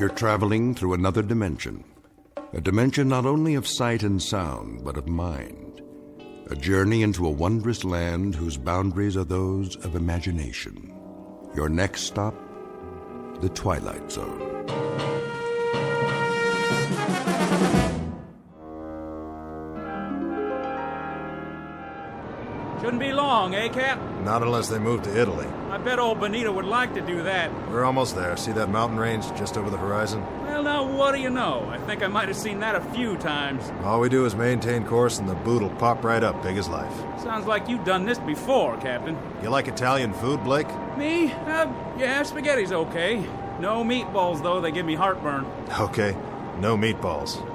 You're traveling through another dimension. A dimension not only of sight and sound, but of mind. A journey into a wondrous land whose boundaries are those of imagination. Your next stop, the Twilight Zone. Shouldn't be long, eh, Cap? Not unless they move to Italy. I bet old Benito would like to do that. We're almost there. See that mountain range just over the horizon? Well, now, what do you know? I think I might have seen that a few times. All we do is maintain course and the boot will pop right up, big as life. Sounds like you've done this before, Captain. You like Italian food, Blake? Me? Yeah, spaghetti's okay. No meatballs, though. They give me heartburn. Okay, no meatballs.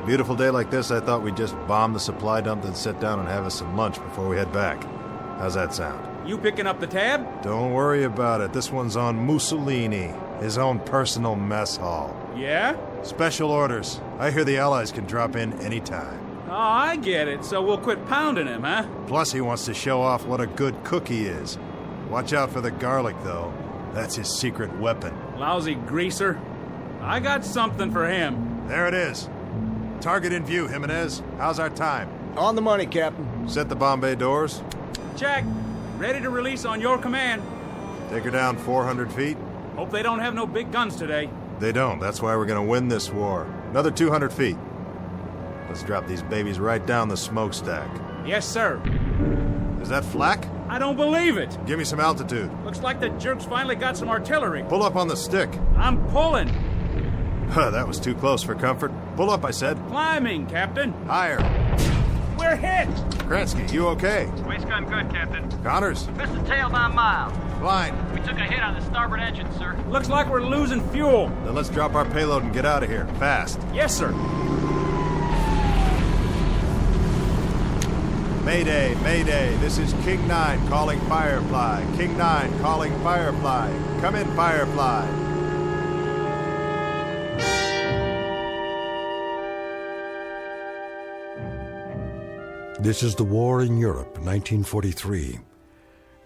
Beautiful day like this, I thought we'd just bomb the supply dump, then sit down and have us some lunch before we head back. How's that sound? You picking up the tab? Don't worry about it. This one's on Mussolini, his own personal mess hall. Yeah? Special orders. I hear the Allies can drop in anytime. Oh, I get it. So we'll quit pounding him, huh? Plus, he wants to show off what a good cook he is. Watch out for the garlic, though. That's his secret weapon. Lousy greaser. I got something for him. There it is. Target in view, Jimenez. How's our time? On the money, Captain. Set the bomb bay doors. Check. Ready to release on your command. Take her down 400 feet. Hope they don't have no big guns today. They don't. That's why we're gonna win this war. Another 200 feet. Let's drop these babies right down the smokestack. Yes, sir. Is that flak? I don't believe it. Give me some altitude. Looks like the jerks finally got some artillery. Pull up on the stick. I'm pulling. That was too close for comfort. Pull up, I said. Climbing, Captain. Higher. We're hit. Kransky, you okay? Waist gun good, Captain. Connors? Missed the tail by a mile. Fine. We took a hit on the starboard engine, sir. Looks like we're losing fuel. Then let's drop our payload and get out of here. Fast. Yes, sir. Mayday, Mayday. This is King 9 calling Firefly. King 9 calling Firefly. Come in, Firefly. This is the war in Europe, 1943.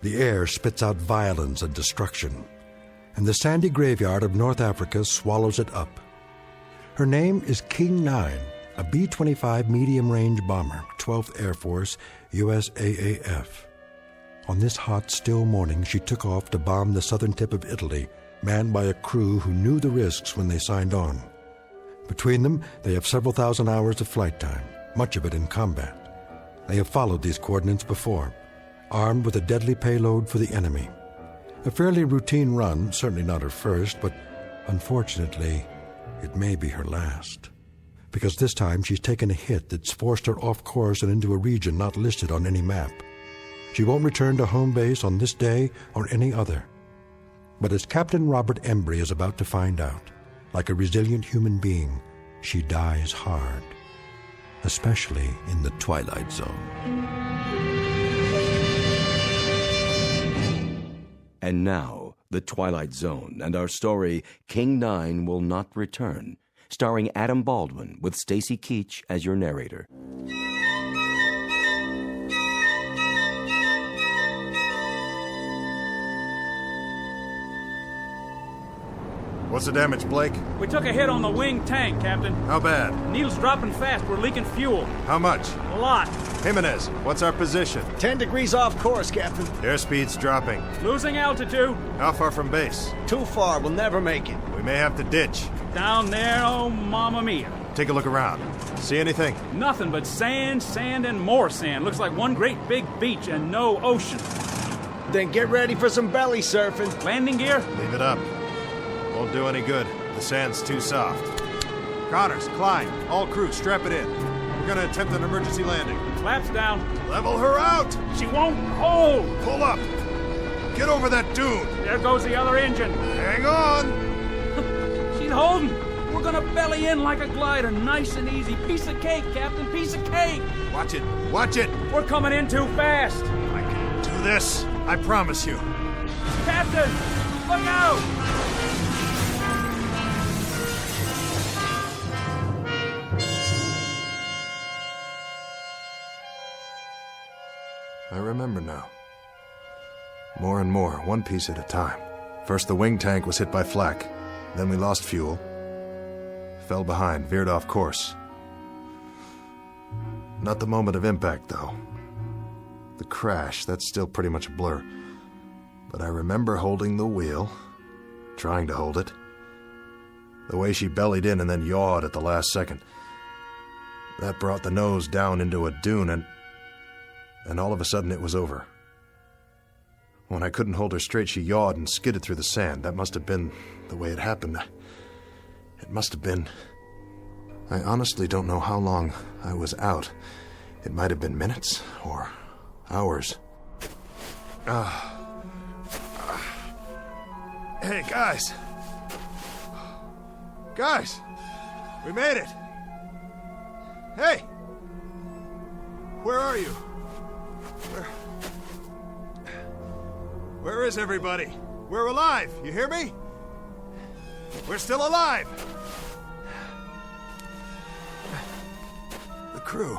The air spits out violence and destruction, and the sandy graveyard of North Africa swallows it up. Her name is King 9, a B-25 medium-range bomber, 12th Air Force, USAAF. On this hot, still morning, she took off to bomb the southern tip of Italy, manned by a crew who knew the risks when they signed on. Between them, they have several thousand hours of flight time, much of it in combat. They have followed these coordinates before, armed with a deadly payload for the enemy. A fairly routine run, certainly not her first, but unfortunately, it may be her last. Because this time she's taken a hit that's forced her off course and into a region not listed on any map. She won't return to home base on this day or any other. But as Captain Robert Embry is about to find out, like a resilient human being, she dies hard. Especially in the Twilight Zone. And now, The Twilight Zone and our story, King 9 Will Not Return, starring Adam Baldwin with Stacy Keach as your narrator. What's the damage, Blake? We took a hit on the wing tank, Captain. How bad? Needle's dropping fast. We're leaking fuel. How much? A lot. Jimenez, what's our position? 10 degrees off course, Captain. Airspeed's dropping. Losing altitude. How far from base? Too far. We'll never make it. We may have to ditch. Down there, oh, mamma mia. Take a look around. See anything? Nothing but sand, sand, and more sand. Looks like one great big beach and no ocean. Then get ready for some belly surfing. Landing gear? Leave it up. Won't do any good. The sand's too soft. Connors, Klein, all crew, strap it in. We're gonna attempt an emergency landing. Flaps down. Level her out! She won't hold. Pull up! Get over that dune! There goes the other engine. Hang on! She's holding. We're gonna belly in like a glider, nice and easy. Piece of cake, Captain, piece of cake. Watch it! Watch it! We're coming in too fast. I can do this, I promise you. Captain, look out! I remember now. More and more, one piece at a time. First the wing tank was hit by flak. Then we lost fuel. Fell behind, veered off course. Not the moment of impact, though. The crash, that's still pretty much a blur. But I remember holding the wheel, trying to hold it. The way she bellied in and then yawed at the last second. That brought the nose down into a dune, and all of a sudden it was over. When I couldn't hold her straight, she yawed and skidded through the sand. That must have been the way it happened. It must have been... I honestly don't know how long I was out. It might have been minutes or hours. Hey, guys! Guys! We made it! Hey! Where are you? Where is everybody? We're alive, you hear me? We're still alive! The crew.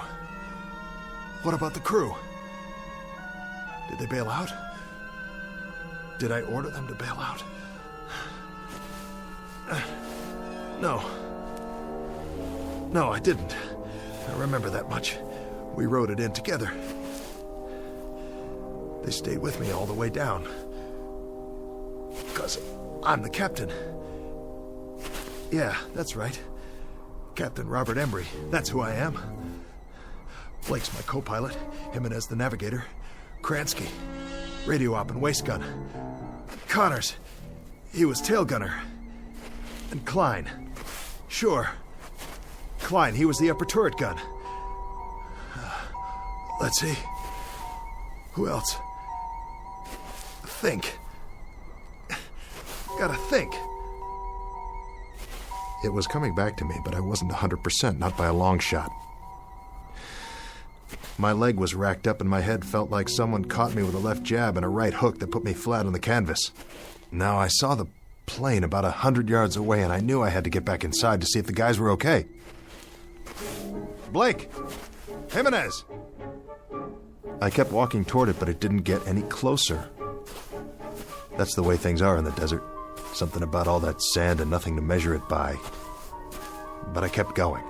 What about the crew? Did they bail out? Did I order them to bail out? No. No, I didn't. I remember that much. We rode it in together. They stayed with me all the way down. Because I'm the captain. Yeah, that's right. Captain Robert Embry. That's who I am. Blake's my co-pilot. Jimenez the navigator. Kransky, radio op and waist gun. Connors, he was tail gunner. And Klein. Sure. Klein, he was the upper turret gun. Let's see. Who else? Think. Gotta think. It was coming back to me, but I wasn't 100%, not by a long shot. My leg was racked up and my head felt like someone caught me with a left jab and a right hook that put me flat on the canvas. Now I saw the plane about 100 yards away and I knew I had to get back inside to see if the guys were okay. Blake! Jimenez! I kept walking toward it, but it didn't get any closer. That's the way things are in the desert. Something about all that sand and nothing to measure it by. But I kept going.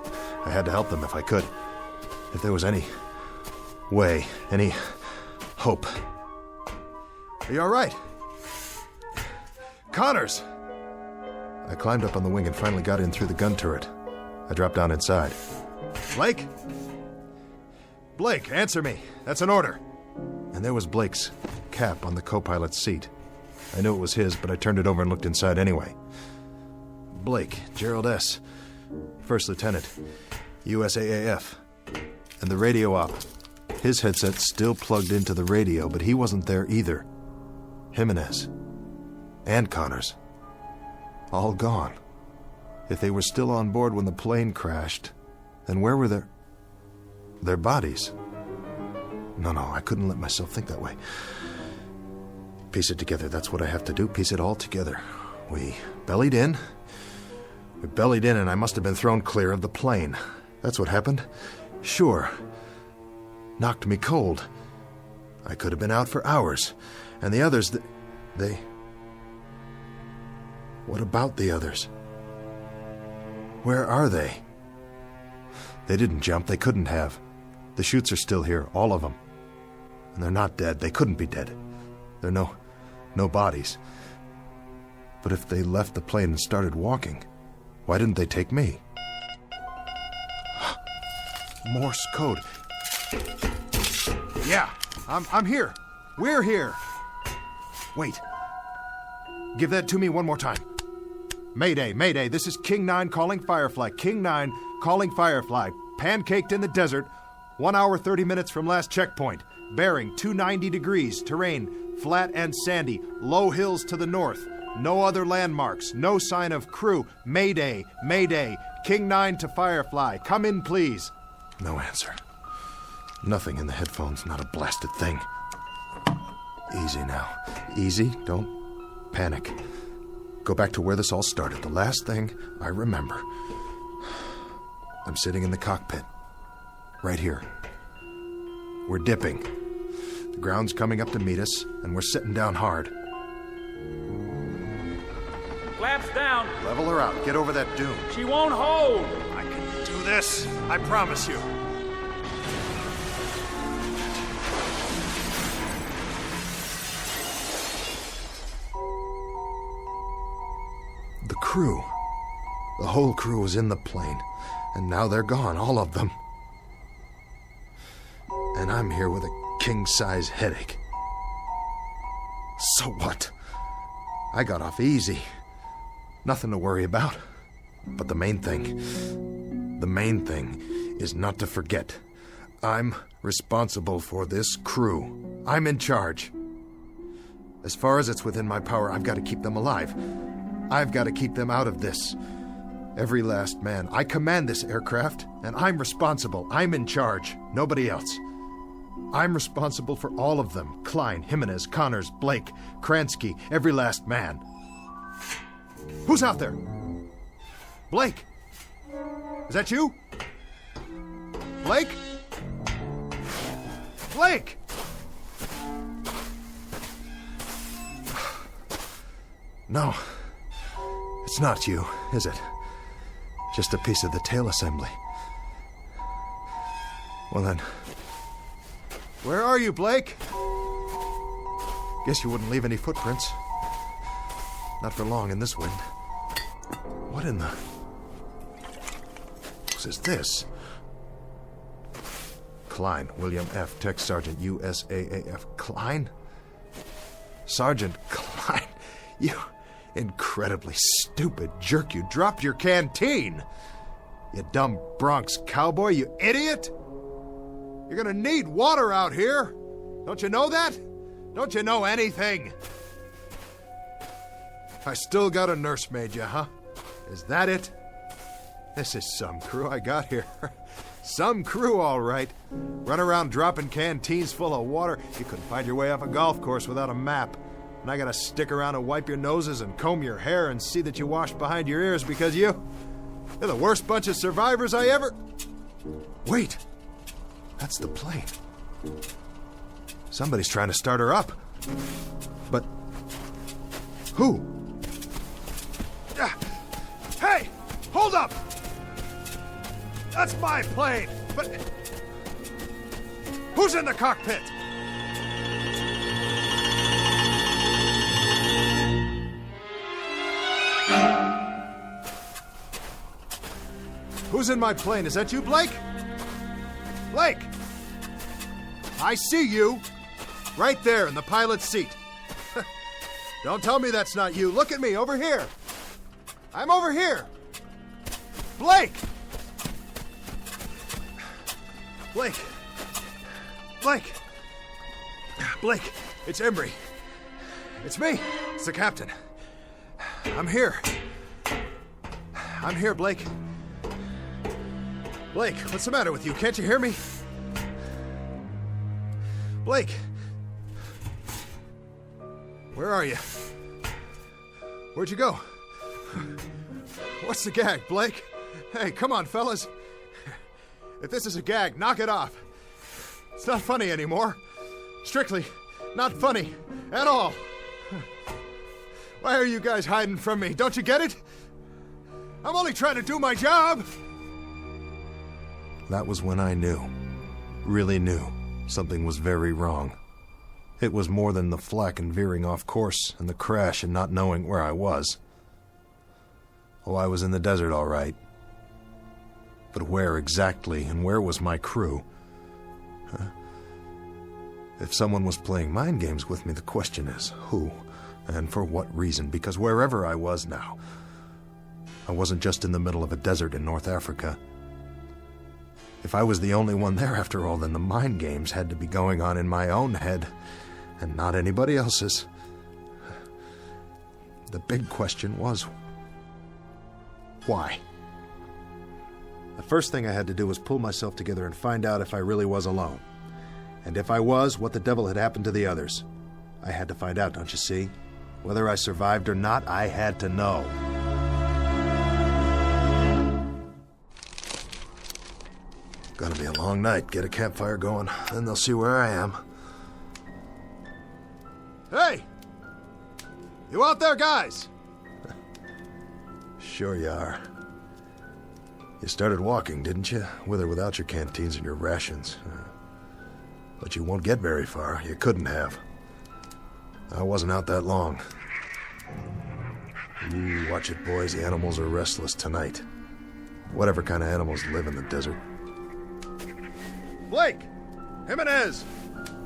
I had to help them if I could. If there was any way, any hope. Are you all right? Connors! I climbed up on the wing and finally got in through the gun turret. I dropped down inside. Blake? Blake, answer me. That's an order. And there was Blake's cap on the co-pilot's seat. I knew it was his, but I turned it over and looked inside anyway. Blake, Gerald S., First Lieutenant, USAAF. And the radio op. His headset still plugged into the radio, but he wasn't there either. Jimenez. And Connors. All gone. If they were still on board when the plane crashed, then where were their bodies? No, I couldn't let myself think that way. Piece it together, that's what I have to do, piece it all together. We bellied in, and I must have been thrown clear of the plane. That's what happened. Sure. Knocked me cold. I could have been out for hours. And the others, they... What about the others? Where are they? They didn't jump, they couldn't have. The chutes are still here, all of them. And they're not dead, they couldn't be dead. There are no bodies. But if they left the plane and started walking, why didn't they take me? Morse code. Yeah, I'm here. We're here. Wait. Give that to me one more time. Mayday, Mayday, this is King 9 calling Firefly. King 9 calling Firefly. Pancaked in the desert, 1 hour 30 minutes from last checkpoint. Bearing 290 degrees, terrain flat and sandy, low hills to the north. No other landmarks, no sign of crew. Mayday, Mayday, King 9 to Firefly. Come in, please. No answer. Nothing in the headphones, not a blasted thing. Easy now. Easy, don't panic. Go back to where this all started. The last thing I remember. I'm sitting in the cockpit. Right here. We're dipping. The ground's coming up to meet us, and we're sitting down hard. Flaps down. Level her out. Get over that dune. She won't hold. I can do this. I promise you. The crew. The whole crew was in the plane. And now they're gone, all of them. And I'm here with a king-size headache. So what? I got off easy. Nothing to worry about. But the main thing is not to forget. I'm responsible for this crew. I'm in charge. As far as it's within my power, I've got to keep them alive. I've got to keep them out of this. Every last man. I command this aircraft, and I'm responsible. I'm in charge. Nobody else. I'm responsible for all of them. Klein, Jimenez, Connors, Blake, Kransky, every last man. Who's out there? Blake? Is that you? Blake? Blake! No. It's not you, is it? Just a piece of the tail assembly. Well then, where are you, Blake? Guess you wouldn't leave any footprints. Not for long in this wind. What in the... What is this? Klein, William F., Tech Sergeant, USAAF. Klein? Sergeant Klein, you incredibly stupid jerk. You dropped your canteen. You dumb Bronx cowboy, you idiot. You're gonna need water out here. Don't you know that? Don't you know anything? I still got a nursemaid, you, huh? Is that it? This is some crew I got here. Some crew, all right. Run around dropping canteens full of water. You couldn't find your way off a golf course without a map. And I gotta stick around and wipe your noses and comb your hair and see that you wash behind your ears because you're the worst bunch of survivors I ever... Wait. That's the plane. Somebody's trying to start her up. But... who? Hey! Hold up! That's my plane! But... who's in the cockpit? Who's in my plane? Is that you, Blake? Blake! I see you! Right there in the pilot's seat. Don't tell me that's not you. Look at me, over here. I'm over here. Blake! Blake! Blake! Blake, it's Embry. It's me. It's the captain. I'm here. I'm here, Blake. Blake, what's the matter with you? Can't you hear me? Blake! Where are you? Where'd you go? What's the gag, Blake? Hey, come on, fellas. If this is a gag, knock it off. It's not funny anymore. Strictly not funny at all. Why are you guys hiding from me? Don't you get it? I'm only trying to do my job. That was when I knew, really knew, something was very wrong. It was more than the flak and veering off course and the crash and not knowing where I was. Oh, I was in the desert, all right. But where exactly, and where was my crew? Huh? If someone was playing mind games with me, the question is, who? And for what reason? Because wherever I was now, I wasn't just in the middle of a desert in North Africa. If I was the only one there after all, then the mind games had to be going on in my own head, and not anybody else's. The big question was, why? The first thing I had to do was pull myself together and find out if I really was alone. And if I was, what the devil had happened to the others. I had to find out, don't you see? Whether I survived or not, I had to know. Gonna be a long night. Get a campfire going, then they'll see where I am. Hey! You out there, guys? Sure you are. You started walking, didn't you? With or without your canteens and your rations. But you won't get very far. You couldn't have. I wasn't out that long. You watch it, boys. The animals are restless tonight. Whatever kind of animals live in the desert. Blake! Jimenez!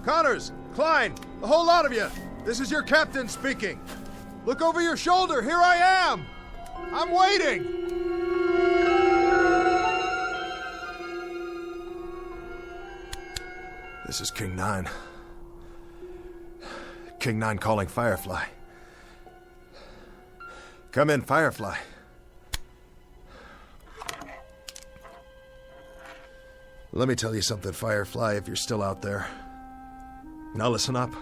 Connors! Klein! The whole lot of you! This is your captain speaking. Look over your shoulder. Here I am! I'm waiting! This is King 9. King 9 calling Firefly. Come in, Firefly. Let me tell you something, Firefly, if you're still out there. Now listen up.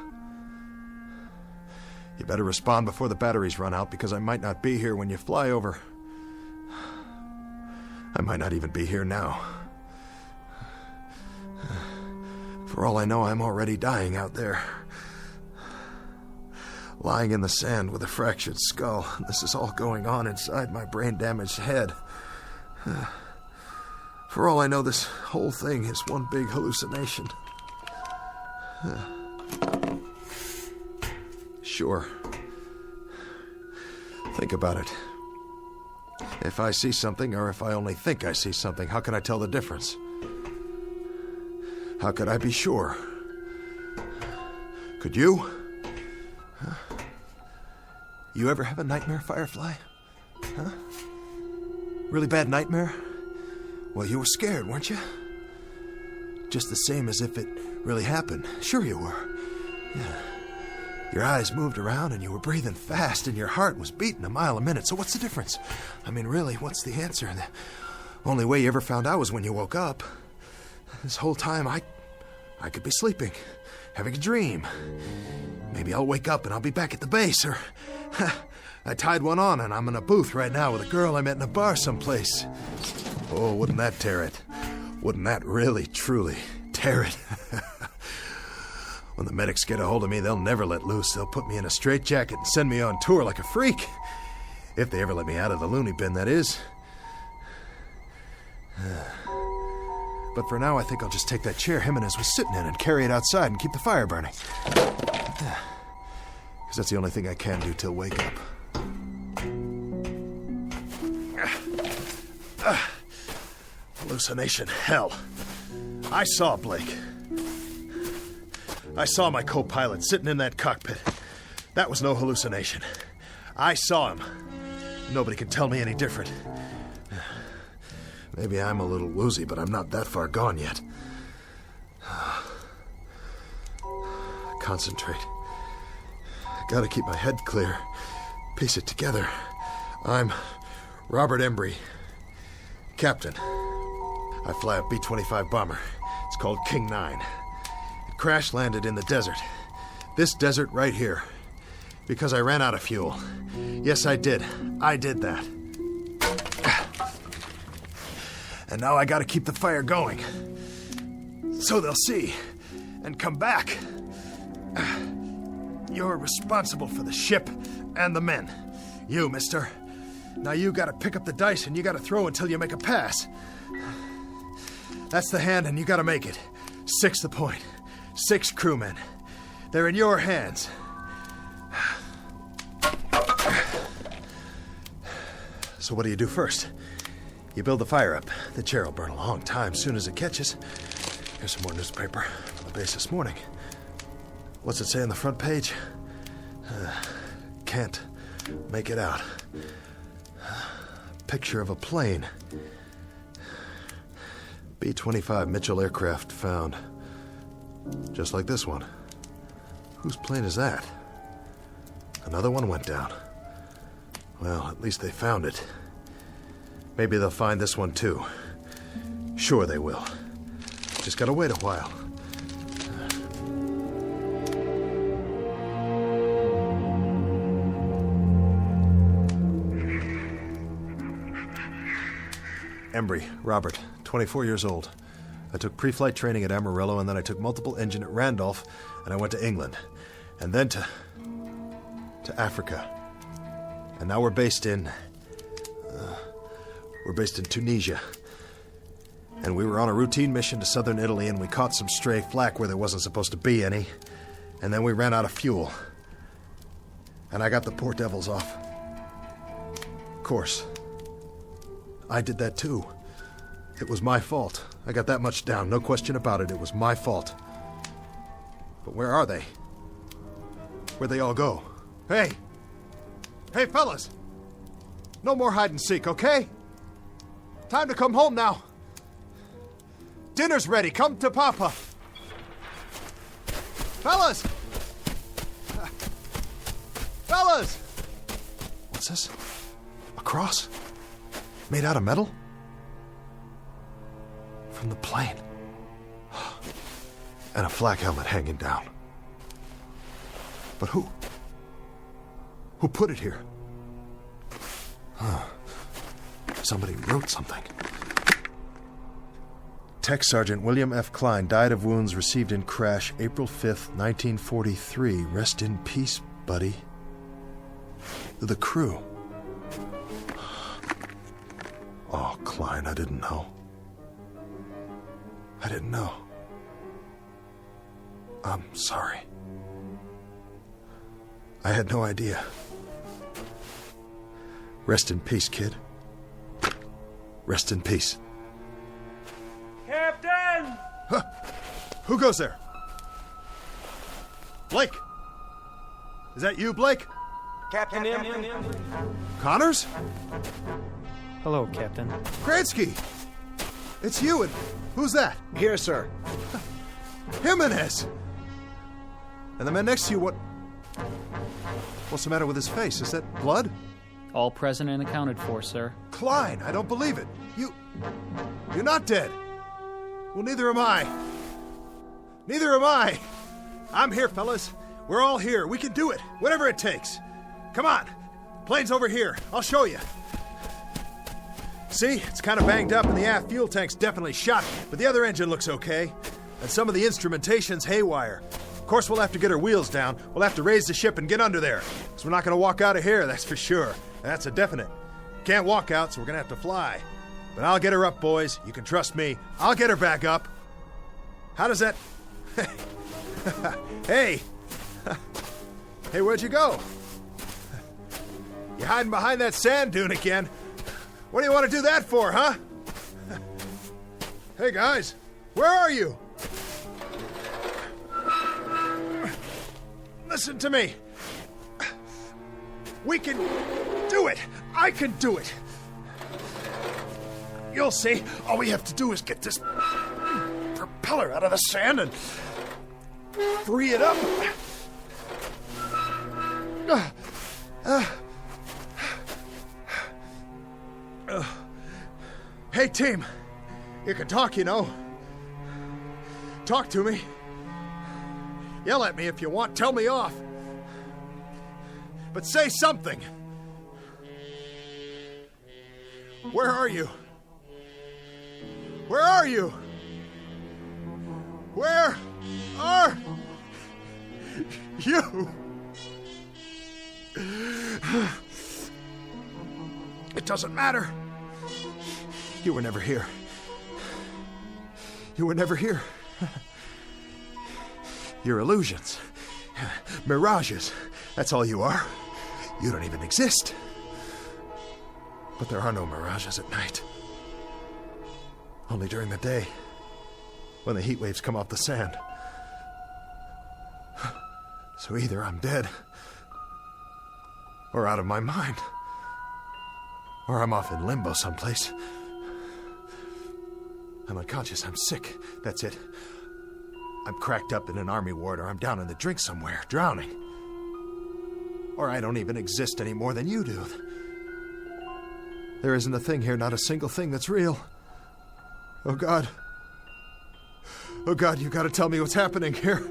You better respond before the batteries run out, because I might not be here when you fly over. I might not even be here now. For all I know, I'm already dying out there. Lying in the sand with a fractured skull. This is all going on inside my brain-damaged head. For all I know, this whole thing is one big hallucination. Sure. Think about it. If I see something, or if I only think I see something, how can I tell the difference? How could I be sure? Could you? You ever have a nightmare, Firefly? Huh? Really bad nightmare? Well, you were scared, weren't you? Just the same as if it really happened. Sure you were. Yeah. Your eyes moved around and you were breathing fast and your heart was beating a mile a minute. So what's the difference? I mean, really, what's the answer? The only way you ever found out was when you woke up. This whole time, I could be sleeping, having a dream. Maybe I'll wake up and I'll be back at the base, or I tied one on and I'm in a booth right now with a girl I met in a bar someplace. Oh, wouldn't that tear it? Wouldn't that really, truly tear it? When the medics get a hold of me, they'll never let loose. They'll put me in a straitjacket and send me on tour like a freak. If they ever let me out of the loony bin, that is. But for now, I think I'll just take that chair Jimenez was sitting in and carry it outside and keep the fire burning. Because that's the only thing I can do till wake up. Hallucination, hell. I saw Blake. I saw my co-pilot sitting in that cockpit. That was no hallucination. I saw him. Nobody can tell me any different. Maybe I'm a little woozy, but I'm not that far gone yet. Concentrate. Gotta keep my head clear. Piece it together. I'm Robert Embry, captain. I fly a B-25 bomber. It's called King 9. It crash-landed in the desert. This desert right here. Because I ran out of fuel. Yes, I did. I did that. And now I gotta keep the fire going. So they'll see. And come back. You're responsible for the ship and the men. You, mister. Now you gotta pick up the dice and you gotta throw until you make a pass. That's the hand and you gotta make it. 6 the point. 6 crewmen. They're in your hands. So what do you do first? You build the fire up. The chair will burn a long time soon as it catches. Here's some more newspaper from the base this morning. What's it say on the front page? Can't make it out. Picture of a plane. B-25 Mitchell aircraft found. Just like this one. Whose plane is that? Another one went down. Well, at least they found it. Maybe they'll find this one too. Sure they will. Just gotta wait a while. Embry, Robert, 24 years old. I took pre-flight training at Amarillo, and then I took multiple engine at Randolph, and I went to England. And then to Africa. And now we're based in We're based in Tunisia. And we were on a routine mission to southern Italy, and we caught some stray flak where there wasn't supposed to be any. And then we ran out of fuel. And I got the poor devils off. Of course. I did that too. It was my fault. I got that much down, no question about it. It was my fault. But where are they? Where'd they all go? Hey! Hey, fellas! No more hide and seek, okay? Time to come home now. Dinner's ready. Come to Papa. Fellas! Fellas! What's this? A cross? Made out of metal? From the plane. And a flak helmet hanging down. But who? Who put it here? Somebody wrote something. Tech Sergeant William F. Klein died of wounds received in crash April 5th, 1943. Rest in peace, buddy. The crew. Oh, Klein, I didn't know. I didn't know. I'm sorry. I had no idea. Rest in peace, kid. Rest in peace. Captain! Huh. Who goes there? Blake! Is that you, Blake? Captain Connors? Hello, Captain. Kransky! It's you, and who's that? Here, sir. Jimenez! And the man next to you, what's the matter with his face? Is that blood? All present and accounted for, sir. Klein, I don't believe it. You're not dead. Well, neither am I. Neither am I. I'm here, fellas. We're all here. We can do it. Whatever it takes. Come on. Plane's over here. I'll show you. See? It's kind of banged up and the aft fuel tank's definitely shot, but the other engine looks okay. And some of the instrumentation's haywire. Of course, we'll have to get our wheels down. We'll have to raise the ship and get under there. Because we're not going to walk out of here, that's for sure. That's a definite. Can't walk out, so we're going to have to fly. But I'll get her up, boys. You can trust me. I'll get her back up. How does that... Hey! Hey, where'd you go? You hiding behind that sand dune again? What do you want to do that for, huh? Hey, guys. Where are you? Listen to me. We can do it. I can do it. You'll see. All we have to do is get this propeller out of the sand and free it up. Hey, team. You can talk, you know. Talk to me. Yell at me if you want. Tell me off. But say something. Where are you? Where are you? Where are you? It doesn't matter. You were never here. You were never here. You're illusions. Mirages. That's all you are. You don't even exist. But there are no mirages at night. Only during the day, when the heat waves come off the sand. So either I'm dead, or out of my mind, or I'm off in limbo someplace. I'm unconscious, I'm sick, that's it. I'm cracked up in an army ward, or I'm down in the drink somewhere, drowning. Or I don't even exist any more than you do. There isn't a thing here, not a single thing that's real. Oh, God. Oh, God, you gotta tell me what's happening here.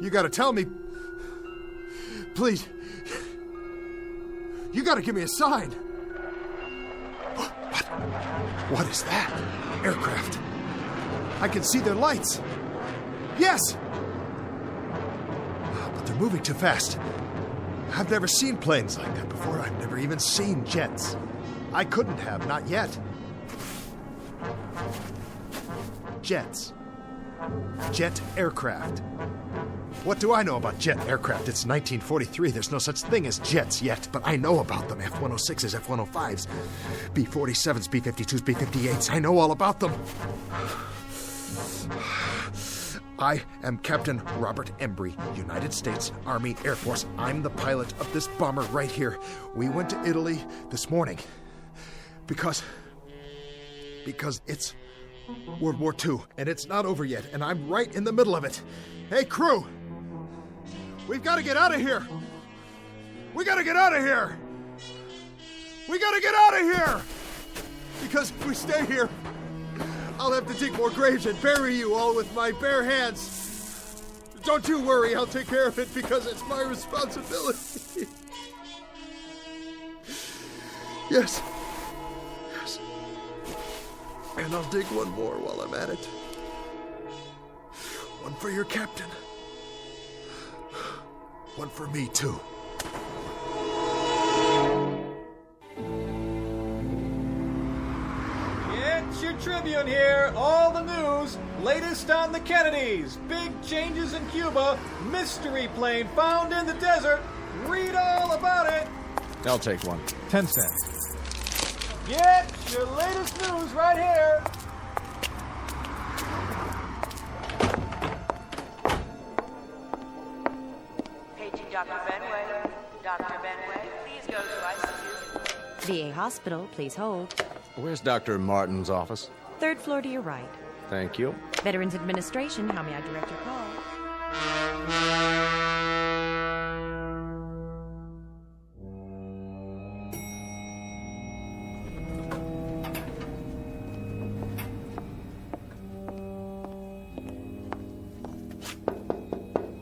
You gotta tell me. Please. You gotta give me a sign. What? What is that? Aircraft. I can see their lights. Yes! But they're moving too fast. I've never seen planes like that before. I've never even seen jets. I couldn't have, not yet. Jets. Jet aircraft. What do I know about jet aircraft? It's 1943. There's no such thing as jets yet, but I know about them. F-106s, F-105s, B-47s, B-52s, B-58s. I know all about them. I am Captain Robert Embry, United States Army Air Force. I'm the pilot of this bomber right here. We went to Italy this morning because it's World War II, and it's not over yet, and I'm right in the middle of it. Hey, crew! We've got to get out of here! We got to get out of here! We got to get out of here! Because if we stay here, I'll have to dig more graves and bury you all with my bare hands. Don't you worry, I'll take care of it because it's my responsibility. Yes. Yes. And I'll dig one more while I'm at it. One for your captain. One for me, too. It's your Tribune here. All the news. Latest on the Kennedys. Big changes in Cuba. Mystery plane found in the desert. Read all about it. I'll take one. 10 cents. Get your latest news right here. Paging Dr. Benway. Dr. Benway, please go to ICU. VA Hospital, please hold. Where's Dr. Martin's office? Third floor to your right. Thank you. Veterans Administration, how may I direct your call?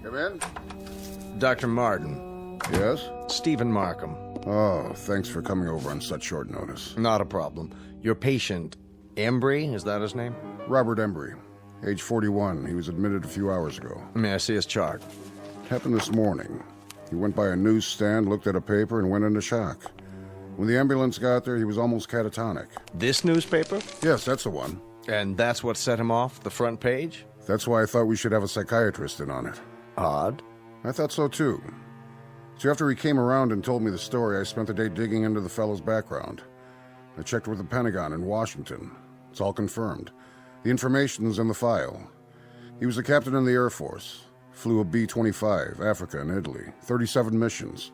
Come in. Dr. Martin. Yes? Stephen Markham. Oh, thanks for coming over on such short notice. Not a problem. Your patient, Embry, is that his name? Robert Embry, age 41. He was admitted a few hours ago. May I see his chart? It happened this morning. He went by a newsstand, looked at a paper, and went into shock. When the ambulance got there, he was almost catatonic. This newspaper? Yes, that's the one. And that's what set him off the front page? That's why I thought we should have a psychiatrist in on it. Odd. I thought so, too. So after he came around and told me the story, I spent the day digging into the fellow's background. I checked with the Pentagon in Washington. It's all confirmed. The information's in the file. He was a captain in the Air Force. Flew a B-25, Africa and Italy. 37 missions.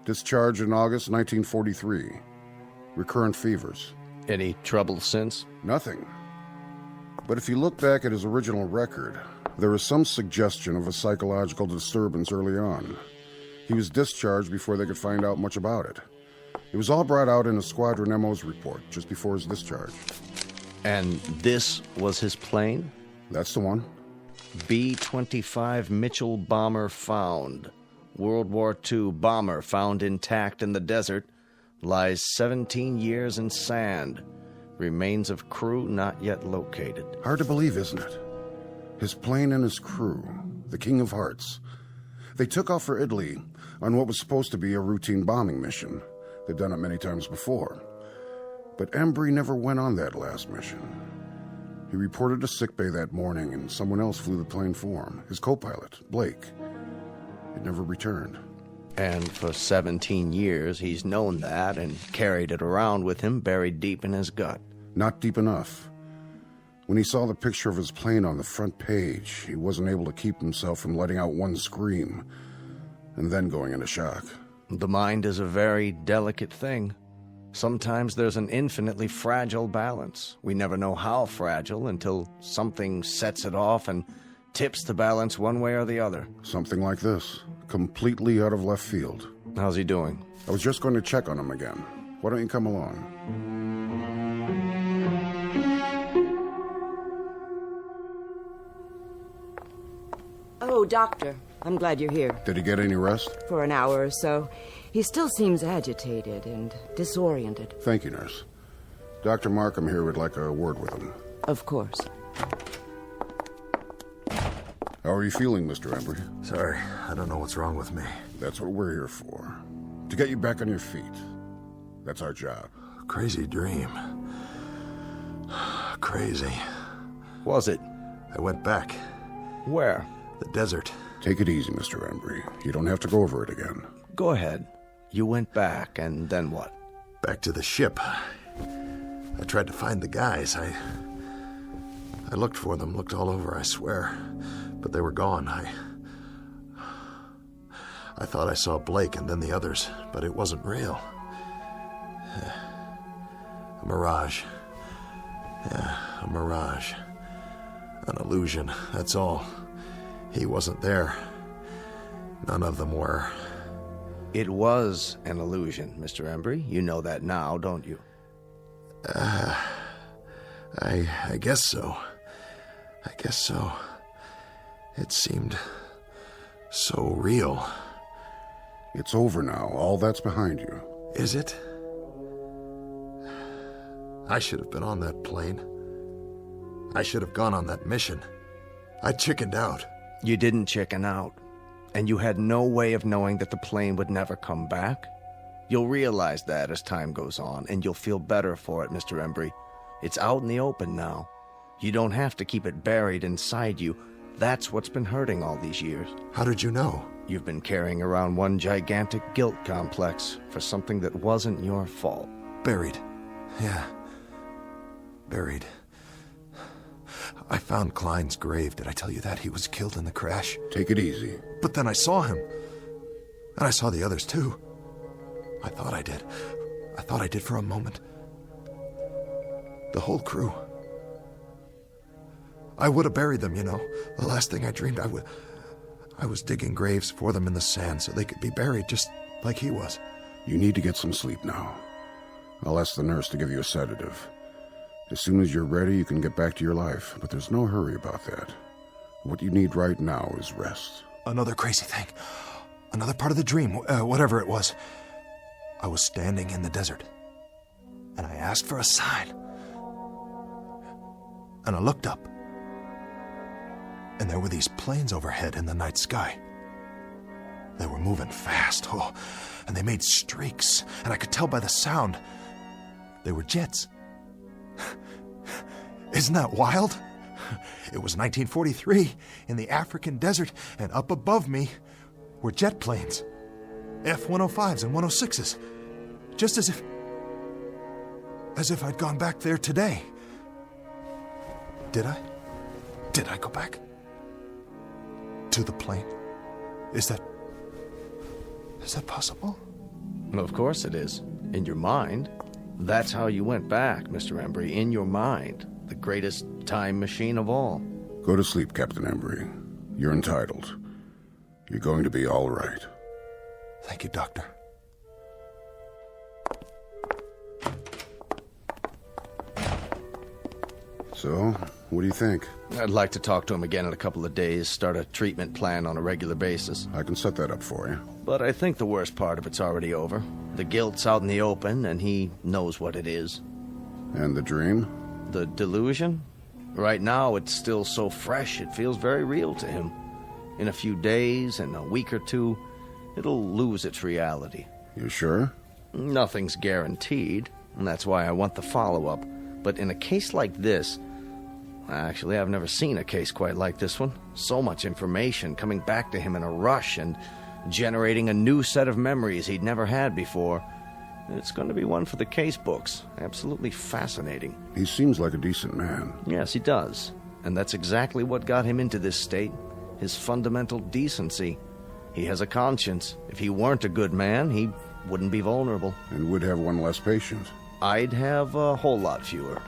Discharged in August 1943. Recurrent fevers. Any trouble since? Nothing. But if you look back at his original record, there is some suggestion of a psychological disturbance early on. He was discharged before they could find out much about it. It was all brought out in a Squadron MO's report just before his discharge. And this was his plane? That's the one. B-25 Mitchell bomber found. World War II bomber found intact in the desert. Lies 17 years in sand. Remains of crew not yet located. Hard to believe, isn't it? His plane and his crew, the King of Hearts. They took off for Italy on what was supposed to be a routine bombing mission. They'd done it many times before. But Embry never went on that last mission. He reported to sickbay that morning, and someone else flew the plane for him, his co-pilot, Blake. It never returned. And for 17 years, he's known that and carried it around with him buried deep in his gut. Not deep enough. When he saw the picture of his plane on the front page, he wasn't able to keep himself from letting out one scream, and then going into shock. The mind is a very delicate thing. Sometimes there's an infinitely fragile balance. We never know how fragile until something sets it off and tips the balance one way or the other. Something like this, completely out of left field. How's he doing? I was just going to check on him again. Why don't you come along? Oh, Doctor, I'm glad you're here. Did he get any rest? For an hour or so. He still seems agitated and disoriented. Thank you, nurse. Dr. Markham here would like a word with him. Of course. How are you feeling, Mr. Embry? Sorry, I don't know what's wrong with me. That's what we're here for. To get you back on your feet. That's our job. Crazy dream. Crazy. Was it? I went back. Where? The desert. Take it easy, Mr. Embry. You don't have to go over it again. Go ahead. You went back, and then what? Back to the ship. I tried to find the guys. I looked for them, looked all over, I swear. But they were gone. I thought I saw Blake and then the others, but it wasn't real. A mirage. Yeah, a mirage. An illusion, that's all. He wasn't there. None of them were. It was an illusion, Mr. Embry. You know that now, don't you? I guess so. I guess so. It seemed so real. It's over now. All that's behind you. Is it? I should have been on that plane. I should have gone on that mission. I chickened out. You didn't chicken out. And you had no way of knowing that the plane would never come back. You'll realize that as time goes on, and you'll feel better for it, Mr. Embry. It's out in the open now. You don't have to keep it buried inside you. That's what's been hurting all these years. How did you know? You've been carrying around one gigantic guilt complex for something that wasn't your fault. Buried. Yeah. Buried. I found Klein's grave. Did I tell you that? He was killed in the crash. Take it easy. But then I saw him. And I saw the others, too. I thought I did. I thought I did for a moment. The whole crew. I would have buried them, you know. The last thing I dreamed, I was digging graves for them in the sand so they could be buried just like he was. You need to get some sleep now. I'll ask the nurse to give you a sedative. As soon as you're ready, you can get back to your life, but there's no hurry about that. What you need right now is rest. Another crazy thing. Another part of the dream, whatever it was. I was standing in the desert, and I asked for a sign. And I looked up, and there were these planes overhead in the night sky. They were moving fast, and they made streaks, and I could tell by the sound. They were jets. Isn't that wild? It was 1943 in the African desert, and up above me were jet planes. F-105s and 106s. Just as if I'd gone back there today. Did I? Did I go back? To the plane? Is that possible? Well, of course it is. In your mind. That's how you went back, Mr. Embry. In your mind. The greatest time machine of all. Go to sleep, Captain Embry. You're entitled. You're going to be all right. Thank you, Doctor. So, what do you think? I'd like to talk to him again in a couple of days, start a treatment plan on a regular basis. I can set that up for you. But I think the worst part of it's already over. The guilt's out in the open, and he knows what it is. And the dream? The delusion? Right now, it's still so fresh, it feels very real to him. In a few days, in a week or two, it'll lose its reality. You sure? Nothing's guaranteed, and that's why I want the follow-up. But in a case like this... Actually, I've never seen a case quite like this one. So much information coming back to him in a rush and generating a new set of memories he'd never had before. It's going to be one for the case books. Absolutely fascinating. He seems like a decent man. Yes, he does. And that's exactly what got him into this state. His fundamental decency. He has a conscience. If he weren't a good man, he wouldn't be vulnerable. And would have one less patient. I'd have a whole lot fewer.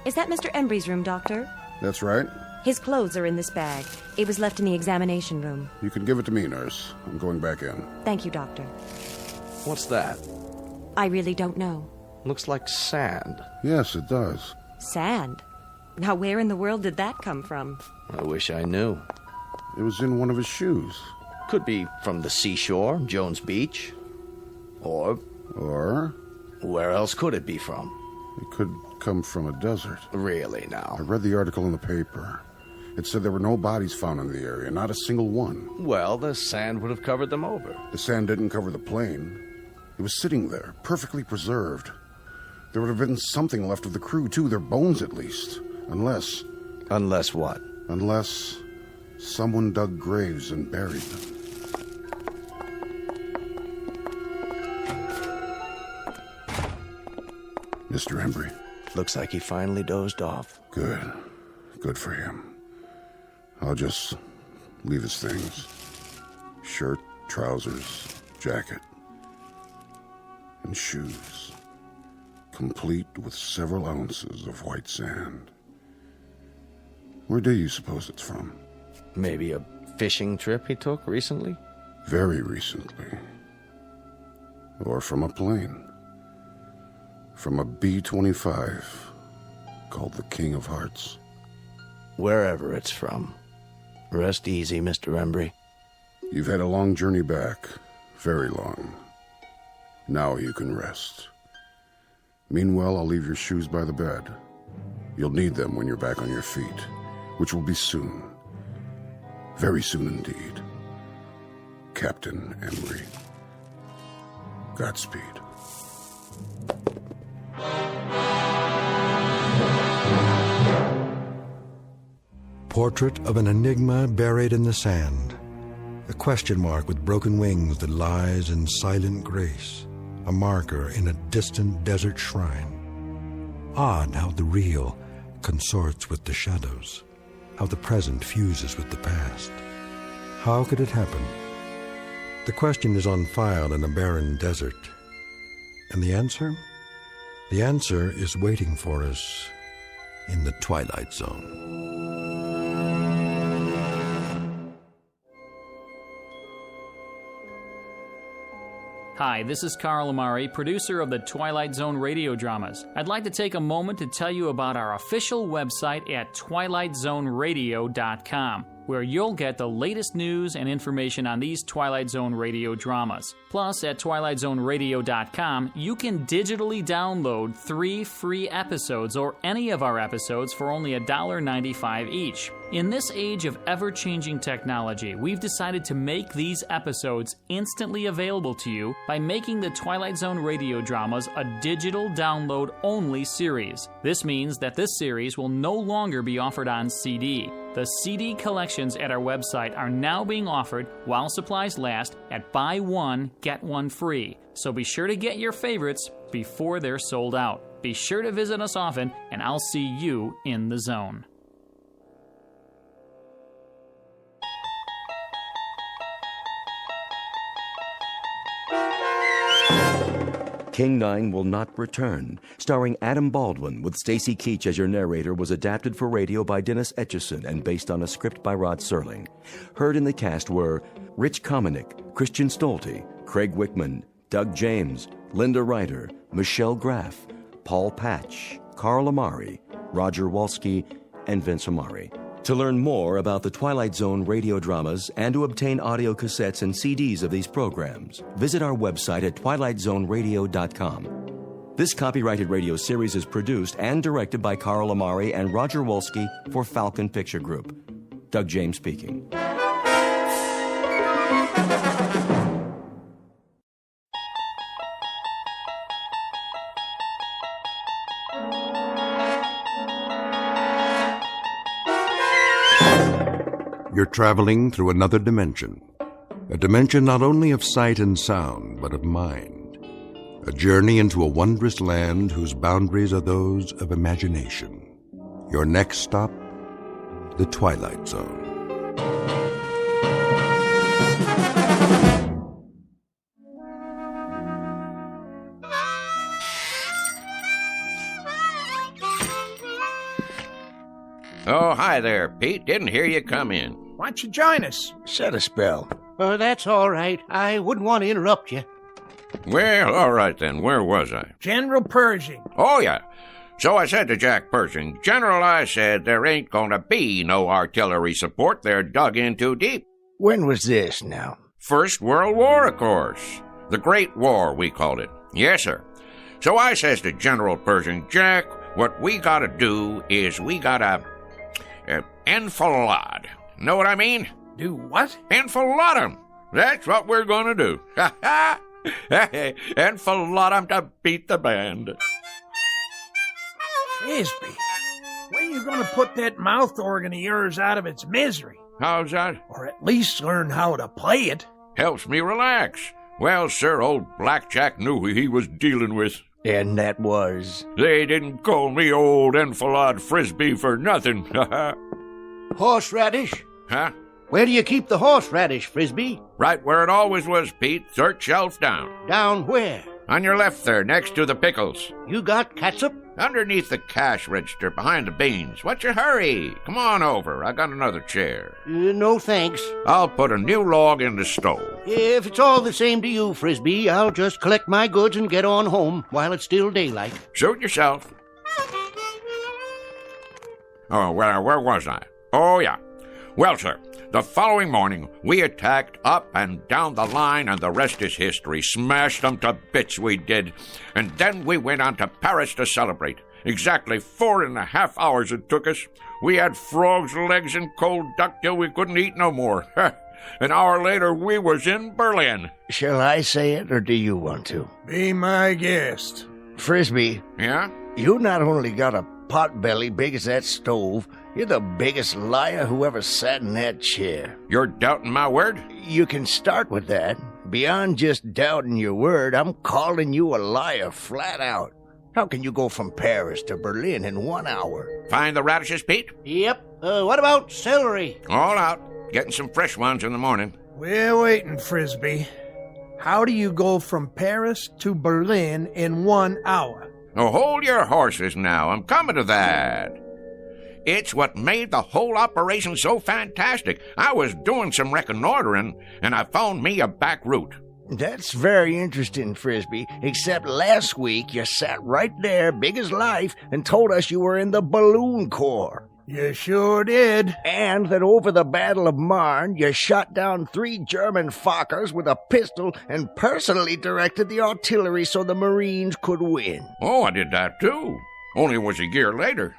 Is that Mr. Embry's room, Doctor? That's right. His clothes are in this bag. It was left in the examination room. You can give it to me, nurse. I'm going back in. Thank you, Doctor. What's that? I really don't know. Looks like sand. Yes, it does. Sand? Now, where in the world did that come from? I wish I knew. It was in one of his shoes. Could be from the seashore, Jones Beach. Or? Where else could it be from? It could come from a desert. Really, now? I read the article in the paper. It said there were no bodies found in the area, not a single one. Well, the sand would have covered them over. The sand didn't cover the plane. It was sitting there, perfectly preserved. There would have been something left of the crew, too, their bones at least. Unless... Unless what? Unless someone dug graves and buried them. Mr. Embry. Looks like he finally dozed off. Good. Good for him. I'll just leave his things. Shirt, trousers, jacket, and shoes. Complete with several ounces of white sand. Where do you suppose it's from? Maybe a fishing trip he took recently? Very recently. Or from a plane. From a B-25 called the King of Hearts. Wherever it's from. Rest easy, Mr. Embry. You've had a long journey back. Very long. Now you can rest. Meanwhile, I'll leave your shoes by the bed. You'll need them when you're back on your feet, which will be soon. Very soon indeed. Captain Embry. Godspeed. Portrait of an enigma buried in the sand. A question mark with broken wings that lies in silent grace. A marker in a distant desert shrine. Odd how the real consorts with the shadows. How the present fuses with the past. How could it happen? The question is on file in a barren desert. And the answer? The answer is waiting for us in the Twilight Zone. Hi, this is Carl Amari, producer of the Twilight Zone radio dramas. I'd like to take a moment to tell you about our official website at twilightzoneradio.com, where you'll get the latest news and information on these Twilight Zone radio dramas. Plus, at twilightzoneradio.com, you can digitally download 3 free episodes or any of our episodes for only $1.95 each. In this age of ever-changing technology, we've decided to make these episodes instantly available to you by making the Twilight Zone radio dramas a digital download-only series. This means that this series will no longer be offered on CD. The CD collections at our website are now being offered while supplies last at buy one, get one free. So be sure to get your favorites before they're sold out. Be sure to visit us often, and I'll see you in the zone. King 9 Will Not Return, starring Adam Baldwin with Stacy Keach as your narrator, was adapted for radio by Dennis Etchison and based on a script by Rod Serling. Heard in the cast were Rich Kominick, Christian Stolte, Craig Wickman, Doug James, Linda Ryder, Michelle Graff, Paul Patch, Carl Amari, Roger Walski, and Vince Amari. To learn more about the Twilight Zone radio dramas and to obtain audio cassettes and CDs of these programs, visit our website at twilightzoneradio.com. This copyrighted radio series is produced and directed by Carl Amari and Roger Wolski for Falcon Picture Group. Doug James speaking. You're traveling through another dimension. A dimension not only of sight and sound, but of mind. A journey into a wondrous land whose boundaries are those of imagination. Your next stop, the Twilight Zone. Oh, hi there, Pete. Didn't hear you come in. Why don't you join us? Set a spell. That's all right. I wouldn't want to interrupt you. Well, all right then. Where was I? General Pershing. Oh, yeah. So I said to Jack Pershing, General, I said, there ain't gonna be no artillery support. They're dug in too deep. When was this now? First World War, of course. The Great War, we called it. Yes, sir. So I says to General Pershing, Jack, what we gotta do is we gotta enfilade. Know what I mean? Do what? Enfilade 'em. That's what we're gonna do. Enfilade 'em to beat the band. Frisby, when you gonna put that mouth organ of yours out of its misery? How's that? Or at least learn how to play it. Helps me relax. Well, sir, old Blackjack knew who he was dealing with. And that was? They didn't call me old Enfilade Frisby for nothing. Horseradish? Huh? Where do you keep the horseradish, Frisby? Right where it always was, Pete. Third shelf down. Down where? On your left there, next to the pickles. You got catsup? Underneath the cash register, behind the beans. What's your hurry? Come on over. I got another chair. No thanks. I'll put a new log in the stove. If it's all the same to you, Frisby, I'll just collect my goods and get on home while it's still daylight. Suit yourself. Oh, well, where was I? Oh, yeah. Well, sir, the following morning, we attacked up and down the line, and the rest is history. Smashed them to bits, we did. And then we went on to Paris to celebrate. Exactly 4.5 hours it took us. We had frogs' legs and cold duck till we couldn't eat no more. An hour later, we was in Berlin. Shall I say it, or do you want to? Be my guest. Frisby. Yeah? You not only got a pot belly big as that stove, you're the biggest liar who ever sat in that chair. You're doubting my word? You can start with that. Beyond just doubting your word, I'm calling you a liar flat out. How can you go from Paris to Berlin in 1 hour? Find the radishes, Pete? Yep. What about celery? All out. Getting some fresh ones in the morning. We're waiting, Frisby. How do you go from Paris to Berlin in 1 hour? Oh, hold your horses now. I'm coming to that. It's what made the whole operation so fantastic. I was doing some reconnoitering, and I found me a back route. That's very interesting, Frisby, except last week you sat right there, big as life, and told us you were in the Balloon Corps. You sure did. And that over the Battle of Marne, you shot down 3 German Fokkers with a pistol and personally directed the artillery so the Marines could win. Oh, I did that too. Only it was a year later.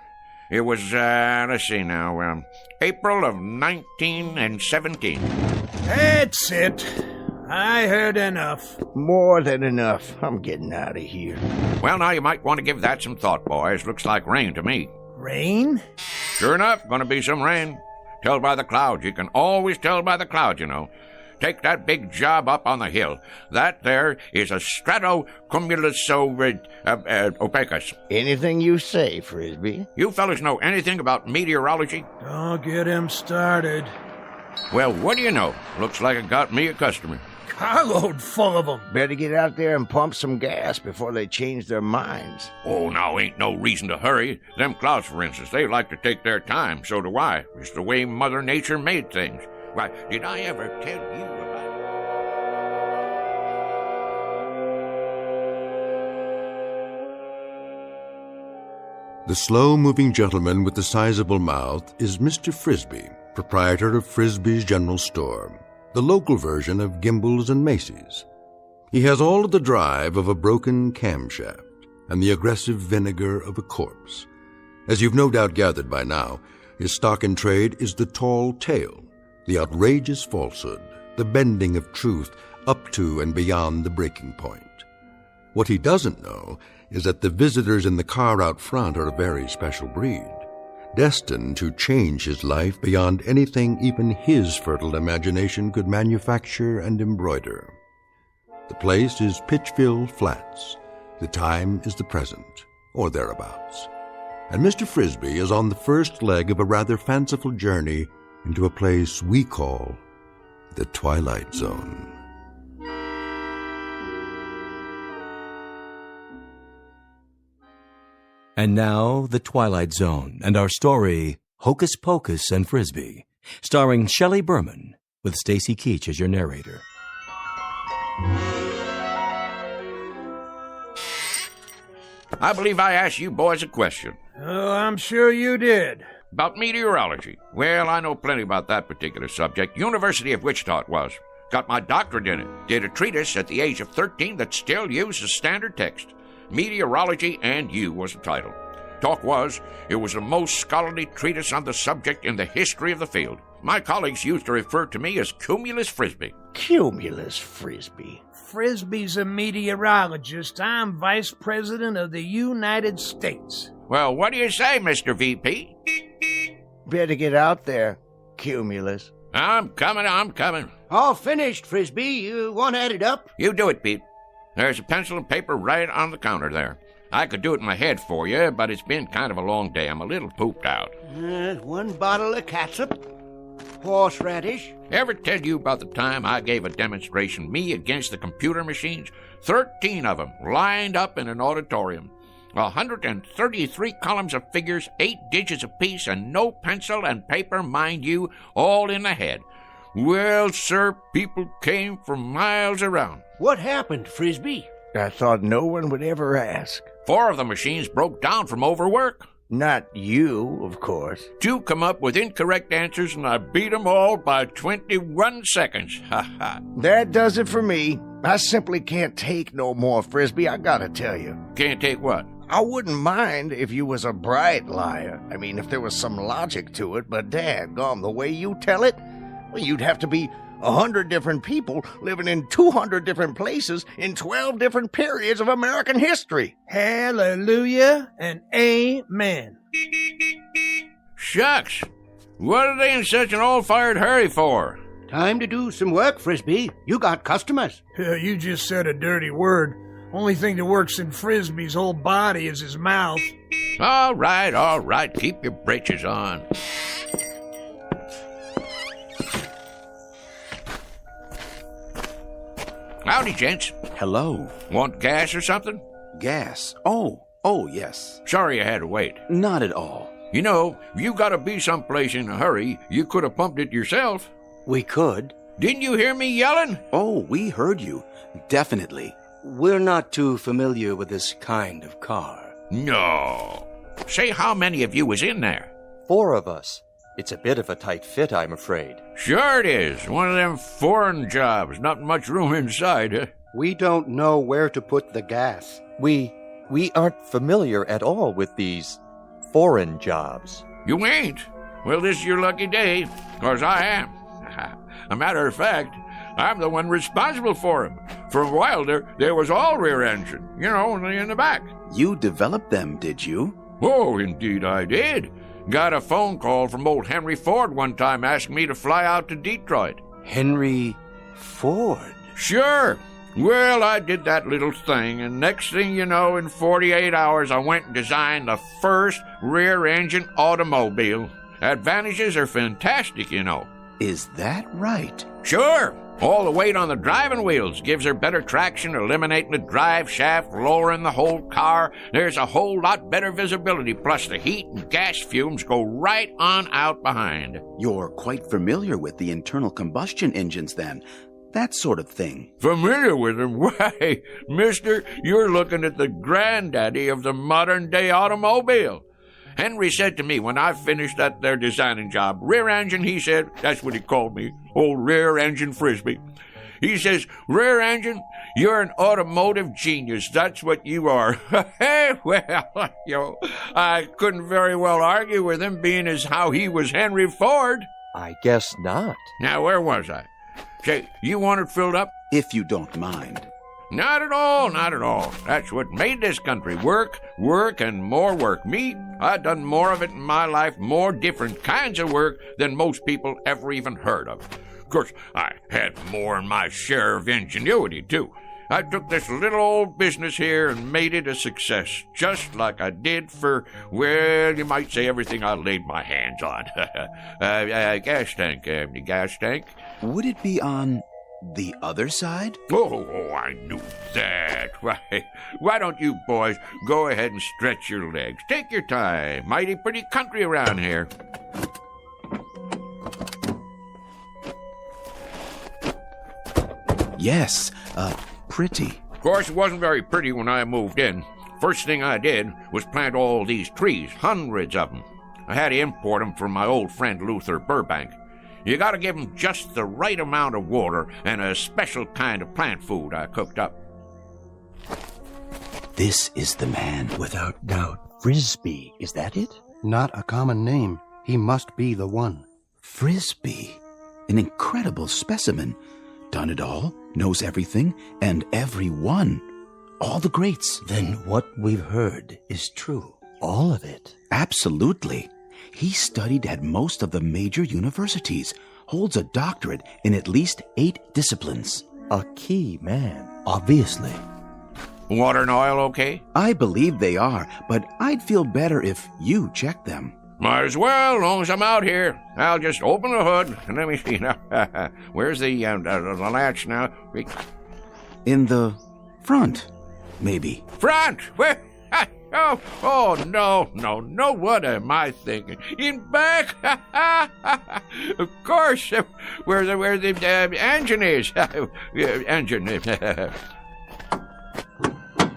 It was, let's see now, April of 1917. That's it. I heard enough. More than enough. I'm getting out of here. Well, now you might want to give that some thought, boys. Looks like rain to me. Rain? Sure enough, gonna be some rain. Tell by the clouds. You can always tell by the clouds, you know. Take that big job up on the hill. That there is a stratocumulus opacus. Anything you say, Frisby. You fellas know anything about meteorology? Don't get him started. Well, what do you know? Looks like it got me a customer. Carload full of them. Better get out there and pump some gas before they change their minds. Oh, now ain't no reason to hurry. Them clouds, for instance, they like to take their time. So do I. It's the way Mother Nature made things. Why, did I ever tell you about... The slow-moving gentleman with the sizable mouth is Mr. Frisby, proprietor of Frisby's General Store, the local version of Gimbel's and Macy's. He has all of the drive of a broken camshaft and the aggressive vinegar of a corpse. As you've no doubt gathered by now, his stock in trade is the tall tale, the outrageous falsehood, the bending of truth up to and beyond the breaking point. What he doesn't know is that the visitors in the car out front are a very special breed, destined to change his life beyond anything even his fertile imagination could manufacture and embroider. The place is Pitchville Flats. The time is the present, or thereabouts. And Mr. Frisby is on the first leg of a rather fanciful journey into a place we call the Twilight Zone. And now, The Twilight Zone, and our story, Hocus Pocus and Frisby, starring Shelley Berman, with Stacy Keach as your narrator. I believe I asked you boys a question. Oh, I'm sure you did. About meteorology. Well, I know plenty about that particular subject. University of Wichita it was. Got my doctorate in it. Did a treatise at the age of 13 that still uses standard text. Meteorology and You was the title. Talk was, it was the most scholarly treatise on the subject in the history of the field. My colleagues used to refer to me as Cumulus Frisby. Cumulus Frisby. Frisby's a meteorologist. I'm vice president of the United States. Well, what do you say, Mr. VP? Better get out there, Cumulus. I'm coming. All finished, Frisby. You want to add it up? You do it, Pete. There's a pencil and paper right on the counter there. I could do it in my head for you, but it's been kind of a long day. I'm a little pooped out. 1 bottle of catsup. Horseradish. Ever tell you about the time I gave a demonstration, me against the computer machines? 13 of them, lined up in an auditorium. 133 columns of figures, 8 digits apiece, and no pencil and paper, mind you, all in the head. Well, sir, people came from miles around. What happened, Frisby? I thought no one would ever ask. 4 of the machines broke down from overwork. Not you, of course. 2 come up with incorrect answers, and I beat them all by 21 seconds. Ha ha. That does it for me. I simply can't take no more, Frisby, I gotta tell you. Can't take what? I wouldn't mind if you was a bright liar. I mean, if there was some logic to it, but daggone, the way you tell it, well, you'd have to be 100 different people living in 200 different places in 12 different periods of American history. Hallelujah and amen. Shucks. What are they in such an all-fired hurry for? Time to do some work, Frisby. You got customers. You just said a dirty word. Only thing that works in Frisby's whole body is his mouth. All right. Keep your britches on. Howdy, gents. Hello. Want gas or something? Gas? Oh, yes. Sorry I had to wait. Not at all. You know, if you gotta be someplace in a hurry, you could have pumped it yourself. We could. Didn't you hear me yelling? Oh, we heard you. Definitely. We're not too familiar with this kind of car. No. Say, how many of you was in there? 4 of us. It's a bit of a tight fit, I'm afraid. Sure it is. One of them foreign jobs. Not much room inside, huh? We don't know where to put the gas. We aren't familiar at all with these foreign jobs. You ain't? Well, this is your lucky day, 'cause I am. A matter of fact, I'm the one responsible for them. For a while there was all rear engine, only in the back. You developed them, did you? Oh, indeed I did. Got a phone call from old Henry Ford one time asking me to fly out to Detroit. Henry Ford? Sure. Well, I did that little thing, and next thing you know, in 48 hours, I went and designed the first rear-engine automobile. Advantages are fantastic, Is that right? Sure. All the weight on the driving wheels gives her better traction, eliminating the drive shaft, lowering the whole car. There's a whole lot better visibility, plus the heat and gas fumes go right on out behind. You're quite familiar with the internal combustion engines, then. That sort of thing. Familiar with them? Why, mister, you're looking at the granddaddy of the modern-day automobile. Henry said to me when I finished that there designing job, rear engine, he said, that's what he called me, old rear engine Frisby. He says, rear engine, you're an automotive genius. That's what you are. Hey, well, I couldn't very well argue with him, being as how he was Henry Ford. I guess not. Now, where was I? Say, you want it filled up? If you don't mind. Not at all. That's what made this country work, and more work. Me, I've done more of it in my life, more different kinds of work than most people ever even heard of. Of course, I had more than my share of ingenuity, too. I took this little old business here and made it a success, just like I did for, well, you might say everything I laid my hands on. Gas tank. Would it be on the other side? Oh, I knew that. Why don't you boys go ahead and stretch your legs? Take your time. Mighty pretty country around here. Yes, pretty. Of course, it wasn't very pretty when I moved in. First thing I did was plant all these trees, hundreds of them. I had to import them from my old friend Luther Burbank. You gotta give them just the right amount of water and a special kind of plant food I cooked up. This is the man. Without doubt. Frisby, is that it? Not a common name. He must be the one. Frisby. An incredible specimen. Done it all, knows everything, and everyone. All the greats. Then what we've heard is true. All of it. Absolutely. He studied at most of the major universities, holds a doctorate in at least 8 disciplines. A key man, obviously. Water and oil okay? I believe they are, but I'd feel better if you checked them. Might as well, as long as I'm out here. I'll just open the hood and let me see now. Where's the latch now? In the front, maybe. Front? Where? Oh, no, what am I thinking? In back? Of course, where the engine is. Engine.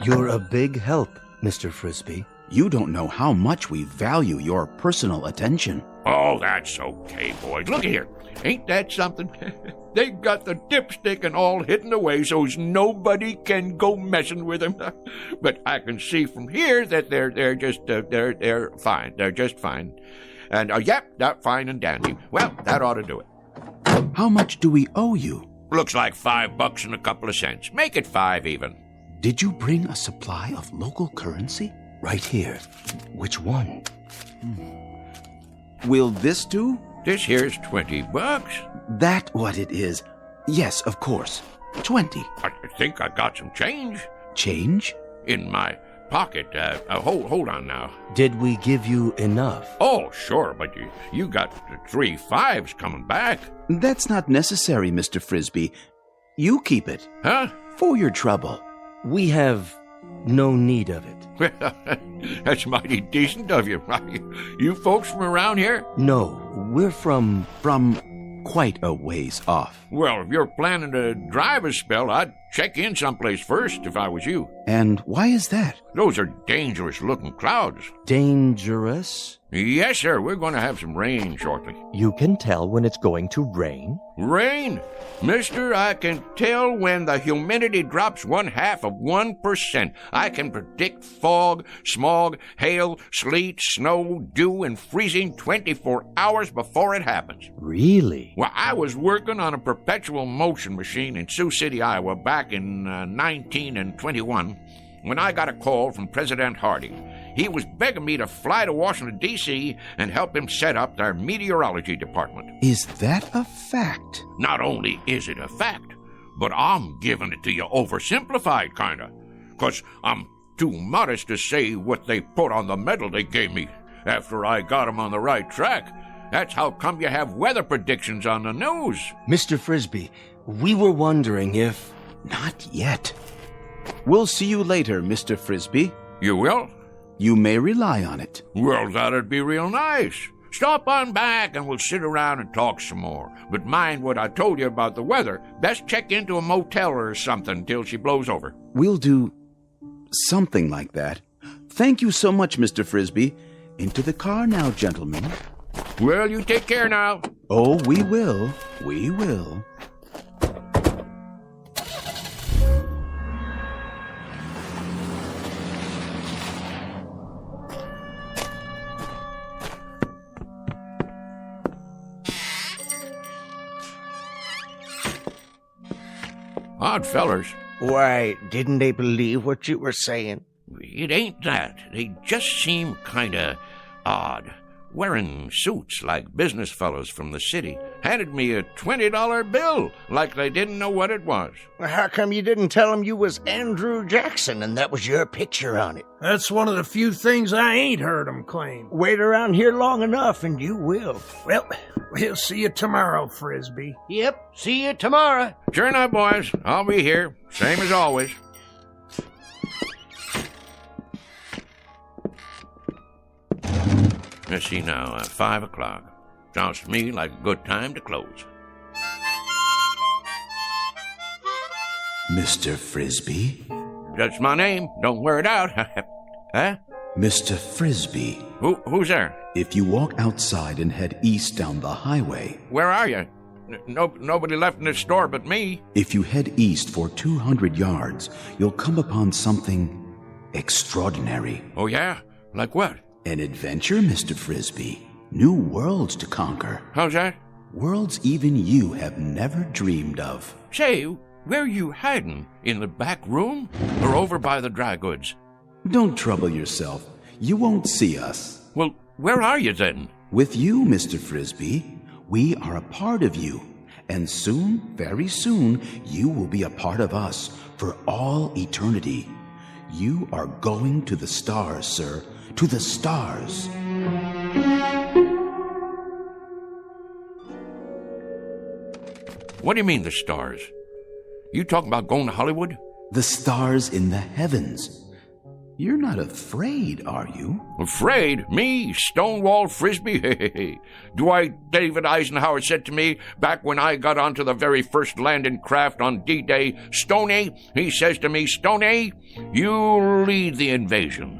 You're a big help, Mr. Frisby. You don't know how much we value your personal attention. Oh, that's okay, boys. Look here. Ain't that something? They got the dipstick and all hidden away so's nobody can go messing with them. But I can see from here that they're just fine. They're just fine. And yep, they're fine and dandy. Well, that ought to do it. How much do we owe you? Looks like $5 and a couple of cents. Make it 5 even. Did you bring a supply of local currency? Right here. Which one? Will this do? This here's $20. That what it is? Yes, of course. 20. I think I got some change. Change? In my pocket. Hold on now. Did we give you enough? Oh, sure, but you got 3 5s coming back. That's not necessary, Mr. Frisby. You keep it. Huh? For your trouble. We have no need of it. Well, that's mighty decent of you. You folks from around here? No, we're from quite a ways off. Well, if you're planning to drive a spell, I'd check in someplace first if I was you. And why is that? Those are dangerous-looking clouds. Dangerous? Yes, sir. We're going to have some rain shortly. You can tell when it's going to rain? Rain? Mister, I can tell when the humidity drops 0.5%. I can predict fog, smog, hail, sleet, snow, dew, and freezing 24 hours before it happens. Really? Well, I was working on a perpetual motion machine in Sioux City, Iowa, back in 1921, when I got a call from President Harding. He was begging me to fly to Washington, D.C. and help him set up their meteorology department. Is that a fact? Not only is it a fact, but I'm giving it to you oversimplified, kinda. 'Cause I'm too modest to say what they put on the medal they gave me after I got 'em on the right track. That's how come you have weather predictions on the news. Mr. Frisby, we were wondering if... Not yet. We'll see you later, Mr. Frisby. You will? You may rely on it. Well, that'd be real nice. Stop on back and we'll sit around and talk some more. But mind what I told you about the weather. Best check into a motel or something till she blows over. We'll do something like that. Thank you so much, Mr. Frisby. Into the car now, gentlemen. Well, you take care now. Oh, we will. We will. Odd fellers. Why, didn't they believe what you were saying? It ain't that. They just seem kinda odd. Wearing suits like business fellows from the city. Handed me a $20 bill like they didn't know what it was. Well, how come you didn't tell them you was Andrew Jackson and that was your picture on it? That's one of the few things I ain't heard 'em claim. Wait around here long enough and you will. Well, we'll see you tomorrow, Frisby. Yep, see you tomorrow. Sure enough, boys. I'll be here. Same as always. Let's see now, 5 o'clock. Sounds to me like a good time to close. Mr. Frisby? That's my name. Don't wear it out. Huh? Mr. Frisby. Who's there? If you walk outside and head east down the highway... Where are you? Nobody left in this store but me. If you head east for 200 yards, you'll come upon something extraordinary. Oh, yeah? Like what? An adventure, Mr. Frisby. New worlds to conquer. How's that? Worlds even you have never dreamed of. Say, where you hiding? In the back room? Or over by the dry goods? Don't trouble yourself. You won't see us. Well, where are you then? With you, Mr. Frisby. We are a part of you. And soon, very soon, you will be a part of us for all eternity. You are going to the stars, sir. To the stars. What do you mean, the stars? You talking about going to Hollywood? The stars in the heavens. You're not afraid, are you? Afraid? Me? Stonewall Frisby? Dwight David Eisenhower said to me back when I got onto the very first landing craft on D-Day, Stoney, he says to me, Stoney, you lead the invasion.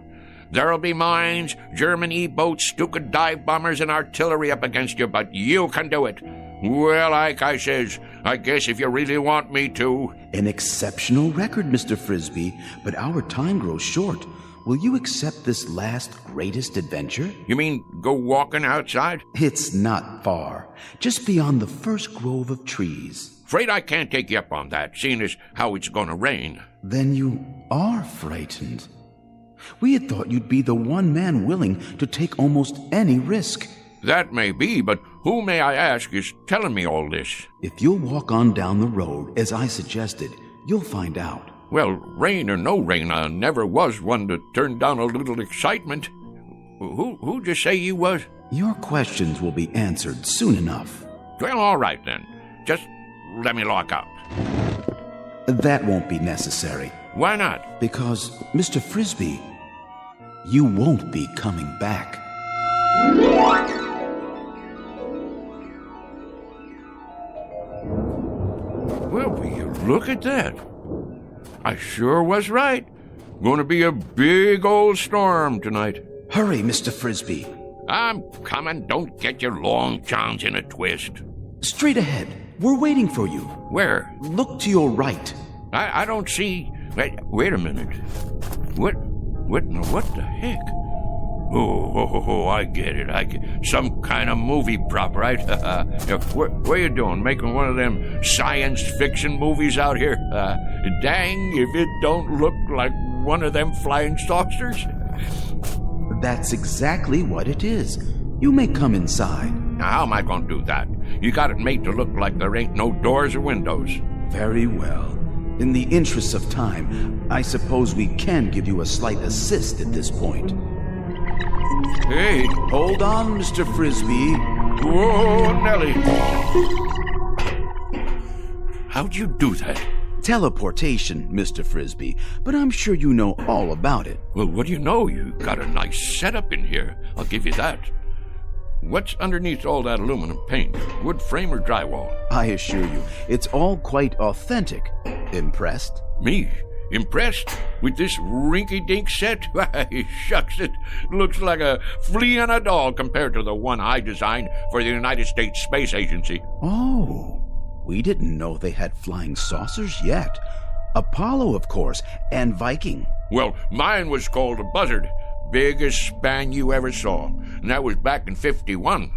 There'll be mines, German E-boats, Stuka dive bombers, and artillery up against you, but you can do it. Well, like I says, I guess if you really want me to. An exceptional record, Mr. Frisby, but our time grows short. Will you accept this last greatest adventure? You mean go walking outside? It's not far. Just beyond the first grove of trees. Afraid I can't take you up on that, seeing as how it's gonna rain. Then you are frightened. We had thought you'd be the one man willing to take almost any risk. That may be, but who, may I ask, is telling me all this? If you'll walk on down the road, as I suggested, you'll find out. Well, rain or no rain, I never was one to turn down a little excitement. Who'd you say you was? Your questions will be answered soon enough. Well, all right then. Just let me lock up. That won't be necessary. Why not? Because, Mr. Frisby, you won't be coming back. Well, will you look at that? I sure was right. Gonna be a big old storm tonight. Hurry, Mr. Frisby. I'm coming. Don't get your long johns in a twist. Straight ahead. We're waiting for you. Where? Look to your right. I don't see... Wait a minute. What the heck? Oh, I get it. Some kind of movie prop, right? What you doing? Making one of them science fiction movies out here? Dang, if it don't look like one of them flying saucers. That's exactly what it is. You may come inside. Now, how am I going to do that? You got it made to look like there ain't no doors or windows. Very well. In the interests of time, I suppose we can give you a slight assist at this point. Hey! Hold on, Mr. Frisby. Whoa, Nellie! How'd you do that? Teleportation, Mr. Frisby, but I'm sure you know all about it. Well, what do you know? You got a nice setup in here. I'll give you that. What's underneath all that aluminum paint? Wood frame or drywall? I assure you, it's all quite authentic. Impressed? Me? Impressed? With this rinky-dink set? Why, shucks, it looks like a flea on a dog compared to the one I designed for the United States Space Agency. Oh, we didn't know they had flying saucers yet. Apollo, of course, and Viking. Well, mine was called a Buzzard. Biggest span you ever saw. And that was back in 51.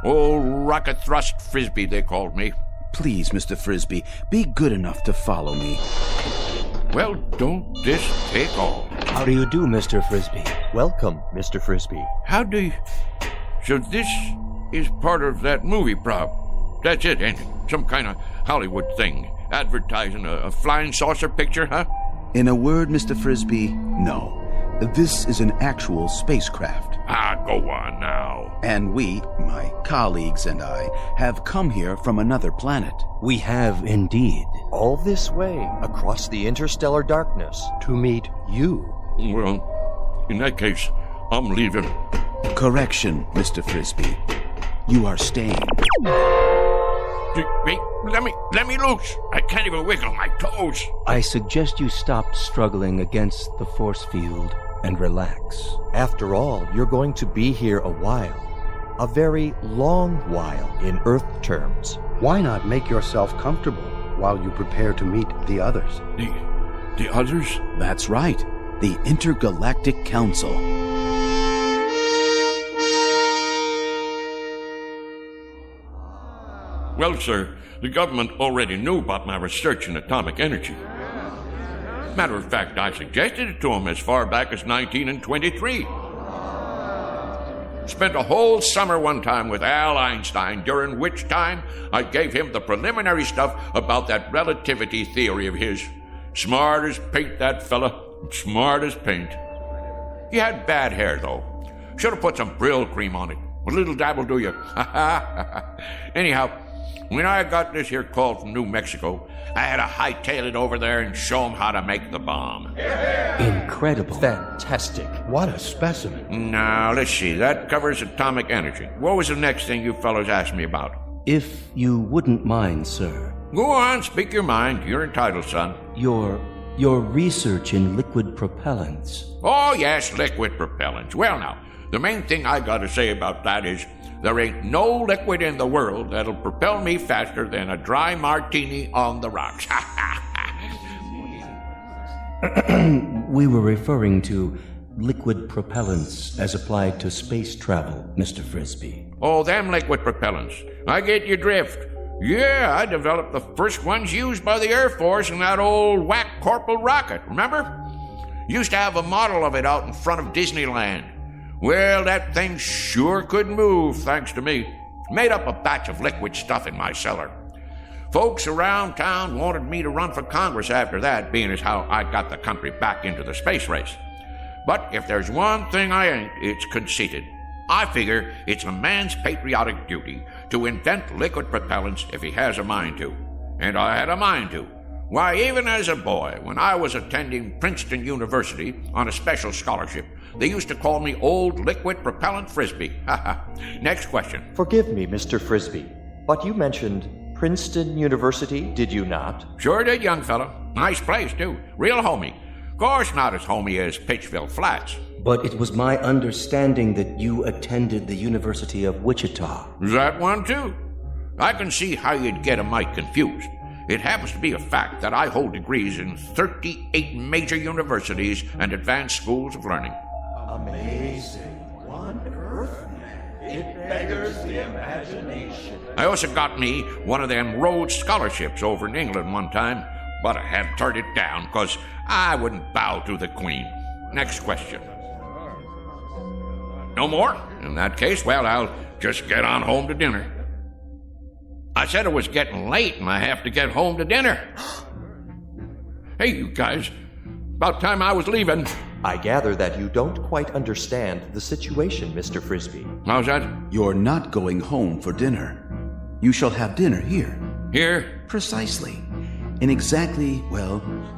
Old Rocket Thrust Frisby, they called me. Please, Mr. Frisby, be good enough to follow me. Well, don't this take all? How do you do, Mr. Frisby? Welcome, Mr. Frisby. How do you... So this is part of that movie prop. That's it, ain't it? Some kind of Hollywood thing. Advertising a flying saucer picture, huh? In a word, Mr. Frisby, no. This is an actual spacecraft. Go on now. And we, my colleagues and I, have come here from another planet. We have indeed. All this way, across the interstellar darkness. To meet you. Well, in that case, I'm leaving. Correction, Mr. Frisby. You are staying. Wait, let me loose. I can't even wiggle my toes. I suggest you stop struggling against the force field and relax. After all, you're going to be here a while. A very long while in Earth terms. Why not make yourself comfortable while you prepare to meet the others? The others? That's right. The Intergalactic Council. Well, sir, the government already knew about my research in atomic energy. Matter of fact, I suggested it to him as far back as 1923. Spent a whole summer one time with Al Einstein, during which time I gave him the preliminary stuff about that relativity theory of his. Smart as paint, that fella. Smart as paint. He had bad hair, though. Should have put some Brill cream on it. A little dab will do you. Anyhow, when I got this here call from New Mexico, I had to hightail it over there and show him how to make the bomb. Incredible. Fantastic. What a specimen. Now, let's see. That covers atomic energy. What was the next thing you fellows asked me about? If you wouldn't mind, sir. Go on, speak your mind. You're entitled, son. Your research in liquid propellants. Oh, yes, liquid propellants. Well, now, the main thing I gotta say about that is there ain't no liquid in the world that'll propel me faster than a dry martini on the rocks. We were referring to liquid propellants as applied to space travel, Mr. Frisby. Oh, them liquid propellants. I get your drift. Yeah, I developed the first ones used by the Air Force in that old whack Corporal rocket, remember? Used to have a model of it out in front of Disneyland. Well, that thing sure could move, thanks to me. Made up a batch of liquid stuff in my cellar. Folks around town wanted me to run for Congress after that, being as how I got the country back into the space race. But if there's one thing I ain't, it's conceited. I figure it's a man's patriotic duty to invent liquid propellants if he has a mind to. And I had a mind to. Why, even as a boy, when I was attending Princeton University on a special scholarship, they used to call me Old Liquid Propellant Frisby. Next question. Forgive me, Mr. Frisby, but you mentioned Princeton University, did you not? Sure did, young fella. Nice place, too. Real homey. Of course not as homey as Pittsville Flats. But it was my understanding that you attended the University of Wichita. That one, too. I can see how you'd get a mite confused. It happens to be a fact that I hold degrees in 38 major universities and advanced schools of learning. Amazing. What on earth? It beggars the imagination. I also got me one of them Rhodes scholarships over in England one time, but I had to turn it down because I wouldn't bow to the Queen. Next question. No more? In that case, well, I'll just get on home to dinner. I said it was getting late and I have to get home to dinner. Hey, you guys. About time I was leaving. I gather that you don't quite understand the situation, Mr. Frisby. How's that? You're not going home for dinner. You shall have dinner here. Here? Precisely. In exactly,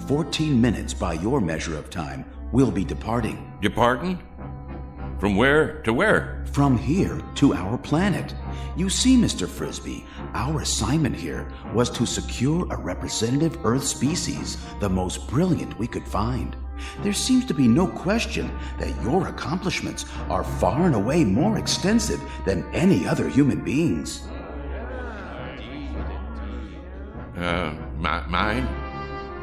14 minutes by your measure of time, we'll be departing. Departing? From where to where? From here to our planet. You see, Mr. Frisby, our assignment here was to secure a representative Earth species, the most brilliant we could find. There seems to be no question that your accomplishments are far and away more extensive than any other human beings. Mine?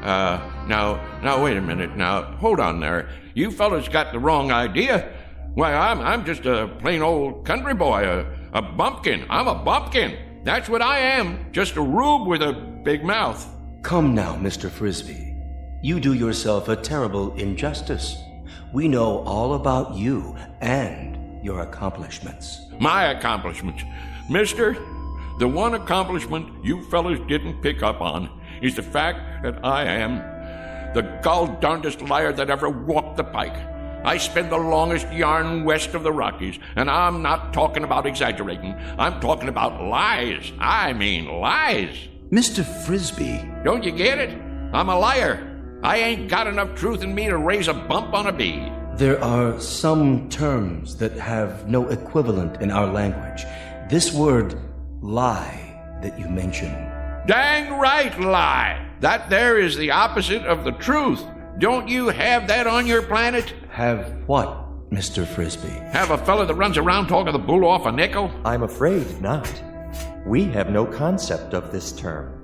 Now, wait a minute. Now, hold on there. You fellas got the wrong idea. Why, I'm just a plain old country boy, a bumpkin. I'm a bumpkin. That's what I am. Just a rube with a big mouth. Come now, Mr. Frisby. You do yourself a terrible injustice. We know all about you and your accomplishments. My accomplishments? Mister, the one accomplishment you fellas didn't pick up on is the fact that I am the gall-darndest liar that ever walked the pike. I spin the longest yarn west of the Rockies, and I'm not talking about exaggerating. I'm talking about lies. I mean lies. Mr. Frisby. Don't you get it? I'm a liar. I ain't got enough truth in me to raise a bump on a bee. There are some terms that have no equivalent in our language. This word, lie, that you mentioned. Dang right, lie. That there is the opposite of the truth. Don't you have that on your planet? Have what, Mr. Frisby? Have a fella that runs around talking the bull off a nickel? I'm afraid not. We have no concept of this term.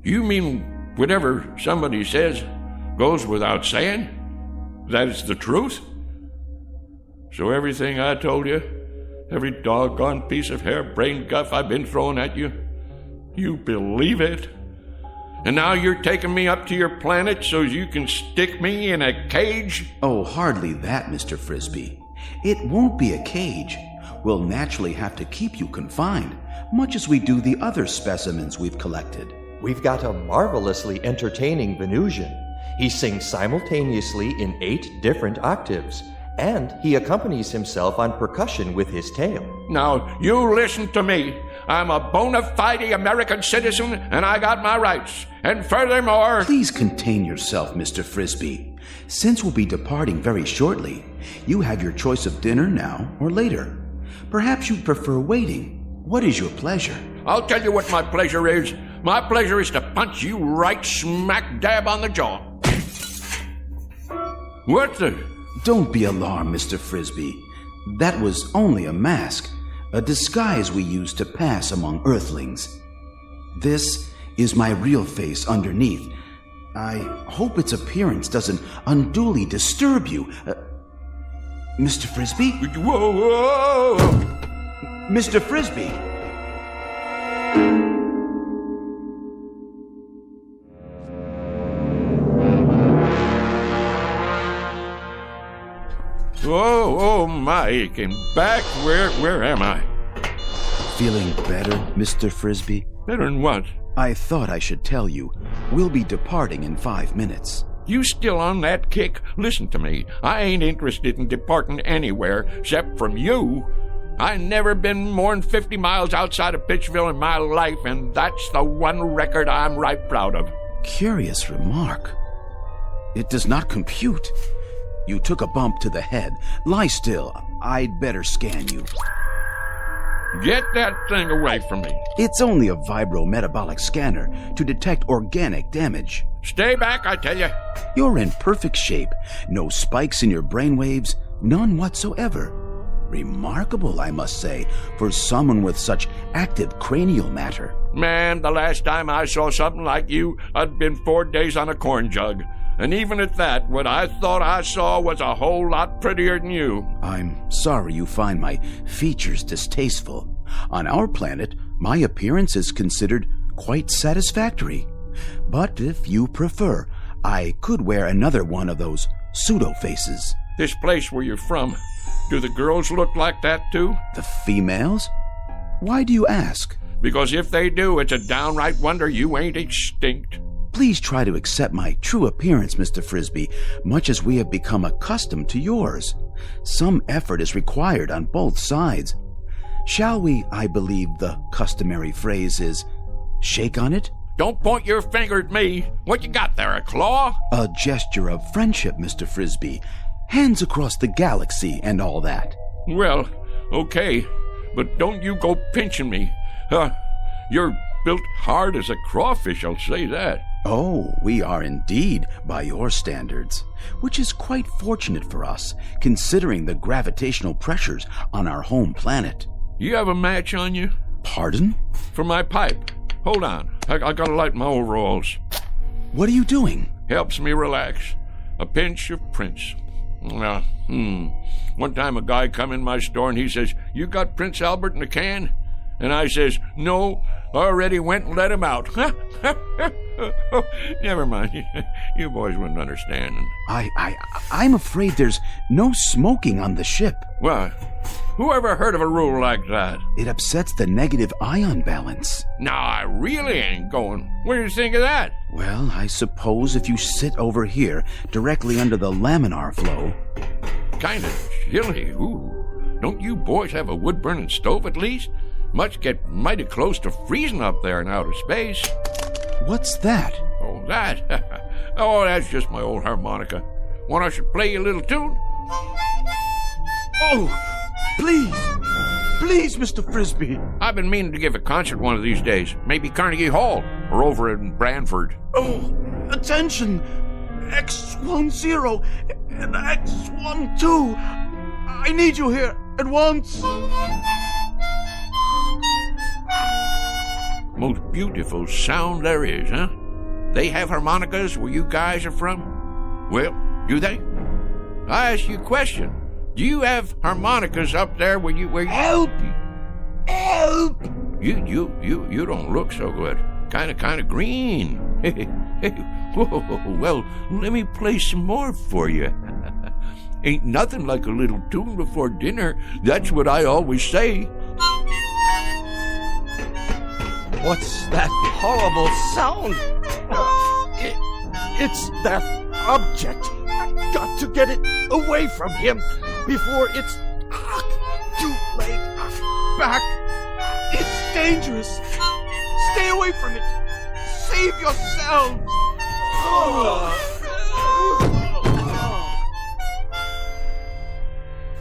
You mean whatever somebody says goes without saying? That is the truth? So everything I told you, Every doggone piece of harebrained guff I've been throwing at you. You believe it? And now you're taking me up to your planet so you can stick me in a cage? Oh, hardly that, Mr. Frisby. It won't be a cage. We'll naturally have to keep you confined, much as we do the other specimens we've collected. We've got a marvelously entertaining Venusian. He sings simultaneously in 8 different octaves, and he accompanies himself on percussion with his tail. Now, you listen to me. I'm a bona fide American citizen, and I got my rights. And furthermore... Please contain yourself, Mr. Frisby. Since we'll be departing very shortly, you have your choice of dinner now or later. Perhaps you'd prefer waiting. What is your pleasure? I'll tell you what my pleasure is. My pleasure is to punch you right smack dab on the jaw. What the... Don't be alarmed, Mr. Frisby. That was only a mask, a disguise we use to pass among Earthlings. This is my real face underneath. I hope its appearance doesn't unduly disturb you. Mr. Frisby? Whoa, whoa, whoa. Mr. Frisby! Oh my, aching back. Where am I? Feeling better, Mr. Frisby? Better than what? I thought I should tell you. We'll be departing in 5 minutes. You still on that kick? Listen to me. I ain't interested in departing anywhere except from you. I never been more than 50 miles outside of Pittsville in my life, and that's the one record I'm right proud of. Curious remark. It does not compute. You took a bump to the head. Lie still. I'd better scan you. Get that thing away from me. It's only a vibrometabolic scanner to detect organic damage. Stay back, I tell you. You're in perfect shape. No spikes in your brainwaves, none whatsoever. Remarkable, I must say, for someone with such active cranial matter. Man, the last time I saw something like you, I'd been 4 days on a corn jug. And even at that, what I thought I saw was a whole lot prettier than you. I'm sorry you find my features distasteful. On our planet, my appearance is considered quite satisfactory. But if you prefer, I could wear another one of those pseudo-faces. This place where you're from, do the girls look like that too? The females? Why do you ask? Because if they do, it's a downright wonder you ain't extinct. Please try to accept my true appearance, Mr. Frisby, much as we have become accustomed to yours. Some effort is required on both sides. Shall we, I believe the customary phrase is, shake on it? Don't point your finger at me. What you got there, a claw? A gesture of friendship, Mr. Frisby. Hands across the galaxy and all that. Well, okay, but don't you go pinching me. You're built hard as a crawfish, I'll say that. Oh, we are indeed, by your standards, which is quite fortunate for us, considering the gravitational pressures on our home planet. You have a match on you? Pardon? For my pipe. Hold on, I gotta light my overalls. What are you doing? Helps me relax. A pinch of Prince. One time a guy come in my store and he says, "You got Prince Albert in a can?" And I says, "No, I already went and let him out." Never mind. You boys wouldn't understand. I'm afraid there's no smoking on the ship. Well, who ever heard of a rule like that? It upsets the negative ion balance. No, I really ain't going. What do you think of that? Well, I suppose if you sit over here, directly under the laminar flow. Kinda chilly. Ooh. Don't you boys have a wood-burning stove at least? Must get mighty close to freezing up there in outer space. What's that? Oh, that? Oh, that's just my old harmonica. Want I should play you a little tune? Oh, please. Please, Mr. Frisby. I've been meaning to give a concert one of these days. Maybe Carnegie Hall or over in Branford. Oh, attention. X10 and X12. I need you here at once. Most beautiful sound there is, huh? They have harmonicas where you guys are from? Well, do they? I ask you a question. Do you have harmonicas up there where you Help! Help! You don't look so good. Kind of green. Whoa, well, let me play some more for you. Ain't nothing like a little tune before dinner. That's what I always say. What's that horrible sound? It's that object. I've got to get it away from him before it's too late. Back. It's dangerous. Stay away from it. Save yourselves.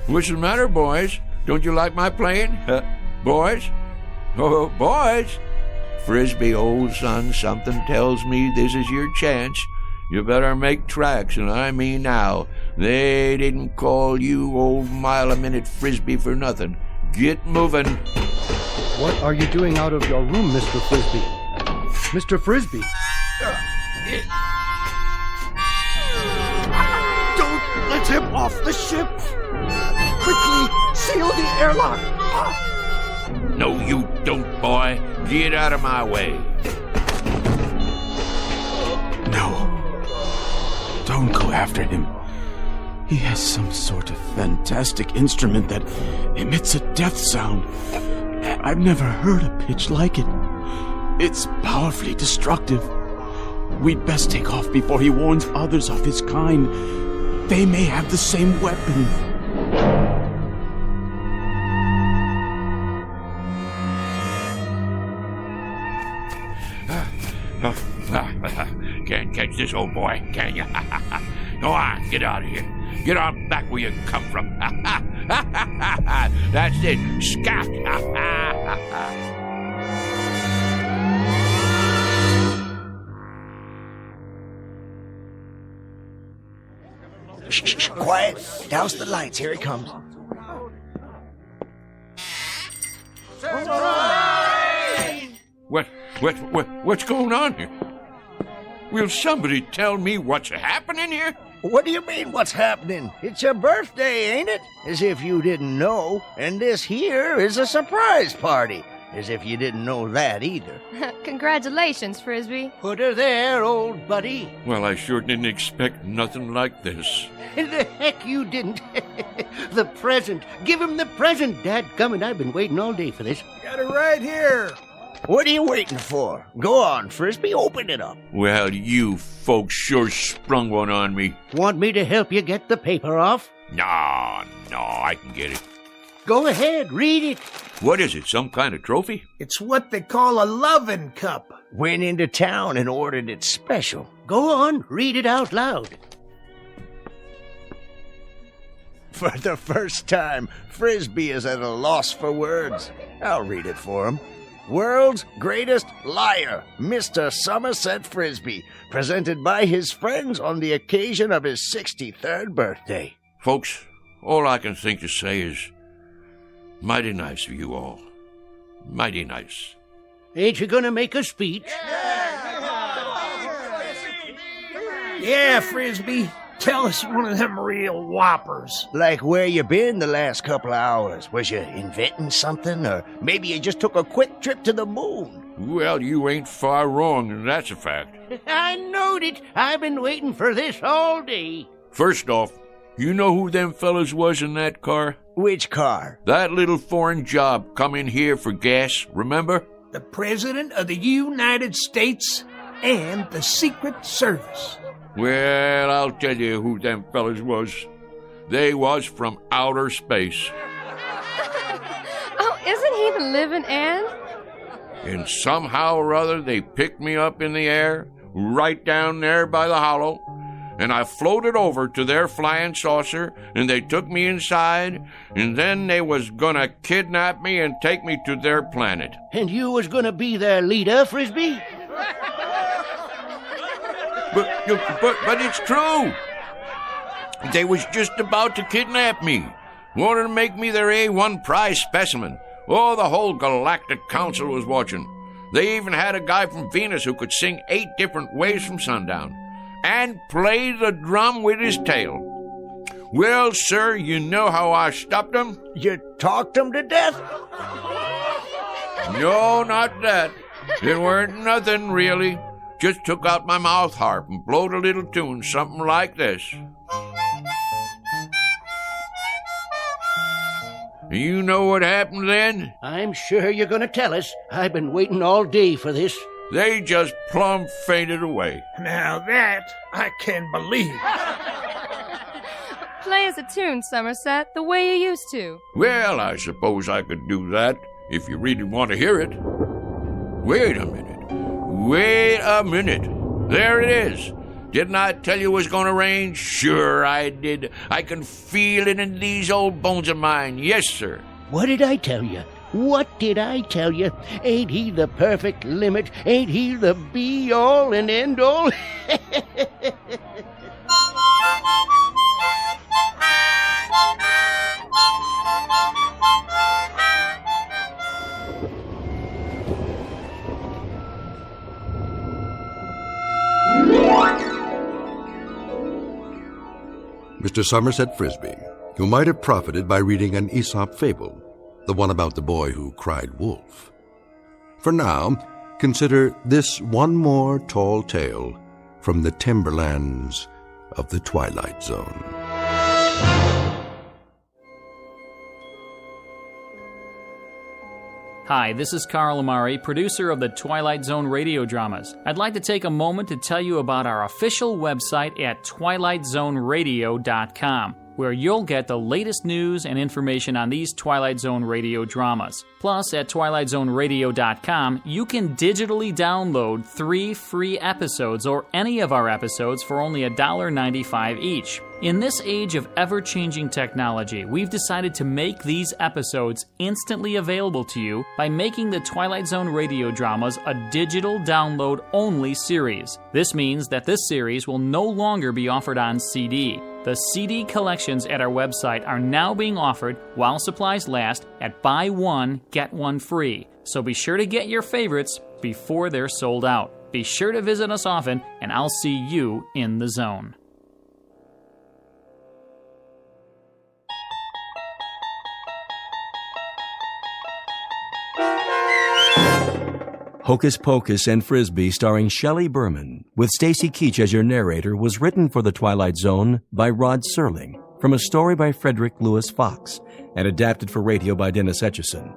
What's the matter, boys? Don't you like my playing? Boys? Oh, boys! Frisby, old son, something tells me this is your chance. You better make tracks, and I mean now. They didn't call you old mile-a-minute Frisby for nothing. Get moving. What are you doing out of your room, Mr. Frisby? Mr. Frisby! Don't let him off the ship! Quickly, seal the airlock! No, you don't, boy. Get out of my way. No. Don't go after him. He has some sort of fantastic instrument that emits a death sound. I've never heard a pitch like it. It's powerfully destructive. We'd best take off before he warns others of his kind. They may have the same weapon. Can't catch this old boy, can you? Go on, get out of here. Get on back where you come from. That's it. Scat. Shh, quiet. Douse the lights. Here he comes. What's going on here? Will somebody tell me what's happening here? What do you mean, what's happening? It's your birthday, ain't it? As if you didn't know. And this here is a surprise party. As if you didn't know that either. Congratulations, Frisby. Put her there, old buddy. Well, I sure didn't expect nothing like this. The heck you didn't. The present. Give him the present, dadgummit. I've been waiting all day for this. Got it right here. What are you waiting for? Go on, Frisby, open it up. Well, you folks sure sprung one on me. Want me to help you get the paper off? No, I can get it. Go ahead, read it. What is it, some kind of trophy? It's what they call a lovin' cup. Went into town and ordered it special. Go on, read it out loud. For the first time, Frisby is at a loss for words. I'll read it for him. World's greatest liar, Mr. Somerset Frisby, presented by his friends on the occasion of his 63rd birthday. Folks, all I can think to say is, mighty nice of you all. Mighty nice. Ain't you gonna make a speech? Yeah, Frisby. Tell us one of them real whoppers. Like where you been the last couple of hours? Was you inventing something? Or maybe you just took a quick trip to the moon? Well, you ain't far wrong, and that's a fact. I knowed it. I've been waiting for this all day. First off, you know who them fellas was in that car? Which car? That little foreign job come in here for gas, remember? The President of the United States and the Secret Service. Well, I'll tell you who them fellas was. They was from outer space. Oh, isn't he the living end? And somehow or other they picked me up in the air, right down there by the hollow, and I floated over to their flying saucer, and they took me inside, and then they was gonna kidnap me and take me to their planet. And you was gonna be their leader, Frisby? But it's true. They was just about to kidnap me. Wanted to make me their A1 prize specimen. Oh, the whole Galactic Council was watching. They even had a guy from Venus who could sing 8 different ways from sundown and play the drum with his tail. Well, sir, you know how I stopped them? You talked him to death? No, not that. It weren't nothing, really. Just took out my mouth harp and blowed a little tune, something like this. You know what happened then? I'm sure you're going to tell us. I've been waiting all day for this. They just plumb fainted away. Now that I can believe. Play us a tune, Somerset, the way you used to. Well, I suppose I could do that, if you really want to hear it. Wait a minute. Wait a minute. There it is. Didn't I tell you it was going to rain? Sure I did. I can feel it in these old bones of mine. Yes, sir. What did I tell you? What did I tell you? Ain't he the perfect limit? Ain't he the be-all and end-all? Mr. Somerset Frisby, you might have profited by reading an Aesop fable, the one about the boy who cried wolf. For now, consider this one more tall tale from the timberlands of the Twilight Zone. Hi, this is Carl Amari, producer of the Twilight Zone radio dramas. I'd like to take a moment to tell you about our official website at twilightzoneradio.com, where you'll get the latest news and information on these Twilight Zone radio dramas. Plus, at twilightzoneradio.com, you can digitally download 3 free episodes or any of our episodes for only $1.95 each. In this age of ever-changing technology, we've decided to make these episodes instantly available to you by making the Twilight Zone radio dramas a digital download-only series. This means that this series will no longer be offered on CD. The CD collections at our website are now being offered while supplies last at buy one, get one free. So be sure to get your favorites before they're sold out. Be sure to visit us often, and I'll see you in the zone. Hocus Pocus and Frisby, starring Shelley Berman, with Stacy Keach as your narrator, was written for the Twilight Zone by Rod Serling, from a story by Frederick Lewis Fox, and adapted for radio by Dennis Etchison.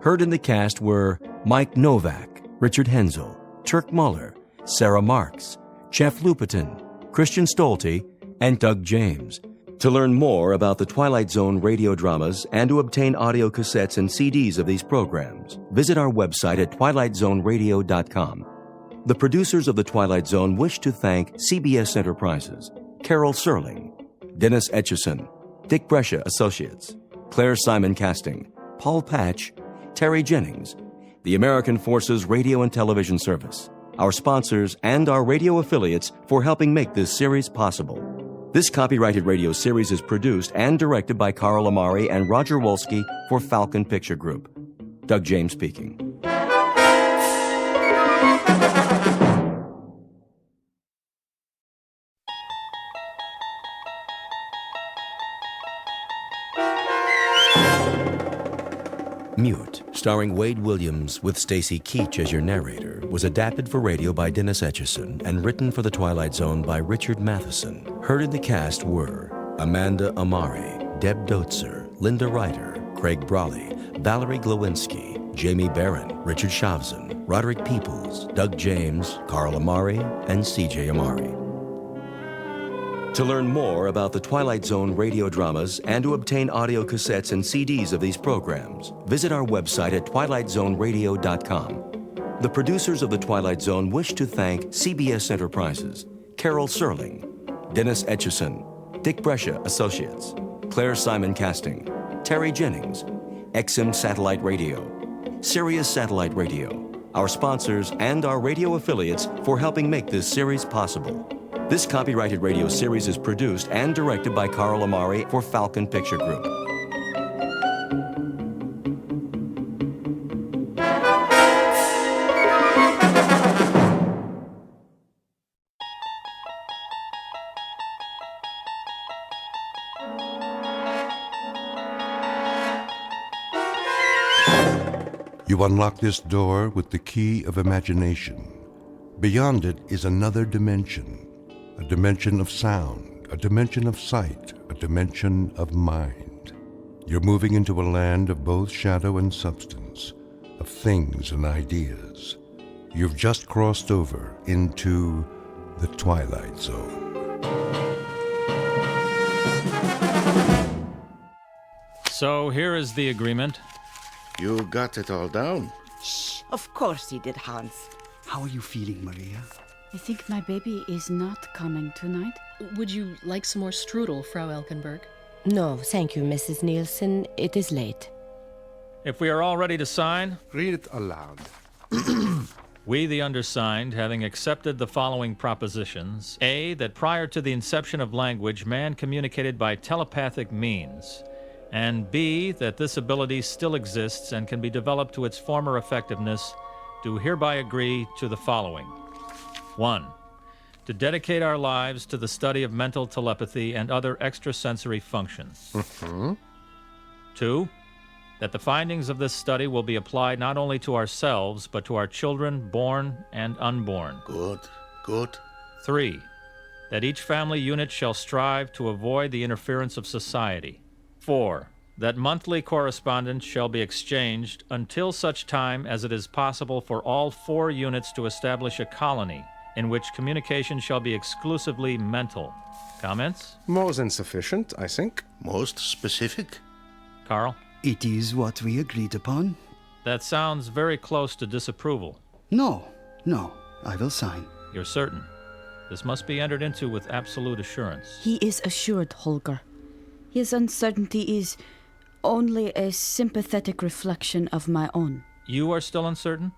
Heard in the cast were Mike Novak, Richard Hensel, Turk Muller, Sarah Marks, Jeff Lupetin, Christian Stolte, and Doug James. To learn more about the Twilight Zone radio dramas and to obtain audio cassettes and CDs of these programs, visit our website at twilightzoneradio.com. The producers of The Twilight Zone wish to thank CBS Enterprises, Carol Serling, Dennis Etchison, Dick Brescia Associates, Claire Simon Casting, Paul Patch, Terry Jennings, the American Forces Radio and Television Service, our sponsors, and our radio affiliates for helping make this series possible. This copyrighted radio series is produced and directed by Carl Amari and Roger Wolski for Falcon Picture Group. Doug James speaking. Mute, starring Wade Williams with Stacy Keach as your narrator, was adapted for radio by Dennis Etchison and written for The Twilight Zone by Richard Matheson. Heard in the cast were Amanda Amari, Deb Dotzer, Linda Ryder, Craig Brawley, Valerie Glowinski, Jamie Barron, Richard Shavzin, Roderick Peoples, Doug James, Carl Amari, and C.J. Amari. To learn more about the Twilight Zone radio dramas and to obtain audio cassettes and CDs of these programs, visit our website at twilightzoneradio.com. The producers of The Twilight Zone wish to thank CBS Enterprises, Carol Serling, Dennis Etchison, Dick Brescia Associates, Claire Simon Casting, Terry Jennings, XM Satellite Radio, Sirius Satellite Radio, our sponsors, and our radio affiliates for helping make this series possible. This copyrighted radio series is produced and directed by Carl Amari for Falcon Picture Group. You unlock this door with the key of imagination. Beyond it is another dimension, a dimension of sound, a dimension of sight, a dimension of mind. You're moving into a land of both shadow and substance, of things and ideas. You've just crossed over into the Twilight Zone. So here is the agreement. You got it all down? Shh, of course he did, Hans. How are you feeling, Maria? I think my baby is not coming tonight. Would you like some more strudel, Frau Elkenberg? No, thank you, Mrs. Nielsen. It is late. If we are all ready to sign, Read it aloud. we, the undersigned, having accepted the following propositions: A, that prior to the inception of language, man communicated by telepathic means, and B, that this ability still exists and can be developed to its former effectiveness, do hereby agree to the following. 1. To dedicate our lives to the study of mental telepathy and other extrasensory functions. 2. That the findings of this study will be applied not only to ourselves, but to our children, born and unborn. Good, good. 3. That each family unit shall strive to avoid the interference of society. 4. That monthly correspondence shall be exchanged until such time as it is possible for all 4 units to establish a colony in which communication shall be exclusively mental. Comments? More than sufficient, I think. Most specific? Carl? It is what we agreed upon. That sounds very close to disapproval. No, I will sign. You're certain? This must be entered into with absolute assurance. He is assured, Holger. His uncertainty is only a sympathetic reflection of my own. You are still uncertain?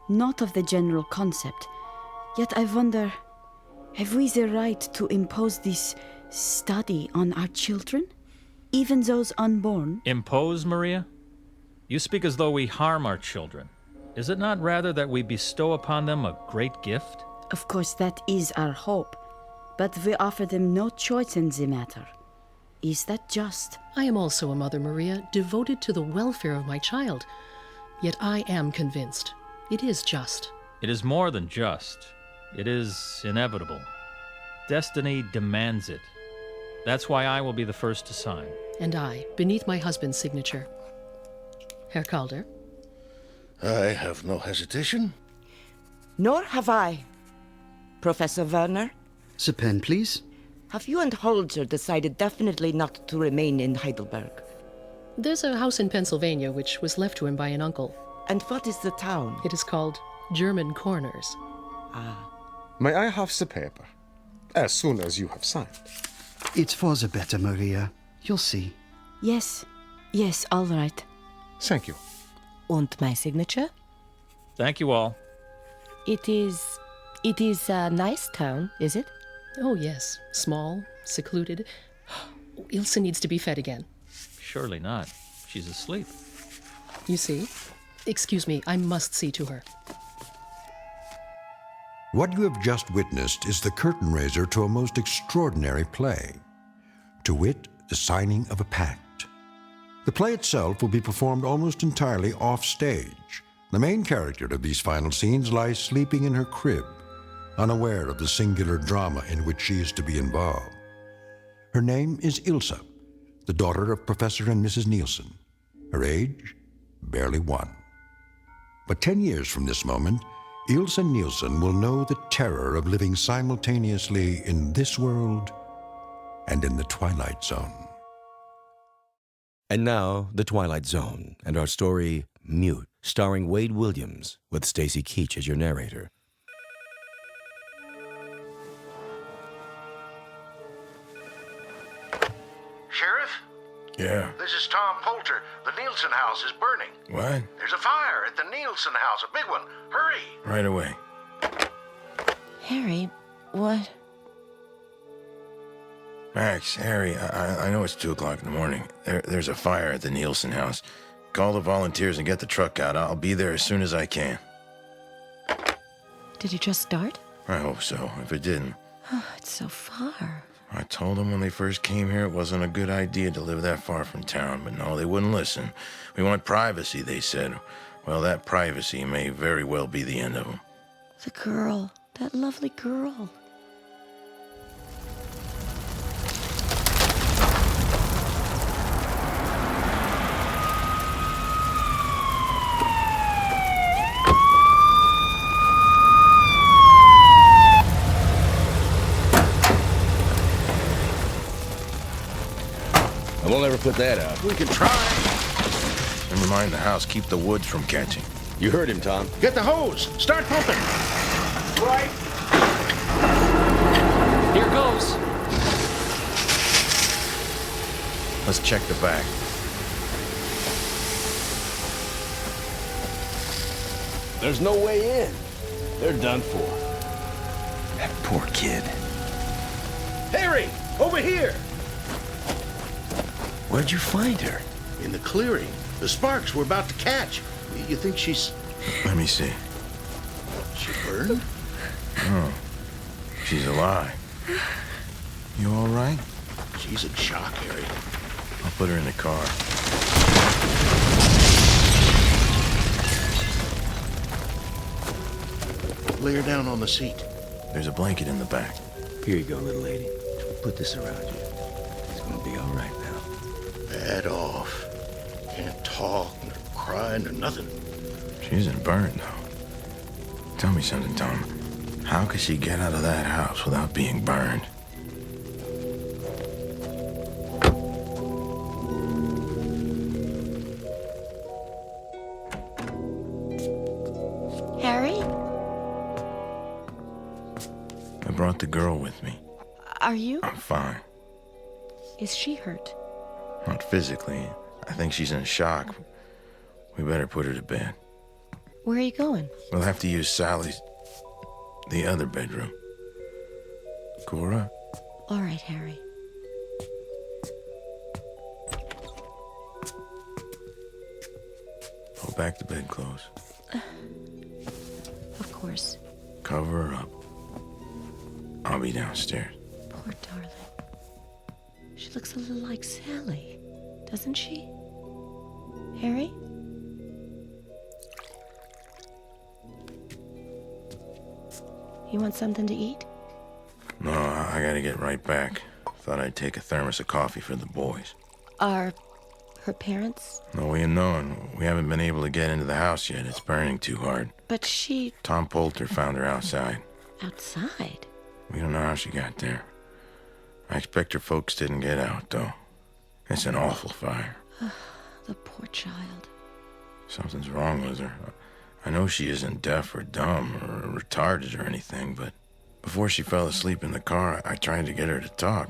Not of the general concept. Yet I wonder, have we the right to impose this study on our children? Even those unborn? Impose, Maria? You speak as though we harm our children. Is it not rather that we bestow upon them a great gift? Of course, that is our hope. But we offer them no choice in the matter. Is that just? I am also a mother, Maria, devoted to the welfare of my child. Yet I am convinced it is just. It is more than just. It is inevitable. Destiny demands it. That's why I will be the first to sign. And I, beneath my husband's signature. Herr Calder? I have no hesitation. Nor have I. Professor Werner? The pen, please. Have you and Holger decided definitely not to remain in Heidelberg? There's a house in Pennsylvania which was left to him by an uncle. And what is the town? It is called German Corners. Ah. May I have the paper? As soon as you have signed. It's for the better, Maria. You'll see. Yes, all right. Thank you. And my signature? Thank you all. It is a nice town, is it? Oh, yes. Small, secluded. Ilse needs to be fed again. Surely not. She's asleep. You see? Excuse me, I must see to her. What you have just witnessed is the curtain raiser to a most extraordinary play, to wit, the signing of a pact. The play itself will be performed almost entirely off stage. The main character of these final scenes lies sleeping in her crib, unaware of the singular drama in which she is to be involved. Her name is Ilse, the daughter of Professor and Mrs. Nielsen. Her age, barely 1. But 10 years from this moment, Ilse Nielsen will know the terror of living simultaneously in this world and in the Twilight Zone. And now, The Twilight Zone, and our story, Mute, starring Wade Williams, with Stacy Keach as your narrator. Sheriff? Yeah. This is Tom Poulter. The Nielsen house is burning. What? There's a fire at the Nielsen house, a big one. Hurry! Right away. Harry, what? Max, Harry, I know it's 2 o'clock in the morning. There's a fire at the Nielsen house. Call the volunteers and get the truck out. I'll be there as soon as I can. Did it just start? I hope so. If it didn't. Oh, it's so far. I told them when they first came here it wasn't a good idea to live that far from town, but no, they wouldn't listen. We want privacy, they said. Well, that privacy may very well be the end of them. The girl. That lovely girl. I won't ever put that out. We can try. Never mind the house. Keep the woods from catching. You heard him, Tom. Get the hose. Start pumping. Right. Here goes. Let's check the back. There's no way in. They're done for. That poor kid. Harry, over here. Where'd you find her? In the clearing. The sparks were about to catch. You think she's... Let me see. She burned? Oh. She's alive. You all right? She's in shock, Harry. I'll put her in the car. Lay her down on the seat. There's a blanket in the back. Here you go, little lady. Put this around you. It's gonna be all right now. Bad off. Can't talk, nor cry, nor nothing. She isn't burned, though. Tell me something, Tom. How could she get out of that house without being burned? Harry? I brought the girl with me. Are you? I'm fine. Is she hurt? Not physically. I think she's in shock. We better put her to bed. Where are you going? We'll have to use Sally's... the other bedroom. Cora? All right, Harry. Pull back the bedclothes. Of course. Cover her up. I'll be downstairs. Poor darling. She looks a little like Sally, doesn't she? Harry? You want something to eat? No, I gotta get right back. Thought I'd take a thermos of coffee for the boys. Are her parents? No way of knowing. We haven't been able to get into the house yet. It's burning too hard. But she... Tom Poulter found her outside. Outside? We don't know how she got there. I expect her folks didn't get out, though. It's an awful fire. The poor child. Something's wrong with her. I know she isn't deaf or dumb or retarded or anything, but before she fell asleep in the car, I tried to get her to talk.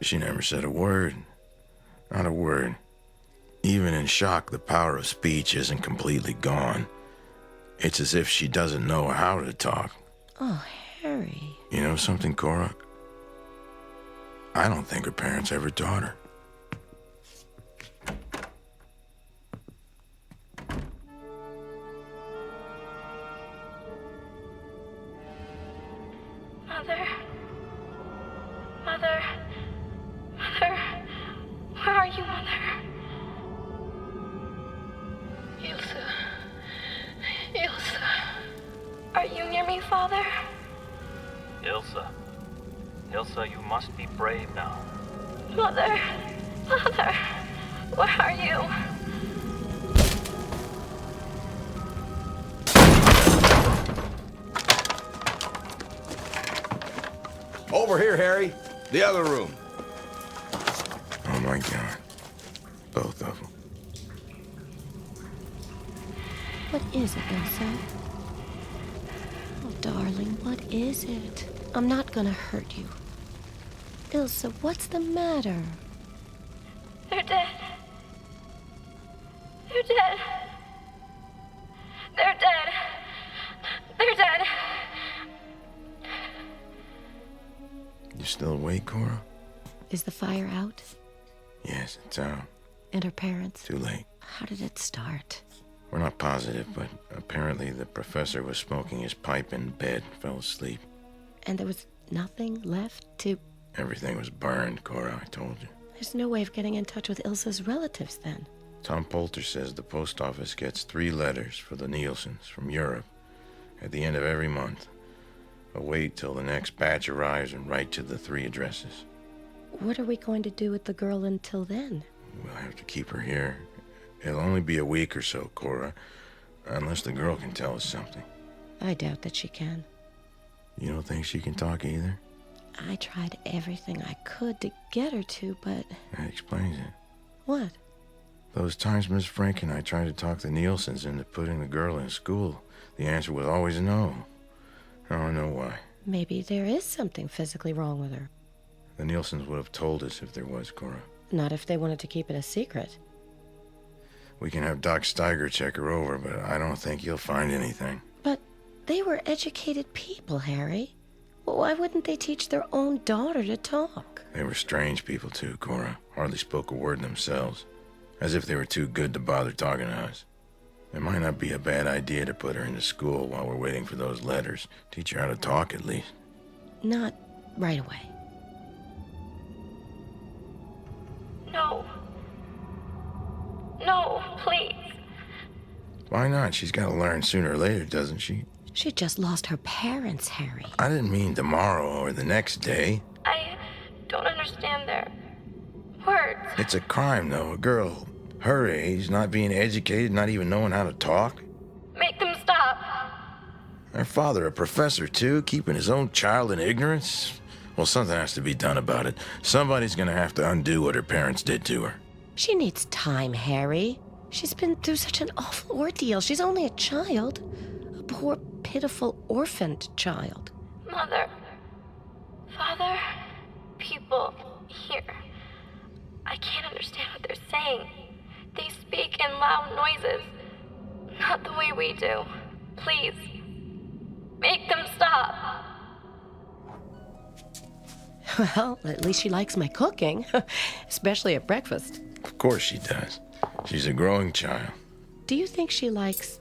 She never said a word. Not a word. Even in shock, the power of speech isn't completely gone. It's as if she doesn't know how to talk. Oh, Harry. You know something, Cora? I don't think her parents ever taught her. Mother. Mother. Mother. Where are you, Mother? Ilsa. Ilsa. Are you near me, Father? Ilsa. Ilsa, you must be brave now. Mother. Mother. Where are you? Over here, Harry. The other room. Oh, my God. Both of them. What is it, Ilsa? Oh, darling, what is it? I'm not gonna hurt you. Ilsa, what's the matter? They're dead. They're dead. They're dead. They're dead. You still awake, Cora? Is the fire out? Yes, it's out. And her parents? Too late. How did it start? We're not positive, but apparently the professor was smoking his pipe in bed, fell asleep. And there was nothing left to... Everything was burned, Cora, I told you. There's no way of getting in touch with Ilsa's relatives, then. Tom Poulter says the post office gets 3 letters for the Nielsen's from Europe at the end of every month. But wait till the next batch arrives and write to the 3 addresses. What are we going to do with the girl until then? We'll have to keep her here. It'll only be a week or so, Cora, unless the girl can tell us something. I doubt that she can. You don't think she can talk either? I tried everything I could to get her to, but... That explains it. What? Those times Miss Frank and I tried to talk the Nielsens into putting the girl in school, the answer was always no. I don't know why. Maybe there is something physically wrong with her. The Nielsens would have told us if there was, Cora. Not if they wanted to keep it a secret. We can have Doc Steiger check her over, but I don't think he'll find anything. But they were educated people, Harry. Well, why wouldn't they teach their own daughter to talk? They were strange people, too, Cora. Hardly spoke a word themselves. As if they were too good to bother talking to us. It might not be a bad idea to put her into school while we're waiting for those letters. Teach her how to talk, at least. Not right away. No. No, please. Why not? She's got to learn sooner or later, doesn't she? She just lost her parents, Harry. I didn't mean tomorrow or the next day. I don't understand their words. It's a crime, though. A girl her age, not being educated, not even knowing how to talk. Make them stop. Her father, a professor, too, keeping his own child in ignorance. Well, something has to be done about it. Somebody's gonna have to undo what her parents did to her. She needs time, Harry. She's been through such an awful ordeal. She's only a child. A poor, pitiful, orphaned child. Mother. Father. People here. I can't understand what they're saying. They speak in loud noises. Not the way we do. Please. Make them stop. Well, at least she likes my cooking. Especially at breakfast. Of course she does. She's a growing child. Do you think she likes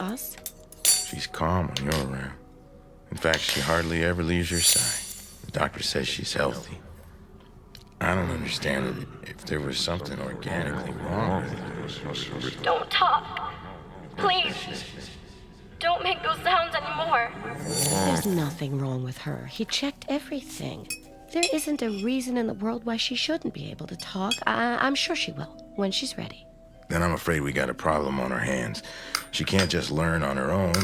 us? She's calm when you're around. In fact, she hardly ever leaves your side. The doctor says she's healthy. I don't understand it. If there was something organically wrong with her. Don't talk. Please. Don't make those sounds anymore. There's nothing wrong with her. He checked everything. There isn't a reason in the world why she shouldn't be able to talk. I'm sure she will, when she's ready. Then I'm afraid we got a problem on our hands. She can't just learn on her own.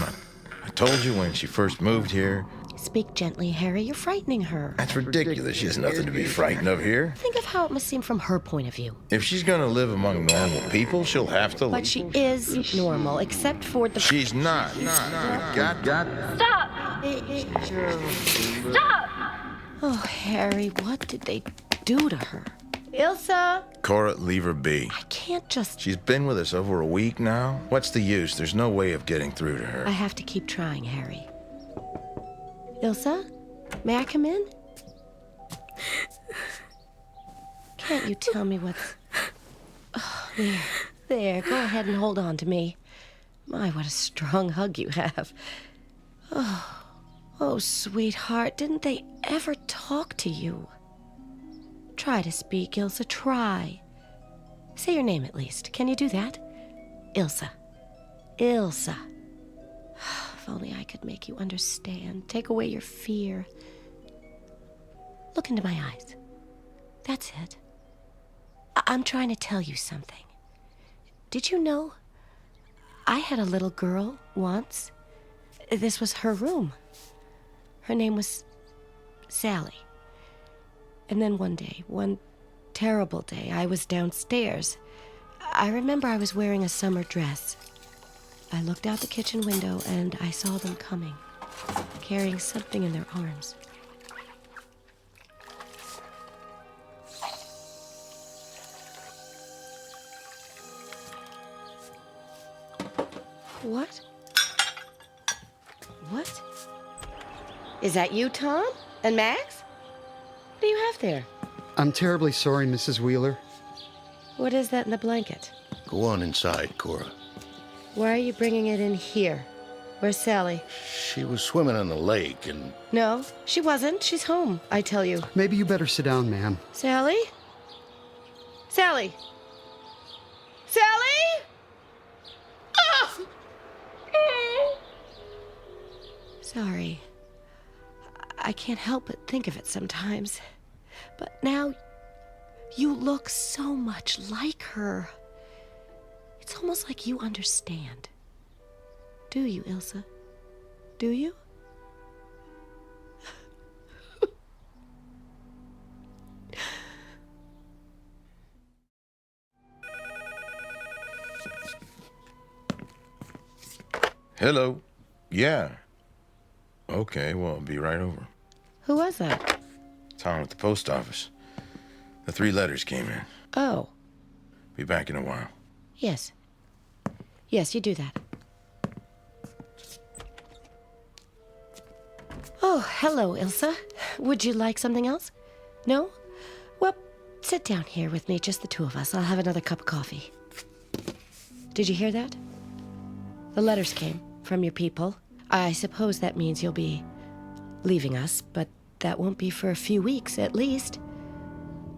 I told you when she first moved here. Speak gently, Harry. You're frightening her. That's ridiculous. She has nothing to be frightened of here. Think of how it must seem from her point of view. If she's gonna live among normal people, she'll have to... But she is normal, except for the... She's not. Got. Stop! Stop! Oh, Harry, what did they do to her? Ilsa! Cora, leave her be. I can't just... She's been with us over a week now. What's the use? There's no way of getting through to her. I have to keep trying, Harry. Ilsa? May I come in? Can't you tell me what's... Oh, there. Go ahead and hold on to me. My, what a strong hug you have. Oh, sweetheart, didn't they ever talk to you? Try to speak, Ilsa, try. Say your name at least. Can you do that? Ilsa. Ilsa. If only I could make you understand. Take away your fear. Look into my eyes. That's it. I'm trying to tell you something. Did you know I had a little girl once? This was her room. Her name was Sally. And then one day, one terrible day, I was downstairs. I remember I was wearing a summer dress. I looked out the kitchen window and I saw them coming, carrying something in their arms. What? What? Is that you, Tom? And Max? What do you have there? I'm terribly sorry, Mrs. Wheeler. What is that in the blanket? Go on inside, Cora. Why are you bringing it in here? Where's Sally? She was swimming in the lake and... No, she wasn't. She's home, I tell you. Maybe you better sit down, ma'am. Sally? Sally! Sally? Oh! Sorry. I can't help but think of it sometimes. But now, you look so much like her. It's almost like you understand. Do you, Ilsa? Do you? Hello. Yeah. Okay, well, I'll be right over. Who was that? Tom at the post office. The 3 letters came in. Oh. Be back in a while. Yes. Yes, you do that. Oh, hello, Ilsa. Would you like something else? No? Well, sit down here with me, just the 2 of us. I'll have another cup of coffee. Did you hear that? The letters came from your people. I suppose that means you'll be leaving us, but that won't be for a few weeks, at least.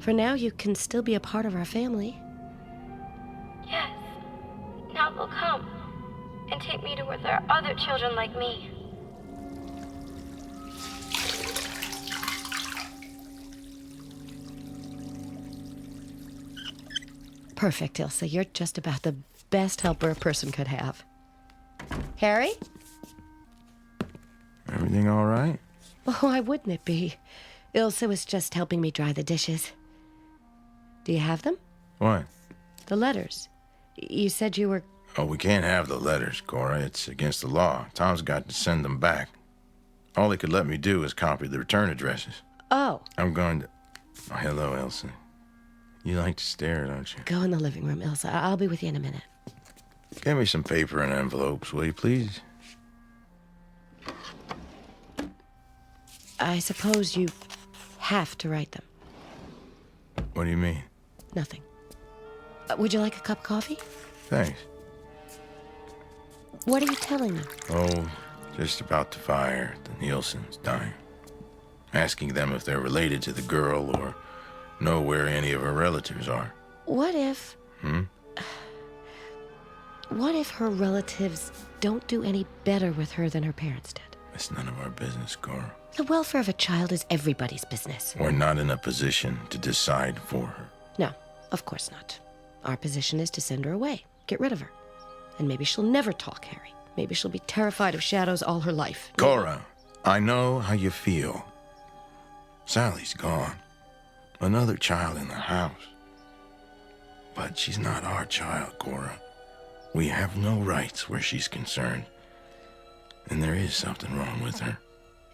For now, you can still be a part of our family. Yes. Now they'll come and take me to where there are other children like me. Perfect, Ilsa. You're just about the best helper a person could have. Harry? Everything all right? Oh, why wouldn't it be? Ilsa was just helping me dry the dishes. Do you have them? What? The letters. You said you were... Oh, we can't have the letters, Cora. It's against the law. Tom's got to send them back. All he could let me do is copy the return addresses. Oh. I'm going to... Oh, hello, Elsa. You like to stare, don't you? Go in the living room, Ilsa. I'll be with you in a minute. Get me some paper and envelopes, will you, please? I suppose you have to write them. What do you mean? Nothing. Would you like a cup of coffee? Thanks. What are you telling me? Oh, just about the fire at the Nielsen's dying. Asking them if they're related to the girl or know where any of her relatives are. What if... Hmm? What if her relatives don't do any better with her than her parents did? It's none of our business, Cora. The welfare of a child is everybody's business. We're not in a position to decide for her. No, of course not. Our position is to send her away. Get rid of her. And maybe she'll never talk, Harry. Maybe she'll be terrified of shadows all her life. Cora, I know how you feel. Sally's gone. Another child in the house. But she's not our child, Cora. We have no rights where she's concerned. And there is something wrong with her.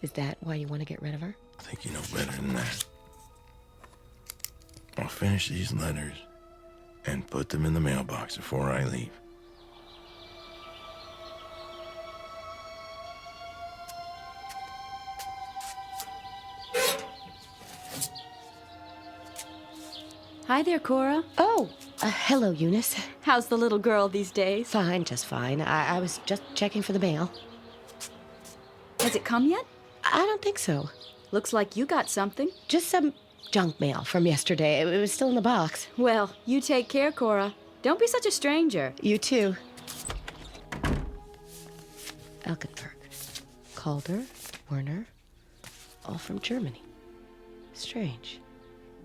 Is that why you want to get rid of her? I think you know better than that. I'll finish these letters and put them in the mailbox before I leave. Hi there, Cora. Oh, hello, Eunice. How's the little girl these days? Fine, just fine. I was just checking for the mail. Has it come yet? I don't think so. Looks like you got something. Just some junk mail from yesterday. It was still in the box. Well, you take care, Cora. Don't be such a stranger. You too. Elkenberg, Calder, Werner, all from Germany. Strange.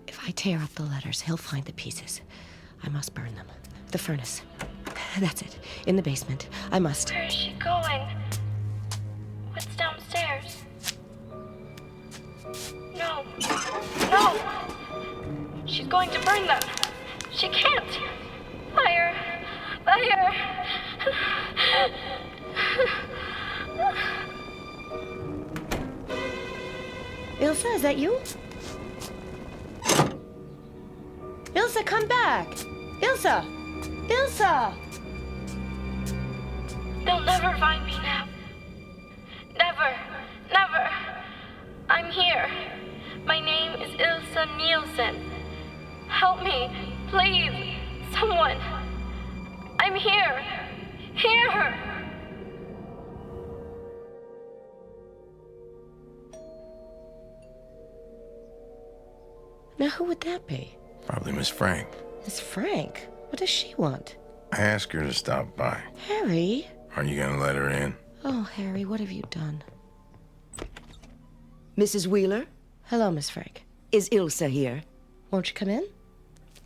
If I tear up the letters, he'll find the pieces. I must burn them. The furnace. That's it. In the basement. I must. Where is she going? What's downstairs? No. No! She's going to burn them. She can't. Fire! Fire! Ilsa, is that you? Ilsa, come back! Ilsa! Ilsa! They'll never find me now. Never. Never. I'm here. My name is Ilsa Nielsen. Help me, please. Someone. I'm here. Here. Now, who would that be? Probably Miss Frank. Miss Frank? What does she want? I asked her to stop by. Harry? Are you gonna let her in? Oh, Harry, what have you done? Mrs. Wheeler? Hello, Miss Frank. Is Ilsa here? Won't you come in?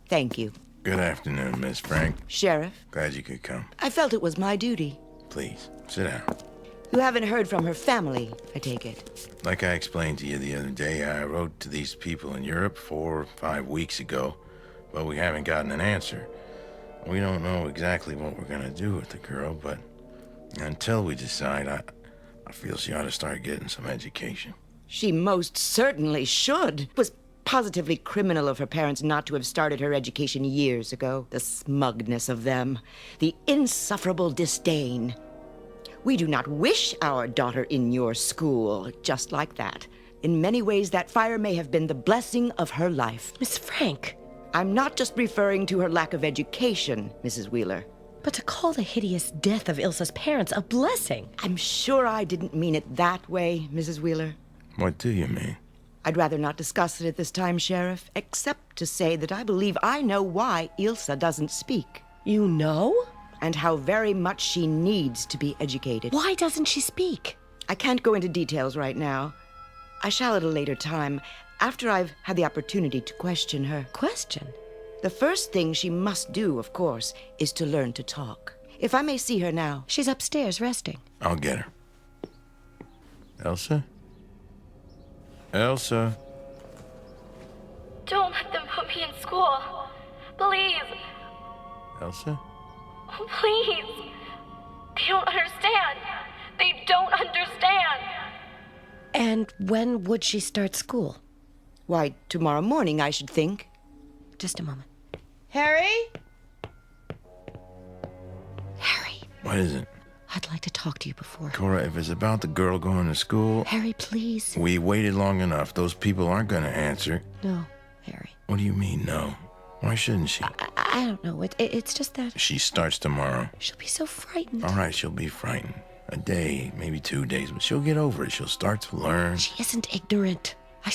Thank you. Good afternoon, Miss Frank. Sheriff? Glad you could come. I felt it was my duty. Please, sit down. You haven't heard from her family, I take it. Like I explained to you the other day, I wrote to these people in Europe 4 or 5 weeks ago, but we haven't gotten an answer. We don't know exactly what we're gonna do with the girl, but until we decide, I feel she ought to start getting some education. She most certainly should. It was positively criminal of her parents not to have started her education years ago. The smugness of them. The insufferable disdain. We do not wish our daughter in your school, just like that. In many ways, that fire may have been the blessing of her life. Miss Frank. I'm not just referring to her lack of education, Mrs. Wheeler. But to call the hideous death of Ilsa's parents a blessing. I'm sure I didn't mean it that way, Mrs. Wheeler. What do you mean? I'd rather not discuss it at this time, Sheriff, except to say that I believe I know why Ilsa doesn't speak. You know? And how very much she needs to be educated. Why doesn't she speak? I can't go into details right now. I shall at a later time, after I've had the opportunity to question her. Question? The first thing she must do, of course, is to learn to talk. If I may see her now. She's upstairs resting. I'll get her. Elsa? Elsa? Don't let them put me in school. Please. Elsa? Oh, please. They don't understand. They don't understand. And when would she start school? Why, tomorrow morning, I should think. Just a moment. Harry? Harry. What is it? I'd like to talk to you before. Cora, if it's about the girl going to school... Harry, please. We waited long enough. Those people aren't going to answer. No, Harry. What do you mean, no? Why shouldn't she? I don't know. It's just that... She starts tomorrow. She'll be so frightened. All right, she'll be frightened. A day, maybe 2 days, but she'll get over it. She'll start to learn. She isn't ignorant. I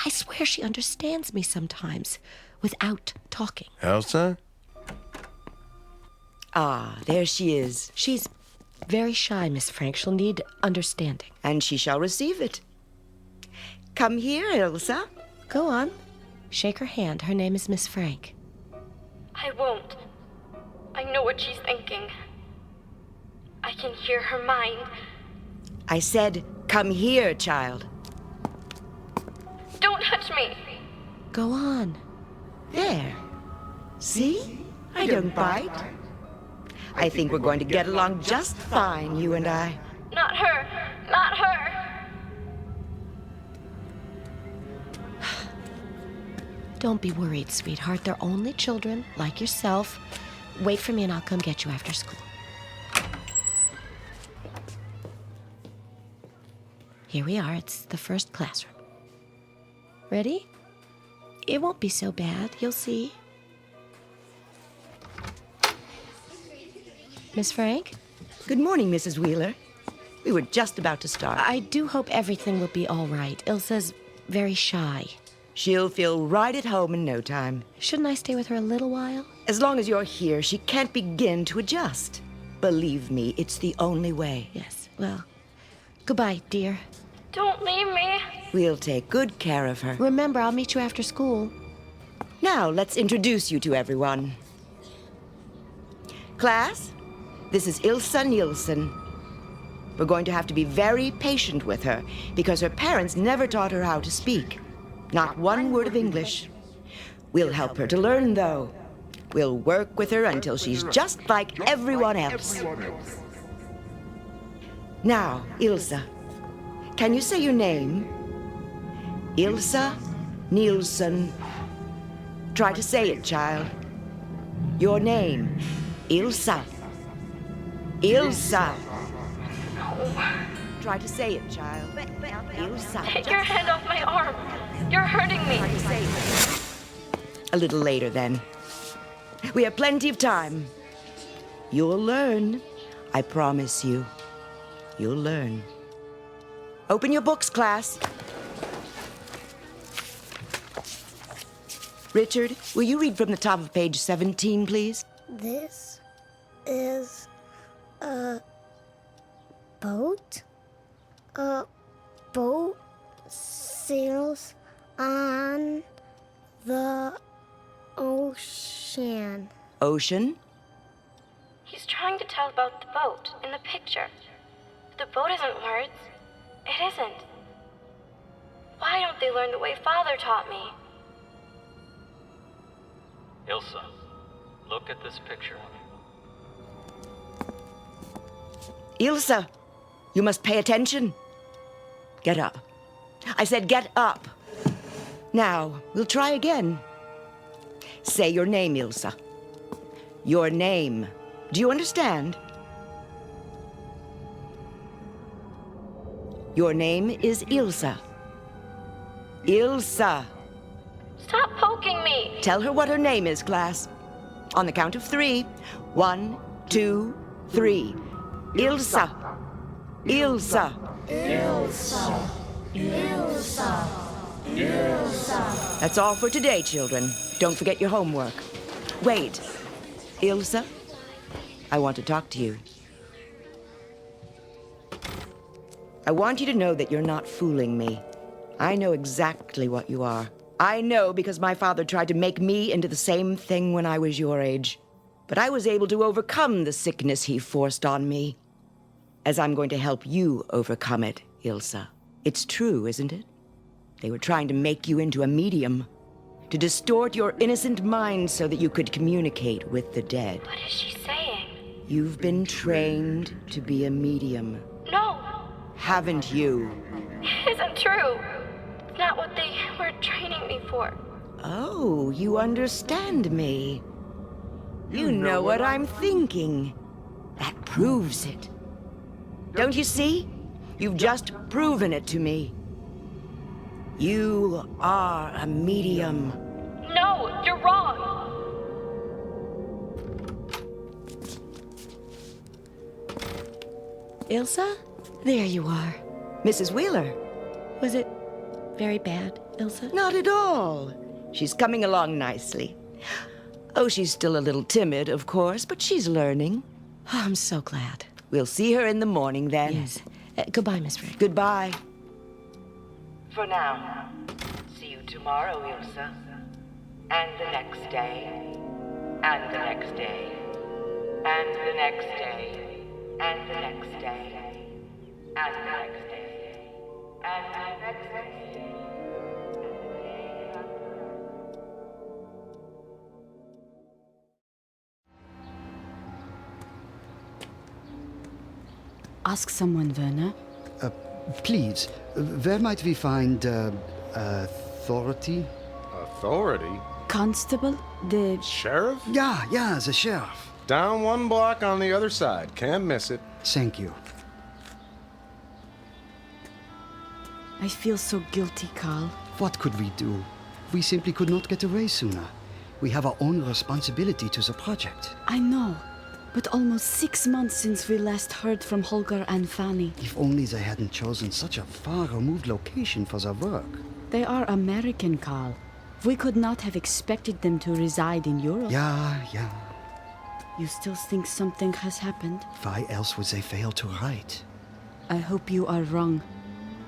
swear she understands me sometimes, without talking. Elsa? Ah, there she is. She's very shy, Miss Frank. She'll need understanding. And she shall receive it. Come here, Elsa. Go on. Shake her hand. Her name is Miss Frank. I won't. I know what she's thinking. I can hear her mind. I said, come here, child. Don't touch me. Go on. There. See? I don't bite. I think we're going to get along just fine, you and I. Not her. Not her. Don't be worried, sweetheart. They're only children, like yourself. Wait for me and I'll come get you after school. Here we are. It's the first classroom. Ready? It won't be so bad. You'll see. Miss Frank? Good morning, Mrs. Wheeler. We were just about to start. I do hope everything will be all right. Ilsa's very shy. She'll feel right at home in no time. Shouldn't I stay with her a little while? As long as you're here, she can't begin to adjust. Believe me, it's the only way. Yes, well, goodbye, dear. Don't leave me. We'll take good care of her. Remember, I'll meet you after school. Now, let's introduce you to everyone. Class, this is Ilsa Nielsen. We're going to have to be very patient with her because her parents never taught her how to speak. Not one word of English. We'll help her to learn, though. We'll work with her until she's just like everyone else. Now, Ilsa, can you say your name? Ilsa Nielsen. Try to say it, child. Your name. Ilsa. Ilsa. Try to say it, child. Ilsa. Take your hand off my arm. You're hurting me. A little later, then. We have plenty of time. You'll learn. I promise you. You'll learn. Open your books, class. Richard, will you read from the top of page 17, please? This is a boat. A boat sails on the ocean. Ocean? He's trying to tell about the boat in the picture. The boat isn't words. It isn't. Why don't they learn the way Father taught me? Ilsa, look at this picture. Ilsa, you must pay attention. Get up. I said get up. Now, we'll try again. Say your name, Ilsa. Your name. Do you understand? Your name is Ilsa. Ilsa. Stop poking me! Tell her what her name is, class. On the count of 3. 1, 2, 3. Ilsa. Ilsa. Ilsa. Ilsa. Ilsa. That's all for today, children. Don't forget your homework. Wait. Ilsa, I want to talk to you. I want you to know that you're not fooling me. I know exactly what you are. I know because my father tried to make me into the same thing when I was your age. But I was able to overcome the sickness he forced on me. As I'm going to help you overcome it, Ilsa. It's true, isn't it? They were trying to make you into a medium. To distort your innocent mind so that you could communicate with the dead. What is she saying? You've been trained to be a medium. No! Haven't you? It isn't true. It's not what they were training me for. Oh, you understand me. You know what I'm thinking. That proves it. Don't you see? You've just proven it to me. You are a medium. No, you're wrong. Ilsa? There you are. Mrs. Wheeler. Was it very bad, Ilsa? Not at all. She's coming along nicely. Oh, she's still a little timid, of course, but she's learning. Oh, I'm so glad. We'll see her in the morning then. Yes. Goodbye, Miss Frick. Goodbye. For now. See you tomorrow, Ilsa. And the next day. And the next day. And the next day. And the next day. And the next day. And the next day. Ask someone, Werner. Please, where might we find authority? Authority? Constable? The... Sheriff? Yeah, the sheriff. Down one block on the other side. Can't miss it. Thank you. I feel so guilty, Carl. What could we do? We simply could not get away sooner. We have our own responsibility to the project. I know. But almost 6 months since we last heard from Holger and Fanny. If only they hadn't chosen such a far-removed location for their work. They are American, Carl. We could not have expected them to reside in Europe. Yeah. You still think something has happened? Why else would they fail to write? I hope you are wrong.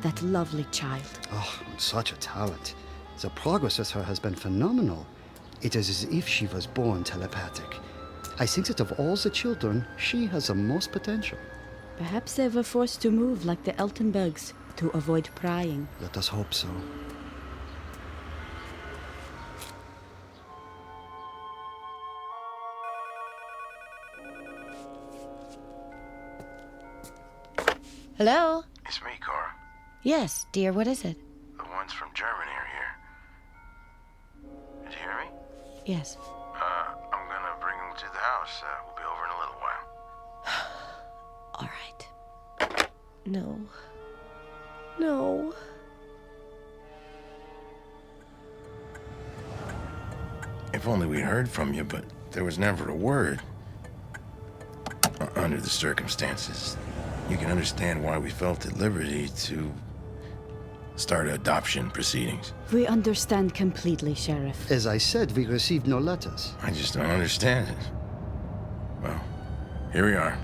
That lovely child. Oh, such a talent. The progress with her has been phenomenal. It is as if she was born telepathic. I think that of all the children, she has the most potential. Perhaps they were forced to move like the Eltenbergs to avoid prying. Let us hope so. Hello? It's me, Cora. Yes, dear, what is it? The ones from Germany are here. Did you hear me? Yes. I'm gonna bring them to the house. We'll be over in a little while. All right. No. No. If only we'd heard from you, but there was never a word. Under the circumstances, you can understand why we felt at liberty to start adoption proceedings. We understand completely, Sheriff. As I said, we received no letters. I just don't understand it. Well, Here we are.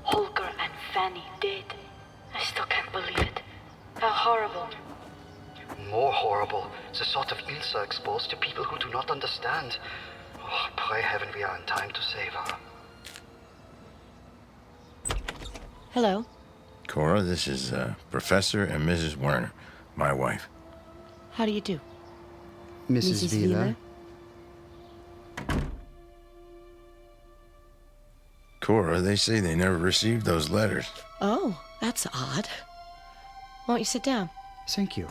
Holger and Fanny dead. I still can't believe it. How horrible. More horrible, the sort of Ilsa exposed to people who do not understand. Oh, pray heaven we are in time to save her. Hello. Cora, this is Professor and Mrs. Werner, my wife. How do you do? Mrs. Wheeler? Cora, they say they never received those letters. Oh, that's odd. Won't you sit down? Thank you.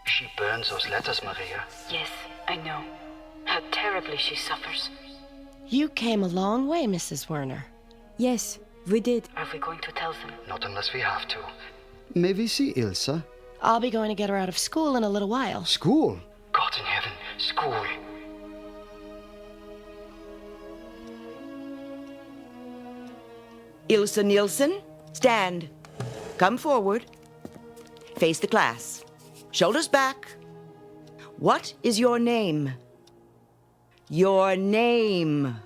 She burns those letters, Maria. Yes, I know. How terribly she suffers. You came a long way, Mrs. Werner. Yes, we did. Are we going to tell them? Not unless we have to. May we see Ilsa? I'll be going to get her out of school in a little while. School? God in heaven, school. Ilsa Nielsen, stand. Come forward. Face the class. Shoulders back. What is your name? Your name.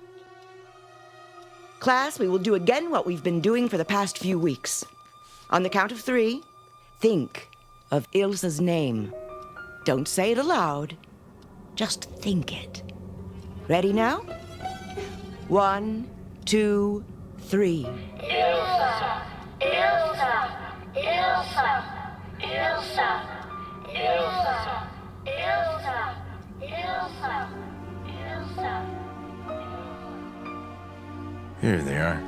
Class, we will do again what we've been doing for the past few weeks. On the count of 3, think of Ilsa's name. Don't say it aloud. Just think it. Ready now? 1, 2, 3. Ilsa, Ilsa, Ilsa, Ilsa, Ilsa, Ilsa, Ilsa, Ilsa. Here they are.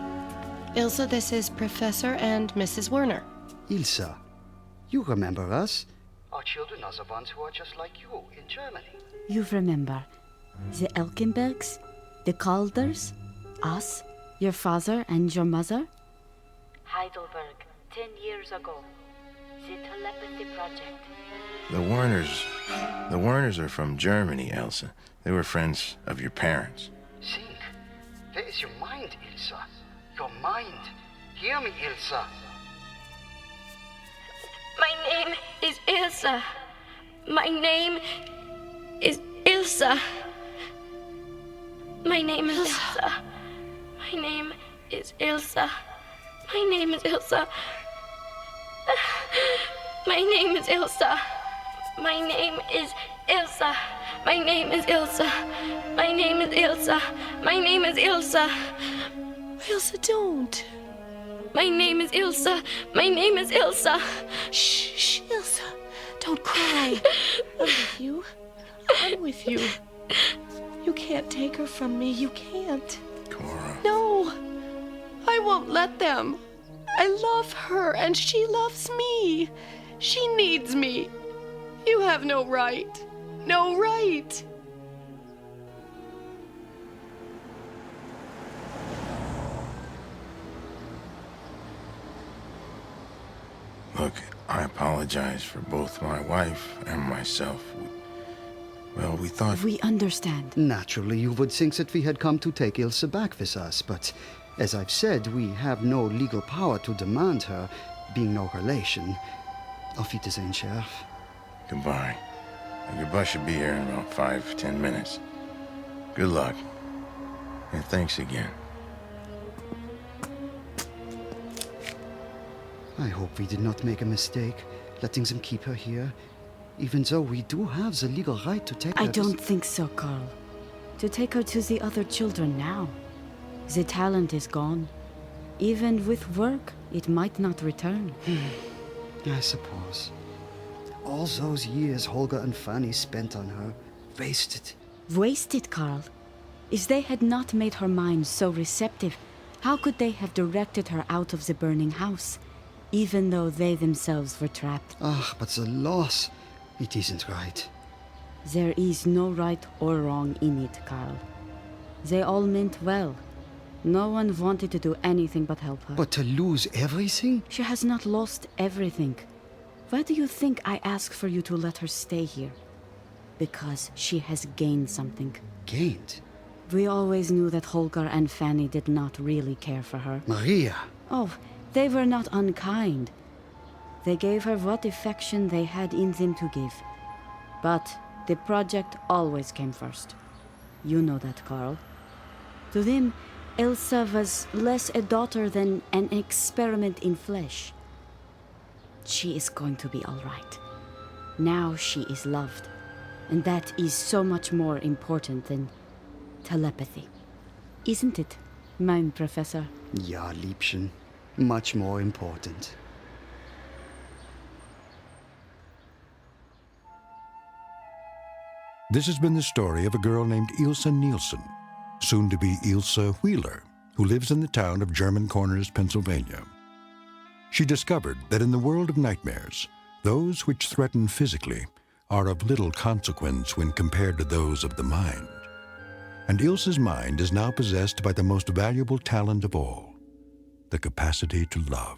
Ilsa, this is Professor and Mrs. Werner. Ilsa, you remember us? Our children are the ones who are just like you in Germany. You remember the Elkenbergs, the Calders, us, your father and your mother? Heidelberg, 10 years ago. The telepathy project. The Werners are from Germany, Elsa. They were friends of your parents. Think. Where is your mind, Ilsa? Your mind. Hear me, Ilsa. My name is Ilsa. My name is Ilsa. My name is Ilsa. My name is Ilsa. My name is Ilsa. My name is Ilsa. My name is Ilsa. My name is Ilsa. My name is Ilsa. My name is Ilsa. Ilsa, don't. My name is Ilsa. My name is Ilsa. Shh, Ilsa. Don't cry. I'm with you. I'm with you. You can't take her from me. You can't. Cora. No. I won't let them. I love her, and she loves me. She needs me. You have no right. No right. Look, I apologize for both my wife and myself. We thought... We understand. Naturally, you would think that we had come to take Ilsa back with us, but as I've said, we have no legal power to demand her, being no relation. Auf Wiedersehen, Sheriff. Goodbye. Your bus should be here in about 5-10 minutes. Good luck. And thanks again. I hope we did not make a mistake, letting them keep her here, even though we do have the legal right to take her. I don't think so, Carl. To take her to the other children now. The talent is gone. Even with work, it might not return. I suppose. All those years Holger and Fanny spent on her, wasted. Wasted, Carl? If they had not made her mind so receptive, how could they have directed her out of the burning house, even though they themselves were trapped? Ah, but the loss, it isn't right. There is no right or wrong in it, Carl. They all meant well. No one wanted to do anything but help her. But to lose everything? She has not lost everything. Why do you think I asked for you to let her stay here? Because she has gained something. Gained? We always knew that Holger and Fanny did not really care for her. Maria! Oh, they were not unkind. They gave her what affection they had in them to give. But the project always came first. You know that, Carl. To them, Elsa was less a daughter than an experiment in flesh. She is going to be all right. Now she is loved, and that is so much more important than telepathy. Isn't it, mein Professor? Ja, Liebchen. Much more important. This has been the story of a girl named Ilsa Nielsen, soon to be Ilsa Wheeler, who lives in the town of German Corners, Pennsylvania. She discovered that in the world of nightmares, those which threaten physically are of little consequence when compared to those of the mind. And Ilsa's mind is now possessed by the most valuable talent of all, the capacity to love.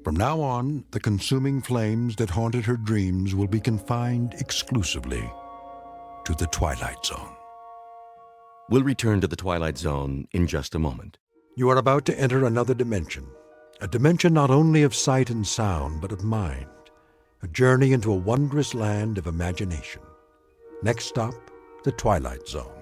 From now on, the consuming flames that haunted her dreams will be confined exclusively to the Twilight Zone. We'll return to the Twilight Zone in just a moment. You are about to enter another dimension, a dimension not only of sight and sound, but of mind, a journey into a wondrous land of imagination. Next stop, the Twilight Zone.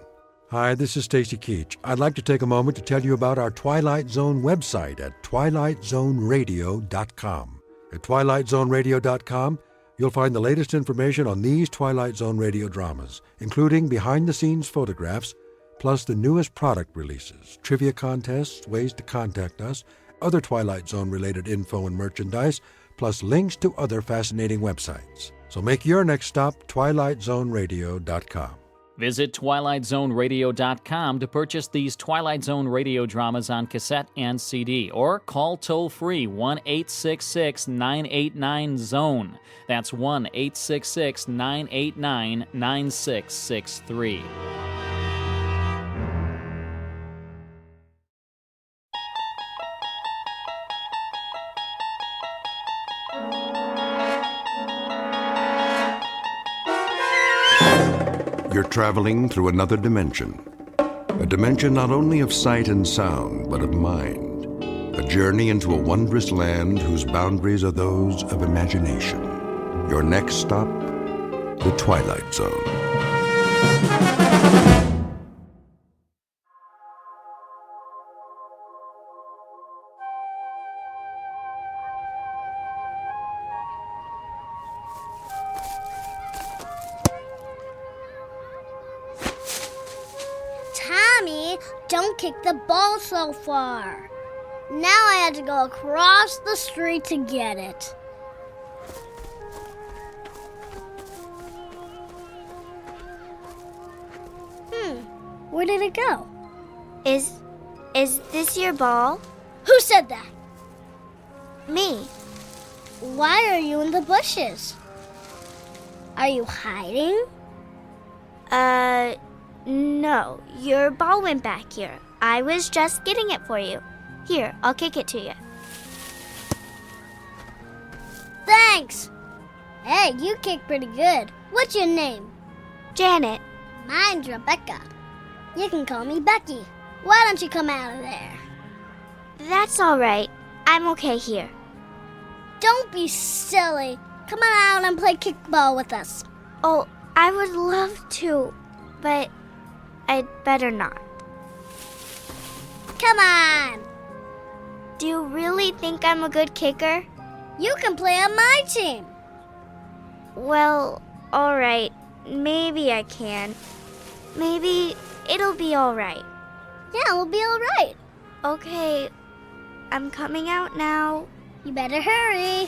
Hi, this is Stacy Keach. I'd like to take a moment to tell you about our Twilight Zone website at twilightzoneradio.com. At twilightzoneradio.com, you'll find the latest information on these Twilight Zone radio dramas, including behind-the-scenes photographs, plus the newest product releases, trivia contests, ways to contact us, other Twilight Zone-related info and merchandise, plus links to other fascinating websites. So make your next stop twilightzoneradio.com. Visit twilightzoneradio.com to purchase these Twilight Zone radio dramas on cassette and CD, or call toll-free 1-866-989-ZONE. That's 1-866-989-9663. You're traveling through another dimension. A dimension not only of sight and sound, but of mind. A journey into a wondrous land whose boundaries are those of imagination. Your next stop, the Twilight Zone. Don't kick the ball so far. Now I had to go across the street to get it. Where did it go? Is this your ball? Who said that? Me. Why are you in the bushes? Are you hiding? No, your ball went back here. I was just getting it for you. Here, I'll kick it to you. Thanks! Hey, you kick pretty good. What's your name? Janet. Mine's Rebecca. You can call me Becky. Why don't you come out of there? That's all right. I'm okay here. Don't be silly. Come on out and play kickball with us. Oh, I would love to, but I'd better not. Come on! Do you really think I'm a good kicker? You can play on my team. Well, all right. Maybe I can. Maybe it'll be all right. Yeah, we'll be all right. Okay, I'm coming out now. You better hurry.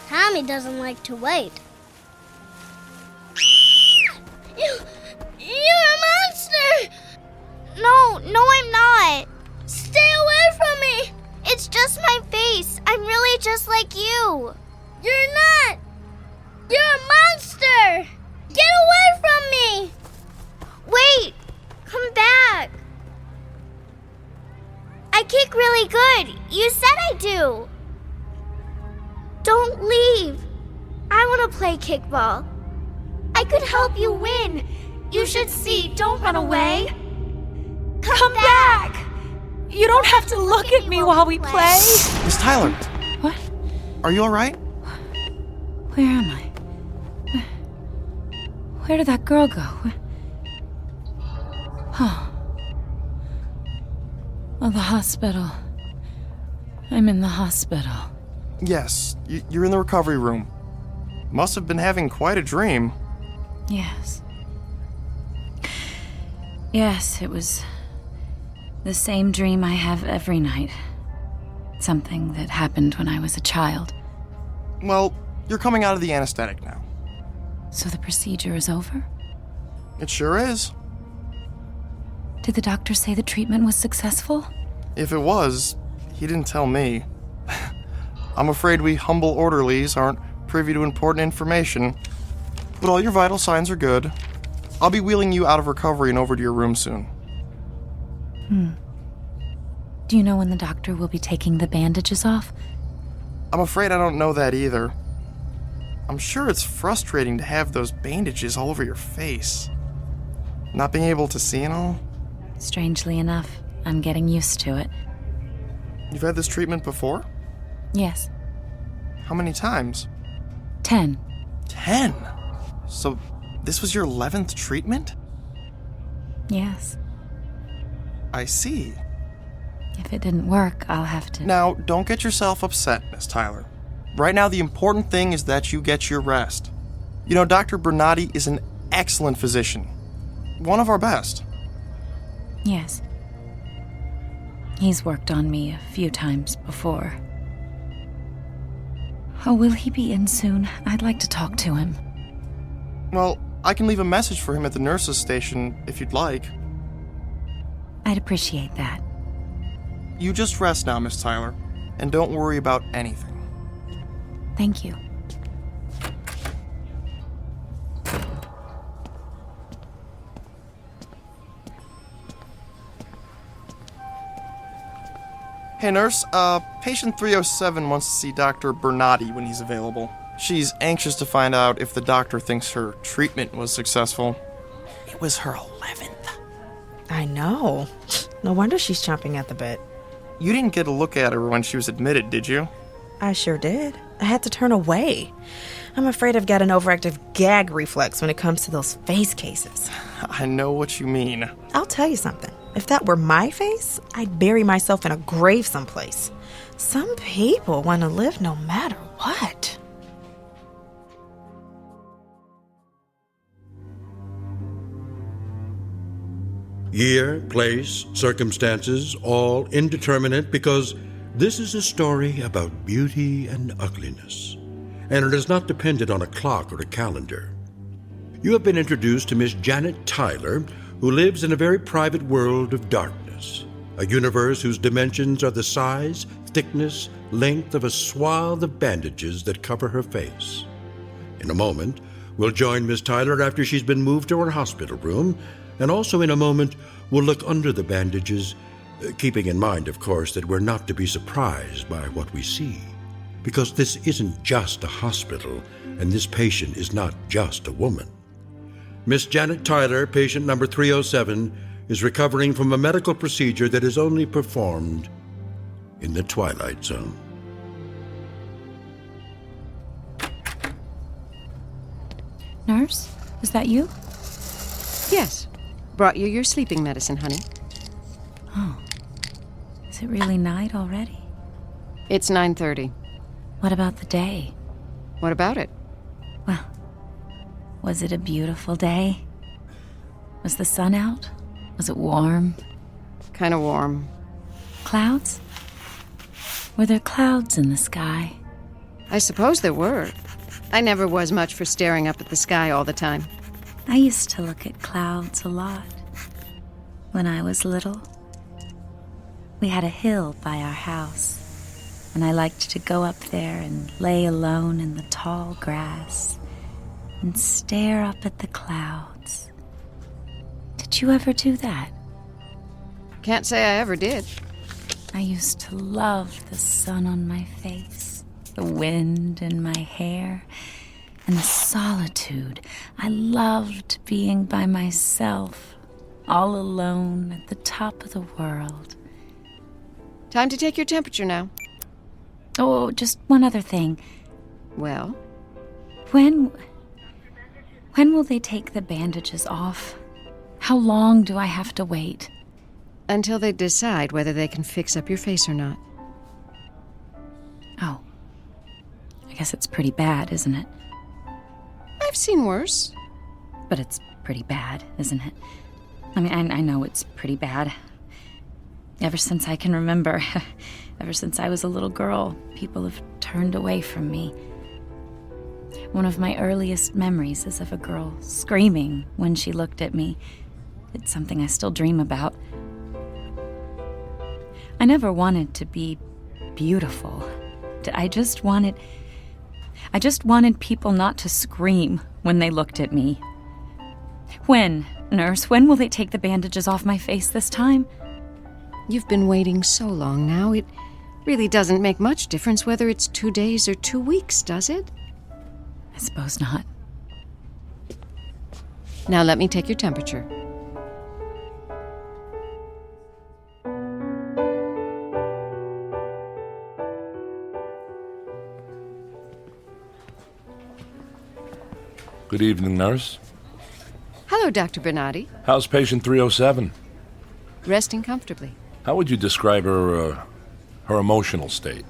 Tommy doesn't like to wait. You're a monster! No, I'm not. Stay away from me! It's just my face. I'm really just like you. You're not! You're a monster! Get away from me! Wait! Come back! I kick really good. You said I do. Don't leave. I want to play kickball. I could help you win. You should see. Don't run away. Come back! You don't have to look at me while we play. Miss Tyler. What? Are you all right? Where am I? Where did that girl go? Oh, the hospital. I'm in the hospital. Yes, you're in the recovery room. Must have been having quite a dream. Yes. Yes, it was the same dream I have every night. Something that happened when I was a child. Well, you're coming out of the anesthetic now. So the procedure is over? It sure is. Did the doctor say the treatment was successful? If it was, he didn't tell me. I'm afraid we humble orderlies aren't privy to important information, but all your vital signs are good. I'll be wheeling you out of recovery and over to your room soon. Do you know when the doctor will be taking the bandages off? I'm afraid I don't know that either. I'm sure it's frustrating to have those bandages all over your face. Not being able to see and all. Strangely enough, I'm getting used to it. You've had this treatment before? Yes. How many times? 10. 10? So this was your 11th treatment? Yes. I see. If it didn't work, I'll have to... Now, don't get yourself upset, Miss Tyler. Right now, the important thing is that you get your rest. You know, Dr. Bernardi is an excellent physician. One of our best. Yes. He's worked on me a few times before. Oh, will he be in soon? I'd like to talk to him. Well, I can leave a message for him at the nurse's station if you'd like. I'd appreciate that. You just rest now, Miss Tyler, and don't worry about anything. Thank you. Hey, nurse, patient 307 wants to see Dr. Bernardi when he's available. She's anxious to find out if the doctor thinks her treatment was successful. It was her 11th. I know. No wonder she's chomping at the bit. You didn't get a look at her when she was admitted, did you? I sure did. I had to turn away. I'm afraid I've got an overactive gag reflex when it comes to those face cases. I know what you mean. I'll tell you something. If that were my face, I'd bury myself in a grave someplace. Some people want to live no matter what. Year, place, circumstances, all indeterminate because this is a story about beauty and ugliness, and it is not dependent on a clock or a calendar. You have been introduced to Miss Janet Tyler, who lives in a very private world of darkness, a universe whose dimensions are the size, thickness, length of a swath of bandages that cover her face. In a moment, we'll join Miss Tyler after she's been moved to her hospital room, and also in a moment, we'll look under the bandages, keeping in mind, of course, that we're not to be surprised by what we see, because this isn't just a hospital, and this patient is not just a woman. Miss Janet Tyler, patient number 307, is recovering from a medical procedure that is only performed in the Twilight Zone. Nurse, is that you? Yes. Brought you your sleeping medicine, honey. Oh. Is it really night already? It's 9:30. What about the day? What about it? Well, was it a beautiful day? Was the sun out? Was it warm? Kind of warm. Clouds? Were there clouds in the sky? I suppose there were. I never was much for staring up at the sky all the time. I used to look at clouds a lot when I was little. We had a hill by our house, and I liked to go up there and lay alone in the tall grass and stare up at the clouds. Did you ever do that? Can't say I ever did. I used to love the sun on my face, the wind in my hair, and the solitude. I loved being by myself, all alone at the top of the world, Time to take your temperature now. Oh, just one other thing. Well? When will they take the bandages off? How long do I have to wait? Until they decide whether they can fix up your face or not. Oh. I guess it's pretty bad, isn't it? I've seen worse. But it's pretty bad, isn't it? I mean, I know it's pretty bad. Ever since I can remember, ever since I was a little girl, people have turned away from me. One of my earliest memories is of a girl screaming when she looked at me. It's something I still dream about. I never wanted to be beautiful. I just wanted people not to scream when they looked at me. When, nurse, when will they take the bandages off my face this time? You've been waiting so long now, it really doesn't make much difference whether it's 2 days or 2 weeks, does it? I suppose not. Now let me take your temperature. Good evening, nurse. Hello, Dr. Bernardi. How's patient 307? Resting comfortably. How would you describe her emotional state?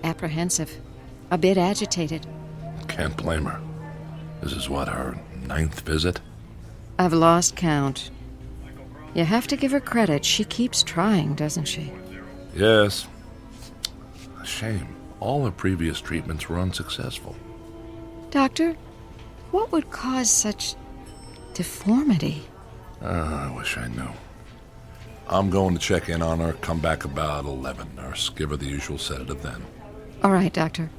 Apprehensive. A bit agitated. Can't blame her. This is what, her 9th visit? I've lost count. You have to give her credit. She keeps trying, doesn't she? Yes. A shame. All her previous treatments were unsuccessful. Doctor, what would cause such deformity? I wish I knew. I'm going to check in on her, come back about 11, nurse. Give her the usual sedative then. All right, Doctor.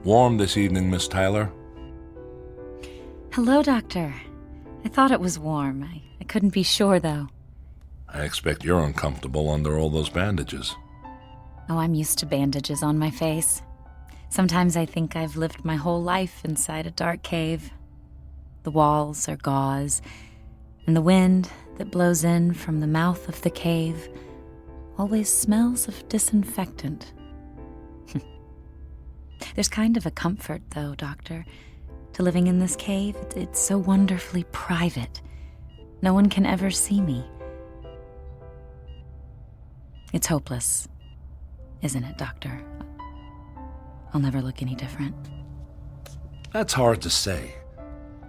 Warm this evening, Miss Tyler? Hello, Doctor. I thought it was warm. I couldn't be sure, though. I expect you're uncomfortable under all those bandages. Oh, I'm used to bandages on my face. Sometimes I think I've lived my whole life inside a dark cave. The walls are gauze, and the wind that blows in from the mouth of the cave always smells of disinfectant. There's kind of a comfort, though, Doctor, to living in this cave. It's so wonderfully private. No one can ever see me. It's hopeless, isn't it, Doctor? I'll never look any different. That's hard to say.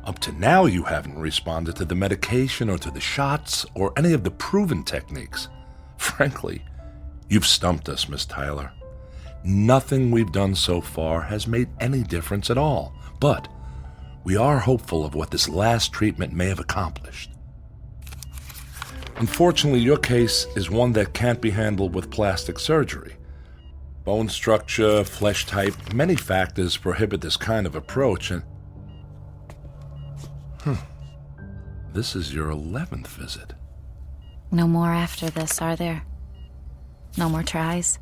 Up to now, you haven't responded to the medication or to the shots or any of the proven techniques. Frankly, you've stumped us, Miss Tyler. Nothing we've done so far has made any difference at all, but we are hopeful of what this last treatment may have accomplished. Unfortunately, your case is one that can't be handled with plastic surgery. Bone structure, flesh type, many factors prohibit this kind of approach, and... This is your 11th visit. No more after this, are there? No more tries?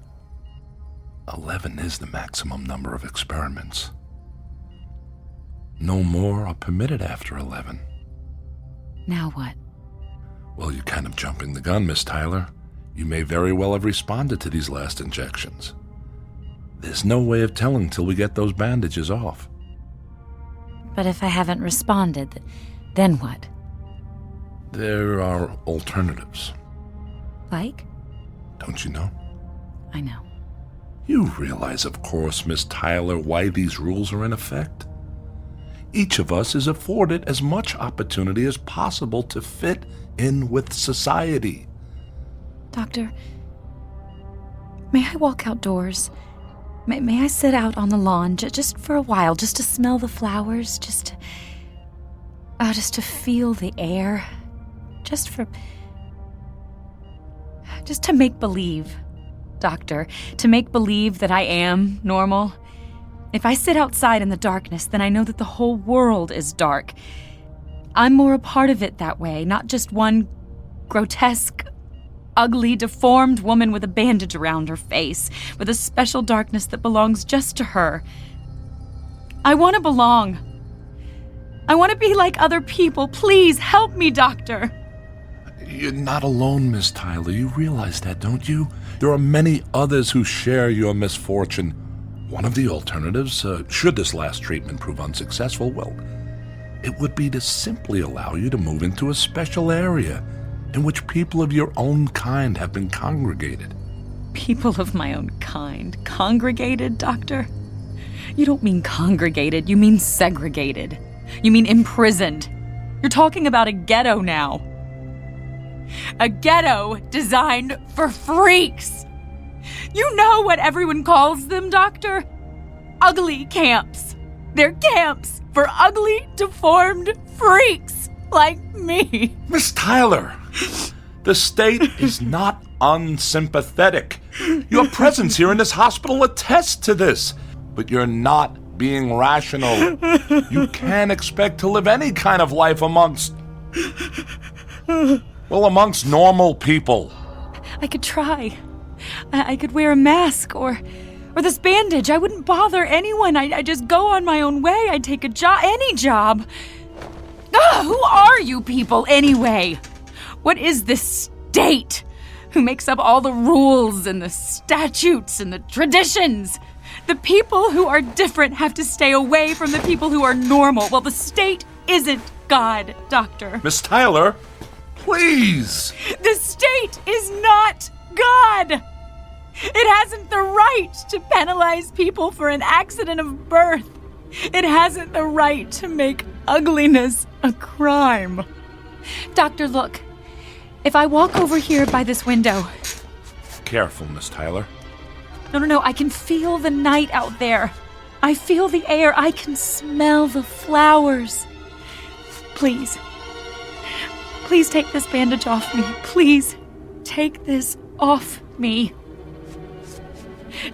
11 is the maximum number of experiments. No more are permitted after 11. Now what? Well, you're kind of jumping the gun, Miss Tyler. You may very well have responded to these last injections. There's no way of telling till we get those bandages off. But if I haven't responded, then what? There are alternatives. Like? Don't you know? I know. You realize, of course, Miss Tyler, why these rules are in effect? Each of us is afforded as much opportunity as possible to fit in with society. Doctor, may I walk outdoors? May I sit out on the lawn just for a while, just to smell the flowers, just to feel the air, just to make believe, Doctor, to make believe that I am normal. If I sit outside in the darkness, then I know that the whole world is dark. I'm more a part of it that way, not just one grotesque ugly, deformed woman with a bandage around her face, with a special darkness that belongs just to her. I want to belong. I want to be like other people. Please help me, Doctor. You're not alone, Miss Tyler. You realize that, don't you? There are many others who share your misfortune. One of the alternatives, should this last treatment prove unsuccessful, well, it would be to simply allow you to move into a special area in which people of your own kind have been congregated. People of my own kind? Congregated, Doctor? You don't mean congregated, you mean segregated. You mean imprisoned. You're talking about a ghetto now. A ghetto designed for freaks. You know what everyone calls them, Doctor? Ugly camps. They're camps for ugly, deformed freaks like me. Miss Tyler, the state is not unsympathetic. Your presence here in this hospital attests to this. But you're not being rational. You can't expect to live any kind of life amongst normal people. I could try. I could wear a mask or this bandage. I wouldn't bother anyone. I'd just go on my own way. I'd take a job, any job. Who are you people anyway? What is this state? Who makes up all the rules and the statutes and the traditions? The people who are different have to stay away from the people who are normal. Well, the state isn't God, Doctor. Miss Tyler, please. The state is not God. It hasn't the right to penalize people for an accident of birth. It hasn't the right to make ugliness a crime. Doctor, look. If I walk over here by this window... Careful, Miss Tyler. No, I can feel the night out there. I feel the air. I can smell the flowers. Please. Please take this bandage off me. Please take this off me.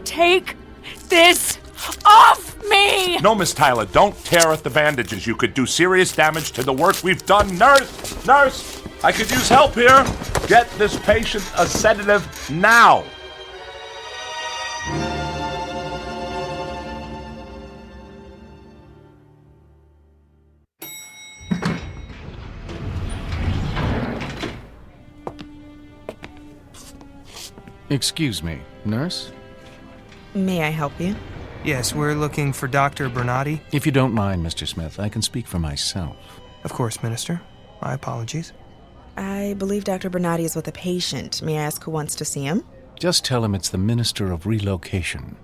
Take this off me! No, Miss Tyler, don't tear at the bandages. You could do serious damage to the work we've done. Nurse, I could use help here. Get this patient a sedative now. Excuse me, nurse? May I help you? Yes, we're looking for Dr. Bernardi. If you don't mind, Mr. Smith, I can speak for myself. Of course, Minister. My apologies. I believe Dr. Bernardi is with a patient. May I ask who wants to see him? Just tell him it's the Minister of Relocation.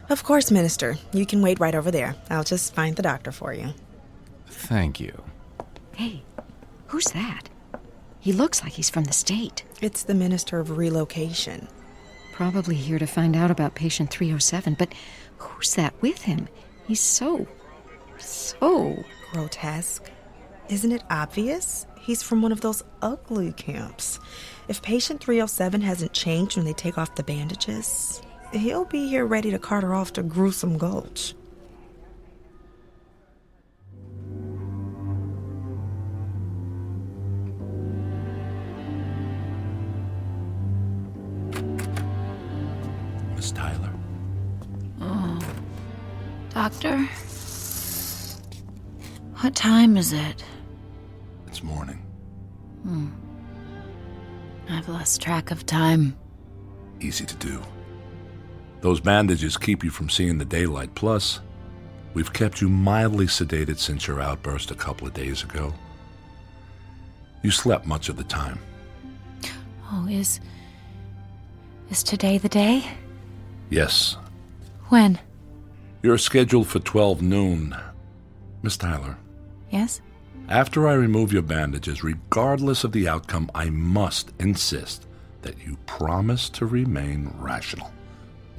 Of course, Minister. You can wait right over there. I'll just find the doctor for you. Thank you. Hey, who's that? He looks like he's from the state. It's the Minister of Relocation. Probably here to find out about patient 307, but who's that with him? He's so grotesque. Isn't it obvious? He's from one of those ugly camps. If patient 307 hasn't changed when they take off the bandages, he'll be here ready to cart her off to Gruesome Gulch. Miss Tyler. Oh, Doctor? What time is it? It's morning. I've lost track of time. Easy to do. Those bandages keep you from seeing the daylight. Plus, we've kept you mildly sedated since your outburst a couple of days ago. You slept much of the time. Oh, is today the day? Yes. When? You're scheduled for 12 noon. Miss Tyler. Yes? After I remove your bandages, regardless of the outcome, I must insist that you promise to remain rational.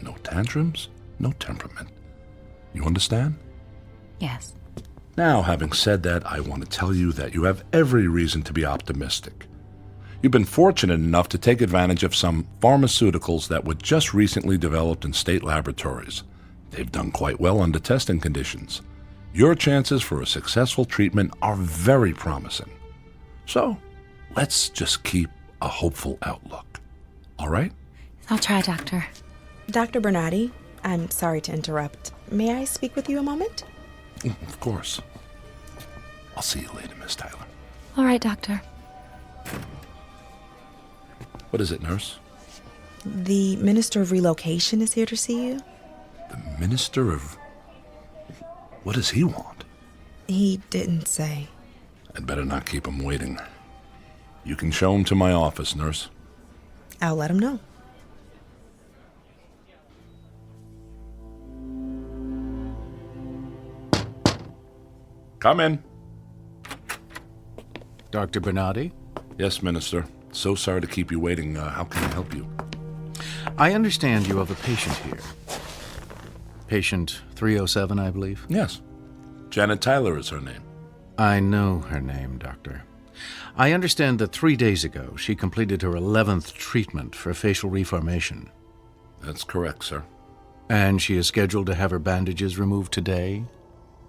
No tantrums, no temperament. You understand? Yes. Now, having said that, I want to tell you that you have every reason to be optimistic. You've been fortunate enough to take advantage of some pharmaceuticals that were just recently developed in state laboratories. They've done quite well under testing conditions. Your chances for a successful treatment are very promising. So, let's just keep a hopeful outlook. All right? I'll try, Doctor. Dr. Bernardi, I'm sorry to interrupt. May I speak with you a moment? Of course. I'll see you later, Miss Tyler. All right, Doctor. What is it, nurse? The Minister of Relocation is here to see you. The Minister of... What does he want? He didn't say. I'd better not keep him waiting. You can show him to my office, nurse. I'll let him know. Come in. Dr. Bernardi? Yes, Minister. So sorry to keep you waiting. How can I help you? I understand you have a patient here. Patient 307, I believe? Yes. Janet Tyler is her name. I know her name, Doctor. I understand that 3 days ago she completed her 11th treatment for facial reformation. That's correct, sir. And she is scheduled to have her bandages removed today?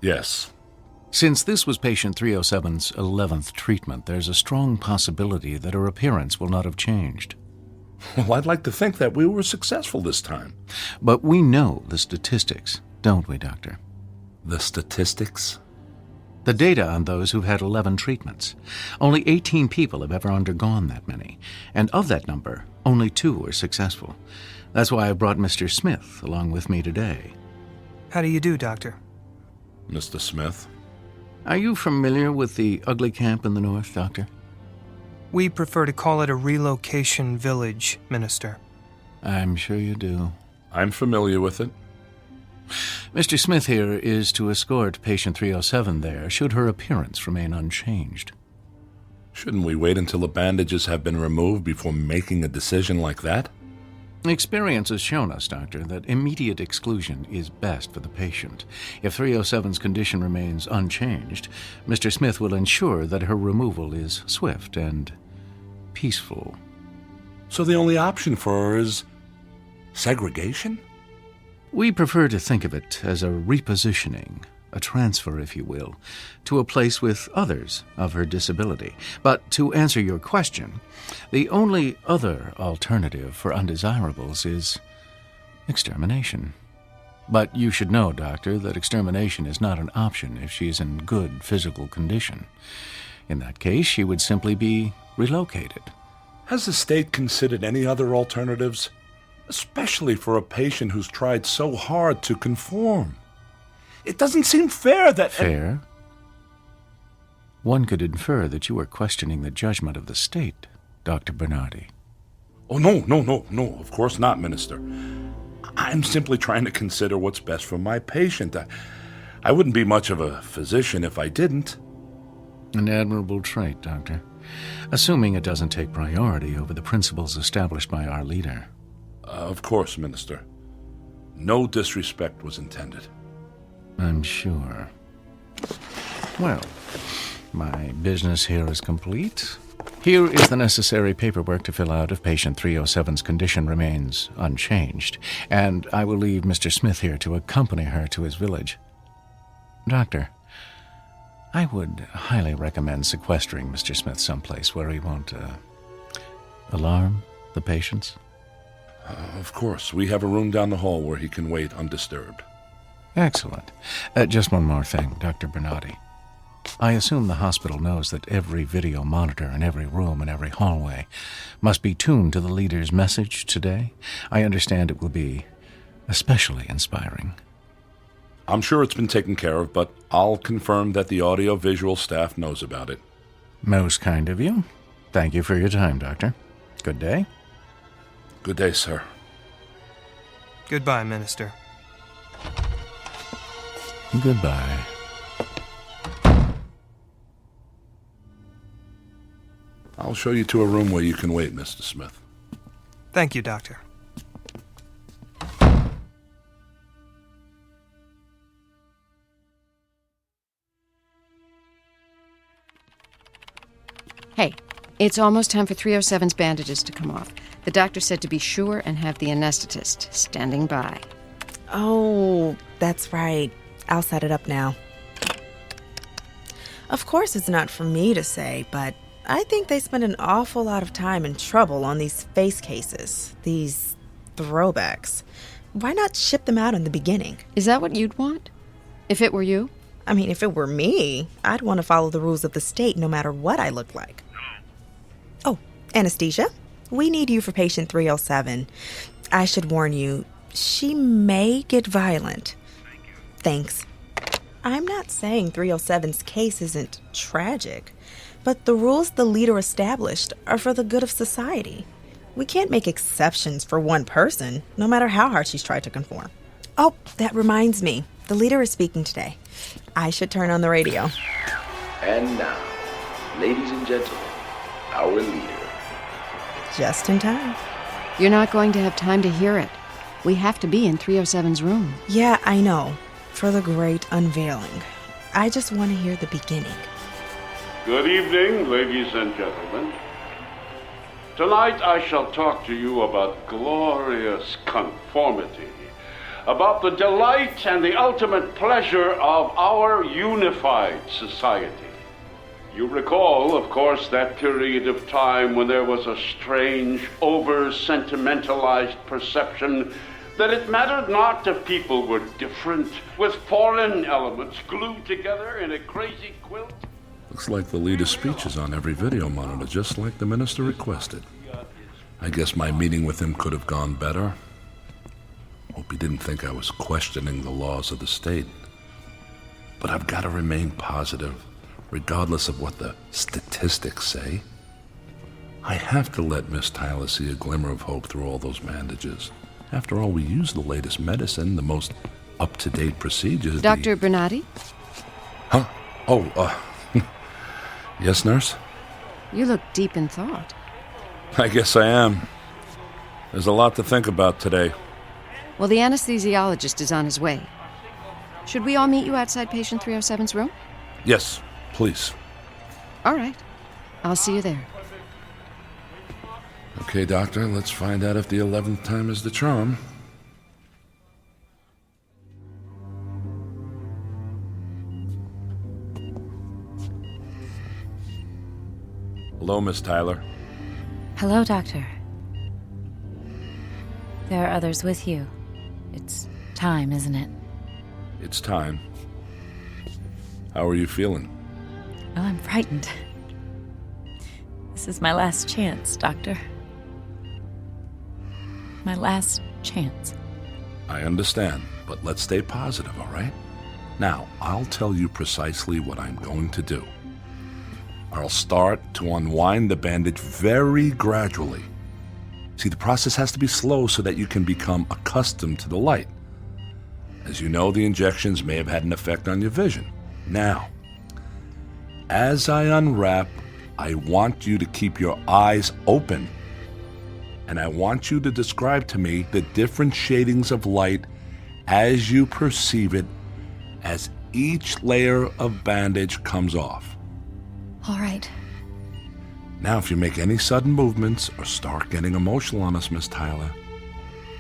Yes. Since this was patient 307's 11th treatment, there's a strong possibility that her appearance will not have changed. Well, I'd like to think that we were successful this time. But we know the statistics, don't we, Doctor? The statistics? The data on those who've had 11 treatments. Only 18 people have ever undergone that many. And of that number, only 2 were successful. That's why I brought Mr. Smith along with me today. How do you do, Doctor? Mr. Smith? Are you familiar with the ugly camp in the north, Doctor? We prefer to call it a relocation village, Minister. I'm sure you do. I'm familiar with it. Mr. Smith here is to escort patient 307 there, should her appearance remain unchanged. Shouldn't we wait until the bandages have been removed before making a decision like that? Experience has shown us, Doctor, that immediate exclusion is best for the patient. If 307's condition remains unchanged, Mr. Smith will ensure that her removal is swift and peaceful. So the only option for her is segregation? We prefer to think of it as a repositioning, a transfer, if you will, to a place with others of her disability. But to answer your question, the only other alternative for undesirables is extermination. But you should know, Doctor, that extermination is not an option if she is in good physical condition. In that case, she would simply be relocated. Has the state considered any other alternatives? Especially for a patient who's tried so hard to conform. It doesn't seem fair that... Fair? One could infer that you are questioning the judgment of the state, Dr. Bernardi. Oh, no, of course not, Minister. I'm simply trying to consider what's best for my patient. I wouldn't be much of a physician if I didn't. An admirable trait, Doctor. Assuming it doesn't take priority over the principles established by our leader. Of course, Minister. No disrespect was intended. I'm sure. Well, my business here is complete. Here is the necessary paperwork to fill out if patient 307's condition remains unchanged, and I will leave Mr. Smith here to accompany her to his village. Doctor, I would highly recommend sequestering Mr. Smith someplace where he won't, alarm the patients. Of course. We have a room down the hall where he can wait undisturbed. Excellent. Just one more thing, Dr. Bernardi. I assume the hospital knows that every video monitor in every room and every hallway must be tuned to the leader's message today. I understand it will be especially inspiring. I'm sure it's been taken care of, but I'll confirm that the audio-visual staff knows about it. Most kind of you. Thank you for your time, Doctor. Good day. Good day, sir. Goodbye, Minister. Goodbye. I'll show you to a room where you can wait, Mr. Smith. Thank you, Doctor. Hey, it's almost time for 307's bandages to come off. The doctor said to be sure and have the anesthetist standing by. Oh, that's right. I'll set it up now. Of course, it's not for me to say, but I think they spend an awful lot of time and trouble on these face cases, these throwbacks. Why not ship them out in the beginning? Is that what you'd want? If it were you? I mean, if it were me, I'd want to follow the rules of the state no matter what I look like. Oh, Anesthesia, we need you for patient 307. I should warn you, she may get violent. Thanks. I'm not saying 307's case isn't tragic, but the rules the leader established are for the good of society. We can't make exceptions for one person, no matter how hard she's tried to conform. Oh, that reminds me. The leader is speaking today. I should turn on the radio. And now, ladies and gentlemen, our leader. Just in time. You're not going to have time to hear it. We have to be in 307's room. Yeah, I know. For the great unveiling. I just want to hear the beginning. Good evening, ladies and gentlemen. Tonight I shall talk to you about glorious conformity, about the delight and the ultimate pleasure of our unified society. You recall, of course, that period of time when there was a strange, over-sentimentalized perception that it mattered not if people were different, with foreign elements glued together in a crazy quilt. Looks like the leader's speech is on every video monitor, just like the minister requested. I guess my meeting with him could have gone better. Hope he didn't think I was questioning the laws of the state. But I've got to remain positive, regardless of what the statistics say. I have to let Miss Tyler see a glimmer of hope through all those bandages. After all, we use the latest medicine, the most up-to-date procedures. Dr. Bernardi? Huh? Oh, yes, nurse? You look deep in thought. I guess I am. There's a lot to think about today. Well, the anesthesiologist is on his way. Should we all meet you outside patient 307's room? Yes, please. All right. I'll see you there. Okay, doctor, let's find out if the 11th time is the charm. Hello, Miss Tyler. Hello, Doctor. There are others with you. It's time, isn't it? It's time. How are you feeling? Oh, I'm frightened. This is my last chance, Doctor. My last chance. I understand, but let's stay positive, all right? Now, I'll tell you precisely what I'm going to do. I'll start to unwind the bandage very gradually. See, the process has to be slow so that you can become accustomed to the light. As you know, the injections may have had an effect on your vision. Now, as I unwrap, I want you to keep your eyes open. And I want you to describe to me the different shadings of light as you perceive it as each layer of bandage comes off. All right. Now, if you make any sudden movements or start getting emotional on us, Miss Tyler,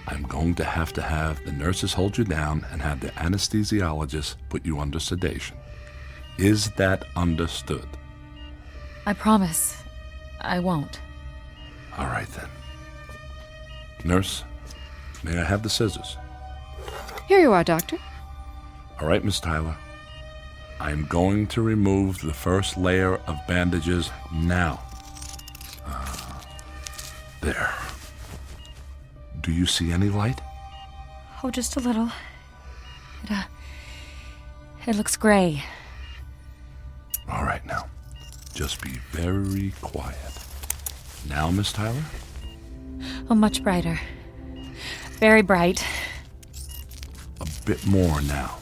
I'm going to have the nurses hold you down and have the anesthesiologist put you under sedation. Is that understood? I promise I won't. All right, then. Nurse, may I have the scissors? Here you are, Doctor. All right, Miss Tyler. I'm going to remove the first layer of bandages now. There. Do you see any light? Oh, just a little. It looks gray. All right, now. Just be very quiet. Now, Miss Tyler? Oh, much brighter. Very bright. A bit more now.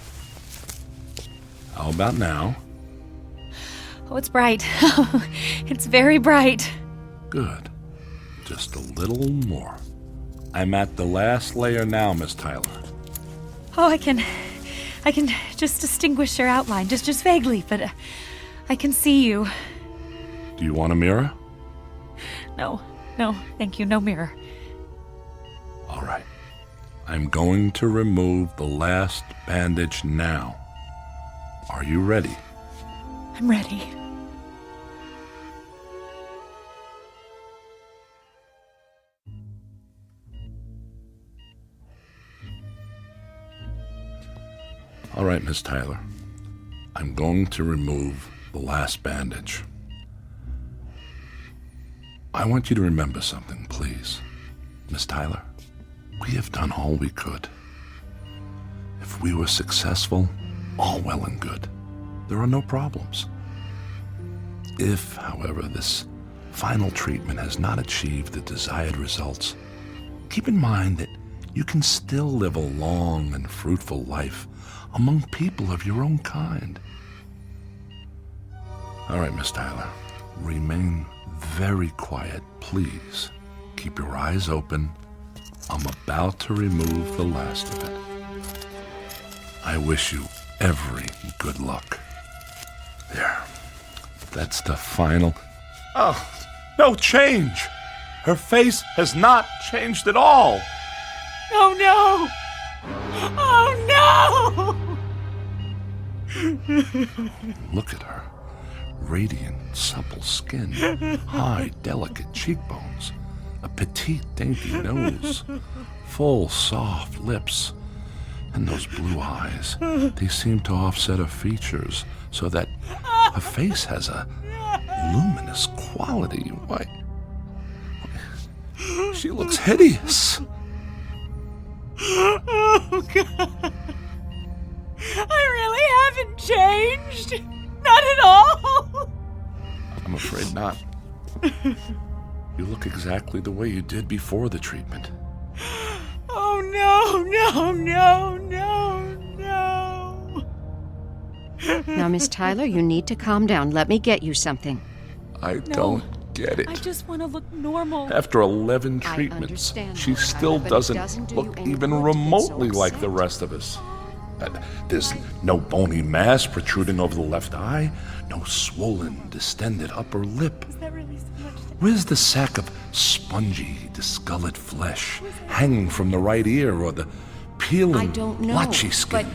How about now? Oh, it's bright. It's very bright. Good. Just a little more. I'm at the last layer now, Miss Tyler. Oh, I can just distinguish your outline, just vaguely, but I can see you. Do you want a mirror? No, thank you, no mirror. All right. I'm going to remove the last bandage now. Are you ready? I'm ready. All right, Miss Tyler. I'm going to remove the last bandage. I want you to remember something, please. Miss Tyler, we have done all we could. If we were successful, all well and good. There are no problems. If, however, this final treatment has not achieved the desired results, keep in mind that you can still live a long and fruitful life among people of your own kind. All right, Miss Tyler, remain very quiet, please. Keep your eyes open. I'm about to remove the last of it. I wish you every good luck. There. That's the final... Oh, no change! Her face has not changed at all! Oh no! Oh no! Look at her. Radiant, supple skin, high, delicate cheekbones, a petite, dainty nose, full, soft lips, and those blue eyes. They seem to offset her features so that her face has a luminous quality. Why, she looks hideous. Oh, God. I really haven't changed. Not at all. I'm afraid not. You look exactly the way you did before the treatment. Oh, no, no, no, no, no. Now, Miss Tyler, you need to calm down. Let me get you something. I don't get it. I just want to look normal. After 11 treatments, she still doesn't look even remotely like the rest of us. There's no bony mass protruding over the left eye, no swollen, distended upper lip. Is that really so much? Where's the sack of spongy, discolored flesh hanging from the right ear or the peeling, blotchy skin?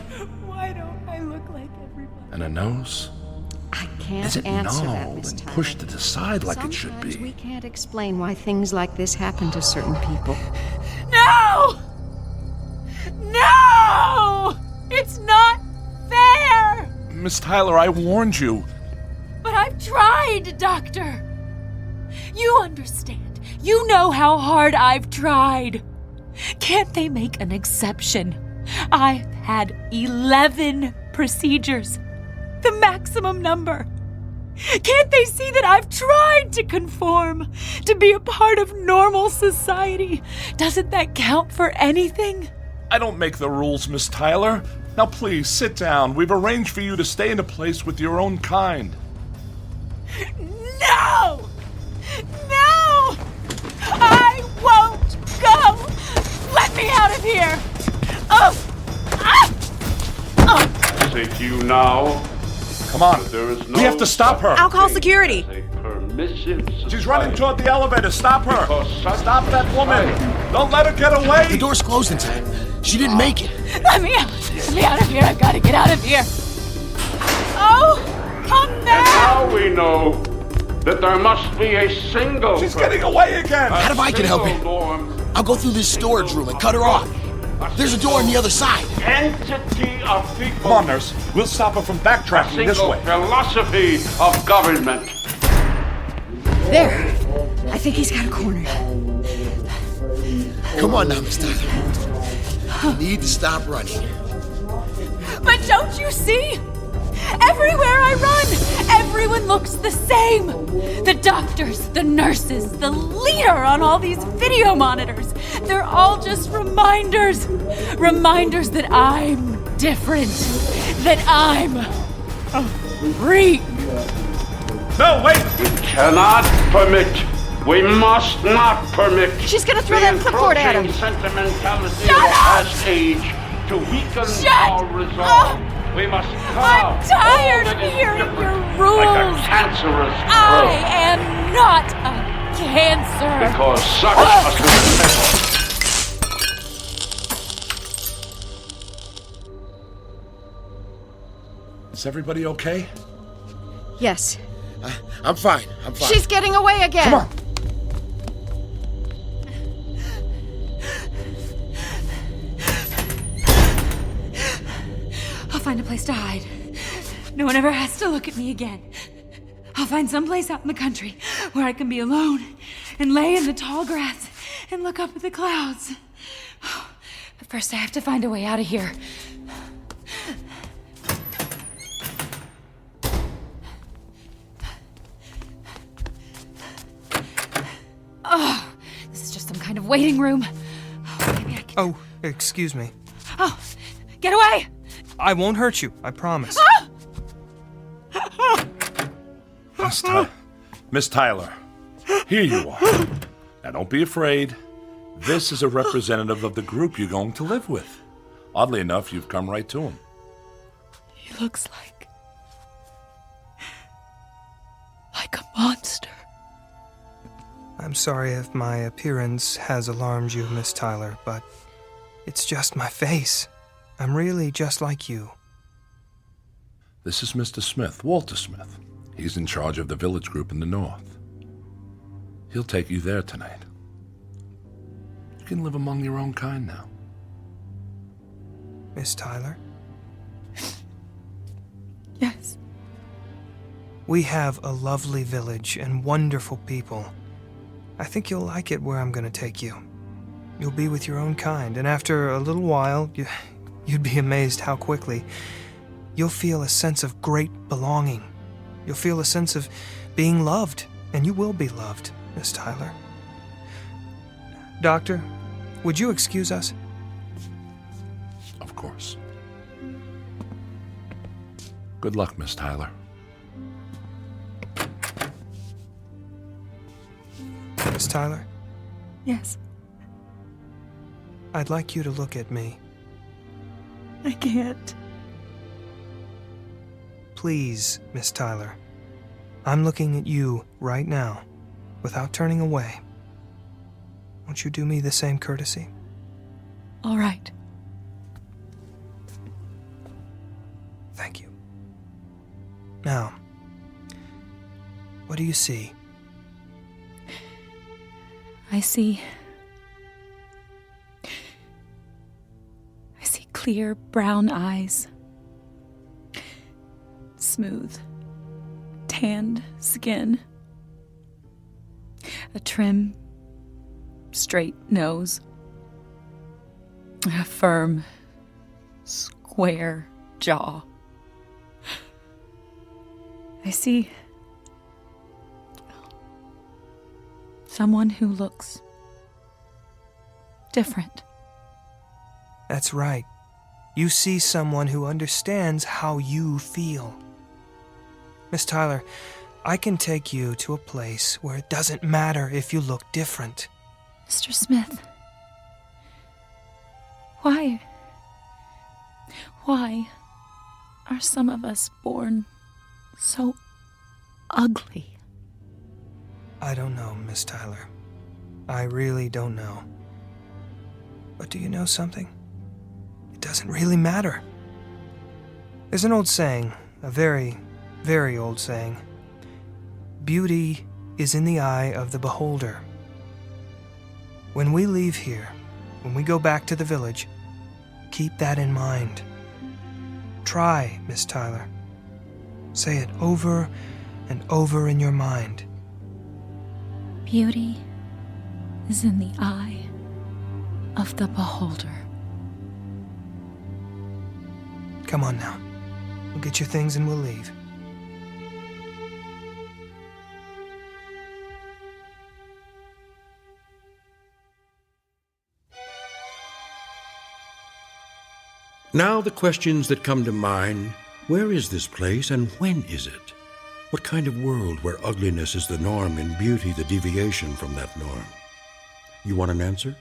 Why don't I look like everybody? And a nose? I can't Is it answer that, gnawed Miss and Tyler. pushed to the side like it should Sometimes be? we can't explain why things like this happen to certain people. No! No! It's not fair! Miss Tyler, I warned you. But I've tried, Doctor. You understand. You know how hard I've tried. Can't they make an exception? I've had 11 procedures. The maximum number. Can't they see that I've tried to conform, to be a part of normal society? Doesn't that count for anything? I don't make the rules, Miss Tyler. Now please, sit down. We've arranged for you to stay in a place with your own kind. No! No! I won't go! Let me out of here! Oh! Ah! Oh! Say to you now. Come on. There is no We have to stop her. I'll call security. She's running toward the elevator. Stop her. Stop that woman. Don't let her get away. The door's closed in time. She didn't make it. Let me out! Let me out of here! I've got to get out of here! Oh! Come back! And now we know that there must be a single... She's getting away again! Adam, I can help you. I'll go through this storage room and cut her off. There's a door on the other side. Entity of people. Come on, nurse. We'll stop her from backtracking this way. Philosophy of government. There. I think he's got a corner. Come on now, Miss Tyler. You need to stop running. But don't you see? Everywhere I run, everyone looks the same. The doctors, the nurses, the leader on all these video monitors. They're all just reminders. Reminders that I'm different. That I'm a freak. No, wait! We cannot permit. We must not permit. She's gonna throw that clipboard at him. Sentimentality of Shut the up! past age to weaken Shut our resolve. We must I'm tired of hearing your rules. like a cancerous I growth. am not a cancer. Because such must be the metal. Is everybody okay? Yes. I'm fine. I'm fine. She's getting away again. Come on. I'll find place to hide. No one ever has to look at me again. I'll find someplace out in the country where I can be alone and lay in the tall grass and look up at the clouds. But first I have to find a way out of here. Oh, this is just some kind of waiting room. Oh, excuse me. Oh, get away! I won't hurt you, I promise. Miss Tyler, here you are. Now don't be afraid. This is a representative of the group you're going to live with. Oddly enough, you've come right to him. He looks like a monster. I'm sorry if my appearance has alarmed you, Miss Tyler, but it's just my face. I'm really just like you. This is Mr. Smith, Walter Smith. He's in charge of the village group in the north. He'll take you there tonight. You can live among your own kind now. Miss Tyler? Yes. We have a lovely village and wonderful people. I think you'll like it where I'm going to take you. You'll be with your own kind, and after a little while, you'd be amazed how quickly you'll feel a sense of great belonging. You'll feel a sense of being loved, and you will be loved, Miss Tyler. Doctor, would you excuse us? Of course. Good luck, Miss Tyler. Miss Tyler? Yes. I'd like you to look at me. I can't. Please, Miss Tyler. I'm looking at you right now, without turning away. Won't you do me the same courtesy? All right. Thank you. Now, what do you see? I see clear brown eyes, smooth, tanned skin, a trim, straight nose, a firm, square jaw. I see someone who looks different. That's right. You see someone who understands how you feel. Miss Tyler, I can take you to a place where it doesn't matter if you look different. Mr. Smith, why are some of us born so ugly? I don't know, Miss Tyler. I really don't know. But do you know something? It doesn't really matter. There's an old saying, a very, very old saying. Beauty is in the eye of the beholder. When we leave here, when we go back to the village, keep that in mind. Try, Miss Tyler. Say it over and over in your mind. Beauty is in the eye of the beholder. Come on now. We'll get your things and we'll leave. Now the questions that come to mind: where is this place and when is it? What kind of world where ugliness is the norm and beauty the deviation from that norm? You want an answer?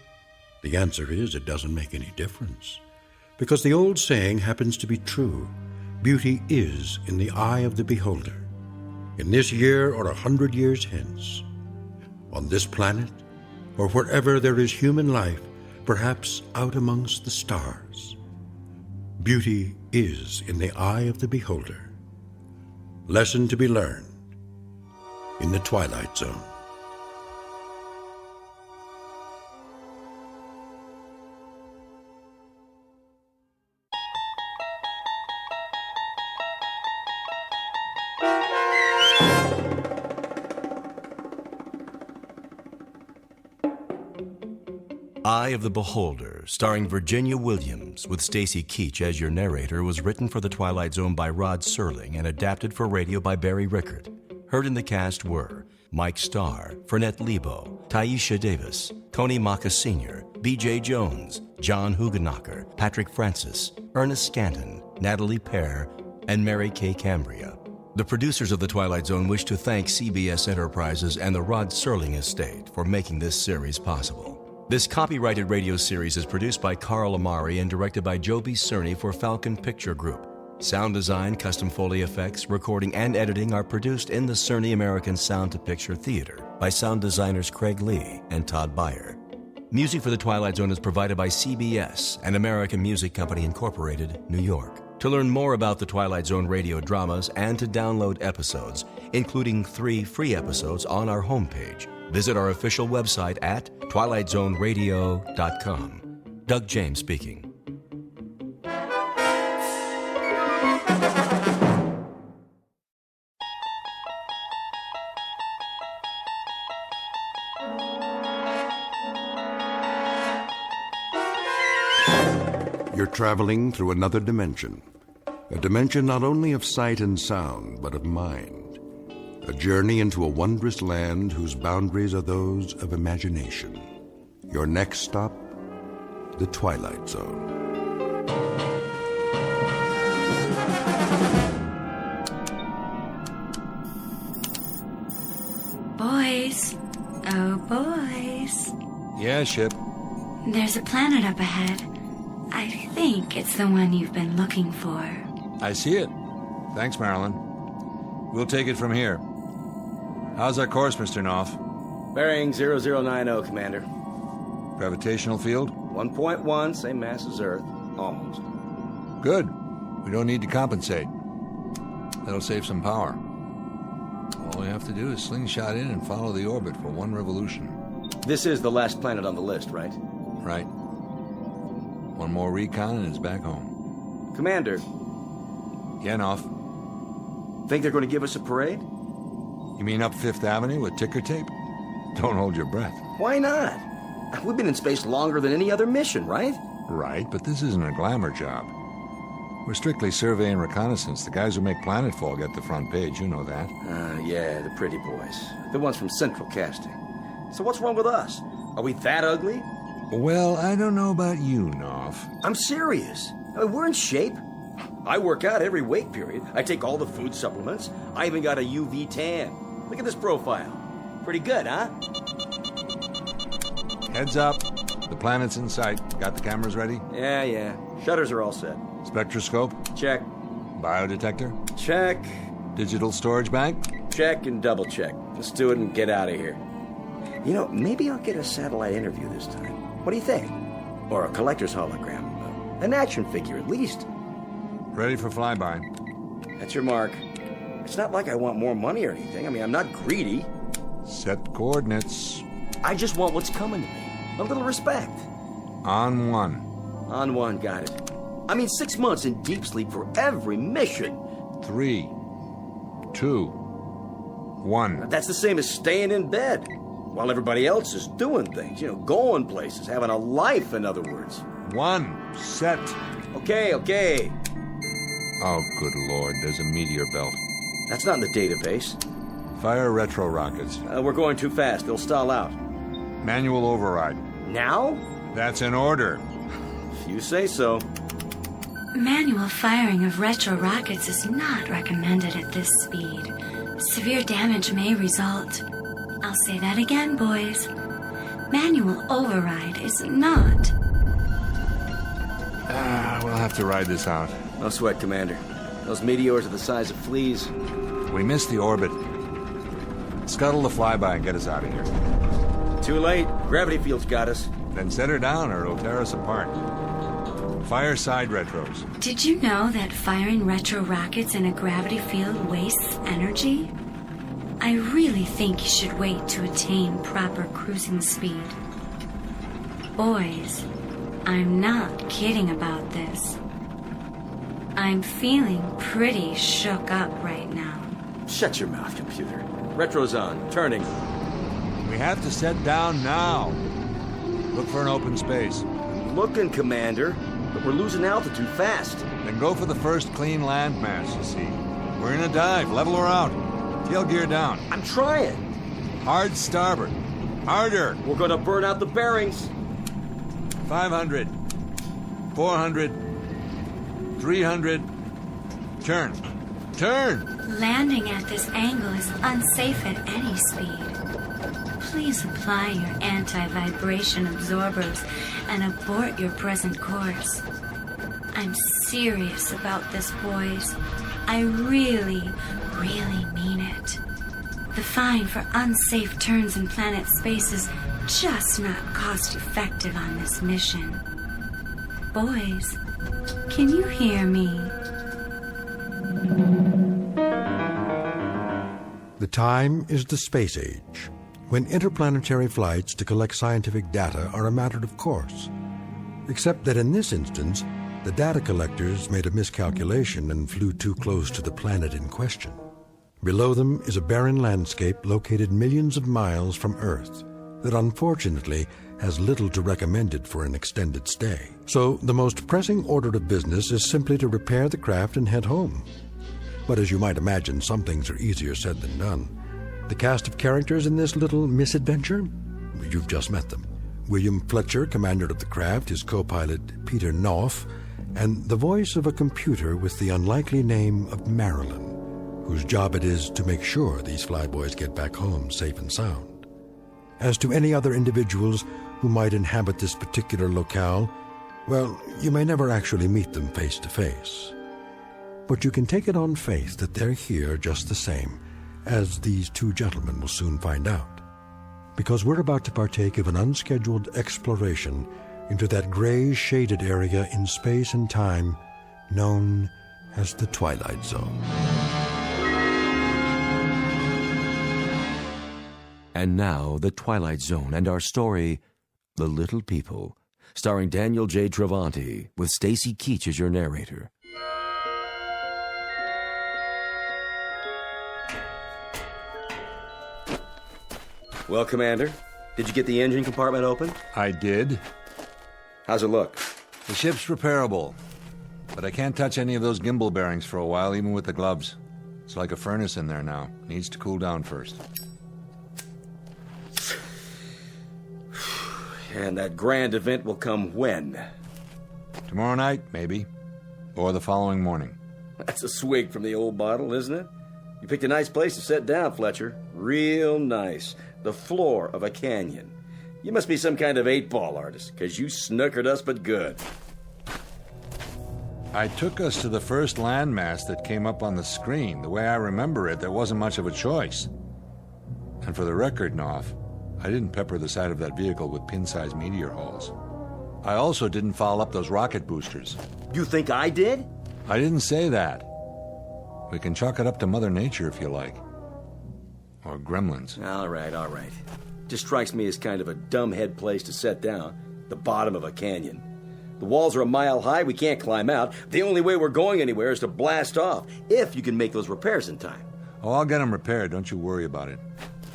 The answer is it doesn't make any difference. Because the old saying happens to be true. Beauty is in the eye of the beholder. In this year or 100 years hence. On this planet, or wherever there is human life, perhaps out amongst the stars. Beauty is in the eye of the beholder. Lesson to be learned in the Twilight Zone. Eye of the Beholder, starring Virginia Williams, with Stacy Keach as your narrator, was written for The Twilight Zone by Rod Serling and adapted for radio by Barry Rickert. Heard in the cast were Mike Starr, Fernette Lebo, Taisha Davis, Tony Maka Sr., B.J. Jones, John Hugenacher, Patrick Francis, Ernest Stanton, Natalie Pear, and Mary Kay Cambria. The producers of The Twilight Zone wish to thank CBS Enterprises and the Rod Serling Estate for making this series possible. This copyrighted radio series is produced by Carl Amari and directed by Joby Cerny for Falcon Picture Group. Sound design, custom Foley effects, recording, and editing are produced in the Cerny American Sound to Picture Theater by sound designers Craig Lee and Todd Beyer. Music for The Twilight Zone is provided by CBS and American Music Company Incorporated, New York. To learn more about the Twilight Zone radio dramas and to download episodes, including 3 free episodes on our homepage, visit our official website at twilightzoneradio.com. Doug James speaking. You're traveling through another dimension. A dimension not only of sight and sound, but of mind. A journey into a wondrous land whose boundaries are those of imagination. Your next stop, the Twilight Zone. Boys. Oh, boys. Yeah, Ship. There's a planet up ahead. I think it's the one you've been looking for. I see it. Thanks, Marilyn. We'll take it from here. How's our course, Mr. Knopf? Bearing 0090, Commander. Gravitational field? 1.1, same mass as Earth. Almost. Good. We don't need to compensate. That'll save some power. All we have to do is slingshot in and follow the orbit for 1 revolution. This is the last planet on the list, right? Right. 1 more recon and it's back home. Commander. Yeah, Knopf. Think they're going to give us a parade? You mean up 5th Avenue with ticker tape? Don't hold your breath. Why not? We've been in space longer than any other mission, right? Right, but this isn't a glamour job. We're strictly survey and reconnaissance. The guys who make Planetfall get the front page, you know that. Yeah, the pretty boys. The ones from Central Casting. So what's wrong with us? Are we that ugly? Well, I don't know about you, Knopf. I'm serious. I mean, we're in shape. I work out every wake period. I take all the food supplements. I even got a UV tan. Look at this profile. Pretty good, huh? Heads up. The planet's in sight. Got the cameras ready? Yeah. Shutters are all set. Spectroscope? Check. Biodetector? Check. Digital storage bank? Check and double check. Let's do it and get out of here. You know, maybe I'll get a satellite interview this time. What do you think? Or a collector's hologram. An action figure, at least. Ready for flyby. That's your mark. It's not like I want more money or anything. I mean, I'm not greedy. Set coordinates. I just want what's coming to me. A little respect. On 1. On 1, got it. I mean, 6 months in deep sleep for every mission. 3, 2, 1. That's the same as staying in bed while everybody else is doing things. You know, going places, having a life, in other words. 1. Set. Okay. Oh, good Lord, there's a meteor belt. That's not in the database. Fire retro rockets. We're going too fast. They'll stall out. Manual override. Now? That's in order. If you say so. Manual firing of retro rockets is not recommended at this speed. Severe damage may result. I'll say that again, boys. Manual override is not. We'll have to ride this out. No sweat, Commander. Those meteors are the size of fleas. We missed the orbit. Scuttle the flyby and get us out of here. Too late. Gravity field's got us. Then set her down or it'll tear us apart. Fire side retros. Did you know that firing retro rockets in a gravity field wastes energy? I really think you should wait to attain proper cruising speed. Boys, I'm not kidding about this. I'm feeling pretty shook up right now. Shut your mouth, computer. Retro's on. Turning. We have to set down now. Look for an open space. I'm looking, Commander, but we're losing altitude fast. Then go for the first clean landmass, you see. We're in a dive. Level her out. Tail gear down. I'm trying. Hard starboard. Harder. We're gonna burn out the bearings. 500. 400. 300. Turn. Turn! Landing at this angle is unsafe at any speed. Please apply your anti-vibration absorbers and abort your present course. I'm serious about this, boys. I really, really mean it. The fine for unsafe turns in planet space is just not cost-effective on this mission. Boys, can you hear me? The time is the space age, when interplanetary flights to collect scientific data are a matter of course. Except that in this instance, the data collectors made a miscalculation and flew too close to the planet in question. Below them is a barren landscape located millions of miles from Earth that unfortunately has little to recommend it for an extended stay. So the most pressing order of business is simply to repair the craft and head home. But as you might imagine, some things are easier said than done. The cast of characters in this little misadventure? You've just met them. William Fletcher, commander of the craft, his co-pilot Peter Knopf, and the voice of a computer with the unlikely name of Marilyn, whose job it is to make sure these flyboys get back home safe and sound. As to any other individuals who might inhabit this particular locale, well, you may never actually meet them face to face. But you can take it on faith that they're here just the same, as these two gentlemen will soon find out. Because we're about to partake of an unscheduled exploration into that gray shaded area in space and time known as the Twilight Zone. And now, The Twilight Zone and our story, The Little People, starring Daniel J. Travanti, with Stacy Keach as your narrator. Well, Commander, did you get the engine compartment open? I did. How's it look? The ship's repairable, but I can't touch any of those gimbal bearings for a while, even with the gloves. It's like a furnace in there now. Needs to cool down first. And that grand event will come when? Tomorrow night, maybe. Or the following morning. That's a swig from the old bottle, isn't it? You picked a nice place to sit down, Fletcher. Real nice. The floor of a canyon. You must be some kind of 8-ball artist, because you snookered us but good. I took us to the first landmass that came up on the screen. The way I remember it, there wasn't much of a choice. And for the record, Knopf, I didn't pepper the side of that vehicle with pin-sized meteor holes. I also didn't foul up those rocket boosters. You think I did? I didn't say that. We can chalk it up to Mother Nature if you like. Or gremlins. All right. Just strikes me as kind of a dumbhead place to set down. The bottom of a canyon. The walls are a mile high, we can't climb out. The only way we're going anywhere is to blast off, if you can make those repairs in time. Oh, I'll get them repaired, don't you worry about it.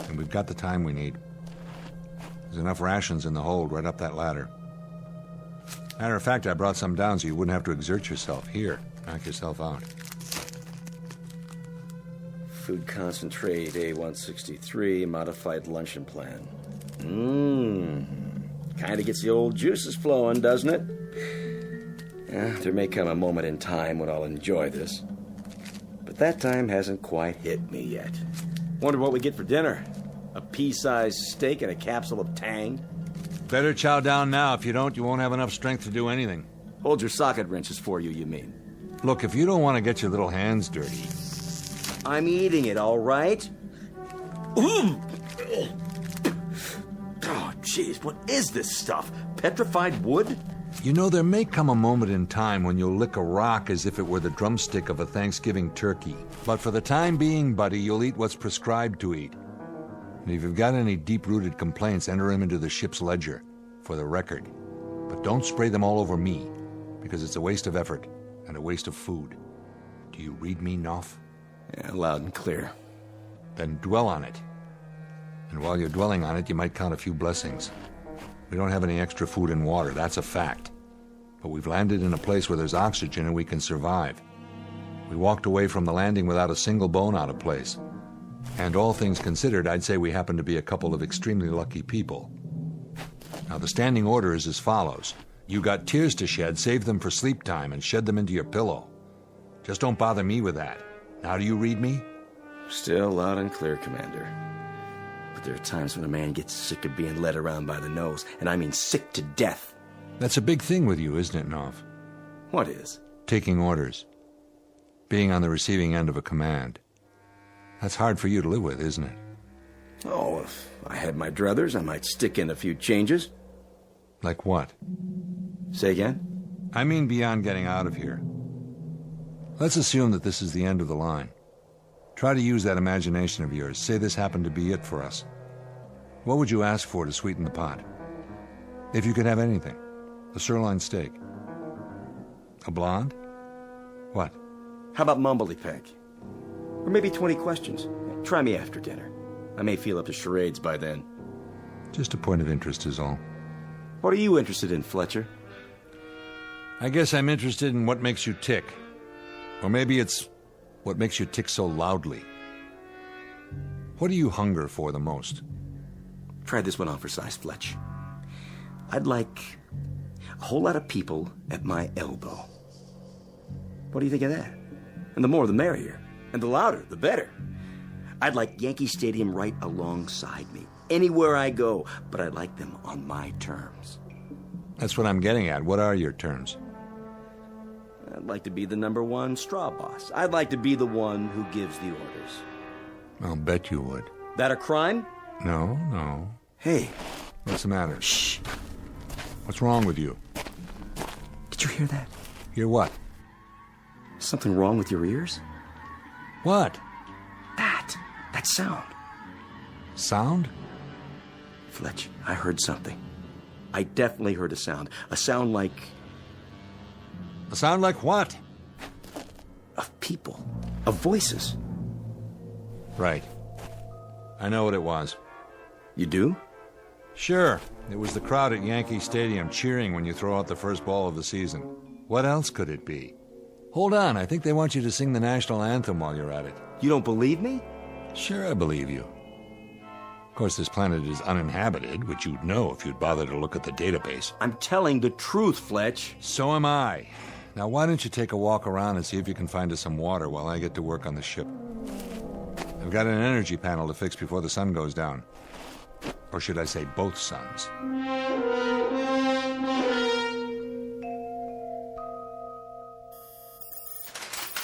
And we've got the time we need. There's enough rations in the hold right up that ladder. Matter of fact, I brought some down so you wouldn't have to exert yourself. Here, knock yourself out. Food concentrate A163, modified luncheon plan. Kind of gets the old juices flowing, doesn't it? Yeah, there may come a moment in time when I'll enjoy this. But that time hasn't quite hit me yet. Wonder what we get for dinner. A pea-sized steak and a capsule of Tang? Better chow down now. If you don't, you won't have enough strength to do anything. Hold your socket wrenches for you mean? Look, if you don't want to get your little hands dirty... I'm eating it, all right? Oh, jeez, what is this stuff? Petrified wood? You know, there may come a moment in time when you'll lick a rock as if it were the drumstick of a Thanksgiving turkey. But for the time being, buddy, you'll eat what's prescribed to eat. And if you've got any deep-rooted complaints, enter them into the ship's ledger, for the record. But don't spray them all over me, because it's a waste of effort and a waste of food. Do you read me, Knopf? Yeah, loud and clear. Then dwell on it. And while you're dwelling on it, you might count a few blessings. We don't have any extra food and water, that's a fact. But we've landed in a place where there's oxygen and we can survive. We walked away from the landing without a single bone out of place. And all things considered, I'd say we happen to be a couple of extremely lucky people. Now, the standing order is as follows. You got tears to shed, save them for sleep time and shed them into your pillow. Just don't bother me with that. Now, do you read me? Still loud and clear, Commander. But there are times when a man gets sick of being led around by the nose, and I mean sick to death. That's a big thing with you, isn't it, Nov? What is? Taking orders. Being on the receiving end of a command. That's hard for you to live with, isn't it? Oh, if I had my druthers, I might stick in a few changes. Like what? Say again? I mean beyond getting out of here. Let's assume that this is the end of the line. Try to use that imagination of yours. Say this happened to be it for us. What would you ask for to sweeten the pot? If you could have anything. A sirloin steak. A blonde? What? How about Mumbly-Peg? Or maybe 20 questions. Try me after dinner. I may feel up to charades by then. Just a point of interest is all. What are you interested in, Fletcher? I guess I'm interested in what makes you tick. Or maybe it's what makes you tick so loudly. What do you hunger for the most? Try this one on for size, Fletch. I'd like a whole lot of people at my elbow. What do you think of that? And the more the merrier. And the louder, the better. I'd like Yankee Stadium right alongside me. Anywhere I go, but I'd like them on my terms. That's what I'm getting at. What are your terms? I'd like to be the #1 straw boss. I'd like to be the one who gives the orders. I'll bet you would. That a crime? No. Hey. What's the matter? Shh. What's wrong with you? Did you hear that? Hear what? Something wrong with your ears? What? That sound. Sound? Fletch, I heard something. I definitely heard a sound. A sound like... A sound like what? Of people. Of voices. Right. I know what it was. You do? Sure. It was the crowd at Yankee Stadium cheering when you throw out the first ball of the season. What else could it be? Hold on, I think they want you to sing the national anthem while you're at it. You don't believe me? Sure, I believe you. Of course, this planet is uninhabited, which you'd know if you'd bother to look at the database. I'm telling the truth, Fletch. So am I. Now, why don't you take a walk around and see if you can find us some water while I get to work on the ship? I've got an energy panel to fix before the sun goes down. Or should I say both suns?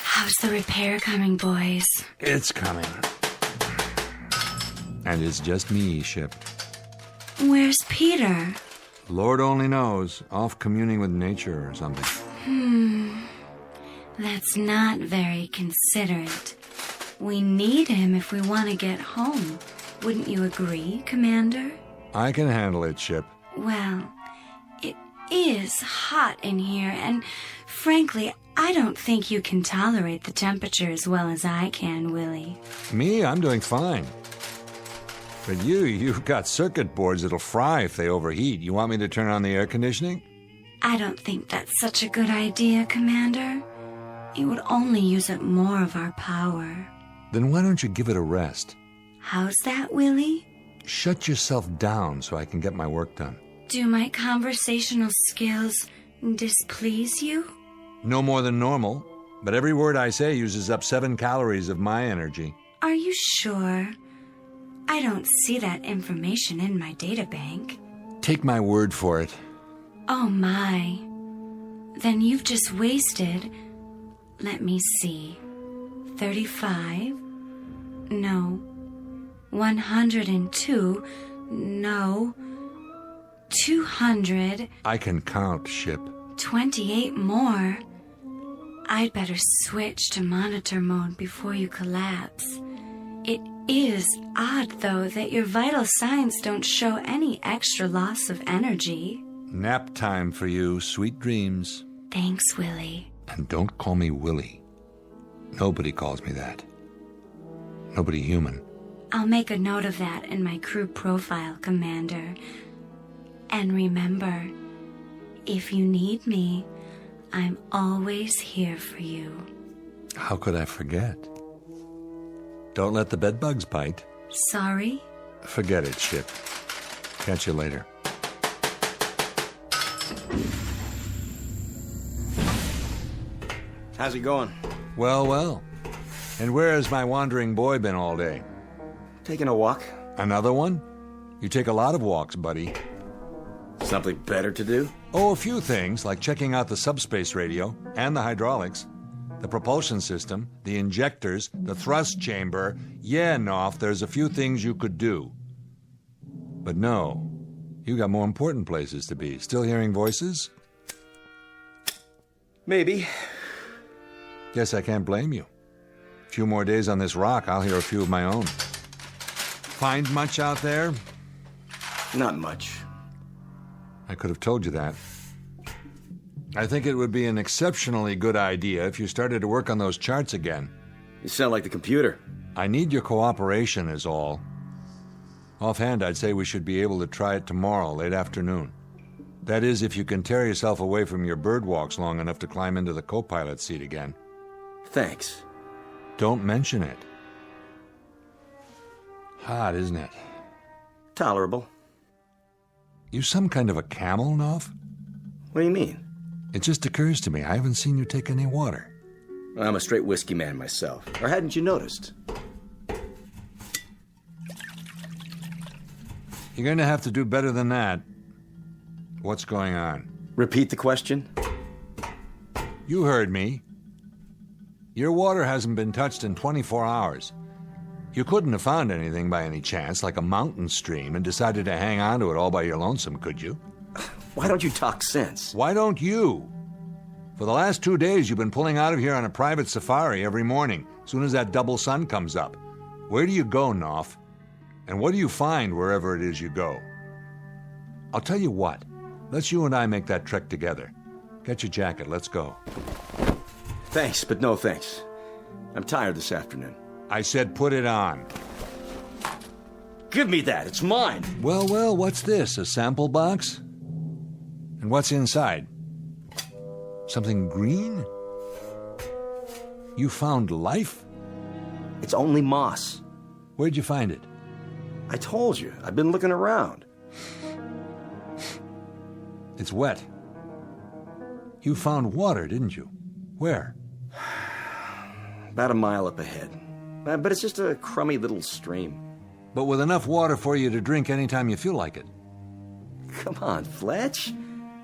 How's the repair coming, boys? It's coming. And it's just me, Ship. Where's Peter? Lord only knows. Off communing with nature or something. That's not very considerate. We need him if we want to get home. Wouldn't you agree, Commander? I can handle it, Ship. Well, it is hot in here, and frankly, I don't think you can tolerate the temperature as well as I can, Willie. Me? I'm doing fine. But you've got circuit boards that'll fry if they overheat. You want me to turn on the air conditioning? I don't think that's such a good idea, Commander. It would only use up more of our power. Then why don't you give it a rest? How's that, Willie? Shut yourself down so I can get my work done. Do my conversational skills displease you? No more than normal, but every word I say uses up 7 calories of my energy. Are you sure? I don't see that information in my databank. Take my word for it. Oh my. Then you've just wasted, let me see, 35? No. 102? No. 200? I can count, Ship. 28 more. I'd better switch to monitor mode before you collapse. It is odd, though, that your vital signs don't show any extra loss of energy. Nap time for you. Sweet dreams. Thanks, Willie. And don't call me Willie. Nobody calls me that. Nobody human. I'll make a note of that in my crew profile, Commander. And remember, if you need me, I'm always here for you. How could I forget? Don't let the bedbugs bite. Sorry? Forget it, Ship. Catch you later. How's it going? Well, well. And where has my wandering boy been all day? Taking a walk. Another one? You take a lot of walks, buddy. Something better to do? Oh, a few things, like checking out the subspace radio and the hydraulics, the propulsion system, the injectors, the thrust chamber. Yeah, Knopf, there's a few things you could do. But no, you got more important places to be. Still hearing voices? Maybe. Guess I can't blame you. A few more days on this rock, I'll hear a few of my own. Find much out there? Not much. I could have told you that. I think it would be an exceptionally good idea if you started to work on those charts again. You sound like the computer. I need your cooperation is all. Offhand, I'd say we should be able to try it tomorrow, late afternoon. That is, if you can tear yourself away from your bird walks long enough to climb into the co-pilot seat again. Thanks. Don't mention it. Hot, isn't it? Tolerable. You some kind of a camel, Knopf? What do you mean? It just occurs to me, I haven't seen you take any water. I'm a straight whiskey man myself. Or hadn't you noticed? You're going to have to do better than that. What's going on? Repeat the question. You heard me. Your water hasn't been touched in 24 hours. You couldn't have found anything by any chance, like a mountain stream, and decided to hang on to it all by your lonesome, could you? Why don't you talk sense? Why don't you? For the last 2 days, you've been pulling out of here on a private safari every morning, as soon as that double sun comes up. Where do you go, Knopf? And what do you find wherever it is you go? I'll tell you what. Let's you and I make that trek together. Get your jacket, let's go. Thanks, but no thanks. I'm tired this afternoon. I said put it on. Give me that, it's mine. Well, well, what's this, a sample box? And what's inside? Something green? You found life? It's only moss. Where'd you find it? I told you, I've been looking around. It's wet. You found water, didn't you? Where? About a mile up ahead. But it's just a crummy little stream. But with enough water for you to drink anytime you feel like it. Come on, Fletch.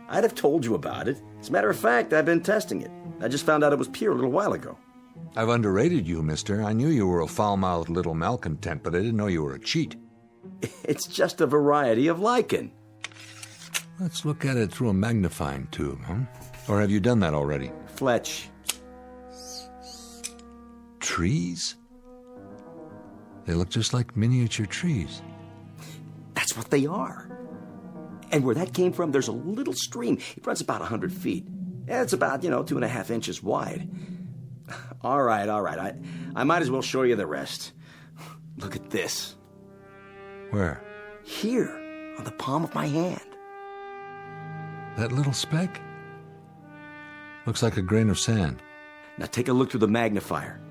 I'd have told you about it. As a matter of fact, I've been testing it. I just found out it was pure a little while ago. I've underrated you, mister. I knew you were a foul-mouthed little malcontent, but I didn't know you were a cheat. It's just a variety of lichen. Let's look at it through a magnifying tube, huh? Or have you done that already? Fletch. Trees? They look just like miniature trees. That's what they are. And where that came from, there's a little stream. It runs about 100 feet. Yeah, it's about, 2.5 inches wide. All right. I might as well show you the rest. Look at this. Where? Here, on the palm of my hand. That little speck? Looks like a grain of sand. Now take a look through the magnifier.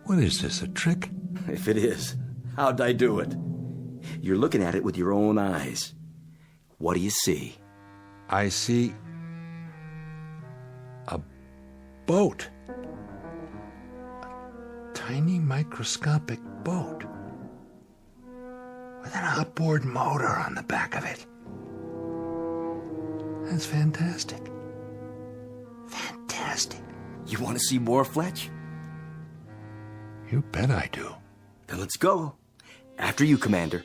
What is this, a trick? If it is, how'd I do it? You're looking at it with your own eyes. What do you see? I see a boat. A tiny microscopic boat with an outboard motor on the back of it. That's fantastic. Fantastic. You want to see more, Fletch? You bet I do. Then let's go. After you, Commander.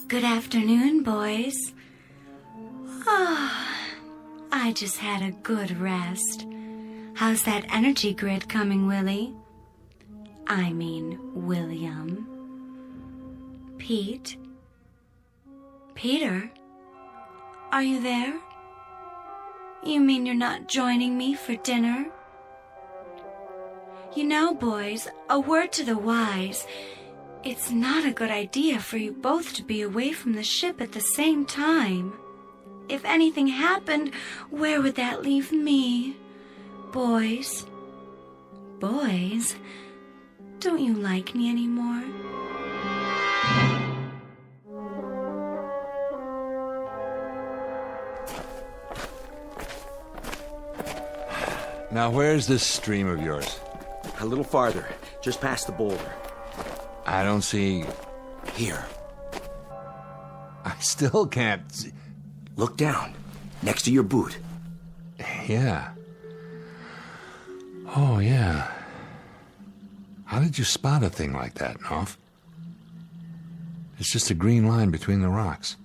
Good afternoon, boys. I just had a good rest. How's that energy grid coming, Willie? I mean, William. Pete? Peter? Are you there? You mean you're not joining me for dinner? You know, boys, a word to the wise. It's not a good idea for you both to be away from the ship at the same time. If anything happened, where would that leave me? Boys? Boys? Don't you like me anymore? Now, where's this stream of yours? A little farther, just past the boulder. I don't see... Here. I still can't see... Look down, next to your boot. Yeah. Oh, yeah. How did you spot a thing like that, Knopf? It's just a green line between the rocks.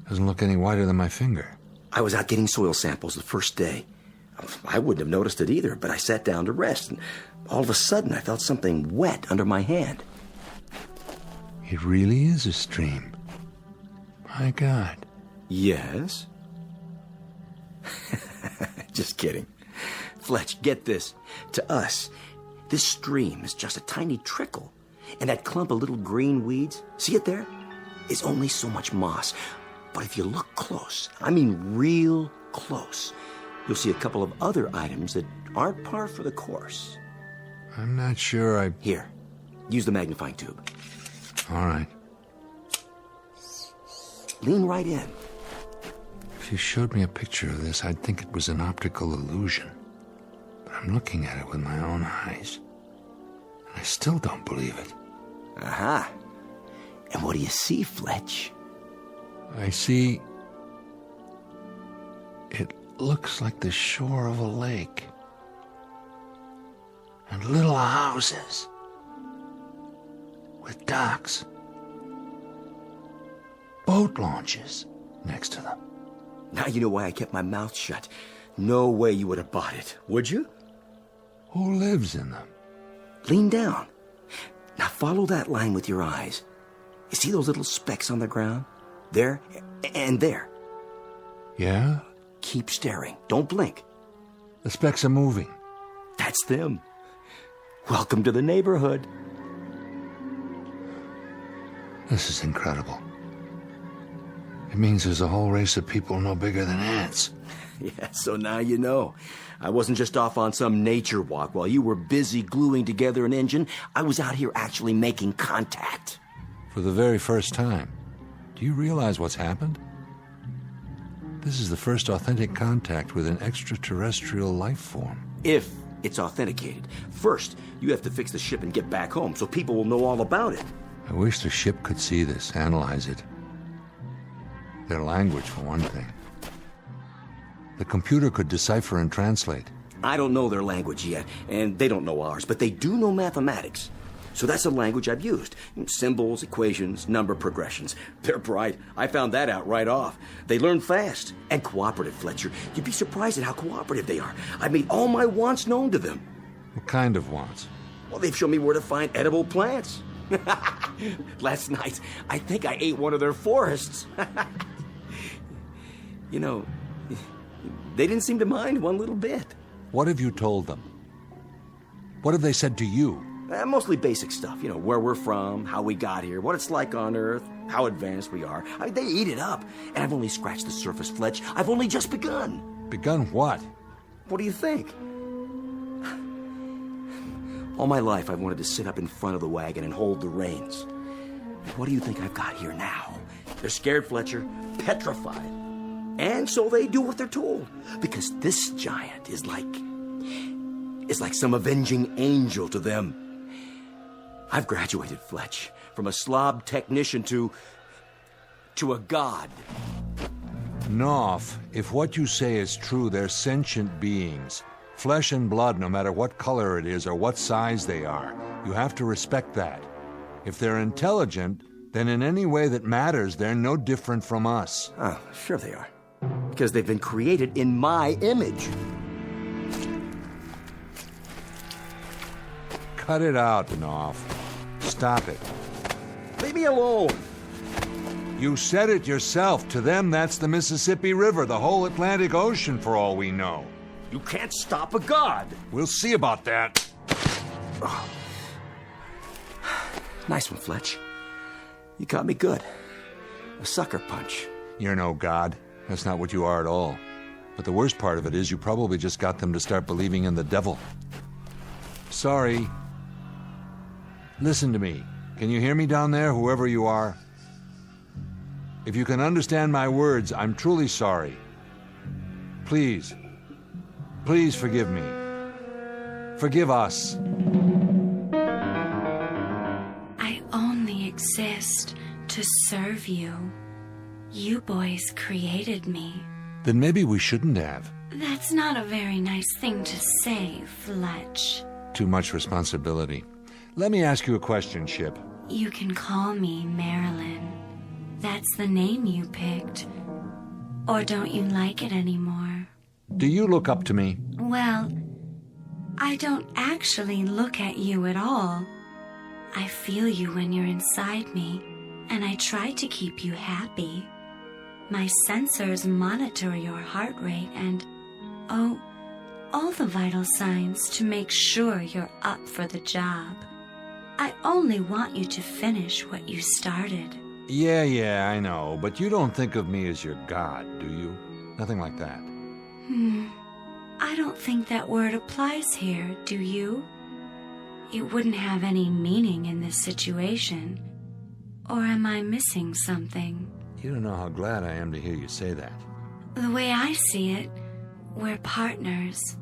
Doesn't look any whiter than my finger. I was out getting soil samples the first day. I wouldn't have noticed it either, but I sat down to rest, and all of a sudden I felt something wet under my hand. It really is a stream. My God. Yes? Just kidding. Fletch, get this. To us, this stream is just a tiny trickle. And that clump of little green weeds, see it there? Is only so much moss. But if you look close, I mean real close, you'll see a couple of other items that aren't par for the course. I'm not sure I... Here, use the magnifying tube. All right. Lean right in. If you showed me a picture of this, I'd think it was an optical illusion. But I'm looking at it with my own eyes. And I still don't believe it. Aha. And what do you see, Fletch? I see... It looks like the shore of a lake. And little houses. With docks. Boat launches next to them. Now you know why I kept my mouth shut. No way you would have bought it, would you? Who lives in them? Lean down. Now follow that line with your eyes. You see those little specks on the ground? There and there. Yeah? Keep staring. Don't blink. The specks are moving. That's them. Welcome to the neighborhood. This is incredible. It means there's a whole race of people no bigger than ants. Yeah, so now you know. I wasn't just off on some nature walk while you were busy gluing together an engine. I was out here actually making contact. For the very first time. Do you realize what's happened? This is the first authentic contact with an extraterrestrial life form. If it's authenticated. First, you have to fix the ship and get back home so people will know all about it. I wish the ship could see this, analyze it. Their language, for one thing. The computer could decipher and translate. I don't know their language yet, and they don't know ours, but they do know mathematics. So that's the language I've used. Symbols, equations, number progressions. They're bright. I found that out right off. They learn fast. And cooperative, Fletcher. You'd be surprised at how cooperative they are. I made all my wants known to them. What kind of wants? Well, they've shown me where to find edible plants. Last night, I think I ate one of their forests. You know, they didn't seem to mind one little bit. What have you told them? What have they said to you? Mostly basic stuff, you know, where we're from, how we got here, what it's like on Earth, how advanced we are. I mean, they eat it up. And I've only scratched the surface, Fletch. I've only just begun. Begun what? What do you think? All my life, I've wanted to sit up in front of the wagon and hold the reins. What do you think I've got here now? They're scared, Fletcher, petrified. And so they do what they're told. Because this giant is like some avenging angel to them. I've graduated, Fletch, from a slob technician to a god. Knopf, if what you say is true, they're sentient beings. Flesh and blood, no matter what color it is or what size they are. You have to respect that. If they're intelligent, then in any way that matters, they're no different from us. Oh, sure they are. Because they've been created in my image. Cut it out, Knopf. Stop it. Leave me alone. You said it yourself. To them, that's the Mississippi River, the whole Atlantic Ocean, for all we know. You can't stop a god. We'll see about that. Nice one, Fletch. You got me good. A sucker punch. You're no god. That's not what you are at all. But the worst part of it is you probably just got them to start believing in the devil. Sorry. Listen to me. Can you hear me down there, whoever you are? If you can understand my words, I'm truly sorry. Please. Please forgive me. Forgive us. I only exist to serve you. You boys created me. Then maybe we shouldn't have. That's not a very nice thing to say, Fletch. Too much responsibility. Let me ask you a question, Ship. You can call me Marilyn. That's the name you picked. Or don't you like it anymore? Do you look up to me? Well, I don't actually look at you at all. I feel you when you're inside me, and I try to keep you happy. My sensors monitor your heart rate and, all the vital signs to make sure you're up for the job. I only want you to finish what you started. Yeah, I know, but you don't think of me as your god, do you? Nothing like that. I don't think that word applies here, do you? It wouldn't have any meaning in this situation. Or am I missing something? You don't know how glad I am to hear you say that. The way I see it, we're partners.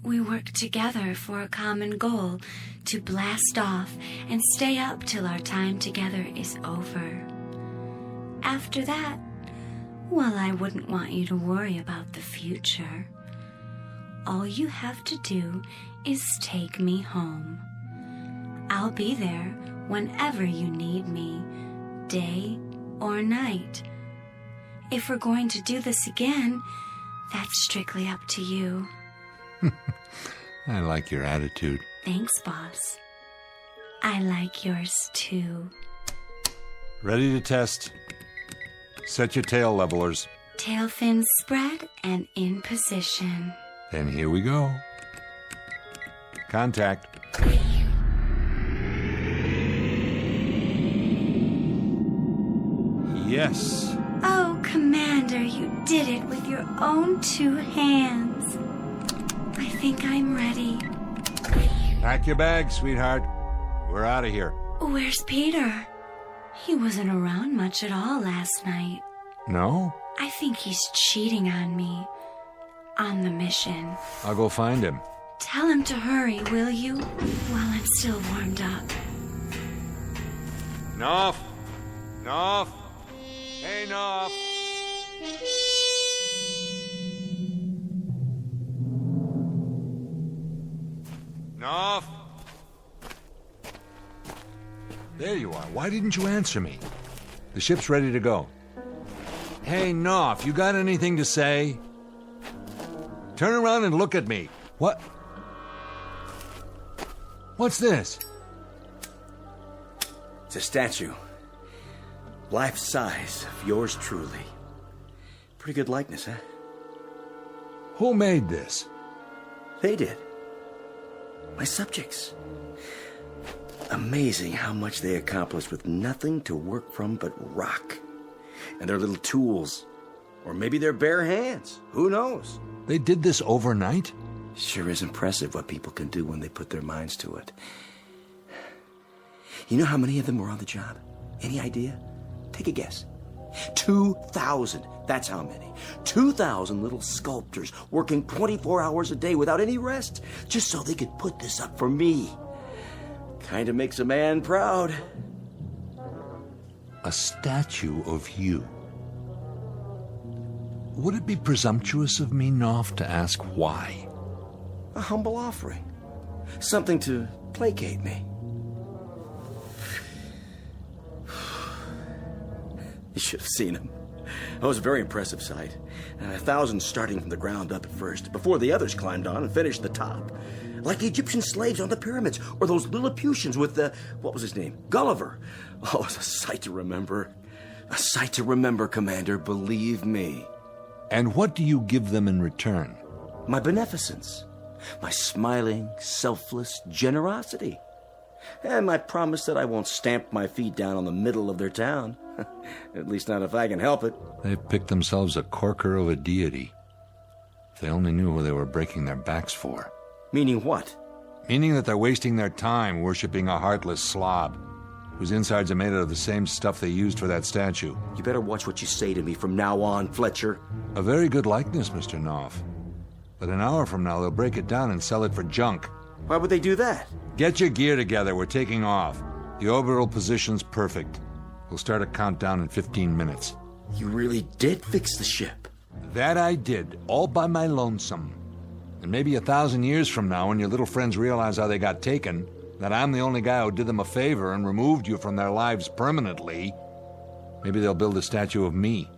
We work together for a common goal to blast off and stay up till our time together is over. After that, well, I wouldn't want you to worry about the future. All you have to do is take me home. I'll be there whenever you need me, day or night. If we're going to do this again, that's strictly up to you. I like your attitude. Thanks, boss. I like yours too. Ready to test. Set your tail levelers. Tail fins spread and in position. Then here we go. Contact. Yes. Oh, Commander, you did it with your own 2 hands. I think I'm ready. Pack your bags, sweetheart. We're out of here. Where's Peter? He wasn't around much at all last night. No? I think he's cheating on me. On the mission. I'll go find him. Tell him to hurry, will you? While I'm still warmed up. Knopf! Knopf! Hey, Knopf! Knopf! There you are. Why didn't you answer me? The ship's ready to go. Hey, Knopf, you got anything to say? Turn around and look at me. What? What's this? It's a statue. Life size of yours truly. Pretty good likeness, huh? Who made this? They did. My subjects. Amazing how much they accomplished with nothing to work from but rock. And their little tools. Or maybe their bare hands. Who knows? They did this overnight? Sure is impressive what people can do when they put their minds to it. You know how many of them were on the job? Any idea? Take a guess. 2,000. That's how many. 2,000 little sculptors working 24 hours a day without any rest, just so they could put this up for me. Kinda makes a man proud. A statue of you. Would it be presumptuous of me, Knopf, to ask why? A humble offering. Something to placate me. You should have seen him. It was a very impressive sight. 1,000 starting from the ground up at first, before the others climbed on and finished the top. Like the Egyptian slaves on the pyramids, or those Lilliputians with the, what was his name? Gulliver. Oh, it's a sight to remember. A sight to remember, Commander, believe me. And what do you give them in return? My beneficence. My smiling, selfless generosity. And my promise that I won't stamp my feet down on the middle of their town. At least not if I can help it. They've picked themselves a corker of a deity. If they only knew who they were breaking their backs for. Meaning what? Meaning that they're wasting their time worshipping a heartless slob, whose insides are made out of the same stuff they used for that statue. You better watch what you say to me from now on, Fletcher. A very good likeness, Mr. Knopf. But an hour from now, they'll break it down and sell it for junk. Why would they do that? Get your gear together. We're taking off. The orbital position's perfect. We'll start a countdown in 15 minutes. You really did fix the ship? That I did, all by my lonesome. And maybe 1,000 years from now, when your little friends realize how they got taken, that I'm the only guy who did them a favor and removed you from their lives permanently, maybe they'll build a statue of me.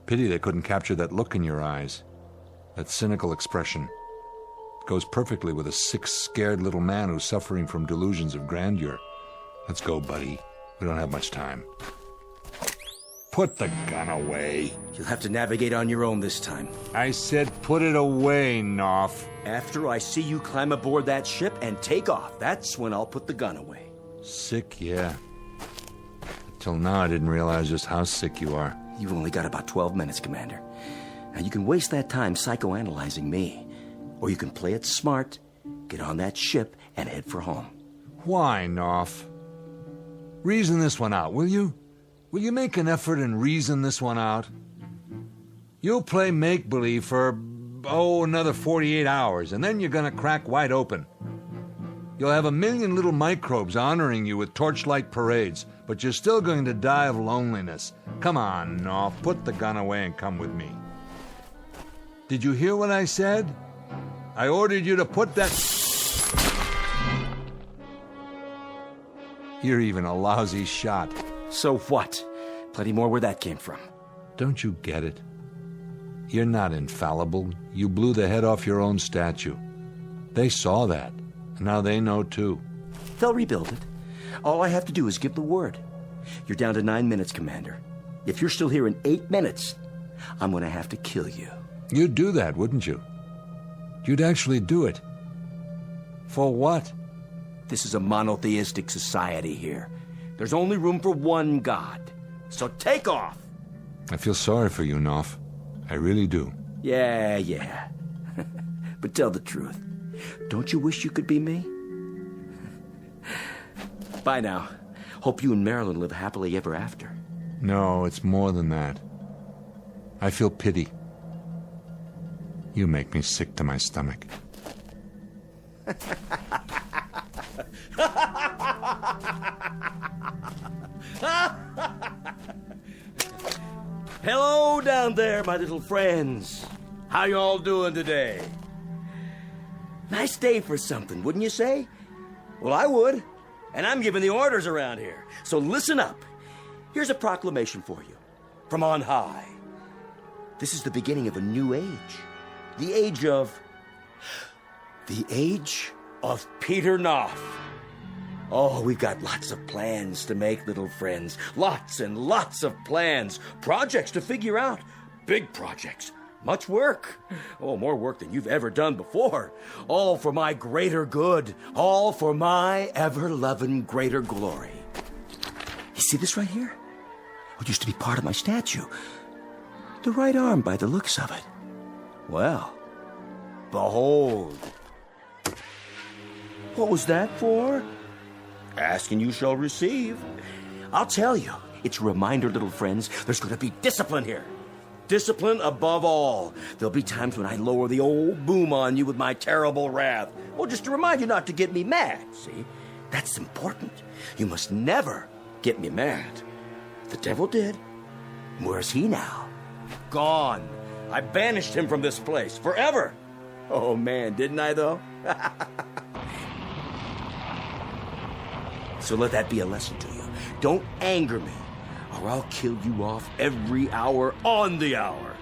Pity they couldn't capture that look in your eyes. That cynical expression. It goes perfectly with a sick, scared little man who's suffering from delusions of grandeur. Let's go, buddy. We don't have much time. Put the gun away. You'll have to navigate on your own this time. I said put it away, Knopf. After I see you climb aboard that ship and take off, that's when I'll put the gun away. Sick, yeah. Till now, I didn't realize just how sick you are. You've only got about 12 minutes, Commander. Now, you can waste that time psychoanalyzing me. Or you can play it smart, get on that ship, and head for home. Why, Knopf? Reason this one out, will you? Will you make an effort and reason this one out? You'll play make-believe for, another 48 hours, and then you're gonna crack wide open. You'll have 1,000,000 little microbes honoring you with torchlight parades, but you're still going to die of loneliness. Come on, Knopf, put the gun away and come with me. Did you hear what I said? I ordered you to put that... You're even a lousy shot. So what? Plenty more where that came from. Don't you get it? You're not infallible. You blew the head off your own statue. They saw that, and now they know too. They'll rebuild it. All I have to do is give the word. You're down to 9 minutes, Commander. If you're still here in 8 minutes, I'm going to have to kill you. You'd do that, wouldn't you? You'd actually do it. For what? This is a monotheistic society here. There's only room for one God. So take off! I feel sorry for you, Knopf. I really do. Yeah. But tell the truth. Don't you wish you could be me? Bye now. Hope you and Marilyn live happily ever after. No, it's more than that. I feel pity. You make me sick to my stomach. Hello down there, my little friends. How you all doing today? Nice day for something, wouldn't you say? Well, I would. And I'm giving the orders around here. So listen up. Here's a proclamation for you. From on high. This is the beginning of a new age. The age of Peter Knopf. Oh, we've got lots of plans to make, little friends. Lots and lots of plans. Projects to figure out. Big projects. Much work. Oh, more work than you've ever done before. All for my greater good. All for my ever-loving greater glory. You see this right here? It used to be part of my statue. The right arm by the looks of it. Well, behold. What was that for? Ask and you shall receive. I'll tell you, it's a reminder, little friends, there's going to be discipline here. Discipline above all. There'll be times when I lower the old boom on you with my terrible wrath. Well, just to remind you not to get me mad, see? That's important. You must never get me mad. The devil did. Where's he now? Gone. I banished him from this place forever. Oh, man, didn't I, though? So let that be a lesson to you. Don't anger me, or I'll kill you off every hour on the hour.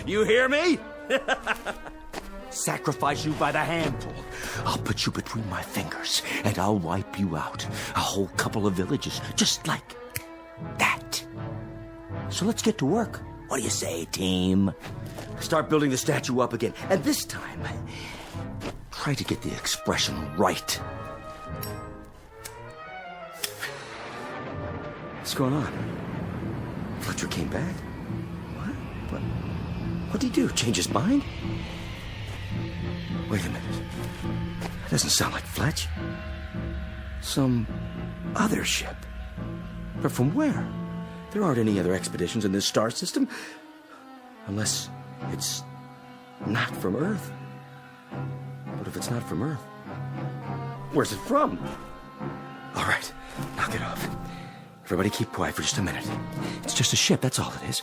You hear me? Sacrifice you by the handful. I'll put you between my fingers, and I'll wipe you out. A whole couple of villages, just like that. So let's get to work. What do you say, team? Start building the statue up again, and this time, try to get the expression right. What's going on? Fletcher came back? What? What'd he do? Change his mind? Wait a minute. That doesn't sound like Fletch. Some other ship. But from where? There aren't any other expeditions in this star system. Unless it's not from Earth. But if it's not from Earth, where's it from? All right, knock it off. Everybody keep quiet for just a minute. It's just a ship, that's all it is.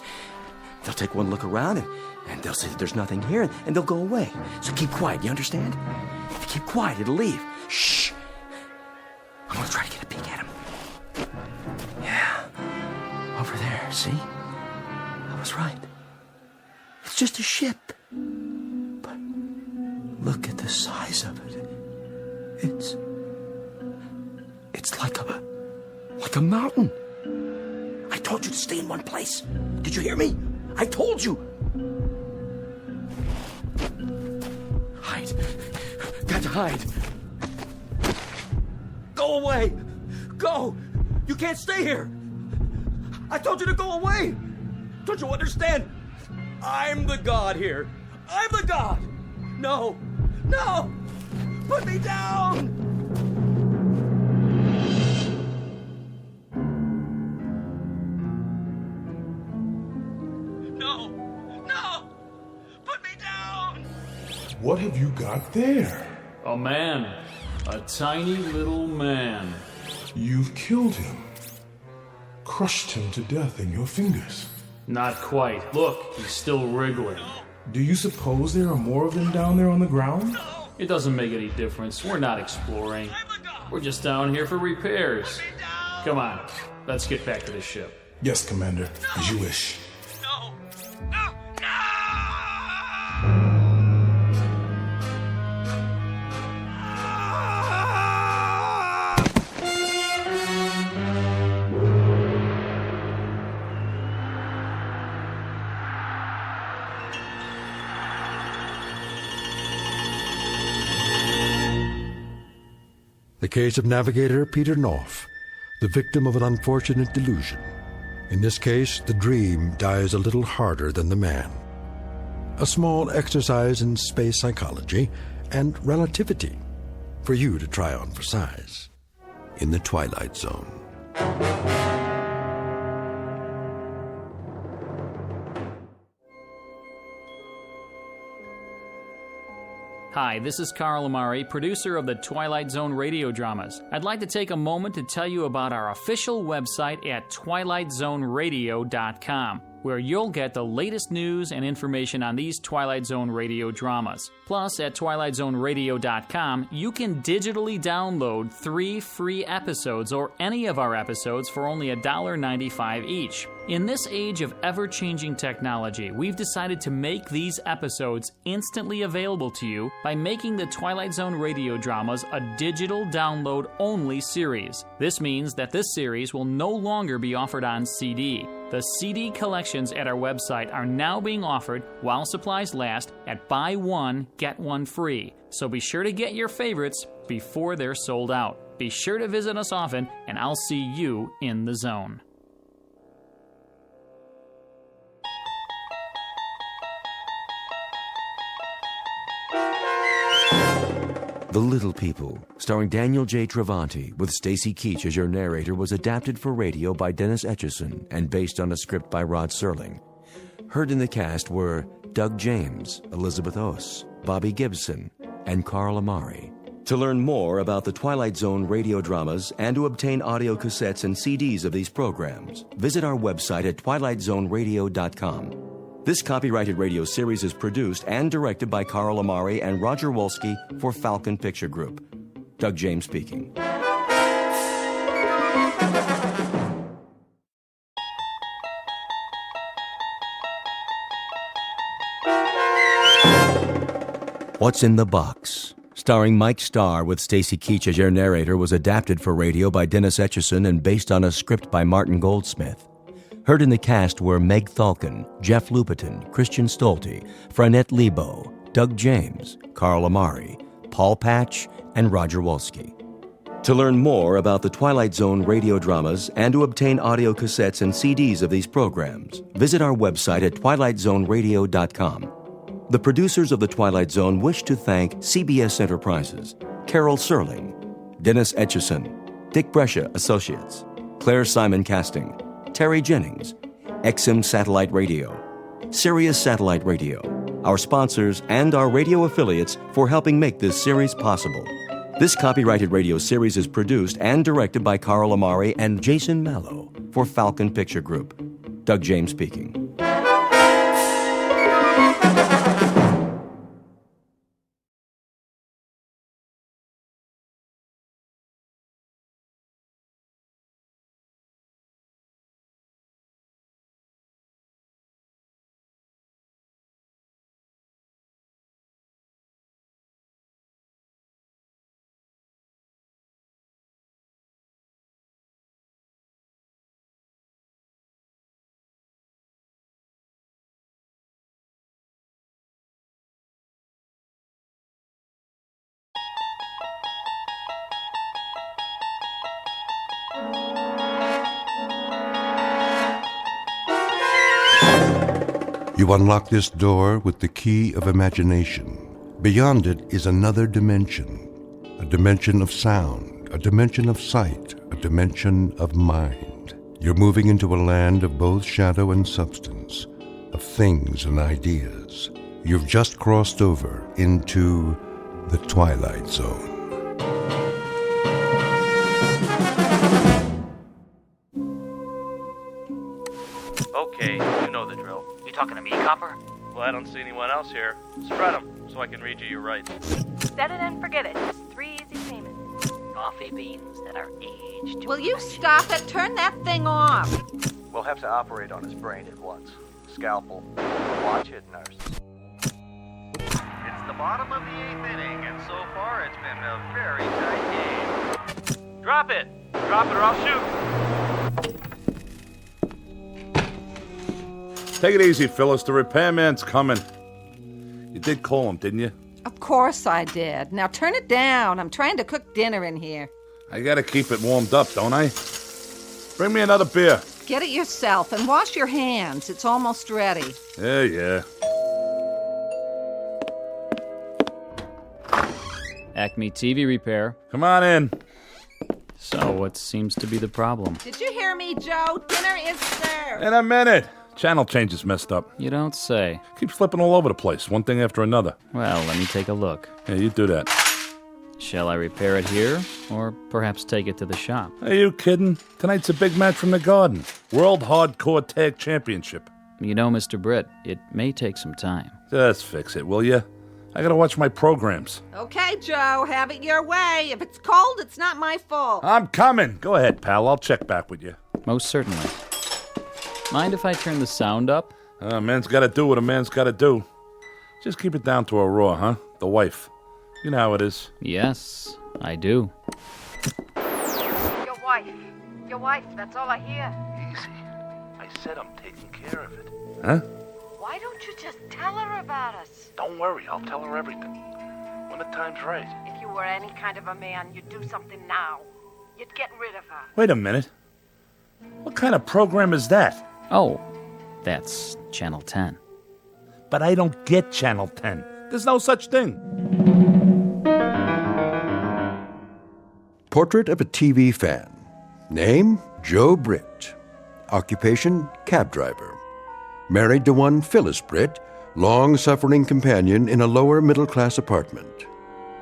They'll take one look around and they'll say that there's nothing here and they'll go away. So keep quiet, you understand? If you keep quiet, it'll leave. Shh. I'm gonna try to get a peek at him. Yeah. Over there, see? I was right. It's just a ship. But look at the size of it. It's like a mountain. I told you to stay in one place. Did you hear me? I told you. Hide. Got to hide. Go away. Go. You can't stay here. I told you to go away. Don't you understand? I'm the god here. I'm the god. No. No. Put me down. What have you got there? A man. A tiny little man. You've killed him. Crushed him to death in your fingers. Not quite. Look, he's still wriggling. Do you suppose there are more of them down there on the ground? It doesn't make any difference. We're not exploring. We're just down here for repairs. Come on, let's get back to the ship. Yes, Commander, as you wish. The case of navigator Peter North, the victim of an unfortunate delusion. In this case, the dream dies a little harder than the man. A small exercise in space psychology and relativity for you to try on for size in the Twilight Zone. Hi, this is Carl Amari, producer of the Twilight Zone radio dramas. I'd like to take a moment to tell you about our official website at twilightzoneradio.com, where you'll get the latest news and information on these Twilight Zone radio dramas. Plus, at twilightzoneradio.com, you can digitally download 3 free episodes or any of our episodes for only $1.95 each. In this age of ever-changing technology, we've decided to make these episodes instantly available to you by making the Twilight Zone radio dramas a digital download-only series. This means that this series will no longer be offered on CD. The CD collections at our website are now being offered while supplies last at buy one, get one free. So be sure to get your favorites before they're sold out. Be sure to visit us often, and I'll see you in the zone. The Little People, starring Daniel J. Travanti, with Stacy Keach as your narrator, was adapted for radio by Dennis Etchison and based on a script by Rod Serling. Heard in the cast were Doug James, Elizabeth Oss, Bobby Gibson, and Carl Amari. To learn more about the Twilight Zone radio dramas and to obtain audio cassettes and CDs of these programs, visit our website at twilightzoneradio.com. This copyrighted radio series is produced and directed by Carl Amari and Roger Wolski for Falcon Picture Group. Doug James speaking. What's in the Box? Starring Mike Starr with Stacy Keach as your narrator, was adapted for radio by Dennis Etchison and based on a script by Martin Goldsmith. Heard in the cast were Meg Thalken, Jeff Lupetin, Christian Stolte, Franette Lebo, Doug James, Carl Amari, Paul Patch and Roger Wolski. To learn more about the Twilight Zone radio dramas and to obtain audio cassettes and CDs of these programs, visit our website at twilightzoneradio.com. The producers of The Twilight Zone wish to thank CBS Enterprises, Carol Serling, Dennis Etchison, Dick Brescia Associates, Claire Simon Casting, Terry Jennings, XM Satellite Radio, Sirius Satellite Radio, our sponsors, and our radio affiliates for helping make this series possible. This copyrighted radio series is produced and directed by Carl Amari and Jason Mallow for Falcon Picture Group. Doug James speaking. You unlock this door with the key of imagination. Beyond it is another dimension, a dimension of sound, a dimension of sight, a dimension of mind. You're moving into a land of both shadow and substance, of things and ideas. You've just crossed over into the Twilight Zone. Okay, you know the drill. You talking to me, Copper? Well, I don't see anyone else here. Spread them so I can read you your rights. Set it and forget it. 3 easy payments. Coffee beans that are aged. Will you stop it? Turn that thing off. We'll have to operate on his brain at once. Scalpel. Watch it, nurse. It's the bottom of the 8th inning, and so far it's been a very tight game. Drop it! Drop it or I'll shoot! Take it easy, Phyllis. The repairman's coming. You did call him, didn't you? Of course I did. Now turn it down. I'm trying to cook dinner in here. I gotta keep it warmed up, don't I? Bring me another beer. Get it yourself and wash your hands. It's almost ready. Yeah. Acme TV repair. Come on in. So, what seems to be the problem? Did you hear me, Joe? Dinner is served. In a minute. Channel change is messed up. You don't say. Keeps flipping all over the place, one thing after another. Well, let me take a look. Yeah, you do that. Shall I repair it here, or perhaps take it to the shop? Are you kidding? Tonight's a big match from the Garden. World Hardcore Tag Championship. You know, Mr. Britt, it may take some time. Just fix it, will you? I gotta watch my programs. Okay, Joe, have it your way. If it's cold, it's not my fault. I'm coming. Go ahead, pal. I'll check back with you. Most certainly. Mind if I turn the sound up? A man's gotta do what a man's gotta do. Just keep it down to a raw, huh? The wife. You know how it is. Yes, I do. Your wife, that's all I hear. Easy. I said I'm taking care of it. Huh? Why don't you just tell her about us? Don't worry, I'll tell her everything. When the time's right. If you were any kind of a man, you'd do something now. You'd get rid of her. Wait a minute. What kind of program is that? Oh, that's Channel 10. But I don't get Channel 10. There's no such thing. Portrait of a TV fan. Name, Joe Britt. Occupation, cab driver. Married to one Phyllis Britt, long-suffering companion in a lower middle-class apartment.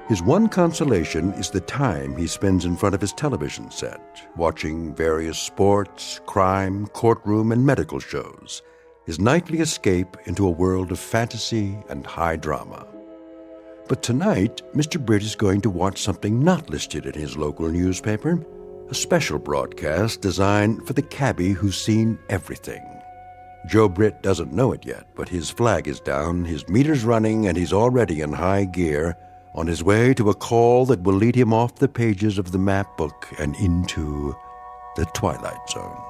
His one consolation is the time he spends in front of his television set, watching various sports, crime, courtroom, and medical shows, his nightly escape into a world of fantasy and high drama. But tonight, Mr. Britt is going to watch something not listed in his local newspaper, a special broadcast designed for the cabbie who's seen everything. Joe Britt doesn't know it yet, but his flag is down, his meter's running, and he's already in high gear, on his way to a call that will lead him off the pages of the map book and into the Twilight Zone.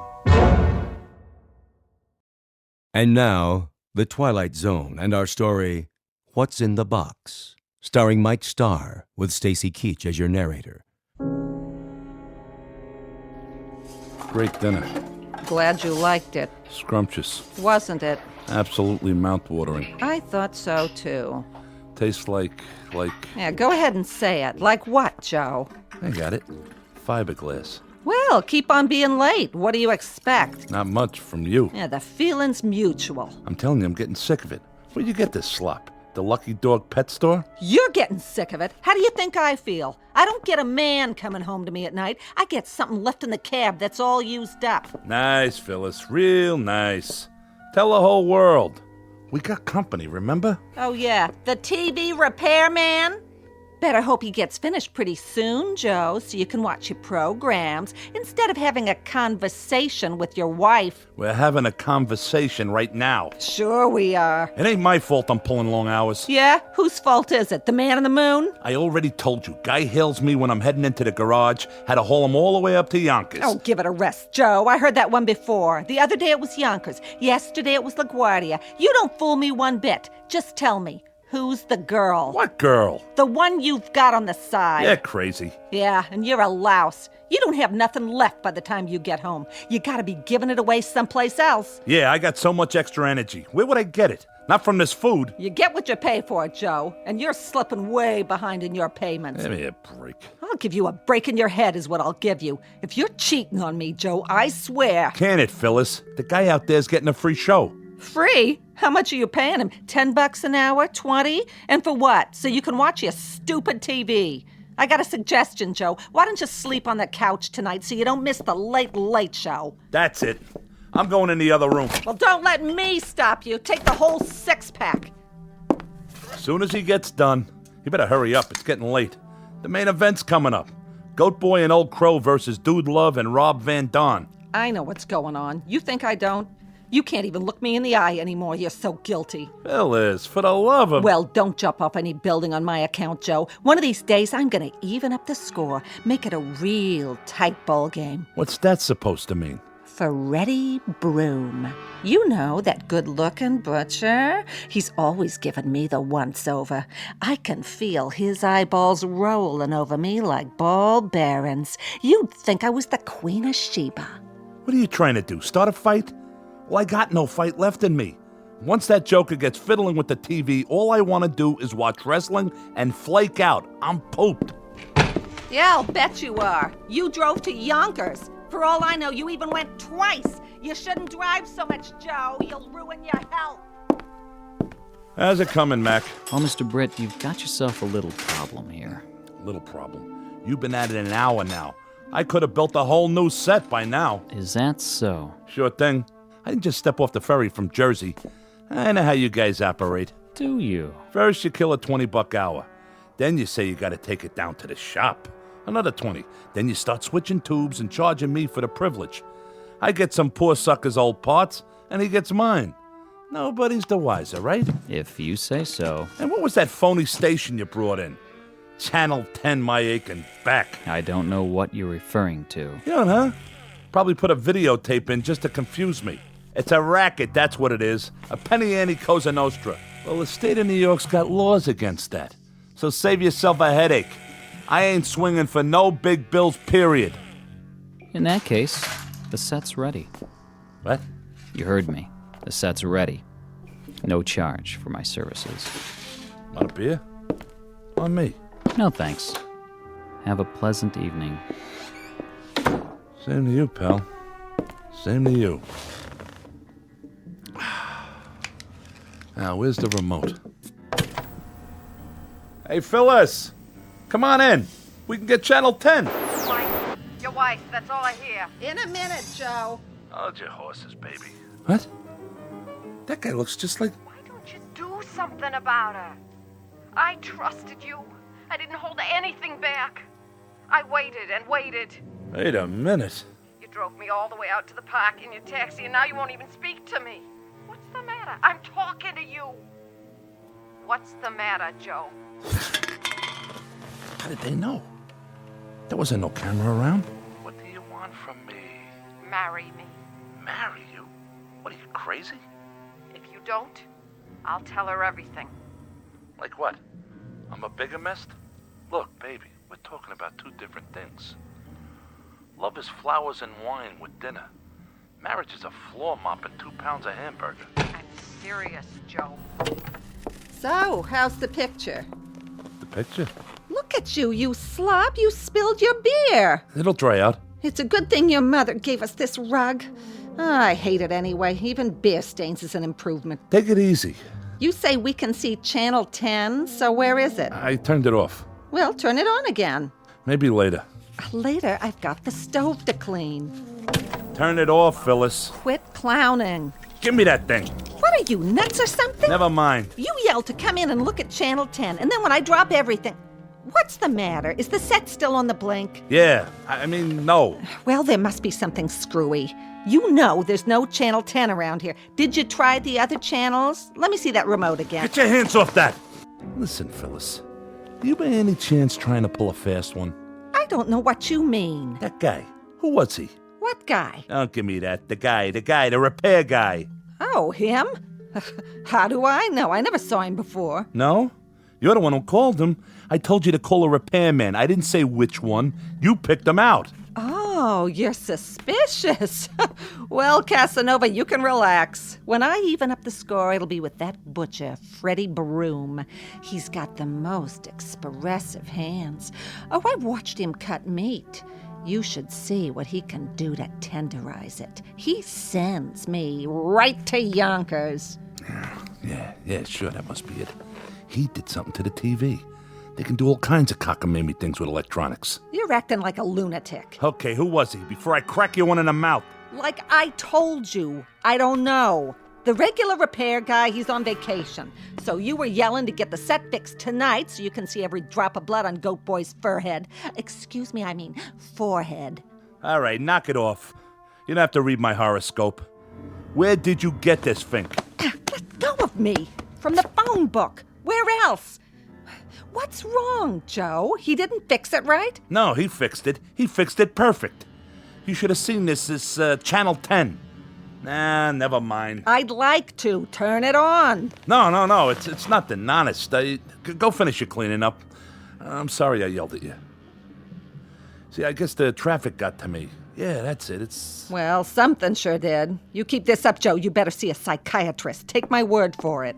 And now, the Twilight Zone and our story, What's in the Box? starring Mike Starr with Stacy Keach as your narrator. Great dinner. Glad you liked it. Scrumptious. Wasn't it? Absolutely mouth-watering. I thought so, too. Tastes like... Yeah, go ahead and say it. Like what, Joe? I got it. Fiberglass. Well, keep on being late. What do you expect? Not much from you. Yeah, the feeling's mutual. I'm telling you, I'm getting sick of it. Where'd you get this slop? The Lucky Dog pet store? You're getting sick of it. How do you think I feel? I don't get a man coming home to me at night. I get something left in the cab that's all used up. Nice, Phyllis. Real nice. Tell the whole world. We got company, remember? Oh, yeah. The TV repairman? Better hope he gets finished pretty soon, Joe, so you can watch your programs instead of having a conversation with your wife. We're having a conversation right now. Sure we are. It ain't my fault I'm pulling long hours. Yeah? Whose fault is it? The man in the moon? I already told you. Guy hails me when I'm heading into the garage. Had to haul him all the way up to Yonkers. Oh, give it a rest, Joe. I heard that one before. The other day it was Yonkers. Yesterday it was LaGuardia. You don't fool me one bit. Just tell me. Who's the girl? What girl? The one you've got on the side. You're crazy. Yeah, and you're a louse. You don't have nothing left by the time you get home. You gotta be giving it away someplace else. Yeah, I got so much extra energy. Where would I get it? Not from this food. You get what you pay for, Joe, and you're slipping way behind in your payments. Give me a break. I'll give you a break in your head is what I'll give you. If you're cheating on me, Joe, I swear. Can it, Phyllis? The guy out there's getting a free show. Free? How much are you paying him? $10 an hour? 20? And for what? So you can watch your stupid TV. I got a suggestion, Joe. Why don't you sleep on the couch tonight so you don't miss the late show? That's it. I'm going in the other room. Well, don't let me stop you. Take the whole six-pack. As soon as he gets done, you better hurry up. It's getting late. The main event's coming up. Goat Boy and Old Crow versus Dude Love and Rob Van Dam. I know what's going on. You think I don't? You can't even look me in the eye anymore. You're so guilty. Phyllis, for the love of... Well, don't jump off any building on my account, Joe. One of these days, I'm going to even up the score. Make it a real tight ball game. What's that supposed to mean? Freddie Broom. You know, that good-looking butcher? He's always given me the once-over. I can feel his eyeballs rolling over me like ball bearings. You'd think I was the Queen of Sheba. What are you trying to do, start a fight? Well, I got no fight left in me. Once that joker gets fiddling with the TV, all I want to do is watch wrestling and flake out. I'm pooped. Yeah, I'll bet you are. You drove to Yonkers. For all I know, you even went twice. You shouldn't drive so much, Joe. You'll ruin your health. How's it coming, Mac? Well, Mr. Britt, you've got yourself a little problem here. Little problem? You've been at it an hour now. I could have built a whole new set by now. Is that so? Sure thing. I didn't just step off the ferry from Jersey. I know how you guys operate. Do you? First you kill a $20 hour. Then you say you gotta take it down to the shop. Another 20. Then you start switching tubes and charging me for the privilege. I get some poor sucker's old parts, and he gets mine. Nobody's the wiser, right? If you say so. And what was that phony station you brought in? Channel 10 my aching back. I don't know what you're referring to. You don't, huh? Probably put a videotape in just to confuse me. It's a racket, that's what it is. A penny ante Cosa Nostra. Well, the state of New York's got laws against that. So save yourself a headache. I ain't swinging for no big bills, period. In that case, the set's ready. What? You heard me. The set's ready. No charge for my services. Want a beer? On me. No, thanks. Have a pleasant evening. Same to you, pal. Same to you. Now, where's the remote? Hey, Phyllis! Come on in. We can get Channel 10. Your wife, that's all I hear. In a minute, Joe. Hold your horses, baby. What? That guy looks just like... Why don't you do something about her? I trusted you. I didn't hold anything back. I waited and waited. Wait a minute. You drove me all the way out to the park in your taxi, and now you won't even speak to me. What's the matter? I'm talking to you. What's the matter, Joe? How did they know? There wasn't no camera around. What do you want from me? Marry me. Marry you? What, are you crazy? If you don't, I'll tell her everything. Like what? I'm a bigamist? Look, baby, we're talking about two different things. Love is flowers and wine with dinner. Marriage is a floor mop and 2 pounds of hamburger. I'm serious, Joe. So, how's the picture? The picture? Look at you, you slob. You spilled your beer. It'll dry out. It's a good thing your mother gave us this rug. I hate it anyway. Even beer stains is an improvement. Take it easy. You say we can see Channel 10, so where is it? I turned it off. Well, turn it on again. Maybe later. Later, I've got the stove to clean. Turn it off, Phyllis. Quit clowning. Give me that thing. What are you, nuts or something? Never mind. You yelled to come in and look at Channel 10, and then when I drop everything... What's the matter? Is the set still on the blink? Yeah, I mean, no. Well, there must be something screwy. You know there's no Channel 10 around here. Did you try the other channels? Let me see that remote again. Get your hands off that! Listen, Phyllis. You by any chance trying to pull a fast one? I don't know what you mean. That guy. Who was he? What guy? Don't give me that. The guy, the repair guy. Oh, him? How do I know? I never saw him before. No? You're the one who called him. I told you to call a repairman. I didn't say which one. You picked him out. Oh, you're suspicious. Well, Casanova, you can relax. When I even up the score, it'll be with that butcher, Freddie Broom. He's got the most expressive hands. Oh, I've watched him cut meat. You should see what he can do to tenderize it. He sends me right to Yonkers. Yeah, sure, that must be it. He did something to the TV. They can do all kinds of cockamamie things with electronics. You're acting like a lunatic. Okay, who was he? Before I crack you one in the mouth. Like I told you, I don't know. The regular repair guy, he's on vacation. So you were yelling to get the set fixed tonight so you can see every drop of blood on Goat Boy's forehead. Excuse me, I mean forehead. All right, knock it off. You don't have to read my horoscope. Where did you get this, Fink? Let go of me. From the phone book. Where else? What's wrong, Joe? He didn't fix it right? No, he fixed it. He fixed it perfect. You should have seen this Channel 10. Nah, never mind. I'd like to. Turn it on. No. It's nothing. Honest. Go finish your cleaning up. I'm sorry I yelled at you. See, I guess the traffic got to me. Yeah, that's it. Well, something sure did. You keep this up, Joe, you better see a psychiatrist. Take my word for it.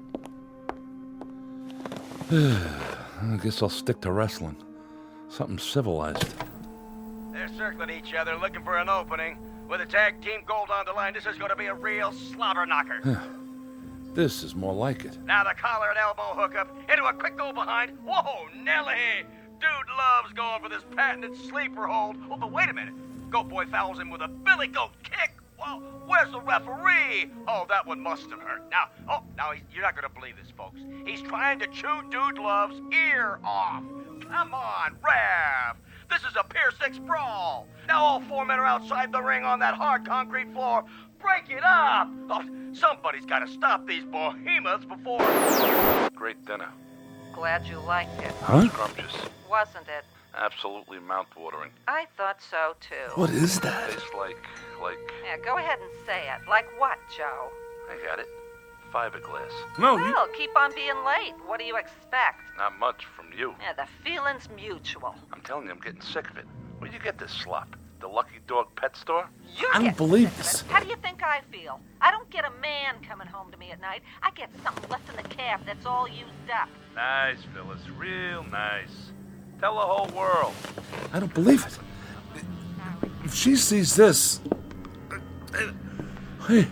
I guess I'll stick to wrestling. Something civilized. They're circling each other, looking for an opening. With a tag team gold on the line, this is going to be a real slobber knocker. This is more like it. Now the collar and elbow hookup into a quick go behind. Whoa, Nelly! Dude loves going for this patented sleeper hold. Oh, but wait a minute. Goat Boy fouls him with a billy goat kick. Whoa, where's the referee? Oh, that one must have hurt. Now, you're not going to believe this, folks. He's trying to chew Dude Love's ear off. Come on, ref. This is a Pier 6 brawl. Now all 4 men are outside the ring on that hard concrete floor. Break it up. Oh, somebody's got to stop these behemoths before... Great dinner. Glad you liked it. Huh? Scrumptious. Wasn't it? Absolutely mouth-watering. I thought so, too. What is that? Tastes like... Yeah, go ahead and say it. Like what, Joe? I got it. Fiberglass. No, Well, keep on being late. What do you expect? Not much from you. Yeah, the feeling's mutual. I'm telling you, I'm getting sick of it. Where'd you get this slop? The Lucky Dog pet store? I don't believe this. How do you think I feel? I don't get a man coming home to me at night. I get something left in the cab that's all used up. Nice, Phyllis. Real nice. Tell the whole world. I don't believe it. If she sees this... Hey,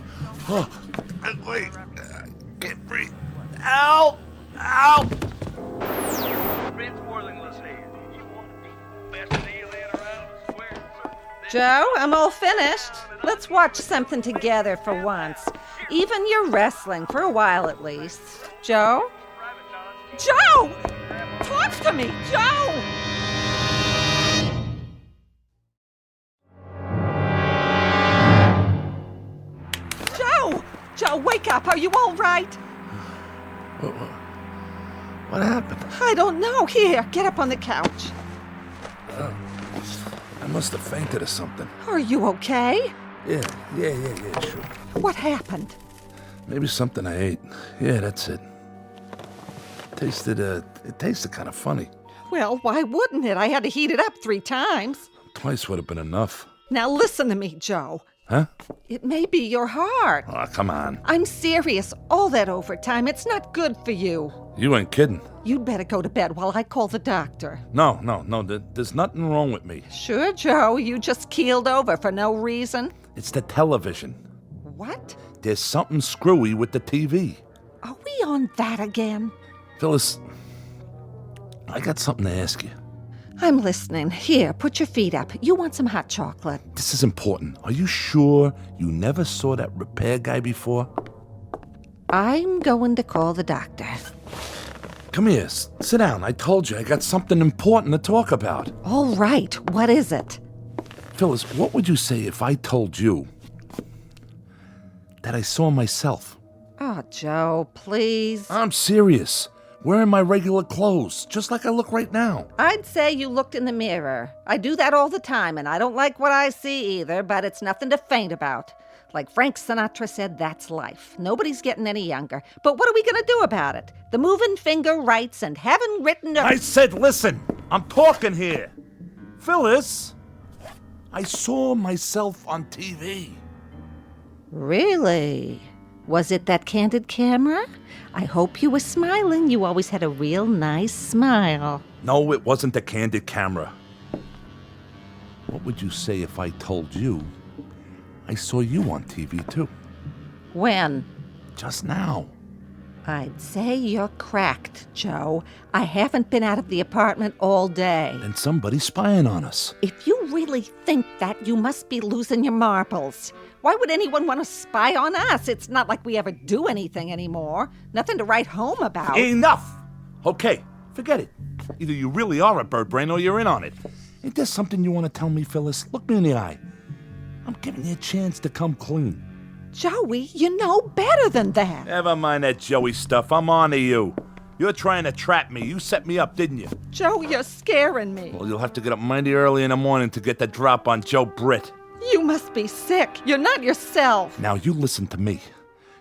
wait. Can't breathe. Ow! Ow! Joe, I'm all finished. Let's watch something together for once. Even your wrestling, for a while at least. Joe? Joe! Talk to me, Joe! Joe, wake up. Are you all right? What happened? I don't know. Here, get up on the couch. I must have fainted or something. Are you okay? Yeah, sure. What happened? Maybe something I ate. Yeah, that's it. It tasted kind of funny. Well, why wouldn't it? I had to heat it up 3 times. Twice would have been enough. Now listen to me, Joe. Huh? It may be your heart. Oh, come on. I'm serious. All that overtime, it's not good for you. You ain't kidding. You'd better go to bed while I call the doctor. No. There's nothing wrong with me. Sure, Joe. You just keeled over for no reason. It's the television. What? There's something screwy with the TV. Are we on that again? Phyllis, I got something to ask you. I'm listening. Here, put your feet up. You want some hot chocolate? This is important. Are you sure you never saw that repair guy before? I'm going to call the doctor. Come here. Sit down. I told you I got something important to talk about. All right. What is it? Phyllis, what would you say if I told you that I saw myself? Oh, Joe, please. I'm serious. Wearing my regular clothes, just like I look right now. I'd say you looked in the mirror. I do that all the time, and I don't like what I see either, but it's nothing to faint about. Like Frank Sinatra said, that's life. Nobody's getting any younger. But what are we going to do about it? The moving finger writes and haven't written a... I said, listen, I'm talking here. Phyllis, I saw myself on TV. Really? Was it that candid camera? I hope you were smiling. You always had a real nice smile. No, it wasn't the candid camera. What would you say if I told you I saw you on TV, too? When? Just now. I'd say you're cracked, Joe. I haven't been out of the apartment all day. And somebody's spying on us. If you really think that, you must be losing your marbles. Why would anyone want to spy on us? It's not like we ever do anything anymore. Nothing to write home about. Enough! Okay, forget it. Either you really are a bird brain or you're in on it. Ain't there something you want to tell me, Phyllis? Look me in the eye. I'm giving you a chance to come clean. Joey, you know better than that. Never mind that Joey stuff. I'm on to you. You're trying to trap me. You set me up, didn't you? Joe, you're scaring me. Well, you'll have to get up mighty early in the morning to get the drop on Joe Britt. You must be sick. You're not yourself. Now, you listen to me.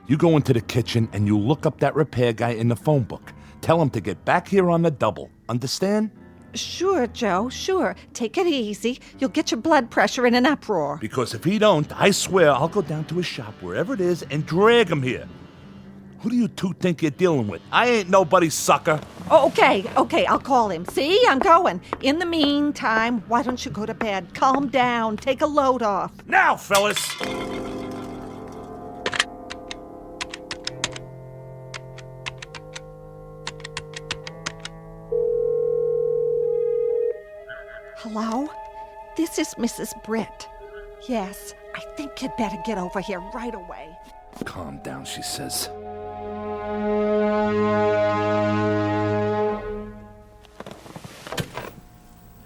You go into the kitchen and you look up that repair guy in the phone book. Tell him to get back here on the double. Understand? Sure, Joe, sure. Take it easy. You'll get your blood pressure in an uproar. Because if he don't, I swear I'll go down to his shop, wherever it is, and drag him here. Who do you two think you're dealing with? I ain't nobody's sucker. Oh, okay, I'll call him. See, I'm going. In the meantime, why don't you go to bed? Calm down. Take a load off. Now, fellas! Hello? This is Mrs. Britt. Yes, I think you'd better get over here right away. Calm down, she says.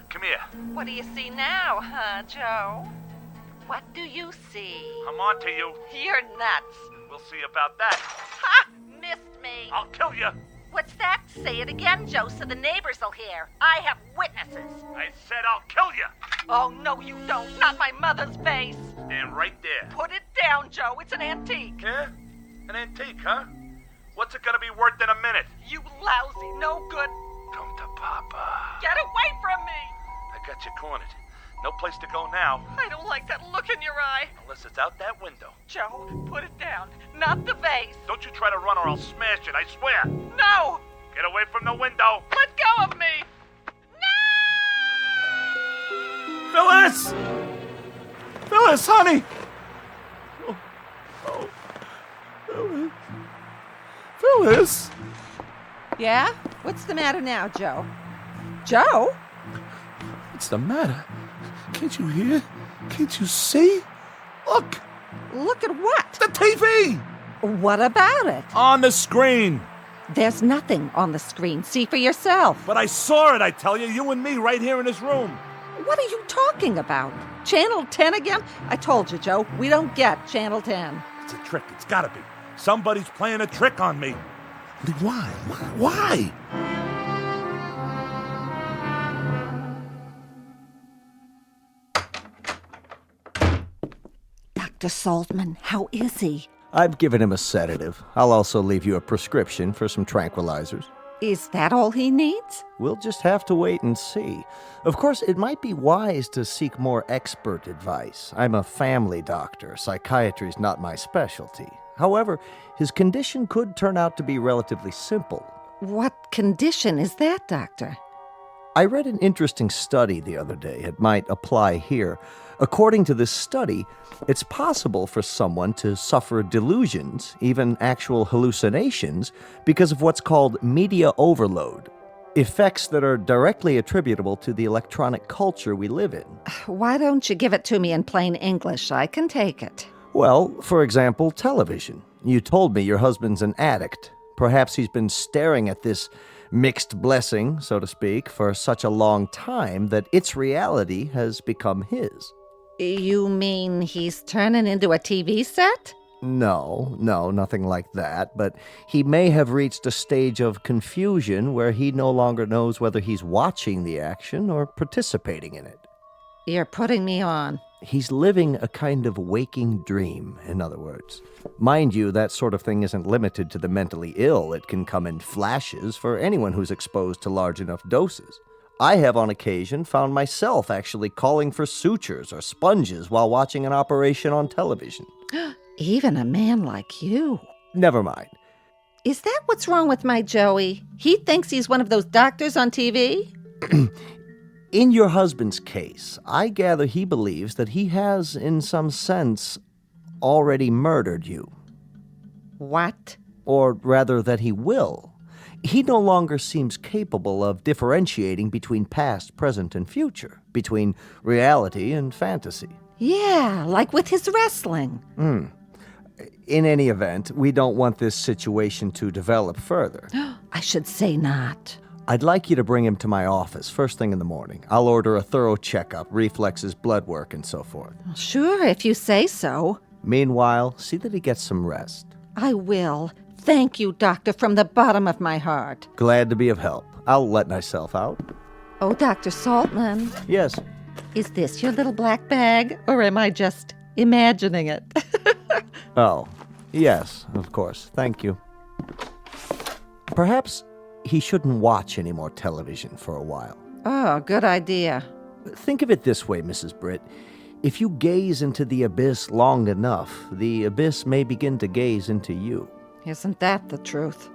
Come here. What do you see now, huh, Joe? What do you see? I'm on to you. You're nuts. We'll see about that. Ha! Missed me. I'll kill you. What's that? Say it again, Joe, so the neighbors will hear. I have witnesses. I said I'll kill you. Oh, no, you don't. Not my mother's face. Stand right there. Put it down, Joe. It's an antique. Yeah? An antique, huh? What's it gonna be worth in a minute? You lousy, no good. Come to Papa. Get away from me. I got you cornered. No place to go now. I don't like that look in your eye. Unless it's out that window. Joe, put it down. Not the vase. Don't you try to run or I'll smash it, I swear. No! Get away from the window. Let go of me. No! Phyllis! Phyllis, honey! Oh. Phyllis. Phyllis! Yeah? What's the matter now, Joe? Joe? What's the matter? Can't you hear? Can't you see? Look! Look at what? The TV! What about it? On the screen! There's nothing on the screen. See for yourself. But I saw it, I tell you. You and me right here in this room. What are you talking about? Channel 10 again? I told you, Joe, we don't get Channel 10. It's a trick. It's gotta be. Somebody's playing a trick on me. Why? Why? Dr. Saltman, how is he? I've given him a sedative. I'll also leave you a prescription for some tranquilizers. Is that all he needs? We'll just have to wait and see. Of course, it might be wise to seek more expert advice. I'm a family doctor. Psychiatry's not my specialty. However, his condition could turn out to be relatively simple. What condition is that, Doctor? I read an interesting study the other day. It might apply here. According to this study, it's possible for someone to suffer delusions, even actual hallucinations, because of what's called media overload, effects that are directly attributable to the electronic culture we live in. Why don't you give it to me in plain English? I can take it. Well, for example, television. You told me your husband's an addict. Perhaps he's been staring at this mixed blessing, so to speak, for such a long time that its reality has become his. You mean he's turning into a TV set? No, nothing like that, but he may have reached a stage of confusion where he no longer knows whether he's watching the action or participating in it. You're putting me on. He's living a kind of waking dream, in other words. Mind you, that sort of thing isn't limited to the mentally ill. It can come in flashes for anyone who's exposed to large enough doses. I have on occasion found myself actually calling for sutures or sponges while watching an operation on television. Even a man like you. Never mind. Is that what's wrong with my Joey? He thinks he's one of those doctors on TV? In your husband's case, I gather he believes that he has, in some sense, already murdered you. What? Or rather, that he will. He no longer seems capable of differentiating between past, present, and future, between reality and fantasy. Yeah, like with his wrestling. In any event, we don't want this situation to develop further. I should say not. I'd like you to bring him to my office first thing in the morning. I'll order a thorough checkup, reflexes, blood work, and so forth. Sure, if you say so. Meanwhile, see that he gets some rest. I will. Thank you, Doctor, from the bottom of my heart. Glad to be of help. I'll let myself out. Oh, Dr. Saltman. Yes? Is this your little black bag, or am I just imagining it? Oh, yes, of course. Thank you. Perhaps he shouldn't watch any more television for a while. Oh, good idea. Think of it this way, Mrs. Britt. If you gaze into the abyss long enough, the abyss may begin to gaze into you. Isn't that the truth?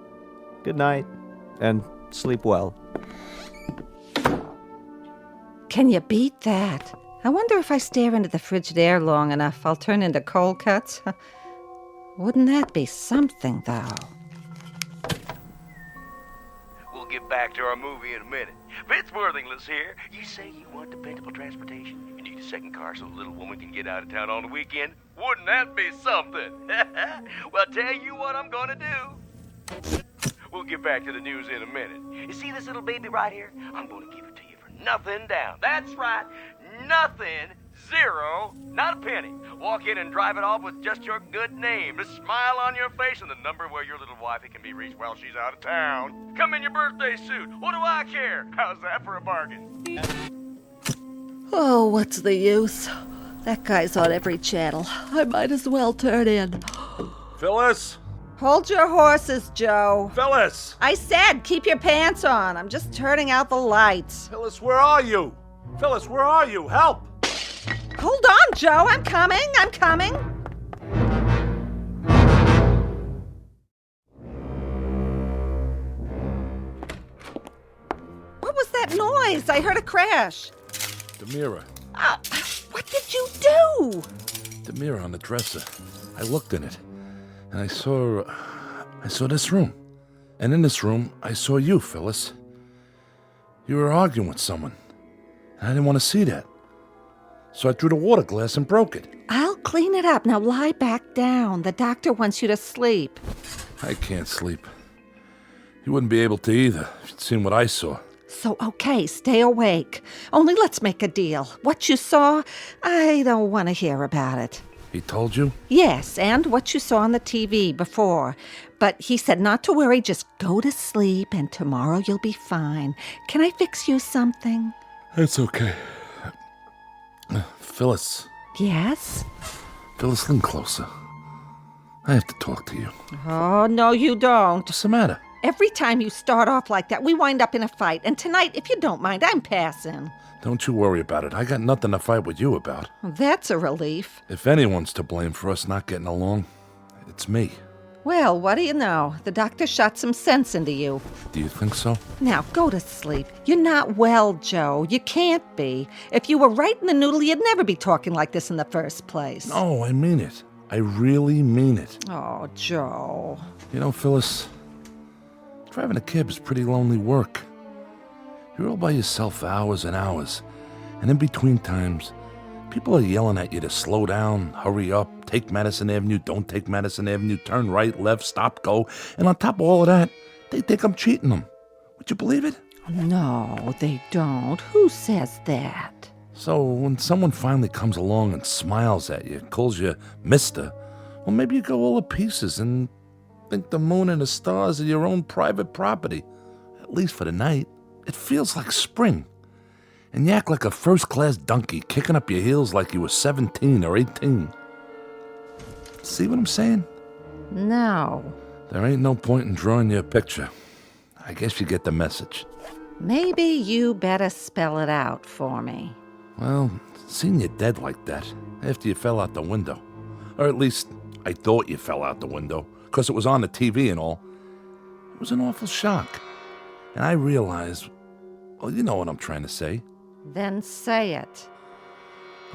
Good night, and sleep well. Can you beat that? I wonder if I stare into the frigid air long enough, I'll turn into cold cuts. Wouldn't that be something, though? We'll get back to our movie in a minute. Vince Worthington's here. You say you want dependable transportation? You need a second car so the little woman can get out of town on the weekend? Wouldn't that be something? Well, tell you what I'm gonna do. We'll get back to the news in a minute. You see this little baby right here? I'm gonna give it to you for nothing down. That's right, nothing, zero, not a penny. Walk in and drive it off with just your good name, a smile on your face, and the number where your little wifey can be reached while she's out of town. Come in your birthday suit. What do I care? How's that for a bargain? Oh, what's the use? That guy's on every channel. I might as well turn in. Phyllis? Hold your horses, Joe. Phyllis! I said keep your pants on. I'm just turning out the lights. Phyllis, where are you? Phyllis, where are you? Help! Hold on, Joe. I'm coming. What was that noise? I heard a crash. The mirror. What did you do? The mirror on the dresser. I looked in it, and I saw this room. And in this room, I saw you, Phyllis. You were arguing with someone, and I didn't want to see that. So I threw the water glass and broke it. I'll clean it up. Now lie back down. The doctor wants you to sleep. I can't sleep. You wouldn't be able to either if you'd seen what I saw. So, okay, stay awake. Only let's make a deal. What you saw, I don't want to hear about it. He told you? Yes, and what you saw on the TV before. But he said not to worry, just go to sleep, and tomorrow you'll be fine. Can I fix you something? It's okay. Phyllis. Yes? Phyllis, lean closer. I have to talk to you. Oh, no, you don't. What's the matter? Every time you start off like that, we wind up in a fight. And tonight, if you don't mind, I'm passing. Don't you worry about it. I got nothing to fight with you about. That's a relief. If anyone's to blame for us not getting along, it's me. Well, what do you know? The doctor shot some sense into you. Do you think so? Now, go to sleep. You're not well, Joe. You can't be. If you were right in the noodle, you'd never be talking like this in the first place. No, I mean it. I really mean it. Oh, Joe. You know, Phyllis, driving a cab is pretty lonely work. You're all by yourself for hours and hours. And in between times, people are yelling at you to slow down, hurry up, take Madison Avenue, don't take Madison Avenue, turn right, left, stop, go. And on top of all of that, they think I'm cheating them. Would you believe it? No, they don't. Who says that? So when someone finally comes along and smiles at you, calls you mister, well, maybe you go all to pieces and think the moon and the stars are your own private property, at least for the night. It feels like spring. And you act like a first-class donkey, kicking up your heels like you were 17 or 18. See what I'm saying? No. There ain't no point in drawing you a picture. I guess you get the message. Maybe you better spell it out for me. Well, seeing you dead like that, after you fell out the window, or at least I thought you fell out the window, because it was on the TV and all, it was an awful shock. And I realized, well, you know what I'm trying to say. Then say it.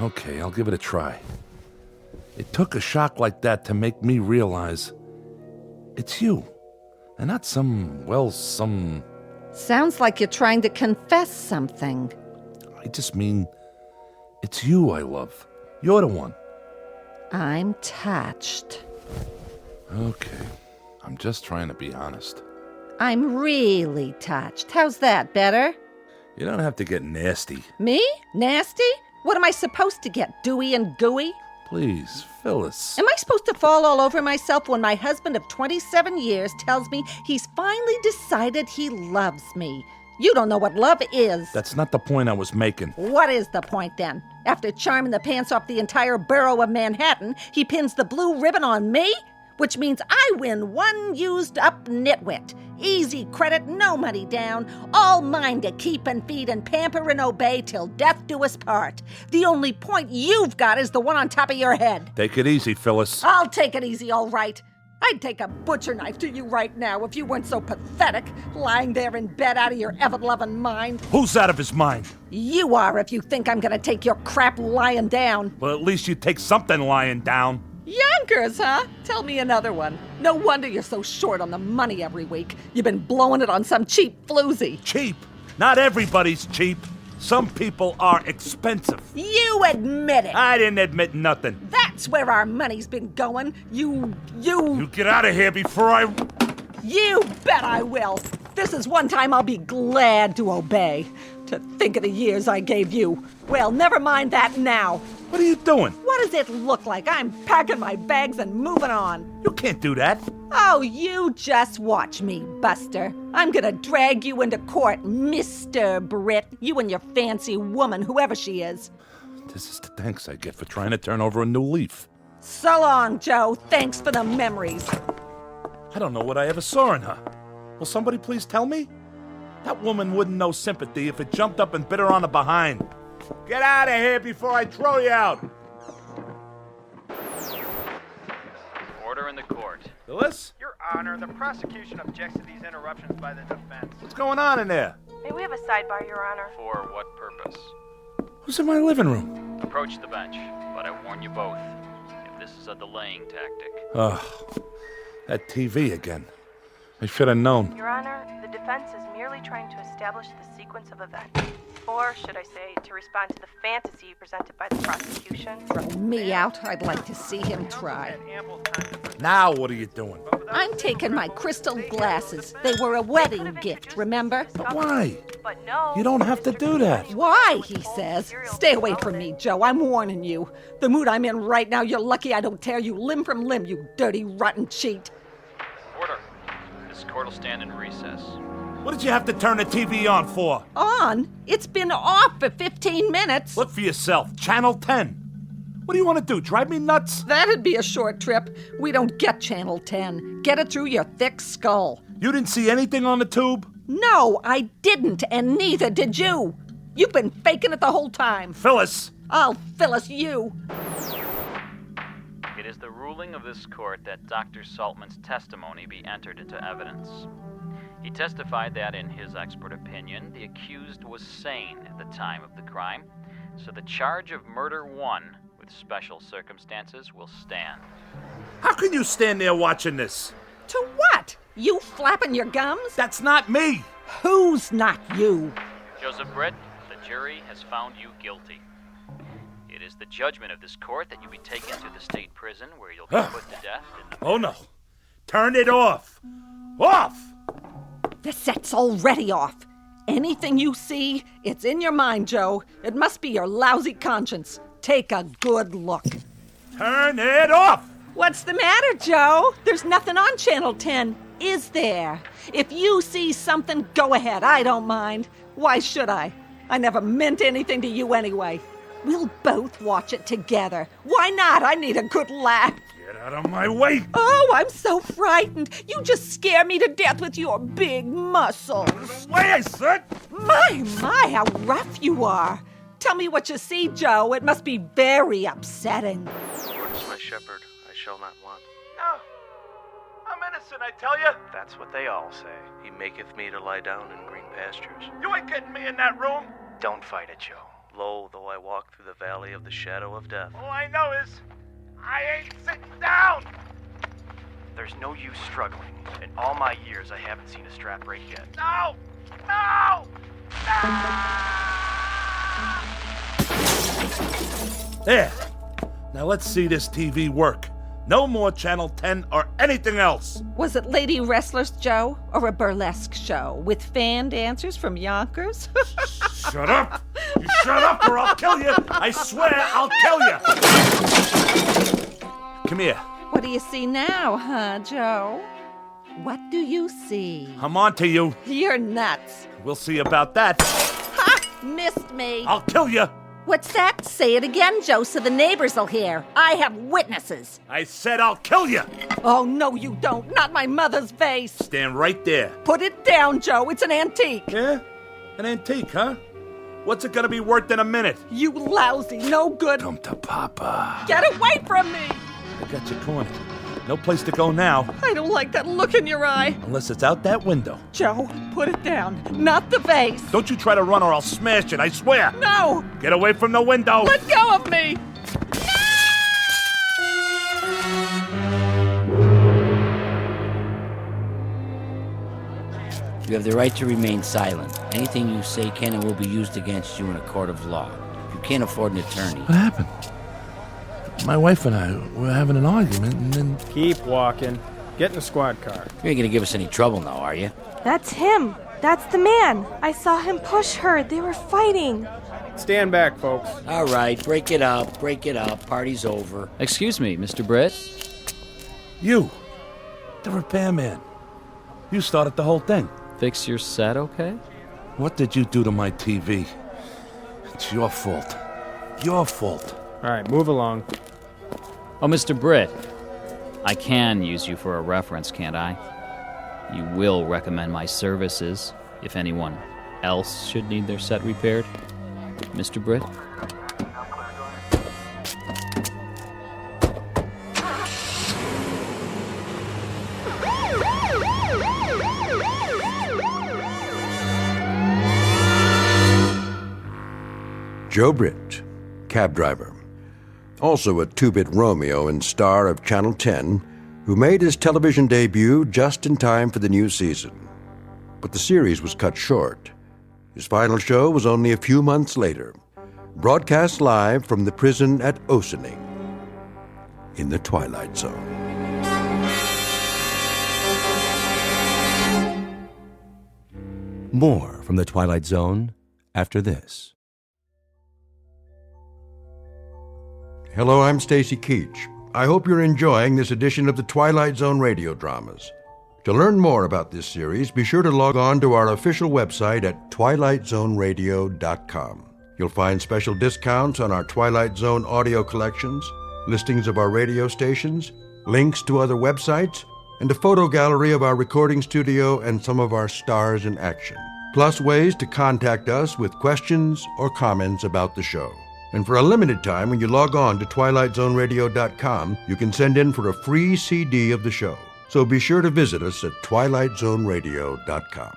Okay, I'll give it a try. It took a shock like that to make me realize it's you, and not some... Sounds like you're trying to confess something. I just mean, it's you I love. You're the one. I'm touched. Okay, I'm just trying to be honest. I'm really touched. How's that, better? You don't have to get nasty. Me? Nasty? What am I supposed to get, dewy and gooey? Please, Phyllis. Am I supposed to fall all over myself when my husband of 27 years tells me he's finally decided he loves me? You don't know what love is. That's not the point I was making. What is the point, then? After charming the pants off the entire borough of Manhattan, he pins the blue ribbon on me? Which means I win one used-up nitwit. Easy credit, no money down. All mine to keep and feed and pamper and obey till death do us part. The only point you've got is the one on top of your head. Take it easy, Phyllis. I'll take it easy, all right. I'd take a butcher knife to you right now if you weren't so pathetic, lying there in bed out of your ever-loving mind. Who's out of his mind? You are if you think I'm gonna take your crap lying down. Well, at least you take something lying down. Yonkers, huh? Tell me another one. No wonder you're so short on the money every week. You've been blowing it on some cheap floozy. Cheap? Not everybody's cheap. Some people are expensive. You admit it. I didn't admit nothing. That's where our money's been going. You get out of here before I... You bet I will. This is one time I'll be glad to obey. To think of the years I gave you. Well, never mind that now. What are you doing? What does it look like? I'm packing my bags and moving on. You can't do that. Oh, you just watch me, Buster. I'm gonna drag you into court, Mr. Britt. You and your fancy woman, whoever she is. This is the thanks I get for trying to turn over a new leaf. So long, Joe. Thanks for the memories. I don't know what I ever saw in her. Will somebody please tell me? That woman wouldn't know sympathy if it jumped up and bit her on the behind. Get out of here before I throw you out. Order in the court. Phyllis? Your Honor, the prosecution objects to these interruptions by the defense. What's going on in there? May we have a sidebar, Your Honor? For what purpose? Who's in my living room? Approach the bench, but I warn you both, if this is a delaying tactic. Ugh, that TV again. I should have known. Your Honor, the defense is merely trying to establish the sequence of events. Or, should I say, to respond to the fantasy presented by the prosecution. Throw me out. I'd like to see him try. Now what are you doing? I'm taking my crystal glasses. They were a wedding gift, remember? But why? But no. You don't have to do that. Why, he says. Stay away from me, Joe. I'm warning you. The mood I'm in right now, you're lucky I don't tear you limb from limb, you dirty, rotten cheat. Order. This court will stand in recess. What did you have to turn the TV on for? On? It's been off for 15 minutes. Look for yourself. Channel 10. What do you want to do, drive me nuts? That'd be a short trip. We don't get Channel 10. Get it through your thick skull. You didn't see anything on the tube? No, I didn't, and neither did you. You've been faking it the whole time. Phyllis! I'll Phyllis you. It is the ruling of this court that Dr. Saltman's testimony be entered into evidence. He testified that, in his expert opinion, the accused was sane at the time of the crime, so the charge of murder 1 with special circumstances will stand. How can you stand there watching this? To what? You flapping your gums? That's not me! Who's not you? Joseph Britt, the jury has found you guilty. It is the judgment of this court that you be taken to the state prison where you'll be put to death in the... Oh no! Turn it off! Off! The set's already off. Anything you see, it's in your mind, Joe. It must be your lousy conscience. Take a good look. Turn it off! What's the matter, Joe? There's nothing on Channel 10, is there? If you see something, go ahead. I don't mind. Why should I? I never meant anything to you anyway. We'll both watch it together. Why not? I need a good laugh. Get out of my way! Oh, I'm so frightened. You just scare me to death with your big muscles. Way I said! My, how rough you are. Tell me what you see, Joe. It must be very upsetting. Lord is my shepherd, I shall not want. No, I'm innocent, I tell you. That's what they all say. He maketh me to lie down in green pastures. You ain't getting me in that room. Don't fight it, Joe. Lo, though I walk through the valley of the shadow of death. All I know is I ain't sitting down. There's no use struggling. In all my years, I haven't seen a strap break yet. No! No! There. Now let's see this TV work. No more Channel 10 or anything else. Was it Lady Wrestlers, Joe, or a burlesque show with fan dancers from Yonkers? Shut up! You shut up or I'll kill you! I swear I'll kill you! Come here. What do you see now, huh, Joe? What do you see? I'm on to you. You're nuts. We'll see about that. Ha! Missed me. I'll kill you. What's that? Say it again, Joe, so the neighbors will hear. I have witnesses. I said I'll kill you. Oh, no, you don't. Not my mother's vase. Stand right there. Put it down, Joe. It's an antique. Yeah? An antique, huh? What's it gonna be worth in a minute? You lousy, no good. Come to Papa. Get away from me. I got you cornered. No place to go now. I don't like that look in your eye. Unless it's out that window. Joe, put it down. Not the vase. Don't you try to run or I'll smash it, I swear. No. Get away from the window. Let go of me. You have the right to remain silent. Anything you say can and will be used against you in a court of law. If you can't afford an attorney... What happened? My wife and I were having an argument and then... Keep walking. Get in the squad car. You ain't gonna give us any trouble now, are you? That's him. That's the man. I saw him push her. They were fighting. Stand back, folks. All right, break it up. Break it up. Party's over. Excuse me, Mr. Britt. You. The repairman. You started the whole thing. Fix your set, okay? What did you do to my TV? It's your fault. Your fault. All right, move along. Oh, Mr. Britt, I can use you for a reference, can't I? You will recommend my services if anyone else should need their set repaired, Mr. Britt? Joe Britt, cab driver. Also a two-bit Romeo and star of Channel 10, who made his television debut just in time for the new season. But the series was cut short. His final show was only a few months later, broadcast live from the prison at Ossining in the Twilight Zone. More from the Twilight Zone after this. Hello, I'm Stacy Keach. I hope you're enjoying this edition of the Twilight Zone radio dramas. To learn more about this series, be sure to log on to our official website at twilightzoneradio.com. You'll find special discounts on our Twilight Zone audio collections, listings of our radio stations, links to other websites, and a photo gallery of our recording studio and some of our stars in action, plus ways to contact us with questions or comments about the show. And for a limited time, when you log on to twilightzoneradio.com, you can send in for a free CD of the show. So be sure to visit us at twilightzoneradio.com.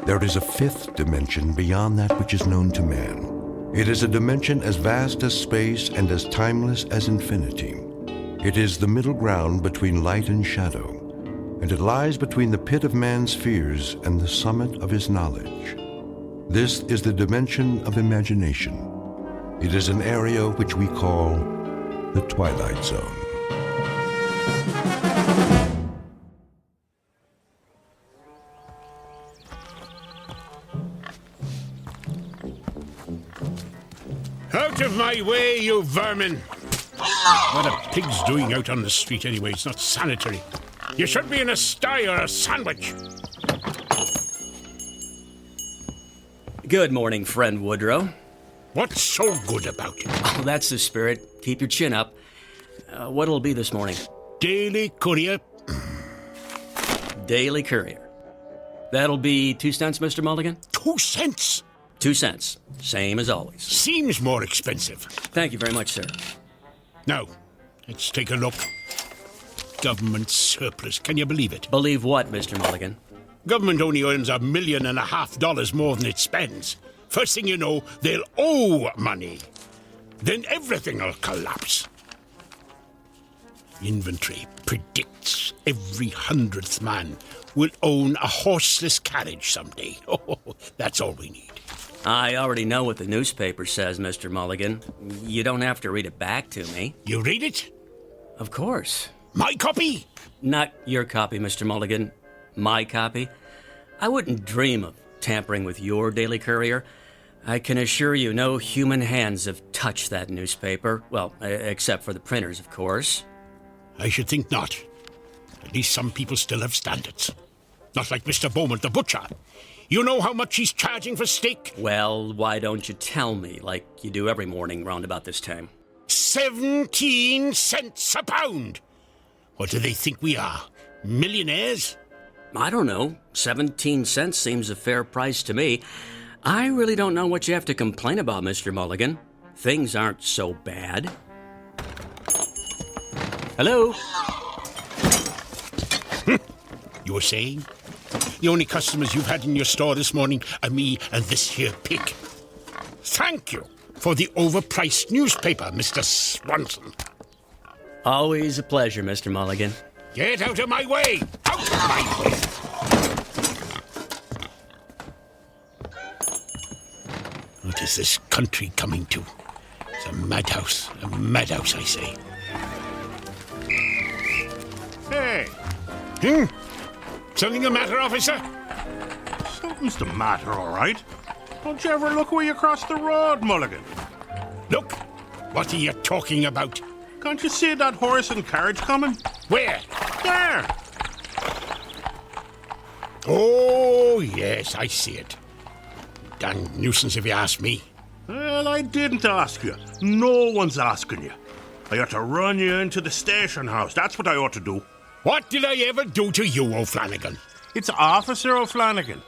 There is a fifth dimension beyond that which is known to man. It is a dimension as vast as space and as timeless as infinity. It is the middle ground between light and shadow, and it lies between the pit of man's fears and the summit of his knowledge. This is the dimension of imagination. It is an area which we call the Twilight Zone. Out of my way, you vermin! What are pigs doing out on the street anyway? It's not sanitary. You should be in a sty or a sandwich. Good morning, friend Woodrow. What's so good about it? Oh, that's the spirit. Keep your chin up. What'll it be this morning? Daily Courier. Daily Courier. That'll be 2 cents, Mr. Mulligan? 2 cents? 2 cents. Same as always. Seems more expensive. Thank you very much, sir. Now, let's take a look. Government surplus. Can you believe it? Believe what, Mr. Mulligan? Government only earns $1.5 million more than it spends. First thing you know, they'll owe money. Then everything will collapse. Inventory predicts every 100th man will own a horseless carriage someday. Oh, that's all we need. I already know what the newspaper says, Mr. Mulligan. You don't have to read it back to me. You read it? Of course. My copy? Not your copy, Mr. Mulligan. My copy. I wouldn't dream of tampering with your Daily Courier. I can assure you no human hands have touched that newspaper. Well, except for the printers, of course. I should think not. At least some people still have standards. Not like Mr. Beaumont, the butcher. You know how much he's charging for steak? Well, why don't you tell me, like you do every morning round about this time? 17 cents a pound! What do they think we are? Millionaires? I don't know. 17 cents seems a fair price to me. I really don't know what you have to complain about, Mr. Mulligan. Things aren't so bad. Hello? You were saying? The only customers you've had in your store this morning are me and this here pig. Thank you for the overpriced newspaper, Mr. Swanson. Always a pleasure, Mr. Mulligan. Get out of my way! Out of my way! What is this country coming to? It's a madhouse, I say. Hey! Something the matter, officer? Something's the matter, all right. Don't you ever look where you cross the road, Mulligan? Look! What are you talking about? Can't you see that horse and carriage coming? Where? There! Oh, yes, I see it. Damn nuisance if you ask me. Well, I didn't ask you. No one's asking you. I ought to run you into the station house. That's what I ought to do. What did I ever do to you, O'Flanagan? It's Officer O'Flanagan.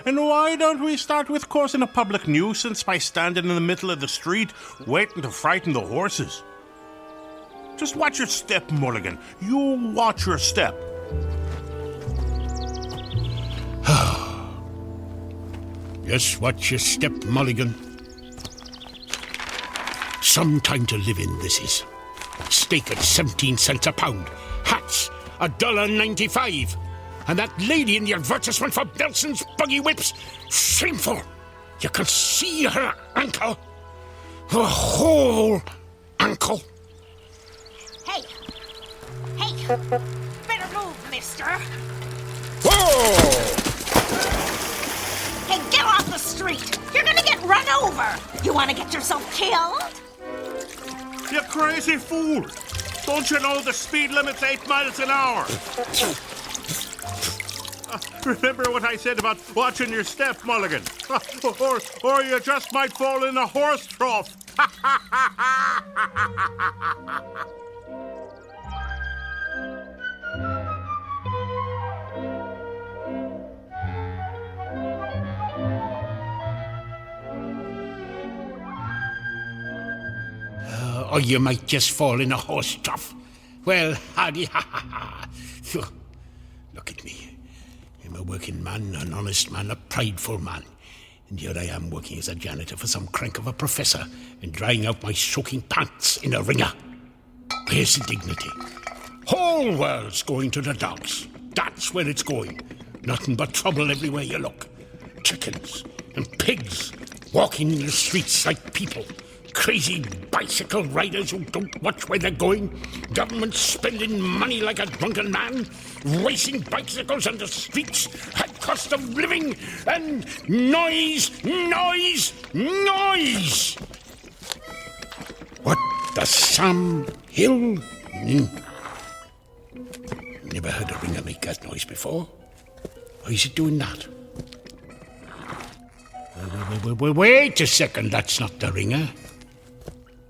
And why don't we start with causing a public nuisance by standing in the middle of the street waiting to frighten the horses? Just watch your step, Mulligan. You watch your step. Just watch your step, Mulligan. Some time to live in, this is. Steak at 17 cents a pound. Hats, $1.95. And that lady in the advertisement for Nelson's buggy whips. Shameful. You can see her ankle. Her whole ankle. Hey! Better move, mister! Whoa! Hey, get off the street! You're gonna get run over! You wanna get yourself killed? You crazy fool! Don't you know the speed limit's 8 miles an hour? Remember what I said about watching your step, Mulligan. Or you just might fall in a horse trough. Or you might just fall in a horse trough. Well, howdy, ha ha ha. Look at me. I'm a working man, an honest man, a prideful man. And here I am working as a janitor for some crank of a professor and drying out my soaking pants in a wringer. Where's the dignity? Whole world's going to the dogs. That's where it's going. Nothing but trouble everywhere you look. Chickens and pigs walking in the streets like people. Crazy bicycle riders who don't watch where they're going. Government spending money like a drunken man. Racing bicycles on the streets. High cost of living. And noise. What the Sam Hill? Never heard a ringer make that noise before. Why is it doing that? Wait a second, that's not the ringer.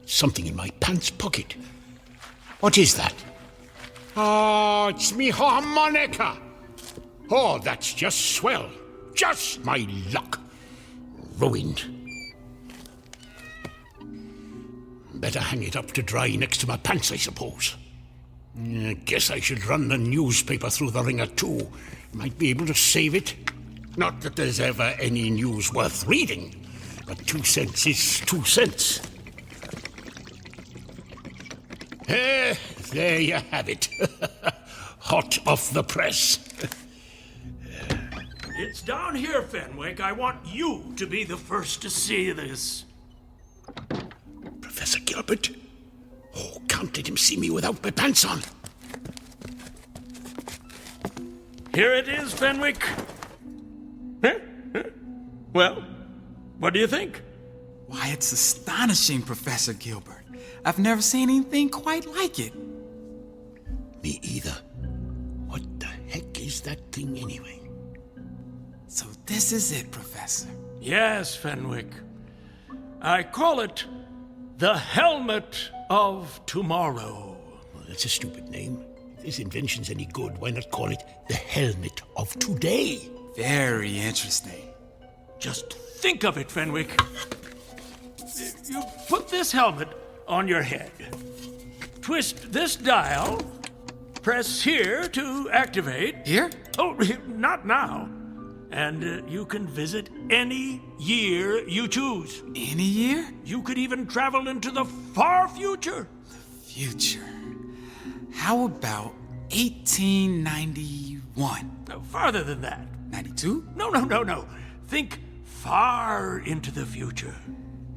Something in my pants pocket. What is that? Oh, it's me harmonica. Oh, that's just swell. Just my luck. Ruined. Better hang it up to dry next to my pants, I suppose. I guess I should run the newspaper through the ringer too. Might be able to save it. Not that there's ever any news worth reading, but 2 cents is 2 cents. There you have it. Hot off the press. It's down here, Fenwick. I want you to be the first to see this. Professor Gilbert? Oh, can't let him see me without my pants on. Here it is, Fenwick. Well, what do you think? Why, it's astonishing, Professor Gilbert. I've never seen anything quite like it. Me either. What the heck is that thing anyway? So this is it, Professor. Yes, Fenwick. I call it the Helmet of Tomorrow. Well, that's a stupid name. If this invention's any good, why not call it the Helmet of Today? Very interesting. Just think of it, Fenwick. You put this helmet on your head. Twist this dial. Press here to activate. Here? Oh, not now. And you can visit any year you choose. Any year? You could even travel into the far future. Future. How about 1891? No, farther than that. 92? No. Think far into the future.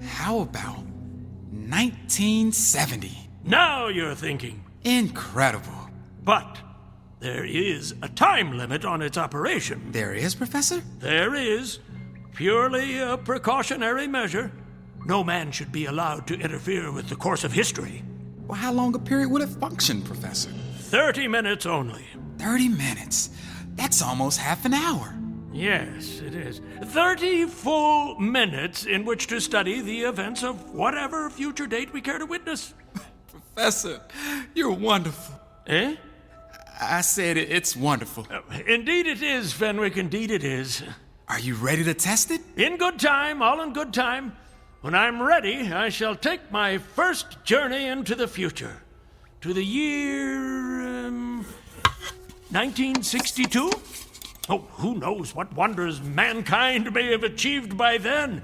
How about 1970? Now you're thinking. Incredible. But there is a time limit on its operation. There is, Professor? There is. Purely a precautionary measure. No man should be allowed to interfere with the course of history. Well, how long a period would it function, Professor? 30 minutes only. 30 minutes? That's almost half an hour. Yes, it is. 30 full minutes in which to study the events of whatever future date we care to witness. Professor, you're wonderful. Eh? I said it's wonderful. Indeed it is, Fenwick, indeed it is. Are you ready to test it? In good time, all in good time. When I'm ready, I shall take my first journey into the future. To the year... 1962? Oh, who knows what wonders mankind may have achieved by then.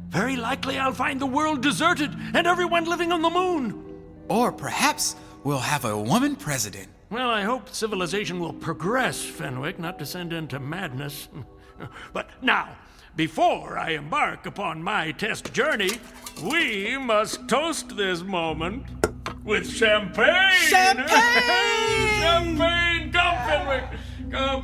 Very likely I'll find the world deserted and everyone living on the moon. Or perhaps we'll have a woman president. Well, I hope civilization will progress, Fenwick, not descend into madness. But now, before I embark upon my test journey, we must toast this moment with champagne! Champagne! Champagne! Come, Fenwick! Come!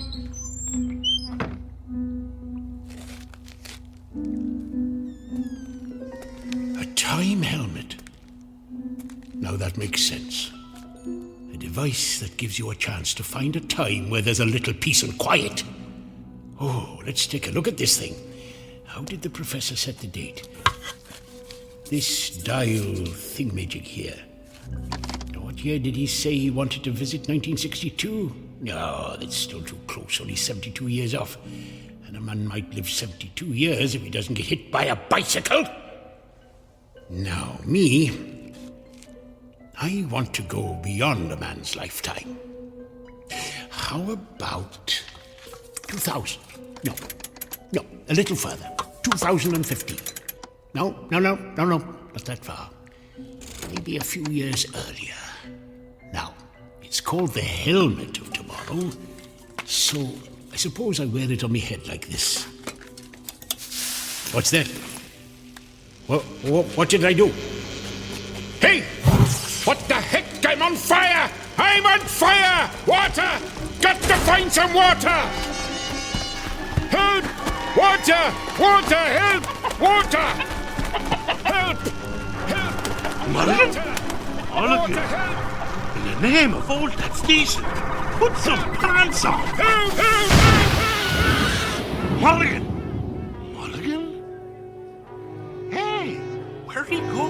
A time helmet. Now that makes sense. A device that gives you a chance to find a time where there's a little peace and quiet. Oh, let's take a look at this thing. How did the professor set the date? This dial thingamajig here. What year did he say he wanted to visit? 1962? No, that's still too close. Only 72 years off. And a man might live 72 years if he doesn't get hit by a bicycle. Now, me, I want to go beyond a man's lifetime. How about 2000? No, a little further. 2015. No, not that far. Maybe a few years earlier. Now, it's called the helmet of tomorrow, so I suppose I wear it on my head like this. What's that? What did I do? Hey! What the heck? I'm on fire! I'm on fire! Water! Got to find some water! Help! Water! Water! Help! Water! Help! Help! Mulligan? Mulligan? In the name of all that's decent, put some pants on! Help! Help! Help! Mulligan? Mulligan? Hey, where'd he go?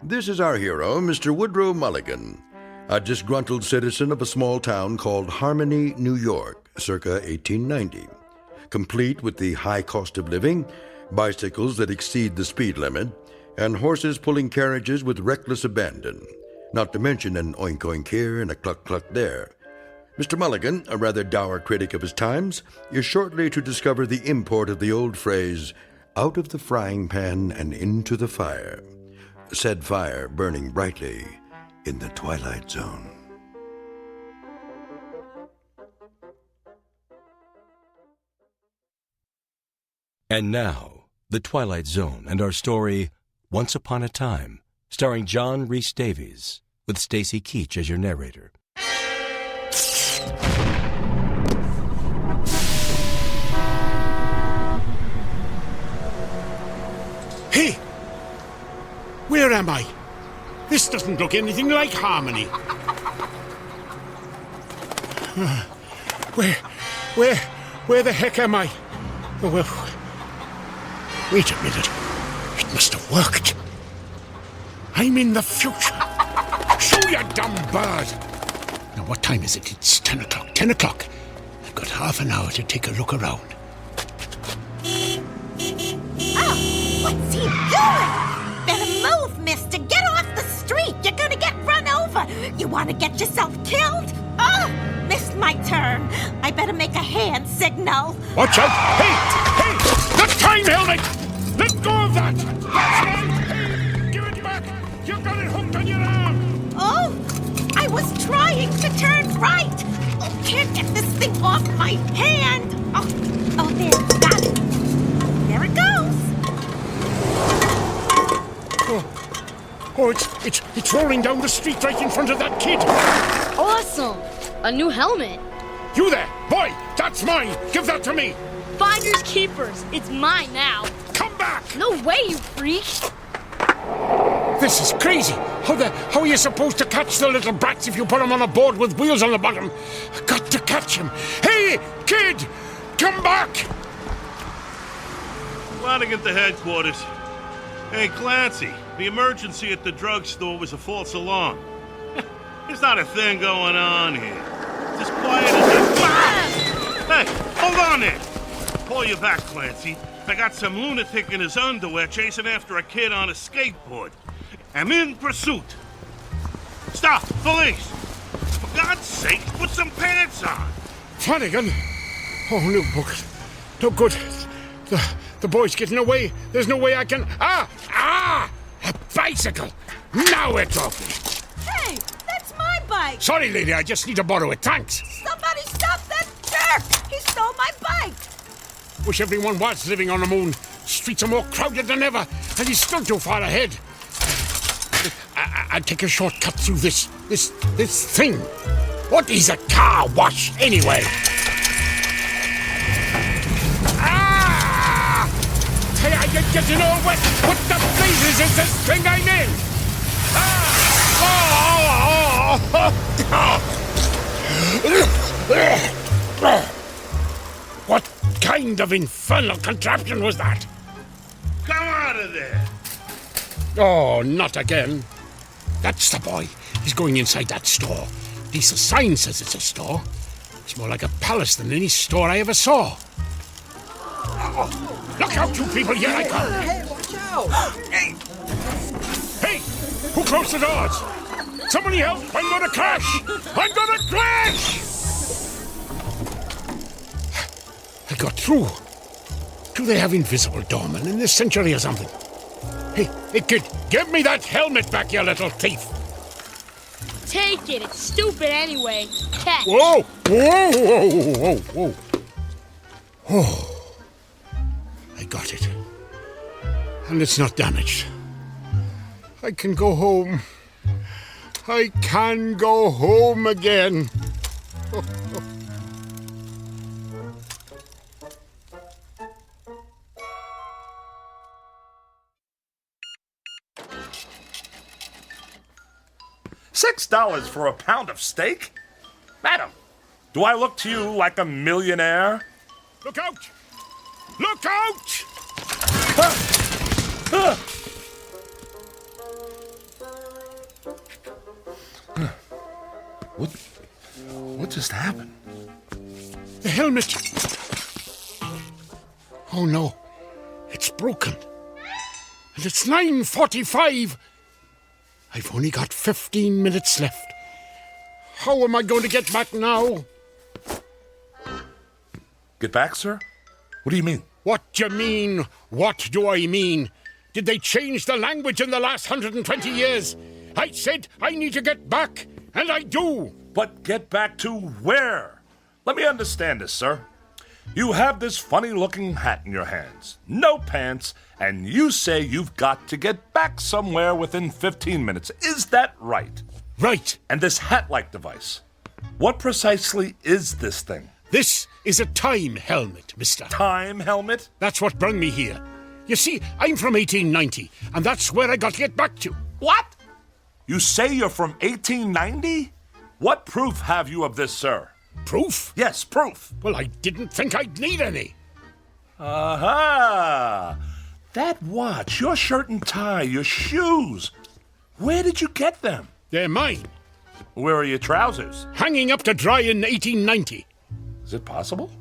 This is our hero, Mr. Woodrow Mulligan, a disgruntled citizen of a small town called Harmony, New York, circa 1890. Complete with the high cost of living, bicycles that exceed the speed limit, and horses pulling carriages with reckless abandon, not to mention an oink-oink here and a cluck-cluck there. Mr. Mulligan, a rather dour critic of his times, is shortly to discover the import of the old phrase, out of the frying pan and into the fire, said fire burning brightly in the Twilight Zone. And now, The Twilight Zone and our story, Once Upon a Time, starring John Rhys Davies, with Stacy Keach as your narrator. Hey! Where am I? This doesn't look anything like Harmony. Where the heck am I? Oh, well, wait a minute. It must have worked. I'm in the future. Shoo, you dumb bird! Now, what time is it? It's 10 o'clock. 10 o'clock. I've got half an hour to take a look around. Oh, what's he doing? Better move, mister. Get off the street. You're gonna get run over. You want to get yourself killed? Oh, missed my turn. I better make a hand signal. Watch out! Hey! The time helmet! Let go of that! That's right! Hey, give it back! You've got it hooked on your arm! Oh, I was trying to turn right. Oh, can't get this thing off my hand. Oh, there, got it. There it goes. Oh, it's rolling down the street right in front of that kid. Awesome! A new helmet. You there, boy! That's mine. Give that to me. Finders keepers. It's mine now. Come back! No way, you freak! This is crazy. How are you supposed to catch the little brats if you put them on a board with wheels on the bottom? I've got to catch him. Hey, kid! Come back! Flanagan to headquarters. Hey, Clancy, the emergency at the drugstore was a false alarm. There's not a thing going on here. Just quiet as Hey, hold on there. Pull you back, Clancy. I got some lunatic in his underwear chasing after a kid on a skateboard. I'm in pursuit. Stop, police! For God's sake, put some pants on. Flanagan? Oh, no, Pocus. No good. The boy's getting away. There's no way I can... A bicycle! Now we're talking. Hey, that's my bike. Sorry, lady, I just need to borrow it. Thanks. Somebody stop that jerk. He stole my bike. Wish everyone was living on the moon. Streets are more crowded than ever, and he's still too far ahead. I'd take a shortcut through this thing. What is a car wash, anyway? You're getting all wet. What the blazes is this thing I'm in? What kind of infernal contraption was that? Come out of there! Oh, not again. That's the boy. He's going inside that store. At least the sign says it's a store. It's more like a palace than any store I ever saw. Oh, look out, you people! Here I come! Hey, watch out! Hey! Who closed the doors? Somebody help! I'm gonna crash! I'm gonna crash! I got through. Do they have invisible doormen in this century or something? Hey, kid, give me that helmet back, you little thief! Take it. It's stupid anyway. Catch. Whoa! Whoa! Whoa! Whoa! Whoa! Oh. I got it. And it's not damaged. I can go home. I can go home again. $6 for a pound of steak? Madam, do I look to you like a millionaire? Look out! Look out! What just happened? The helmet! Oh no, it's broken. And it's 9:45. I've only got 15 minutes left. How am I going to get back now? Get back, sir? What do you mean? What do you mean? What do I mean? Did they change the language in the last 120 years? I said I need to get back, and I do. But get back to where? Let me understand this, sir. You have this funny-looking hat in your hands, no pants, and you say you've got to get back somewhere within 15 minutes. Is that right? Right. And this hat-like device, what precisely is this thing? This is a time helmet, mister. Time helmet? That's what brought me here. You see, I'm from 1890, and that's where I got to get back to. What? You say you're from 1890? What proof have you of this, sir? Proof? Yes, proof. Well, I didn't think I'd need any. Aha! That watch, your shirt and tie, your shoes. Where did you get them? They're mine. Where are your trousers? Hanging up to dry in 1890. Is it possible?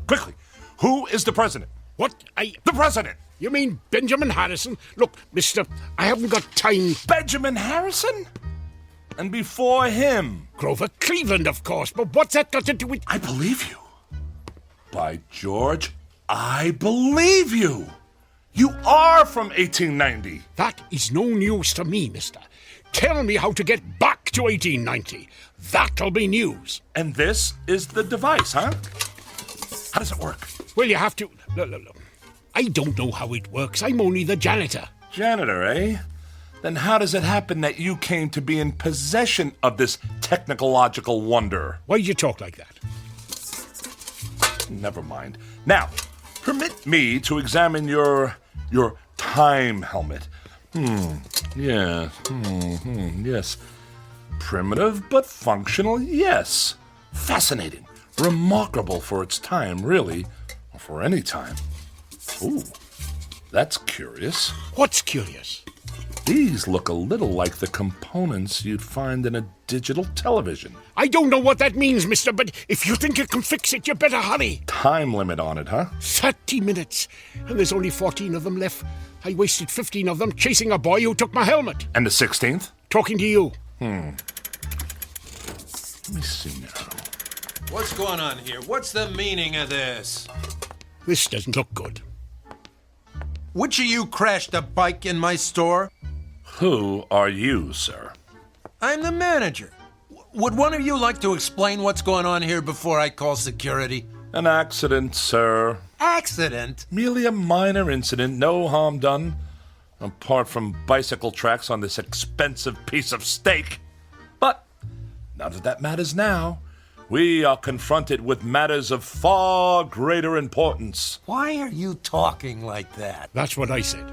Quickly, who is the president? What? The president! You mean Benjamin Harrison? Look, mister, I haven't got time. Benjamin Harrison? And before him? Grover Cleveland, of course, but what's that got to do with... I believe you. By George, I believe you. You are from 1890. That is no news to me, mister. Tell me how to get back to 1890. That'll be news. And this is the device, huh? How does it work? Well, you have to... Look. I don't know how it works. I'm only the janitor. Janitor, eh? Then how does it happen that you came to be in possession of this technological wonder? Why do you talk like that? Never mind. Now, permit me to examine your time helmet. Yes. Yes. Primitive but functional, yes. Fascinating. Remarkable for its time, really. Or for any time. Ooh, that's curious. What's curious? These look a little like the components you'd find in a digital television. I don't know what that means, mister, but if you think you can fix it, you better hurry. Time limit on it, huh? 30 minutes. And there's only 14 of them left. I wasted 15 of them chasing a boy who took my helmet. And the 16th? Talking to you. Let me see now. What's going on here? What's the meaning of this? This doesn't look good. Which of you crashed a bike in my store? Who are you, sir? I'm the manager. Would one of you like to explain what's going on here before I call security? An accident, sir. Accident? Merely a minor incident, no harm done. Apart from bicycle tracks on this expensive piece of steak. But none of that matters now. We are confronted with matters of far greater importance. Why are you talking like that? That's what I said.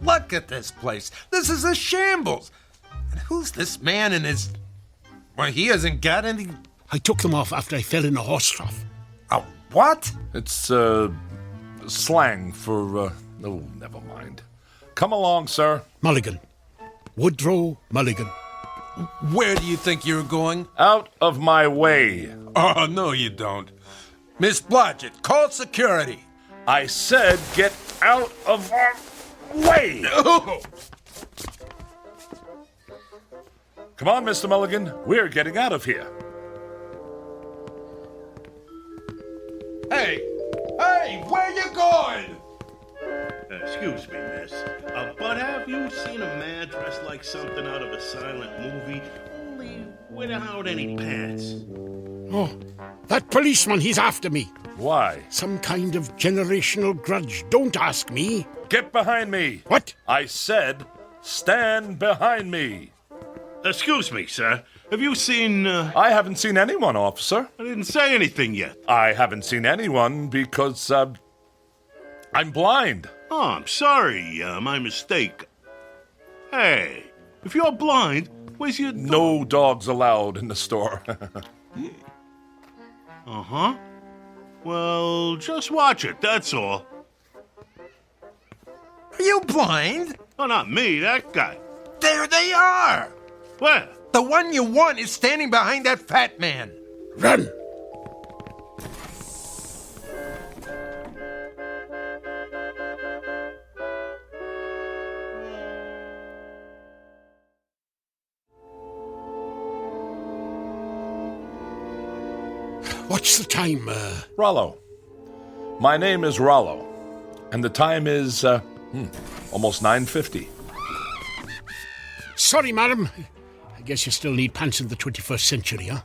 Look at this place. This is a shambles. And who's this man in his... Well, he hasn't got any... I took them off after I fell in a horse trough. A what? It's, slang for, oh, never mind. Come along, sir. Mulligan. Woodrow Mulligan. Where do you think you're going? Out of my way. Oh, no, you don't. Miss Blodgett, call security. I said get out of our way. No. Come on, Mr. Mulligan. We're getting out of here. Hey, where you going? Excuse me, miss. But have you seen a man dressed like something out of a silent movie, only without any pants? Oh, that policeman, he's after me. Why? Some kind of generational grudge. Don't ask me. Get behind me. What? I said stand behind me. Excuse me, sir. Have you seen... I haven't seen anyone, officer. I didn't say anything yet. I haven't seen anyone because, I'm blind. Oh, I'm sorry. My mistake. Hey, if you're blind, where's your... No dogs allowed in the store. Uh-huh. Well, just watch it, that's all. Are you blind? Oh, not me, that guy. There they are. Where? The one you want is standing behind that fat man. Run! What's the time, Rollo. My name is Rollo, and the time is, almost 9:50. Sorry, madam. I guess you still need pants in the 21st century, huh?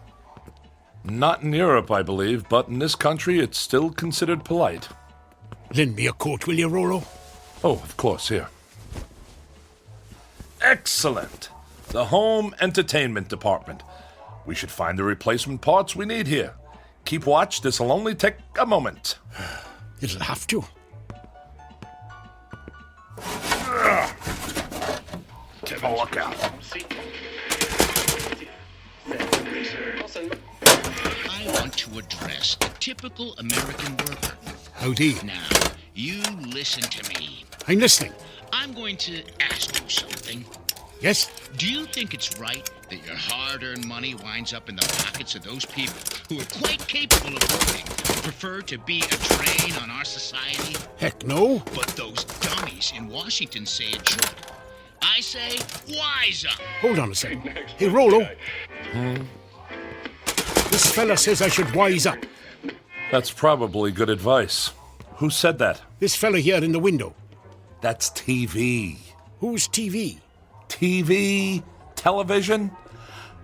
Not in Europe, I believe, but in this country it's still considered polite. Lend me a coat, will you, Rollo? Oh, of course, here. Excellent! The home entertainment department. We should find the replacement parts we need here. Keep watch, this'll only take a moment. It'll have to. Take a look out. I want to address the typical American worker. Howdy. Now, you listen to me. I'm listening. I'm going to ask you something. Yes? Do you think it's right that your hard-earned money winds up in the pockets of those people who are quite capable of working but prefer to be a drain on our society? Heck no. But those dummies in Washington say it should. I say, wise up. Hold on a second. Hey, Rollo. This fella says I should wise up. That's probably good advice. Who said that? This fella here in the window. That's TV. Who's TV? TV? Television?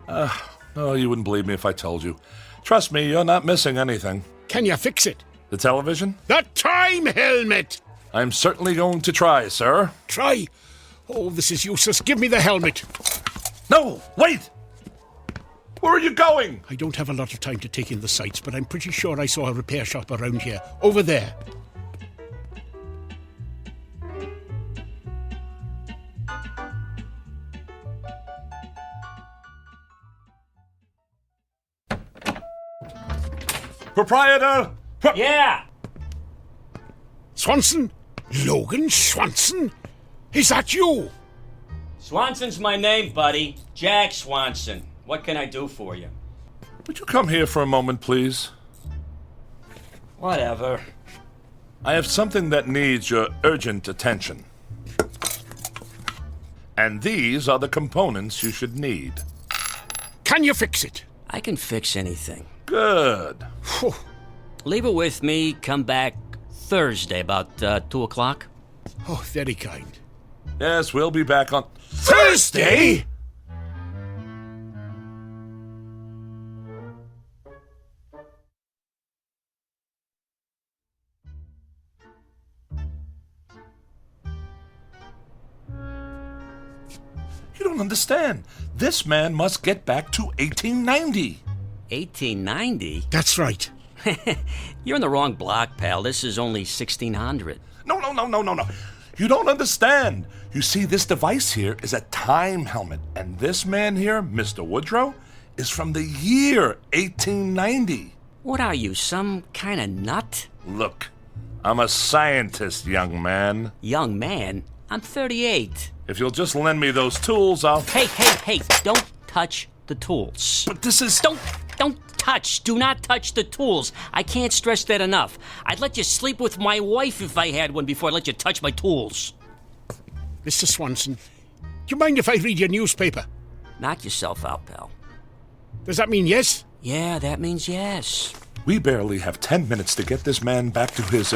Oh, you wouldn't believe me if I told you. Trust me, you're not missing anything. Can you fix it? The television? The time helmet! I'm certainly going to try, sir. Try? Oh, this is useless. Give me the helmet. No, wait! Where are you going? I don't have a lot of time to take in the sights, but I'm pretty sure I saw a repair shop around here. Over there. Proprietor! Yeah! Swanson? Logan Swanson? Is that you? Swanson's my name, buddy. Jack Swanson. What can I do for you? Would you come here for a moment, please? Whatever. I have something that needs your urgent attention. And these are the components you should need. Can you fix it? I can fix anything. Good. Leave it with me. Come back Thursday about 2 o'clock. Oh, very kind. Yes, we'll be back on Thursday? You don't understand. This man must get back to 1890. 1890? That's right. You're in the wrong block, pal. This is only 1600. No. You don't understand. You see, this device here is a time helmet, and this man here, Mr. Woodrow, is from the year 1890. What are you, some kind of nut? Look, I'm a scientist, young man. Young man? I'm 38. If you'll just lend me those tools, I'll... Hey, don't touch the tools. But this is... Don't touch. Do not touch the tools. I can't stress that enough. I'd let you sleep with my wife if I had one before I let you touch my tools. Mr. Swanson, do you mind if I read your newspaper? Knock yourself out, pal. Does that mean yes? Yeah, that means yes. We barely have 10 minutes to get this man back to his,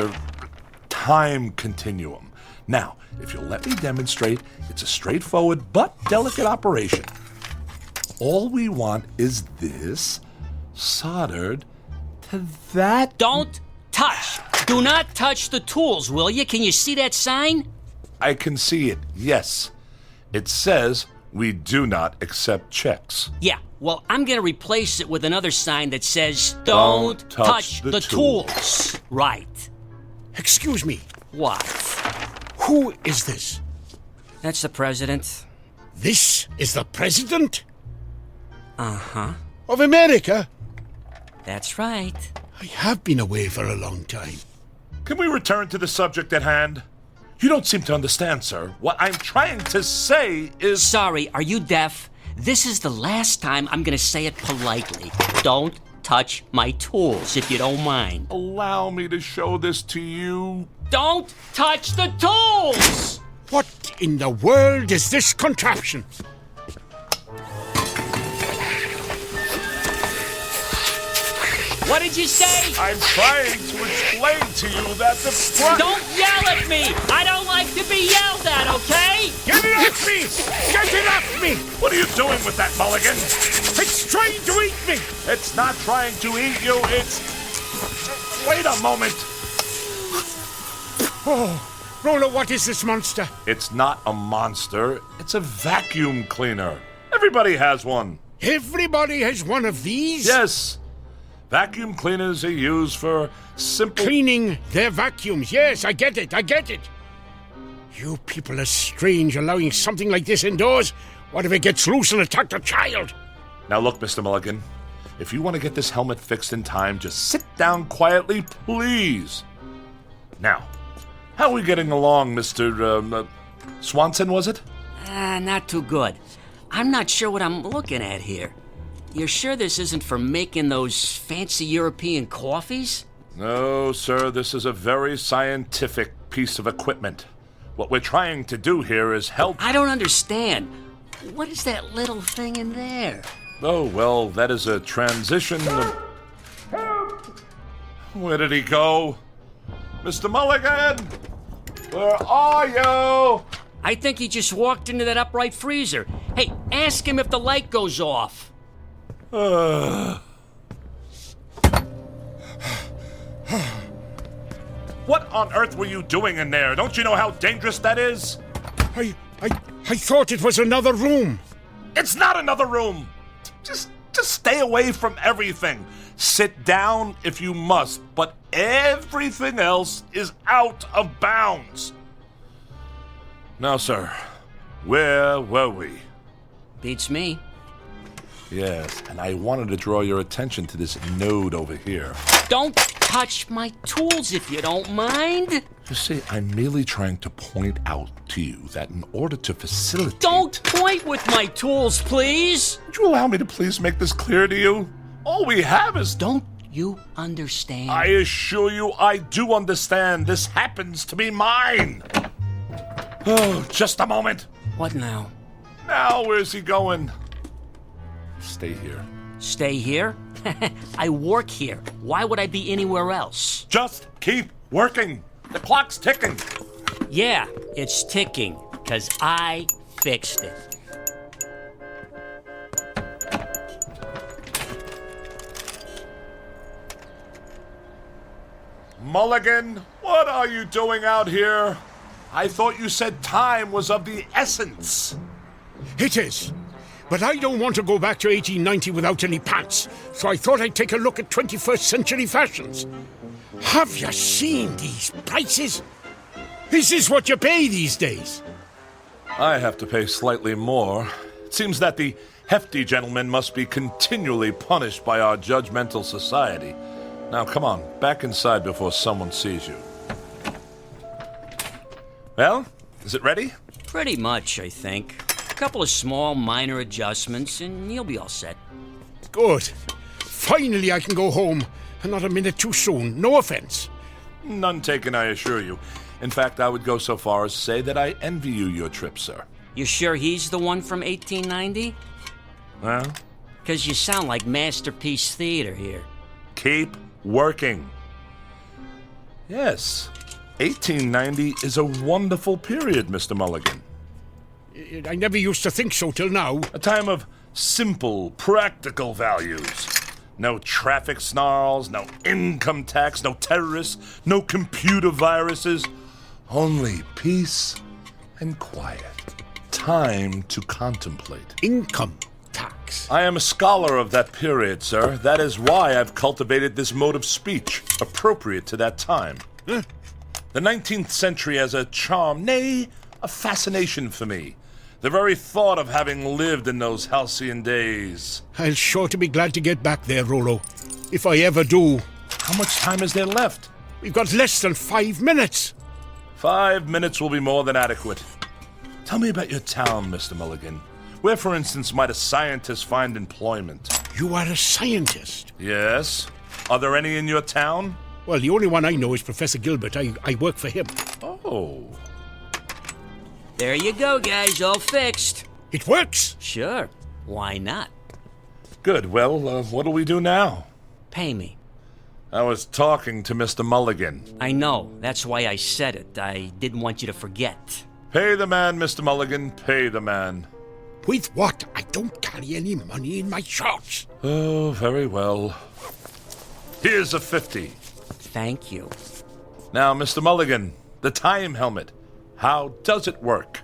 time continuum. Now, if you'll let me demonstrate, it's a straightforward but delicate operation. All we want is this soldered to that... Don't touch! Do not touch the tools, will you? Can you see that sign? I can see it, yes. It says we do not accept checks. Yeah, well, I'm going to replace it with another sign that says, Don't touch the tools. Right. Excuse me. What? Who is this? That's the president. This is the president? Uh-huh. Of America? That's right. I have been away for a long time. Can we return to the subject at hand? You don't seem to understand, sir. What I'm trying to say is... Sorry, are you deaf? This is the last time I'm going to say it politely. Don't touch my tools, if you don't mind. Allow me to show this to you. Don't touch the tools! What in the world is this contraption? What did you say? I'm trying to explain to you that the... Don't yell at me! I don't like to be yelled at, okay? Get it off me! Get it off me! What are you doing with that, Mulligan? It's trying to eat me! It's not trying to eat you, it's... Wait a moment. Oh, Rolo, what is this monster? It's not a monster. It's a vacuum cleaner. Everybody has one. Everybody has one of these? Yes. Vacuum cleaners are used for simple... Cleaning their vacuums. Yes, I get it. You people are strange, allowing something like this indoors. What if it gets loose and attacks a child? Now look, Mr. Mulligan. If you want to get this helmet fixed in time, just sit down quietly, please. Now, how are we getting along, Mr. Swanson, was it? Not too good. I'm not sure what I'm looking at here. You're sure this isn't for making those fancy European coffees? No, sir. This is a very scientific piece of equipment. What we're trying to do here is help... I don't understand. What is that little thing in there? Oh, well, that is a transition... Where did he go? Mr. Mulligan! Where are you? I think he just walked into that upright freezer. Hey, ask him if the light goes off. What on earth were you doing in there? Don't you know how dangerous that is? I thought it was another room. It's not another room. Just stay away from everything. Sit down if you must, but everything else is out of bounds. Now, sir, where were we? Beats me. Yes, and I wanted to draw your attention to this node over here. Don't touch my tools if you don't mind. You see, I'm merely trying to point out to you that in order to facilitate... Don't point with my tools, please! Would you allow me to please make this clear to you? All we have is... Don't you understand? I assure you I do understand. This happens to be mine. Oh, just a moment. What now? Now, where's he going? Stay here. Stay here? I work here. Why would I be anywhere else? Just keep working. The clock's ticking. Yeah, it's ticking, because I fixed it. Mulligan, what are you doing out here? I thought you said time was of the essence. It is. But I don't want to go back to 1890 without any pants, so I thought I'd take a look at 21st century fashions. Have you seen these prices? Is this what you pay these days? I have to pay slightly more. It seems that the hefty gentleman must be continually punished by our judgmental society. Now, come on, back inside before someone sees you. Well, is it ready? Pretty much, I think. A couple of small, minor adjustments, and you'll be all set. Good. Finally, I can go home, and not a minute too soon. No offense. None taken, I assure you. In fact, I would go so far as to say that I envy you your trip, sir. You sure he's the one from 1890? Well? 'Cause you sound like Masterpiece Theater here. Keep working. Yes, 1890 is a wonderful period, Mr. Mulligan. I never used to think so till now. A time of simple, practical values. No traffic snarls, no income tax, no terrorists, no computer viruses. Only peace and quiet. Time to contemplate. Income tax. I am a scholar of that period, sir. That is why I've cultivated this mode of speech, appropriate to that time. Huh? The 19th century has a charm, nay, a fascination for me. The very thought of having lived in those halcyon days. I'll sure to be glad to get back there, Rollo. If I ever do. How much time is there left? We've got less than 5 minutes. 5 minutes will be more than adequate. Tell me about your town, Mr. Mulligan. Where, for instance, might a scientist find employment? You are a scientist? Yes. Are there any in your town? Well, the only one I know is Professor Gilbert. I work for him. Oh. There you go, guys, all fixed. It works? Sure. Why not? Good. Well, what'll we do now? Pay me. I was talking to Mr. Mulligan. I know. That's why I said it. I didn't want you to forget. Pay the man, Mr. Mulligan. Pay the man. With what? I don't carry any money in my shorts. Oh, very well. Here's a 50. Thank you. Now, Mr. Mulligan, the time helmet. How does it work?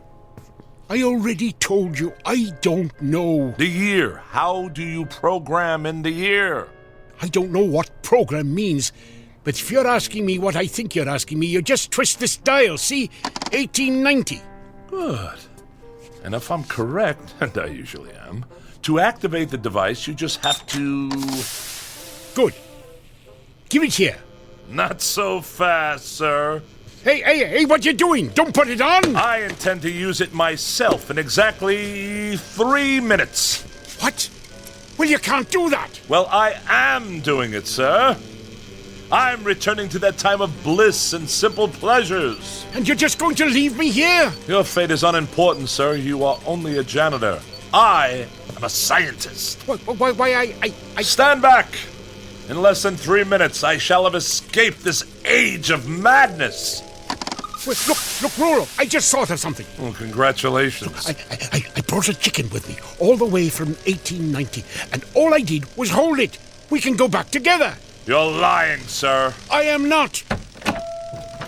I already told you, I don't know. The year. How do you program in the year? I don't know what program means, but if you're asking me what I think you're asking me, you just twist this dial, see? 1890. Good. And if I'm correct, and I usually am, to activate the device, you just have to... Good. Give it here. Not so fast, sir. Hey, what you doing? Don't put it on! I intend to use it myself in exactly 3 minutes. What? Well, you can't do that. Well, I am doing it, sir. I'm returning to that time of bliss and simple pleasures. And you're just going to leave me here? Your fate is unimportant, sir. You are only a janitor. I am a scientist. Why, I... Stand back! In less than 3 minutes, I shall have escaped this age of madness. Wait, look, Rollo, I just thought of something. Oh, congratulations. Look, I brought a chicken with me, all the way from 1890, and all I did was hold it. We can go back together. You're lying, sir. I am not.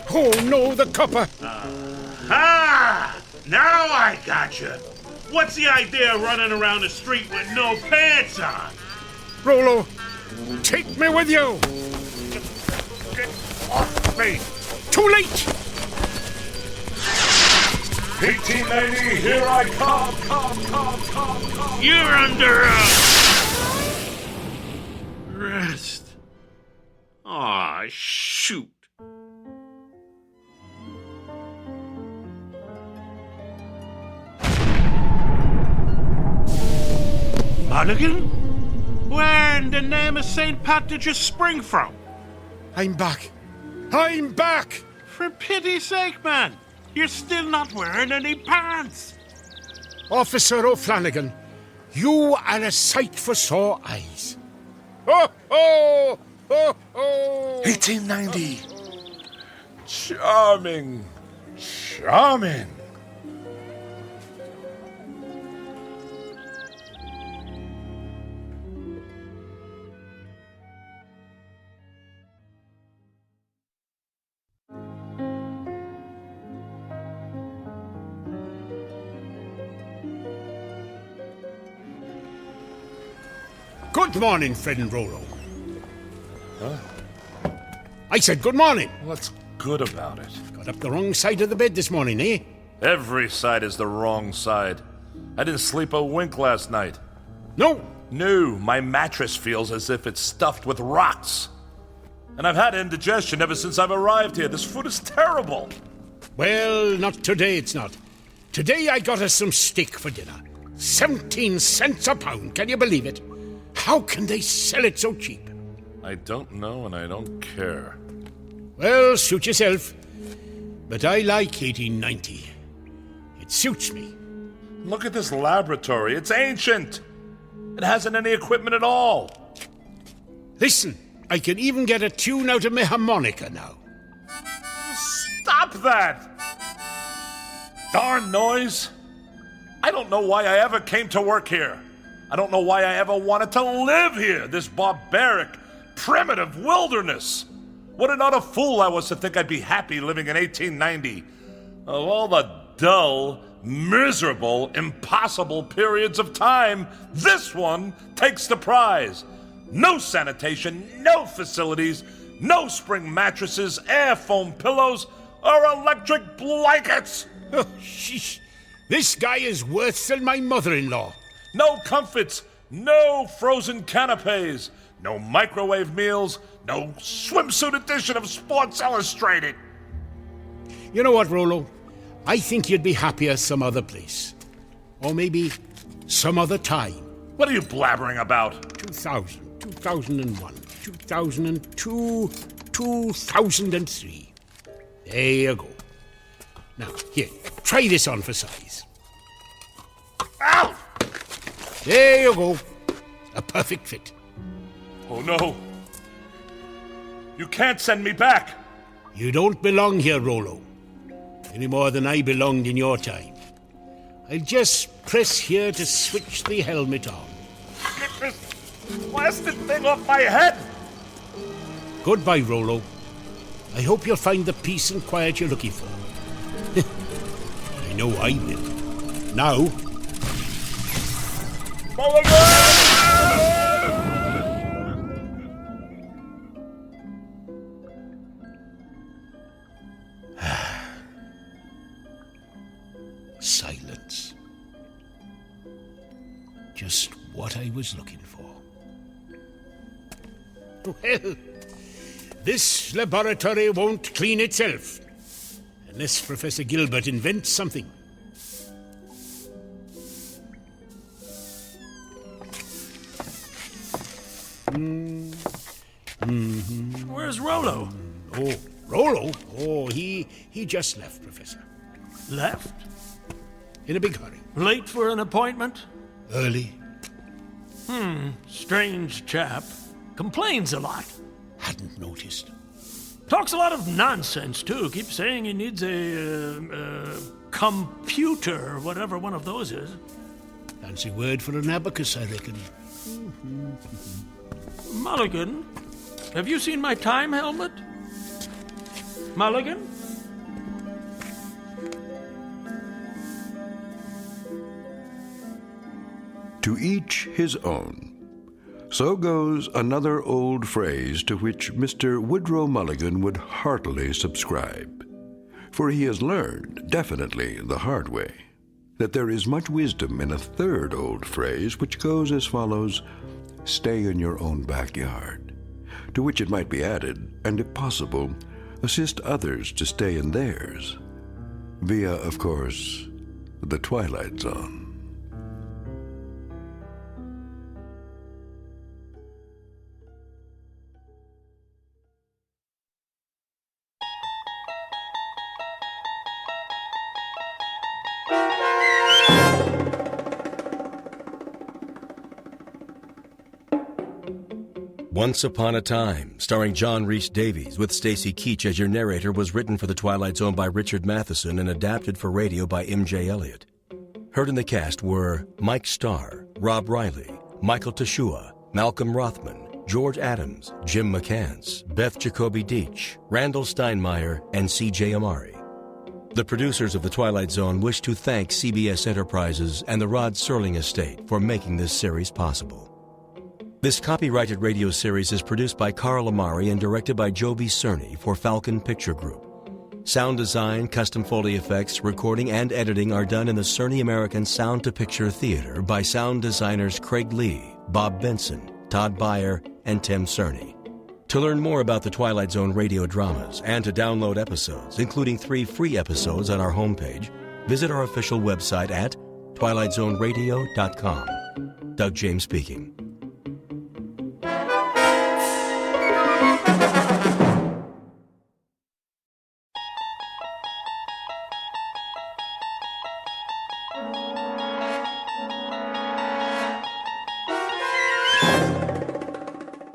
Oh, no, the copper. Ah! Now I gotcha. What's the idea of running around the street with no pants on? Rollo, take me with you. Get off me. Too late. 1890, here I come. You're under arrest. Aw, shoot. Mulligan? Where in the name of St. Pat did you spring from? I'm back. I'm back! For pity's sake, man. You're still not wearing any pants. Officer O'Flanagan, you are a sight for sore eyes. Ho, ho! Ho, ho! 1890. Charming. Charming. Good morning, Fred and Rollo. Huh? I said good morning. What's good about it? Got up the wrong side of the bed this morning, eh? Every side is the wrong side. I didn't sleep a wink last night. No? No, my mattress feels as if it's stuffed with rocks. And I've had indigestion ever since I've arrived here. This food is terrible. Well, not today, it's not. Today I got us some steak for dinner. 17 cents a pound, can you believe it? How can they sell it so cheap? I don't know and I don't care. Well, suit yourself. But I like 1890. It suits me. Look at this laboratory. It's ancient. It hasn't any equipment at all. Listen, I can even get a tune out of my harmonica now. Stop that! Darn noise! I don't know why I ever came to work here. I don't know why I ever wanted to live here, this barbaric, primitive wilderness. What an utter fool I was to think I'd be happy living in 1890. Of all the dull, miserable, impossible periods of time, this one takes the prize. No sanitation, no facilities, no spring mattresses, air foam pillows, or electric blankets. Oh, sheesh. This guy is worse than my mother-in-law. No comforts, no frozen canapes, no microwave meals, no swimsuit edition of Sports Illustrated. You know what, Rollo? I think you'd be happier some other place. Or maybe some other time. What are you blabbering about? 2000, 2001, 2002, 2003. There you go. Now, here, try this on for size. Ow! There you go. A perfect fit. Oh, no. You can't send me back. You don't belong here, Rollo. Any more than I belonged in your time. I'll just press here to switch the helmet on. Get this blasted thing off my head! Goodbye, Rollo. I hope you'll find the peace and quiet you're looking for. I know I will. Now... Silence. Just what I was looking for. Well, this laboratory won't clean itself, unless Professor Gilbert invents something. Where's Rollo? Oh, Rollo? Oh, he just left, Professor. Left? In a big hurry. Late for an appointment? Early. Strange chap. Complains a lot. Hadn't noticed. Talks a lot of nonsense, too. Keeps saying he needs a computer, whatever one of those is. Fancy word for an abacus, I reckon. Mulligan, have you seen my time helmet? Mulligan? To each his own. So goes another old phrase to which Mr. Woodrow Mulligan would heartily subscribe. For he has learned, definitely the hard way, that there is much wisdom in a third old phrase which goes as follows: stay in your own backyard. To which it might be added, and if possible, assist others to stay in theirs. Via, of course, the Twilight Zone. Once Upon a Time, starring John Rhys Davies with Stacy Keach as your narrator, was written for The Twilight Zone by Richard Matheson and adapted for radio by M.J. Elliott. Heard in the cast were Mike Starr, Rob Riley, Michael Teshua, Malcolm Rothman, George Adams, Jim McCants, Beth Jacoby Deitch, Randall Steinmeier, and C.J. Amari. The producers of The Twilight Zone wish to thank CBS Enterprises and the Rod Serling Estate for making this series possible. This copyrighted radio series is produced by Carl Amari and directed by Joby Cerny for Falcon Picture Group. Sound design, custom Foley effects, recording, and editing are done in the Cerny American Sound to Picture Theater by sound designers Craig Lee, Bob Benson, Todd Beyer, and Tim Cerny. To learn more about the Twilight Zone radio dramas and to download episodes, including 3 free episodes on our homepage, visit our official website at twilightzoneradio.com. Doug James speaking.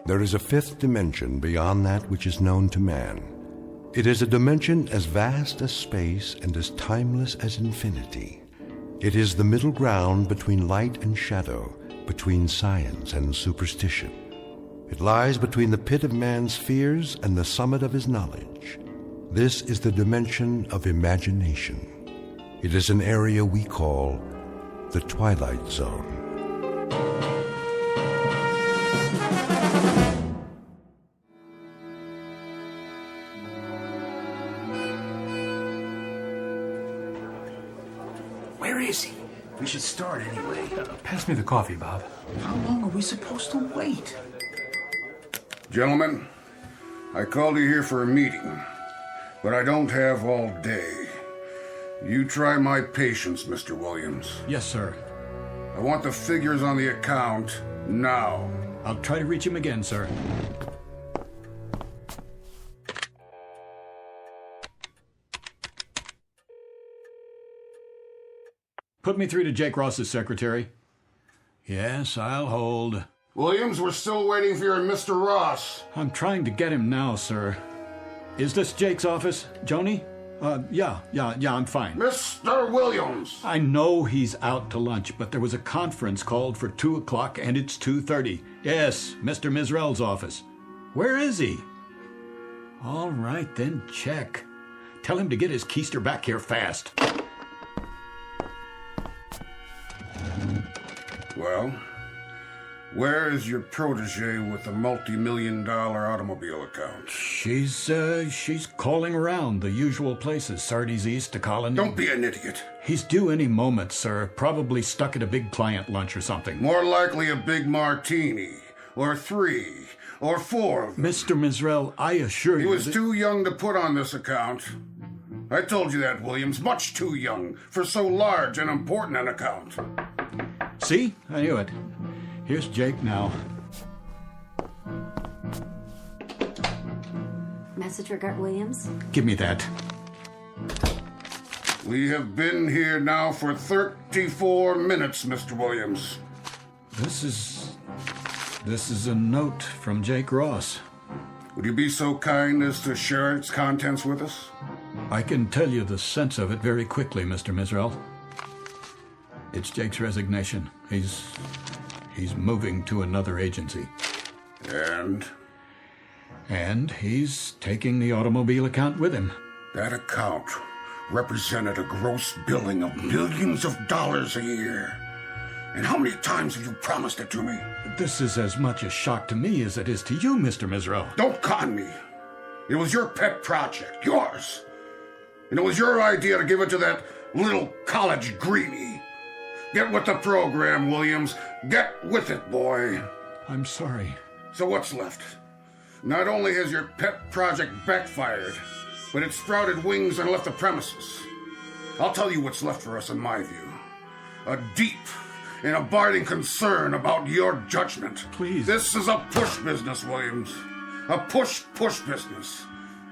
There is a 5th dimension beyond that which is known to man. It is a dimension as vast as space and as timeless as infinity. It is the middle ground between light and shadow, between science and superstition. It lies between the pit of man's fears and the summit of his knowledge. This is the dimension of imagination. It is an area we call the Twilight Zone. Where is he? We should start anyway. Pass me the coffee, Bob. How long are we supposed to wait? Gentlemen, I called you here for a meeting, but I don't have all day. You try my patience, Mr. Williams. Yes, sir. I want the figures on the account now. I'll try to reach him again, sir. Put me through to Jake Ross's secretary. Yes, I'll hold. Williams, we're still waiting for your Mr. Ross. I'm trying to get him now, sir. Is this Jake's office, Joni? Yeah, I'm fine. Mr. Williams! I know he's out to lunch, but there was a conference called for 2 o'clock and it's 2:30. Yes, Mr. Mizrell's office. Where is he? All right, then check. Tell him to get his keister back here fast. Well, where is your protege with the multi-million-dollar automobile account? She's calling around the usual places, Sardi's East to Colony. Don't be an idiot. He's due any moment, sir. Probably stuck at a big client lunch or something. More likely a big martini, or 3, or 4 of them. Mr. Mizrell, I assure you he was too young to put on this account. I told you that, Williams. Much too young for so large and important an account. See? I knew it. Here's Jake now. Message for Gert Williams? Give me that. We have been here now for 34 minutes, Mr. Williams. This is a note from Jake Ross. Would you be so kind as to share its contents with us? I can tell you the sense of it very quickly, Mr. Mizrell. It's Jake's resignation. He's moving to another agency. And he's taking the automobile account with him. That account represented a gross billing of millions of dollars a year. And how many times have you promised it to me? This is as much a shock to me as it is to you, Mr. Mizrell. Don't con me. It was your pet project, yours. And it was your idea to give it to that little college greenie. Get with the program, Williams. Get with it, boy. I'm sorry. So what's left? Not only has your pet project backfired, but it sprouted wings and left the premises. I'll tell you what's left for us in my view. A deep and abiding concern about your judgment. Please. This is a push business, Williams. A push business.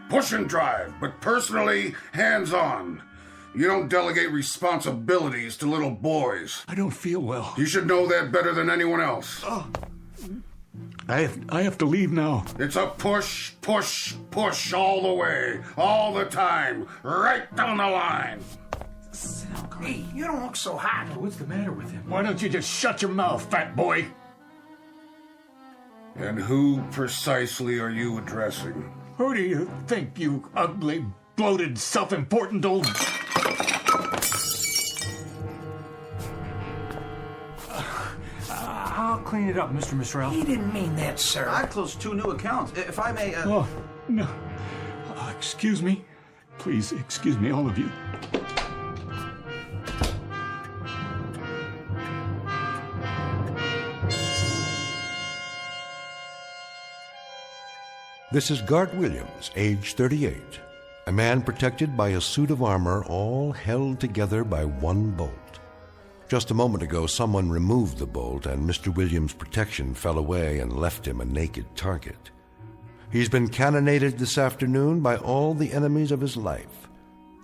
Push and drive, but personally hands-on. You don't delegate responsibilities to little boys. I don't feel well. You should know that better than anyone else. I have to leave now. It's a push all the way, all the time, right down the line. Hey, you don't look so hot. What's the matter with him? Why don't you just shut your mouth, fat boy? And who precisely are you addressing? Who do you think, you ugly, bloated, self-important old... How clean it up, Mr. Misrell. He didn't mean that, sir. I've closed 2 new accounts. If I may, Oh, no. Excuse me. Please, excuse me, all of you. This is Gart Williams, age 38, a man protected by a suit of armor all held together by one bolt. Just a moment ago, someone removed the bolt, and Mr. Williams' protection fell away and left him a naked target. He's been cannonaded this afternoon by all the enemies of his life.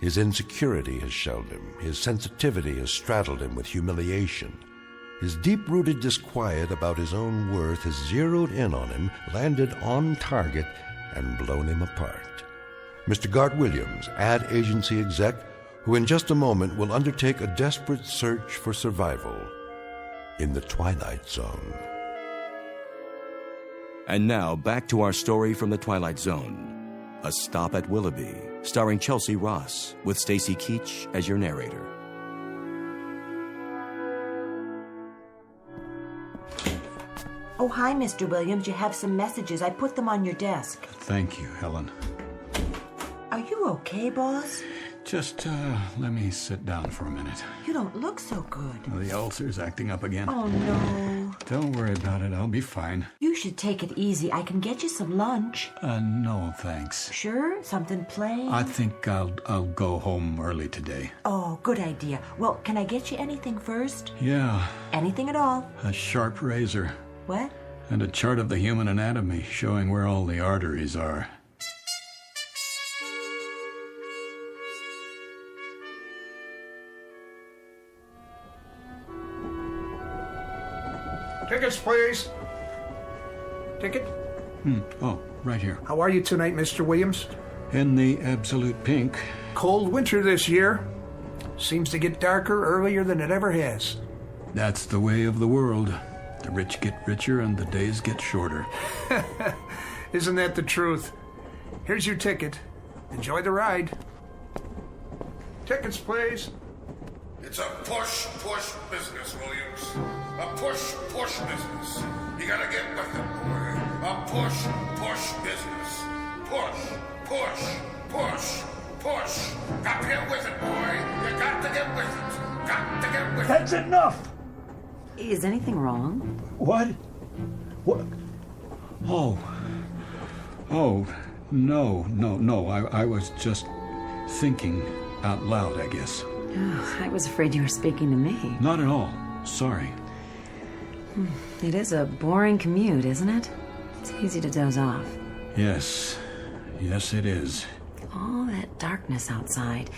His insecurity has shelled him. His sensitivity has straddled him with humiliation. His deep-rooted disquiet about his own worth has zeroed in on him, landed on target, and blown him apart. Mr. Gart Williams, ad agency exec, who in just a moment will undertake a desperate search for survival in the Twilight Zone. And now, back to our story from the Twilight Zone. A Stop at Willoughby, starring Chelsea Ross, with Stacy Keach as your narrator. Oh, hi, Mr. Williams. You have some messages. I put them on your desk. Thank you, Helen. Are you okay, boss? Just, let me sit down for a minute. You don't look so good. The ulcer's acting up again. Oh, no. Don't worry about it. I'll be fine. You should take it easy. I can get you some lunch. No, thanks. Sure? Something plain? I think I'll go home early today. Oh, good idea. Well, can I get you anything first? Yeah. Anything at all? A sharp razor. What? And a chart of the human anatomy showing where all the arteries are. Tickets, please. Ticket? Oh, right here. How are you tonight, Mr. Williams? In the absolute pink. Cold winter this year. Seems to get darker earlier than it ever has. That's the way of the world. The rich get richer and the days get shorter. Isn't that the truth? Here's your ticket. Enjoy the ride. Tickets, please. It's a push business, Williams. A push business. You gotta get with it, boy. A push business. Push. Got to get with it, boy. You got to get with it. Got to get with it. That's enough. Is anything wrong? What? Oh, no. I was just thinking out loud, I guess. Oh, I was afraid you were speaking to me. Not at all. Sorry. It is a boring commute, isn't it? It's easy to doze off. Yes, it is. All that darkness outside.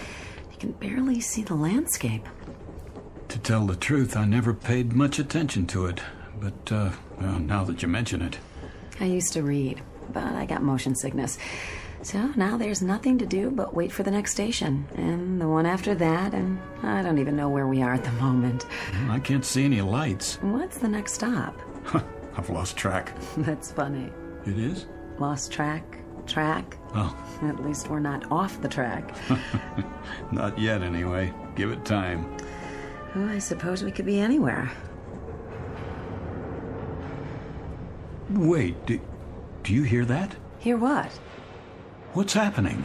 You can barely see the landscape. To tell the truth, I never paid much attention to it. But, well, now that you mention it. I used to read, but I got motion sickness. So now there's nothing to do but wait for the next station, and the one after that, and I don't even know where we are at the moment. I can't see any lights. What's the next stop? I've lost track. That's funny. It is? Lost track? Oh. At least we're not off the track. Not yet, anyway. Give it time. Oh, I suppose we could be anywhere. Wait, do you hear that? Hear what? What's happening?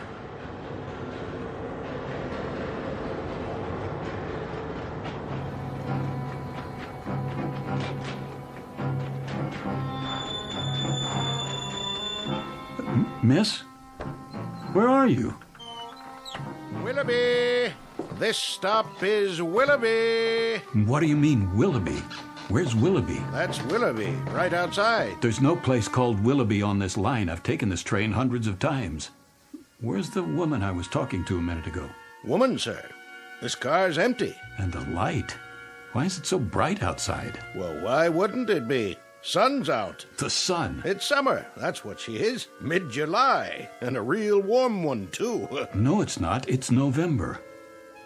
Miss? Where are you? Willoughby! This stop is Willoughby! What do you mean, Willoughby? Where's Willoughby? That's Willoughby, right outside. There's no place called Willoughby on this line. I've taken this train hundreds of times. Where's the woman I was talking to a minute ago? Woman, sir. This car's empty. And the light. Why is it so bright outside? Well, why wouldn't it be? Sun's out. The sun? It's summer. That's what she is. Mid-July. And a real warm one, too. No, it's not. It's November.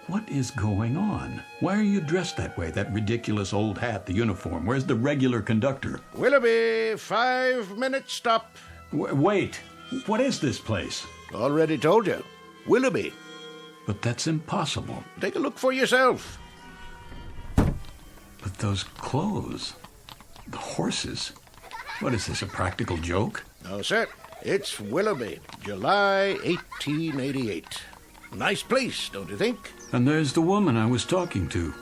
What is going on? Why are you dressed that way? That ridiculous old hat, the uniform. Where's the regular conductor? Willoughby, 5-minute stop. Wait. What is this place? Already told you. Willoughby. But that's impossible. Take a look for yourself. But those clothes... The horses? What is this, a practical joke? No, sir. It's Willoughby, July 1888. Nice place, don't you think? And there's the woman I was talking to.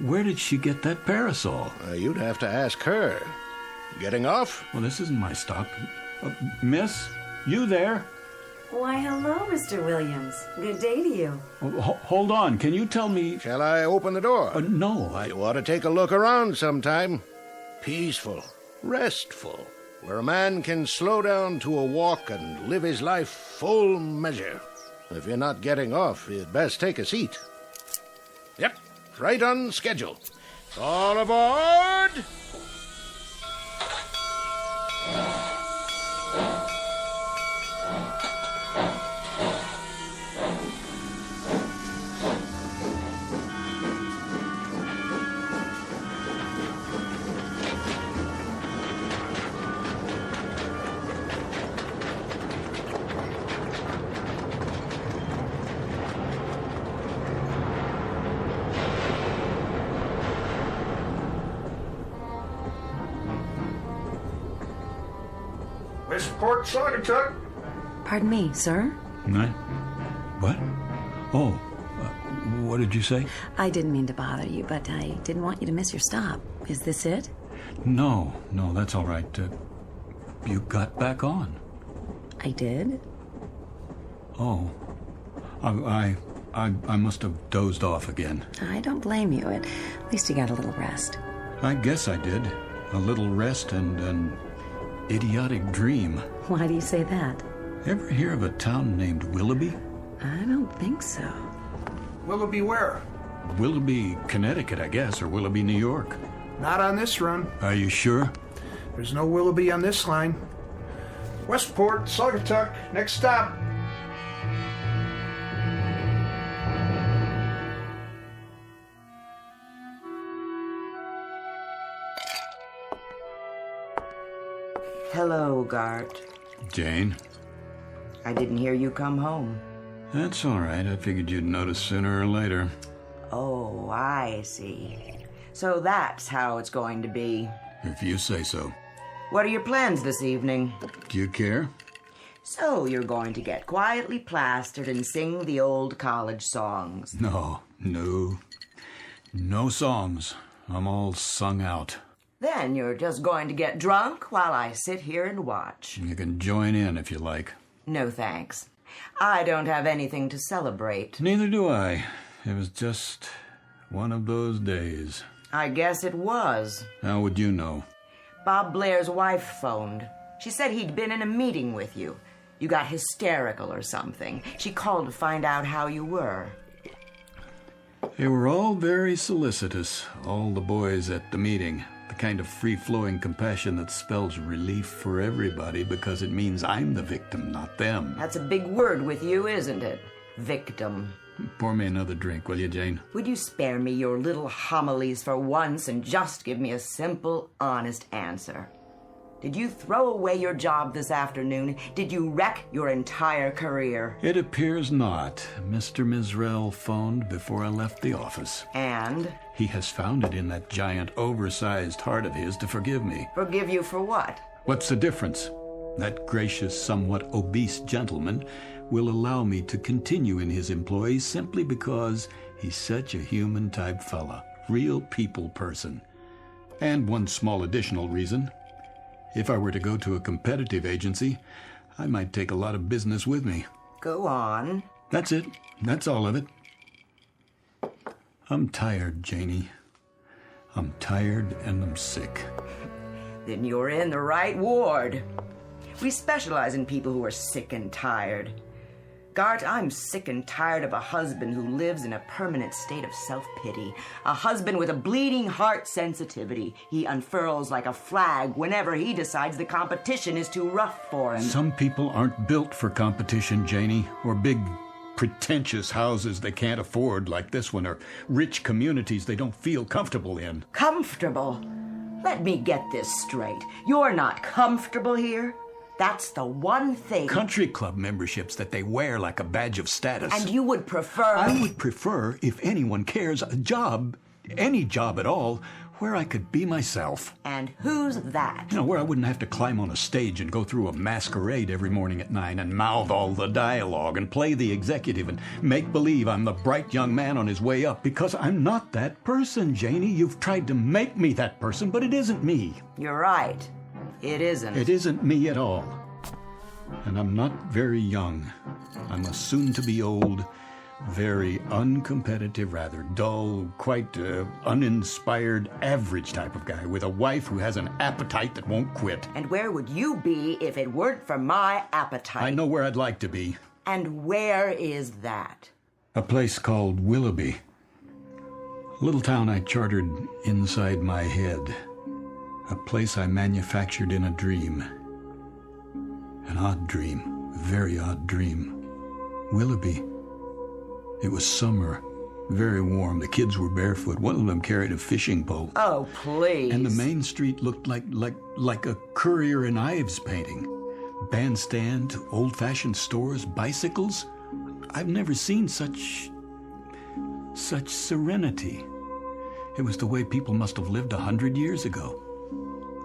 Where did she get that parasol? You'd have to ask her. Getting off? Well, this isn't my stop. Miss, you there? Why, hello, Mr. Williams. Good day to you. Hold on. Can you tell me... Shall I open the door? No, You ought to take a look around sometime. Peaceful, restful, where a man can slow down to a walk and live his life full measure. If you're not getting off, you'd best take a seat. Yep, right on schedule. All aboard! Miss Port Saugatuck. Pardon me, sir? What? Oh, what did you say? I didn't mean to bother you, but I didn't want you to miss your stop. Is this it? No, that's all right. You got back on. I did? Oh. I must have dozed off again. I don't blame you. At least you got a little rest. I guess I did. A little rest and an idiotic dream. Why do you say that? Ever hear of a town named Willoughby? I don't think so. Willoughby where? Willoughby, Connecticut, I guess, or Willoughby, New York. Not on this run. Are you sure? There's no Willoughby on this line. Westport, Saugatuck, next stop. Hello, Gart. Jane? I didn't hear you come home. That's all right. I figured you'd notice sooner or later. Oh, I see. So that's how it's going to be. If you say so. What are your plans this evening? Do you care? So you're going to get quietly plastered and sing the old college songs. No songs. I'm all sung out. Then you're just going to get drunk while I sit here and watch. You can join in if you like. No thanks. I don't have anything to celebrate. Neither do I. It was just one of those days. I guess it was. How would you know? Bob Blair's wife phoned. She said he'd been in a meeting with you. You got hysterical or something. She called to find out how you were. They were all very solicitous, all the boys at the meeting. The kind of free-flowing compassion that spells relief for everybody because it means I'm the victim, not them. That's a big word with you, isn't it? Victim. Pour me another drink, will you, Jane? Would you spare me your little homilies for once and just give me a simple, honest answer? Did you throw away your job this afternoon? Did you wreck your entire career? It appears not. Mr. Mizrell phoned before I left the office. And? He has found it in that giant, oversized heart of his to forgive me. Forgive you for what? What's the difference? That gracious, somewhat obese gentleman will allow me to continue in his employ simply because he's such a human-type fella. Real people person. And one small additional reason. If I were to go to a competitive agency, I might take a lot of business with me. Go on. That's it. That's all of it. I'm tired, Janie. I'm tired and I'm sick. Then you're in the right ward. We specialize in people who are sick and tired. Gart, I'm sick and tired of a husband who lives in a permanent state of self-pity. A husband with a bleeding heart sensitivity. He unfurls like a flag whenever he decides the competition is too rough for him. Some people aren't built for competition, Janie, or big, pretentious houses they can't afford like this one, or rich communities they don't feel comfortable in. Comfortable? Let me get this straight. You're not comfortable here? That's the one thing. Country club memberships that they wear like a badge of status. And you would prefer... I would prefer, if anyone cares, a job, any job at all, Where I could be myself. And who's that? You know, where I wouldn't have to climb on a stage and go through a masquerade every morning at 9 and mouth all the dialogue and play the executive and make believe I'm the bright young man on his way up, because I'm not that person, Janie. You've tried to make me that person, but it isn't me. You're right. It isn't. It isn't me at all. And I'm not very young. I'm a soon-to-be old, very uncompetitive, rather dull, quite uninspired, average type of guy with a wife who has an appetite that won't quit. And where would you be if it weren't for my appetite? I know where I'd like to be. And where is that? A place called Willoughby. A little town I chartered inside my head. A place I manufactured in a dream. An odd dream, a very odd dream. Willoughby. It was summer, very warm. The kids were barefoot. One of them carried a fishing pole. Oh, please. And the main street looked like a Currier and Ives painting. Bandstand, old-fashioned stores, bicycles. I've never seen such serenity. It was the way people must have lived 100 years ago.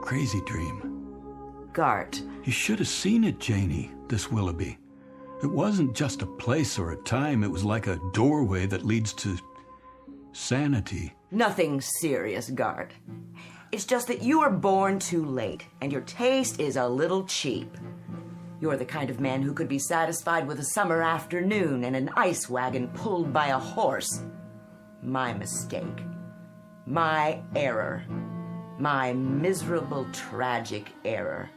Crazy dream. Gart. You should have seen it, Janie, this Willoughby. It wasn't just a place or a time. It was like a doorway that leads to sanity. Nothing serious, Gart. It's just that you were born too late, and your taste is a little cheap. You're the kind of man who could be satisfied with a summer afternoon and an ice wagon pulled by a horse. My mistake. My error. My miserable, tragic error.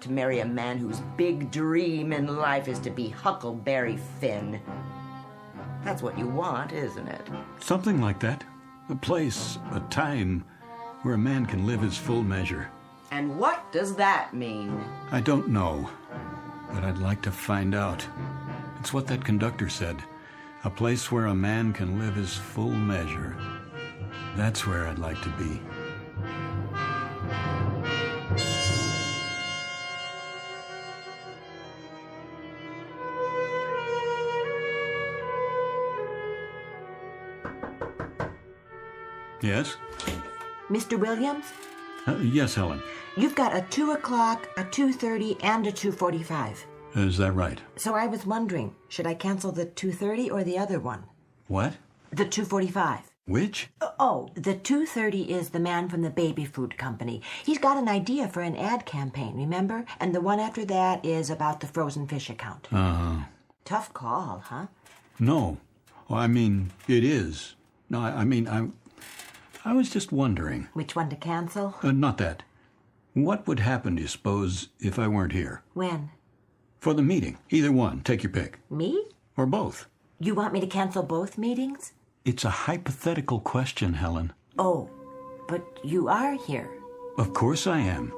To marry a man whose big dream in life is to be Huckleberry Finn. That's what you want, isn't it? Something like that. A place, a time, where a man can live his full measure. And what does that mean? I don't know, but I'd like to find out. It's what that conductor said. A place where a man can live his full measure. That's where I'd like to be. Yes? Mr. Williams? Yes, Helen. You've got a 2 o'clock, a 2:30, and a 2:45. Is that right? So I was wondering, should I cancel the 2:30 or the other one? What? The 2:45. Which? Oh, the 2:30 is the man from the baby food company. He's got an idea for an ad campaign, remember? And the one after that is about the frozen fish account. Uh-huh. Tough call, huh? No. Well, I mean, it is. No, I was just wondering. Which one to cancel? Not that. What would happen, do you suppose, if I weren't here? When? For the meeting. Either one. Take your pick. Me? Or both. You want me to cancel both meetings? It's a hypothetical question, Helen. Oh, but you are here. Of course I am.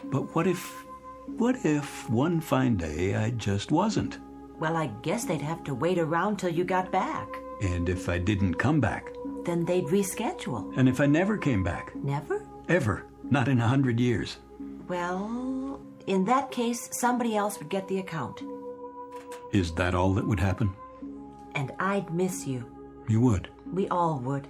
But what if one fine day I just wasn't? Well, I guess they'd have to wait around till you got back. And if I didn't come back? Then they'd reschedule. And if I never came back? Never? Ever. Not in 100 years. Well, in that case, somebody else would get the account. Is that all that would happen? And I'd miss you. You would? We all would.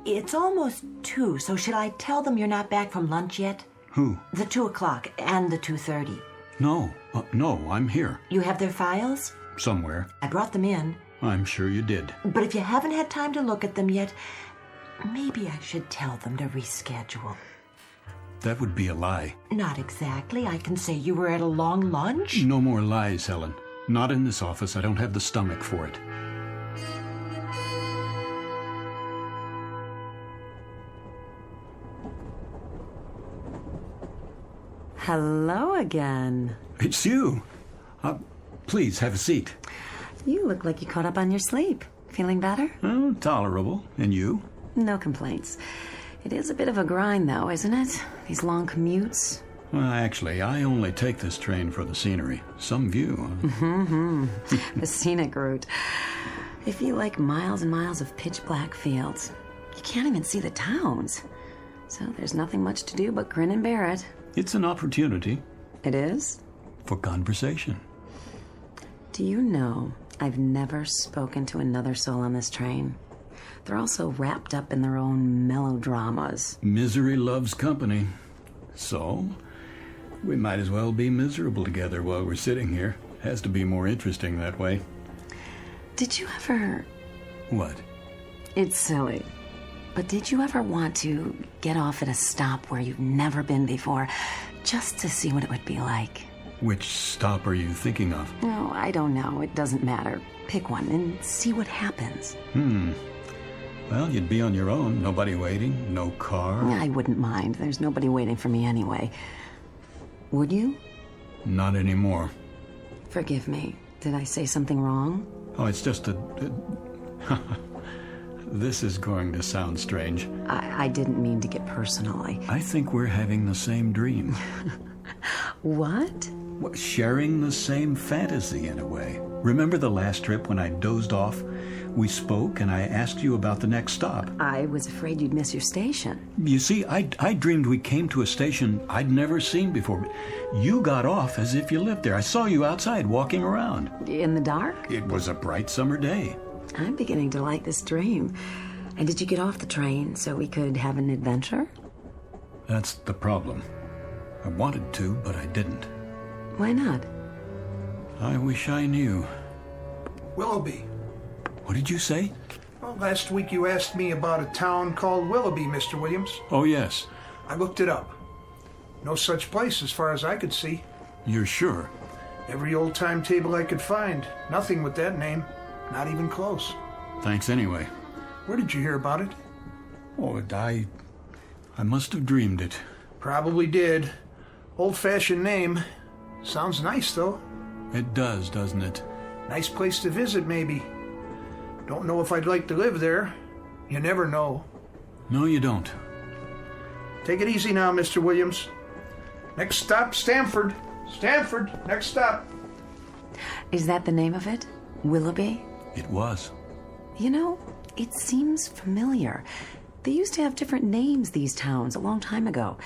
It's almost 2, so should I tell them you're not back from lunch yet? Who? The 2 o'clock and the 2:30. No, I'm here. You have their files? Somewhere. I brought them in. I'm sure you did. But if you haven't had time to look at them yet, maybe I should tell them to reschedule. That would be a lie. Not exactly. I can say you were at a long lunch. No more lies, Helen. Not in this office. I don't have the stomach for it. Hello again. It's you. Please, have a seat. You look like you caught up on your sleep. Feeling better? Oh, tolerable. And you? No complaints. It is a bit of a grind, though, isn't it? These long commutes. Well, actually, I only take this train for the scenery. Some view. Mm-hmm. The scenic route. I feel like miles and miles of pitch-black fields. You can't even see the towns. So there's nothing much to do but grin and bear it. It's an opportunity. It is? For conversation. Do you know I've never spoken to another soul on this train? They're all so wrapped up in their own melodramas. Misery loves company. So, we might as well be miserable together while we're sitting here. Has to be more interesting that way. Did you ever... What? It's silly. But did you ever want to get off at a stop where you've never been before, just to see what it would be like? Which stop are you thinking of? No, I don't know. It doesn't matter. Pick one and see what happens. Well, you'd be on your own. Nobody waiting. No car. I wouldn't mind. There's nobody waiting for me anyway. Would you? Not anymore. Forgive me. Did I say something wrong? Oh, it's just a... This is going to sound strange. I didn't mean to get personal. I think we're having the same dream. What? Well, sharing the same fantasy in a way. Remember the last trip when I dozed off? We spoke and I asked you about the next stop. I was afraid you'd miss your station. You see, I dreamed we came to a station I'd never seen before. You got off as if you lived there. I saw you outside walking around. In the dark? It was a bright summer day. I'm beginning to like this dream. And did you get off the train so we could have an adventure? That's the problem. I wanted to, but I didn't. Why not? I wish I knew. Willoughby. What did you say? Well, last week you asked me about a town called Willoughby, Mr. Williams. Oh, yes. I looked it up. No such place as far as I could see. You're sure? Every old timetable I could find. Nothing with that name. Not even close. Thanks anyway. Where did you hear about it? Oh, I must have dreamed it. Probably did. Old-fashioned name. Sounds nice, though. It does, doesn't it? Nice place to visit, maybe. Don't know if I'd like to live there. You never know. No, you don't. Take it easy now, Mr. Williams. Next stop, Stamford. Stamford, next stop. Is that the name of it? Willoughby? It was. You know, it seems familiar. They used to have different names, these towns, a long time ago.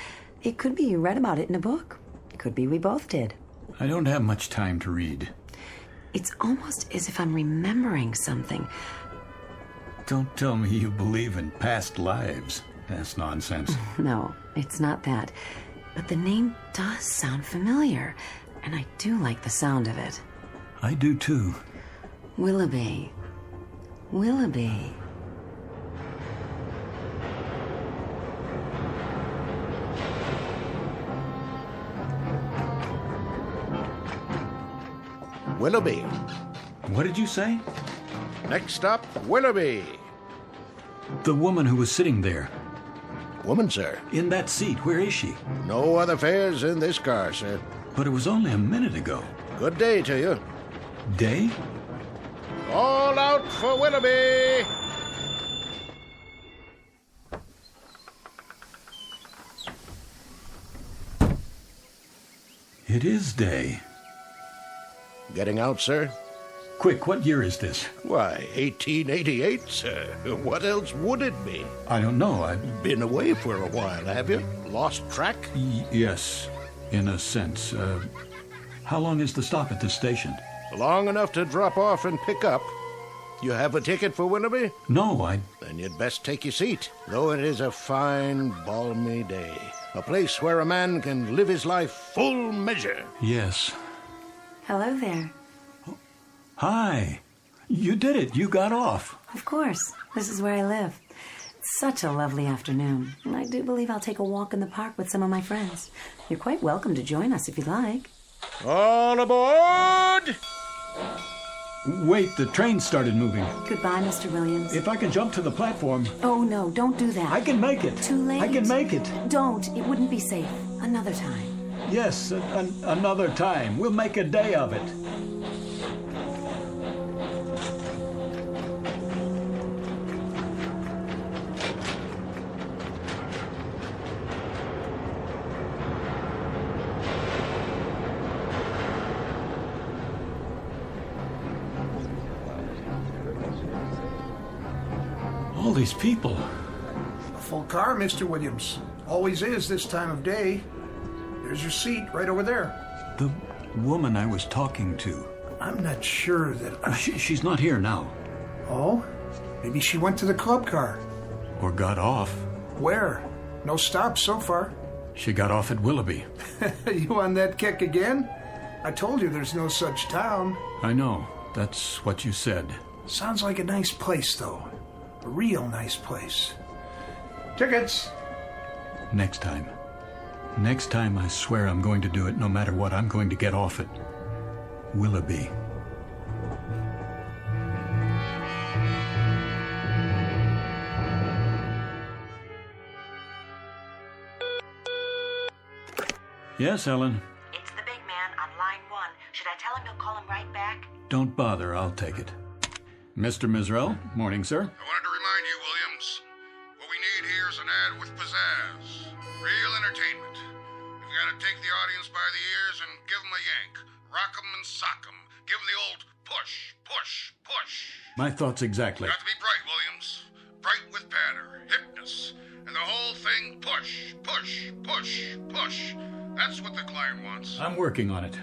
It could be you read about it in a book. It could be we both did. I don't have much time to read. It's almost as if I'm remembering something. Don't tell me you believe in past lives. That's nonsense. No, it's not that. But the name does sound familiar, and I do like the sound of it. I do too. Willoughby. Willoughby. Willoughby. What did you say? Next stop, Willoughby. The woman who was sitting there. Woman, sir? In that seat. Where is she? No other fares in this car, sir. But it was only a minute ago. Good day to you. Day? All out for Willoughby! It is day. Getting out, sir? Quick, what year is this? Why, 1888, sir. What else would it be? I don't know. I've been away for a while, have you? Lost track? Yes, in a sense. How long is the stop at this station? Long enough to drop off and pick up. You have a ticket for Willoughby? No, Then you'd best take your seat. Though it is a fine, balmy day. A place where a man can live his life full measure. Yes. Hello there. Hi. You did it. You got off. Of course. This is where I live. It's such a lovely afternoon. And I do believe I'll take a walk in the park with some of my friends. You're quite welcome to join us if you'd like. All aboard! Wait, the train started moving. Goodbye, Mr. Williams. If I can jump to the platform... Oh, no, don't do that. I can make it. Too late. I can make it. Don't. It wouldn't be safe. Another time. Yes, another time. We'll make a day of it. All these people. A full car, Mr. Williams. Always is this time of day. There's your seat right over there. The woman I was talking to. I'm not sure that She's not here now. Oh? Maybe she went to the club car. Or got off. Where? No stops so far. She got off at Willoughby. You on that kick again? I told you there's no such town. I know. That's what you said. Sounds like a nice place, though. A real nice place. Tickets! Next time. Next time, I swear I'm going to do it no matter what. I'm going to get off at Willoughby. Yes, Ellen. It's the big man on line 1. Should I tell him you'll call him right back? Don't bother, I'll take it. Mr. Mizrell, morning, sir. I wanted to remind you, Williams, what we need here is an ad with pizzazz. Real entertainment. You've got to take the audience by the ears and give them a yank. Rock 'em and sock 'em. Give them the old push, push, push. My thoughts exactly. Got to be bright, Williams. Bright with patter, hipness, and the whole thing push, push, push, push. That's what the client wants. I'm working on it.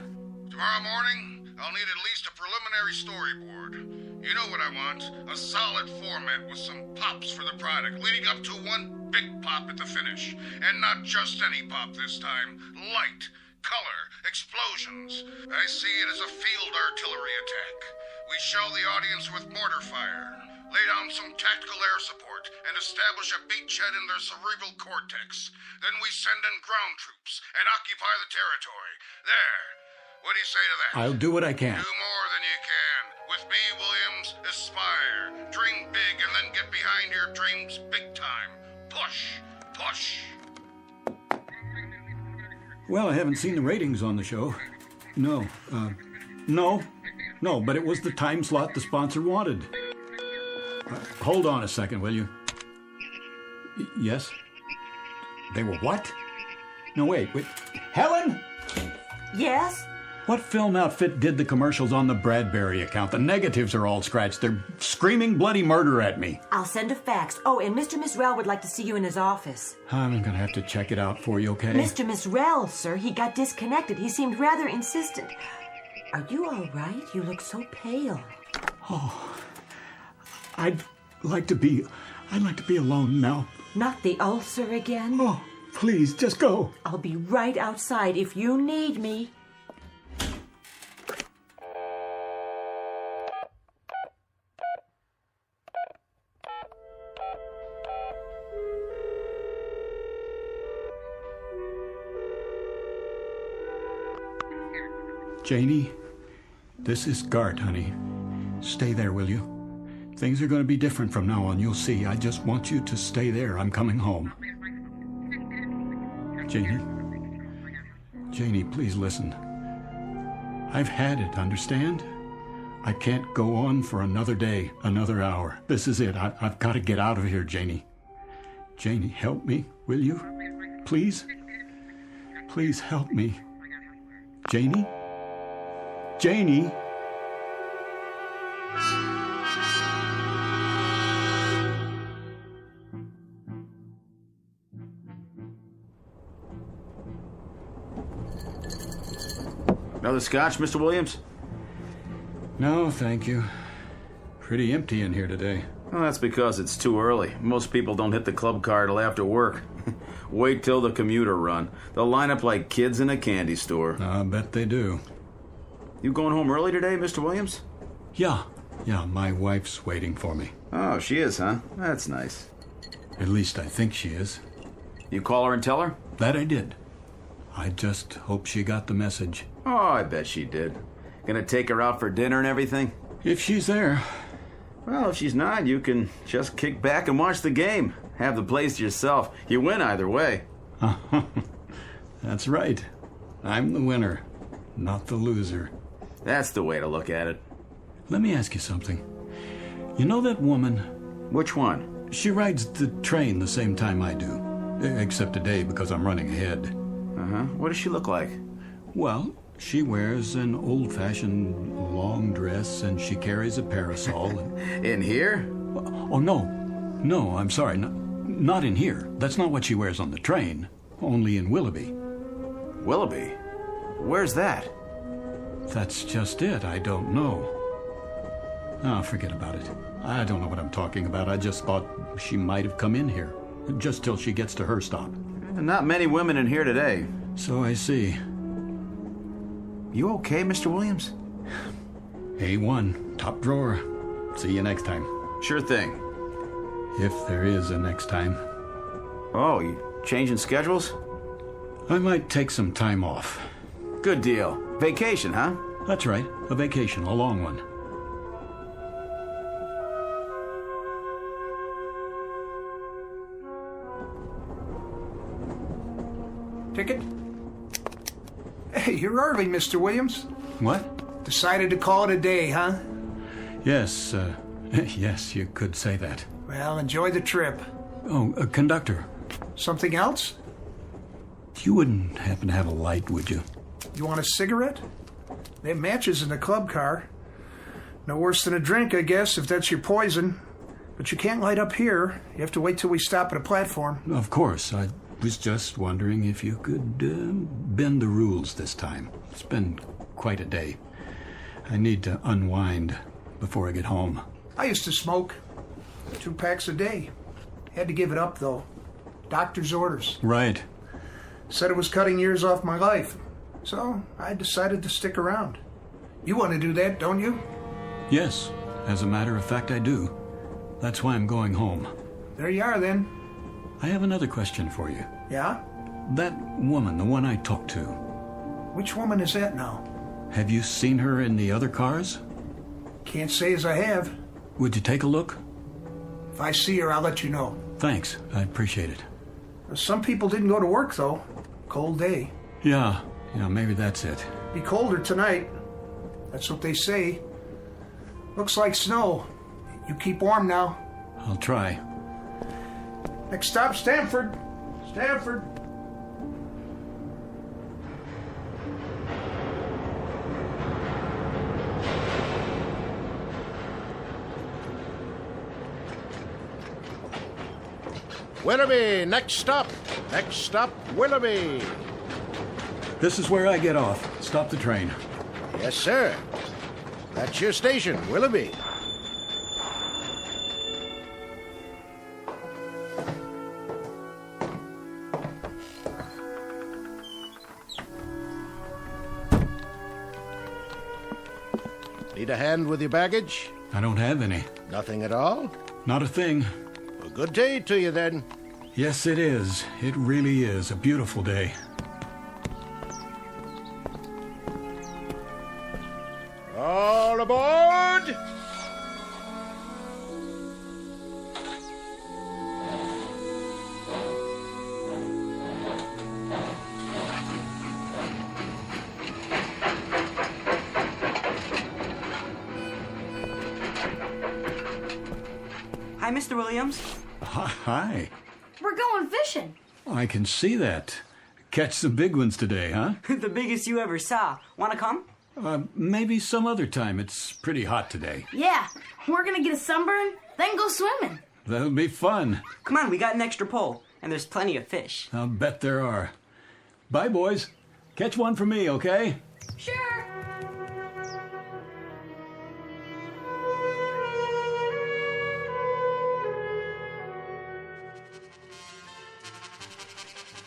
Tomorrow morning, I'll need at least a preliminary storyboard. You know what I want. A solid format with some pops for the product, leading up to one big pop at the finish. And not just any pop this time. Light, color, explosions. I see it as a field artillery attack. We shell the audience with mortar fire, lay down some tactical air support, and establish a beachhead in their cerebral cortex. Then we send in ground troops and occupy the territory. There. What do you say to that? I'll do what I can. Do more than you can. With me, Williams, aspire, dream big, and then get behind your dreams big time. Push, push. Well, I haven't seen the ratings on the show. No, but it was the time slot the sponsor wanted. Hold on a second, will you? Yes? They were what? No, wait. Helen? Yes? What film outfit did the commercials on the Bradbury account? The negatives are all scratched. They're screaming bloody murder at me. I'll send a fax. Oh, and Mr. Mizrell would like to see you in his office. I'm going to have to check it out for you, okay? Mr. Mizrell, sir, he got disconnected. He seemed rather insistent. Are you all right? You look so pale. Oh, I'd like to be alone now. Not the ulcer again? Oh, please, just go. I'll be right outside if you need me. Janie, this is Gart, honey. Stay there, will you? Things are going to be different from now on, you'll see. I just want you to stay there. I'm coming home. Janie, please listen. I've had it, understand? I can't go on for another day, another hour. This is it. I've got to get out of here, Janie. Janie, help me, will you? Please? Please help me. Janie? Janie? Another scotch, Mr. Williams? No, thank you. Pretty empty in here today. Well, that's because it's too early. Most people don't hit the club car till after work. Wait till the commuter run. They'll line up like kids in a candy store. I bet they do. You going home early today, Mr. Williams? Yeah, my wife's waiting for me. Oh, she is, huh? That's nice. At least I think she is. You call her and tell her? That I did. I just hope she got the message. Oh, I bet she did. Gonna take her out for dinner and everything? If she's there. Well, if she's not, you can just kick back and watch the game. Have the place to yourself. You win either way. That's right. I'm the winner, not the loser. That's the way to look at it. Let me ask you something. You know that woman? Which one? She rides the train the same time I do. Except today because I'm running ahead. Uh-huh. What does she look like? Well, she wears an old-fashioned long dress and she carries a parasol. In here? Oh, no. No, I'm sorry. Not in here. That's not what she wears on the train. Only in Willoughby. Willoughby? Where's that? That's just it. I don't know. Oh, forget about it. I don't know what I'm talking about. I just thought she might have come in here. Just till she gets to her stop. Not many women in here today. So I see. You okay, Mr. Williams? A1, top drawer. See you next time. Sure thing. If there is a next time. Oh, you changing schedules? I might take some time off. Good deal. Vacation, huh? That's right. A vacation, a long one. Ticket? Hey, you're early, Mr. Williams. What? Decided to call it a day, huh? Yes, yes, you could say that. Well, enjoy the trip. Oh, conductor. Something else? You wouldn't happen to have a light, would you? You want a cigarette? They have matches in the club car. No worse than a drink, I guess, if that's your poison. But you can't light up here. You have to wait till we stop at a platform. Of course. I was just wondering if you could bend the rules this time. It's been quite a day. I need to unwind before I get home. I used to smoke 2 packs a day. Had to give it up, though. Doctor's orders. Right. Said it was cutting years off my life. So I decided to stick around. You want to do that, don't you? Yes. As a matter of fact, I do. That's why I'm going home. There you are, then. I have another question for you. Yeah? That woman, the one I talked to. Which woman is that now? Have you seen her in the other cars? Can't say as I have. Would you take a look? If I see her, I'll let you know. Thanks. I appreciate it. Some people didn't go to work, though. Cold day. Yeah, maybe that's it. Be colder tonight. That's what they say. Looks like snow. You keep warm now. I'll try. Next stop, Stamford. Stamford. Willoughby, next stop. Next stop, Willoughby. This is where I get off. Stop the train. Yes, sir. That's your station, Willoughby. Need a hand with your baggage? I don't have any. Nothing at all? Not a thing. A good day to you, then. Yes, it is. It really is a beautiful day. All aboard! Hi, Mr. Williams. Hi. We're going fishing. I can see that. Catch some big ones today, huh? The biggest you ever saw. Wanna come? Maybe some other time. It's pretty hot today. Yeah, we're gonna get a sunburn, then go swimming. That'll be fun. Come on, we got an extra pole, and there's plenty of fish. I'll bet there are. Bye, boys. Catch one for me, okay? Sure.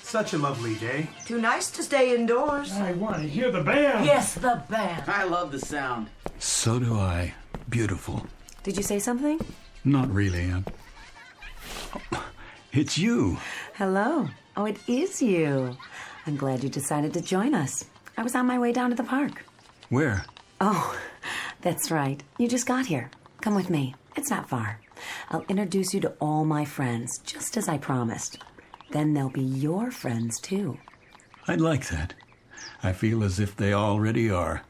Such a lovely day. Too nice to stay indoors. I want to hear the band. Yes, the band. I love the sound. So do I. Beautiful. Did you say something? Not really. It's you. Hello. Oh, it is you. I'm glad you decided to join us. I was on my way down to the park. Where? Oh, that's right. You just got here. Come with me. It's not far. I'll introduce you to all my friends, just as I promised. Then they'll be your friends, too. I'd like that. I feel as if they already are.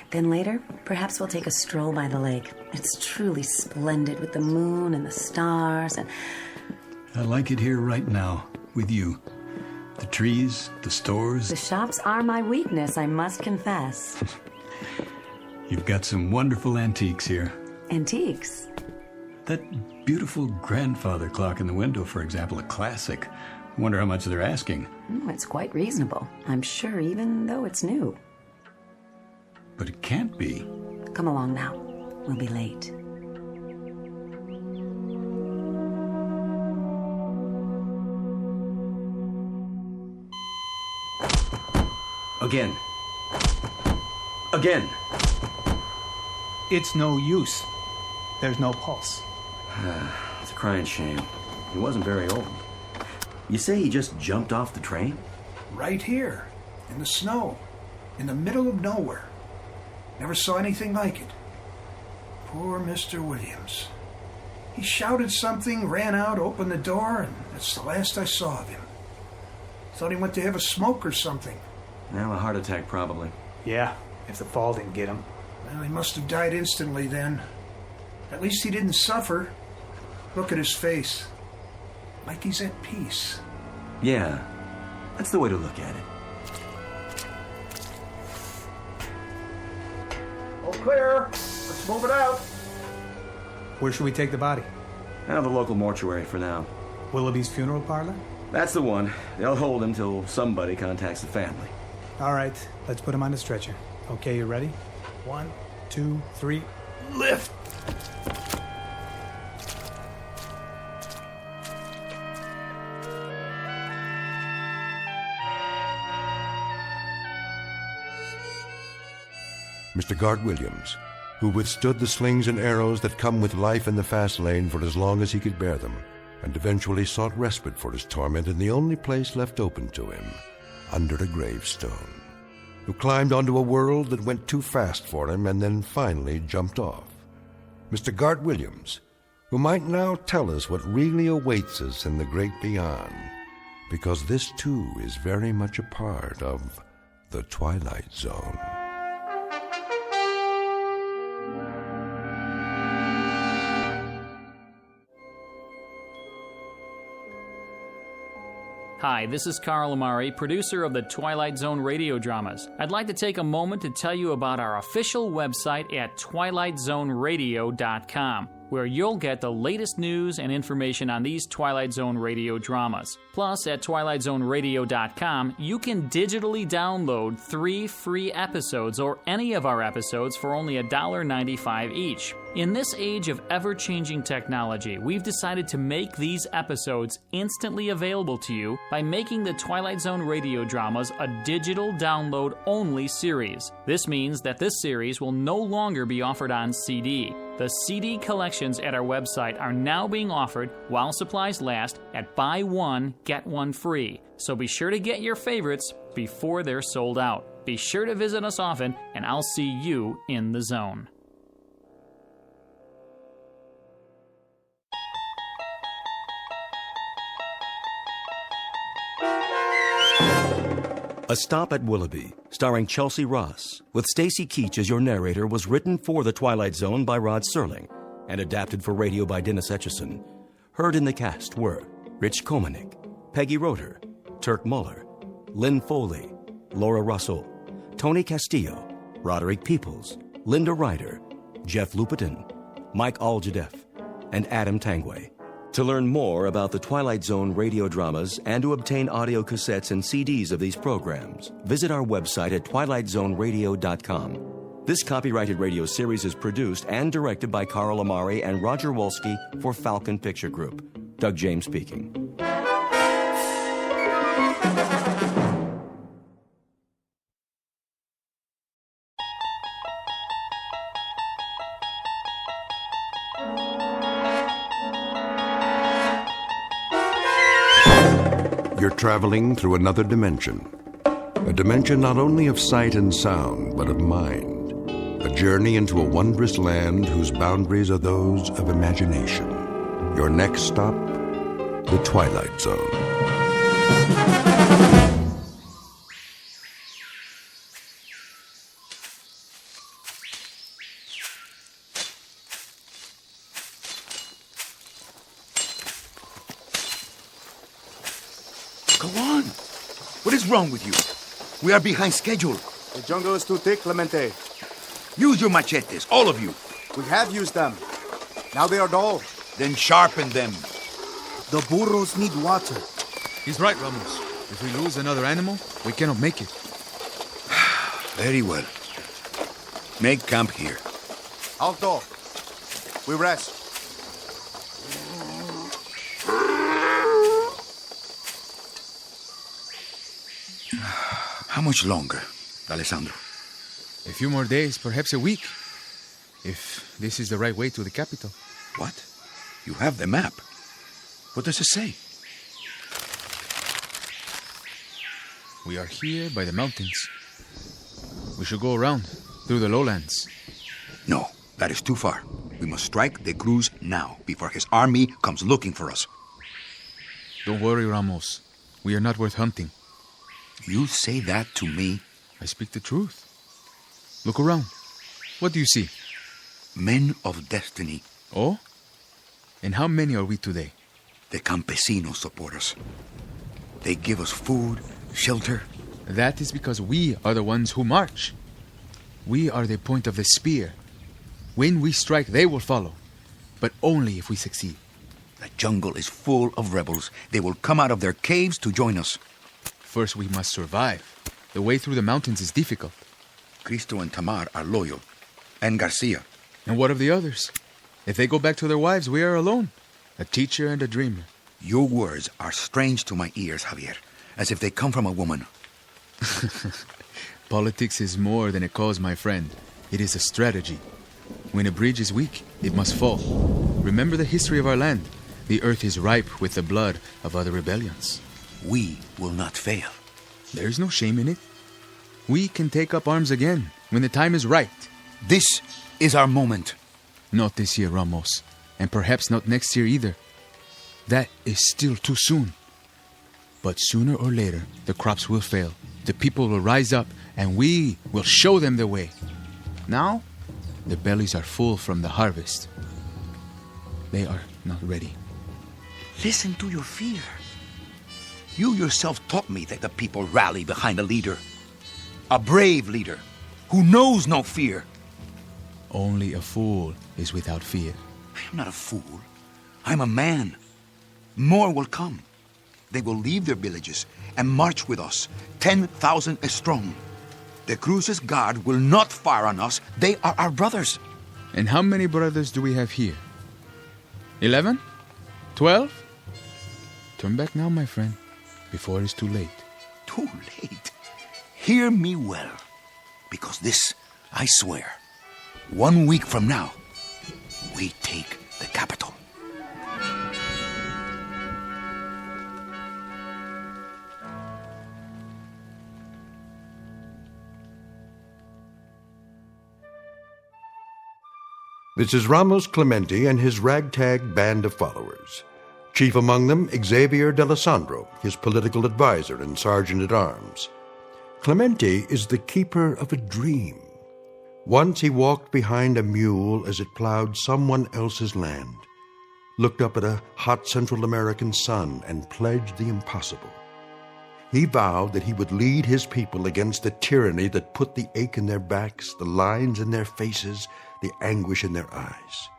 Then later, perhaps we'll take a stroll by the lake. It's truly splendid with the moon and the stars and... I like it here right now, with you. The trees, the stores. The shops are my weakness, I must confess. You've got some wonderful antiques here. Antiques? That beautiful grandfather clock in the window, for example, a classic. Wonder how much they're asking. It's quite reasonable, I'm sure, even though it's new. But it can't be. Come along now. We'll be late. Again. Again. It's no use. There's no pulse. It's a crying shame. He wasn't very old. You say he just jumped off the train? Right here, in the snow, in the middle of nowhere. Never saw anything like it. Poor Mr. Williams. He shouted something, ran out, opened the door, and that's the last I saw of him. Thought he went to have a smoke or something. Well, a heart attack probably. Yeah, if the fall didn't get him. Well, he must have died instantly then. At least he didn't suffer. Look at his face. Like he's at peace. Yeah, that's the way to look at it. All clear. Let's move it out. Where should we take the body? Out of the local mortuary for now. Willoughby's funeral parlor? That's the one. They'll hold him till somebody contacts the family. All right, let's put him on the stretcher. Okay, you ready? 1, 2, 3, lift! Mr. Gart Williams, who withstood the slings and arrows that come with life in the fast lane for as long as he could bear them, and eventually sought respite for his torment in the only place left open to him, under a gravestone, who climbed onto a world that went too fast for him and then finally jumped off. Mr. Gart Williams, who might now tell us what really awaits us in the great beyond, because this too is very much a part of the Twilight Zone. Hi, this is Carl Amari, producer of the Twilight Zone radio dramas. I'd like to take a moment to tell you about our official website at twilightzoneradio.com, where you'll get the latest news and information on these Twilight Zone radio dramas. Plus, at twilightzoneradio.com, you can digitally download 3 free episodes or any of our episodes for only $1.95 each. In this age of ever-changing technology, we've decided to make these episodes instantly available to you by making the Twilight Zone radio dramas a digital download-only series. This means that this series will no longer be offered on CD. The CD collections at our website are now being offered while supplies last at buy one, get one free. So be sure to get your favorites before they're sold out. Be sure to visit us often, and I'll see you in the zone. A Stop at Willoughby, starring Chelsea Ross, with Stacy Keach as your narrator, was written for The Twilight Zone by Rod Serling and adapted for radio by Dennis Etchison. Heard in the cast were Rich Komanik, Peggy Roeder, Turk Muller, Lynn Foley, Laura Russell, Tony Castillo, Roderick Peoples, Linda Ryder, Jeff Lupetin, Mike Aljadeff, and Adam Tangway. To learn more about the Twilight Zone radio dramas and to obtain audio cassettes and CDs of these programs, visit our website at twilightzoneradio.com. This copyrighted radio series is produced and directed by Carl Amari and Roger Wolski for Falcon Picture Group. Doug James speaking. You're traveling through another dimension. A dimension not only of sight and sound, but of mind. A journey into a wondrous land whose boundaries are those of imagination. Your next stop, the Twilight Zone. Go on. What is wrong with you? We are behind schedule. The jungle is too thick, Clemente. Use your machetes, all of you. We have used them. Now they are dull. Then sharpen them. The burros need water. He's right, Ramos. If we lose another animal, we cannot make it. Very well. Make camp here. Alto. We rest. How much longer, Alessandro? A few more days, perhaps a week. If this is the right way to the capital. What? You have the map. What does it say? We are here by the mountains. We should go around, through the lowlands. No, that is too far. We must strike the Cruz now, before his army comes looking for us. Don't worry, Ramos. We are not worth hunting. You say that to me? I speak the truth. Look around. What do you see? Men of destiny. Oh? And how many are we today? The campesinos support us. They give us food, shelter. That is because we are the ones who march. We are the point of the spear. When we strike, they will follow. But only if we succeed. The jungle is full of rebels. They will come out of their caves to join us. First, we must survive. The way through the mountains is difficult. Cristo and Tamar are loyal. And Garcia. And what of the others? If they go back to their wives, we are alone. A teacher and a dreamer. Your words are strange to my ears, Javier. As if they come from a woman. Politics is more than a cause, my friend. It is a strategy. When a bridge is weak, it must fall. Remember the history of our land. The earth is ripe with the blood of other rebellions. We will not fail. There is no shame in it. We can take up arms again when the time is right. This is our moment. Not this year, Ramos. And perhaps not next year either. That is still too soon. But sooner or later, the crops will fail. The people will rise up, and we will show them the way. Now, the bellies are full from the harvest. They are not ready. Listen to your fear. You yourself taught me that the people rally behind a leader. A brave leader who knows no fear. Only a fool is without fear. I am not a fool. I'm a man. More will come. They will leave their villages and march with us, 10,000 strong. The Cruz's guard will not fire on us. They are our brothers. And how many brothers do we have here? 11? 12? Turn back now, my friend, before it is too late. Too late? Hear me well, because this, I swear, 1 week from now, we take the capital. This is Ramos Clemente and his ragtag band of followers. Chief among them, Xavier D'Alessandro, his political advisor and sergeant-at-arms. Clemente is the keeper of a dream. Once he walked behind a mule as it plowed someone else's land, looked up at a hot Central American sun and pledged the impossible. He vowed that he would lead his people against the tyranny that put the ache in their backs, the lines in their faces, the anguish in their eyes.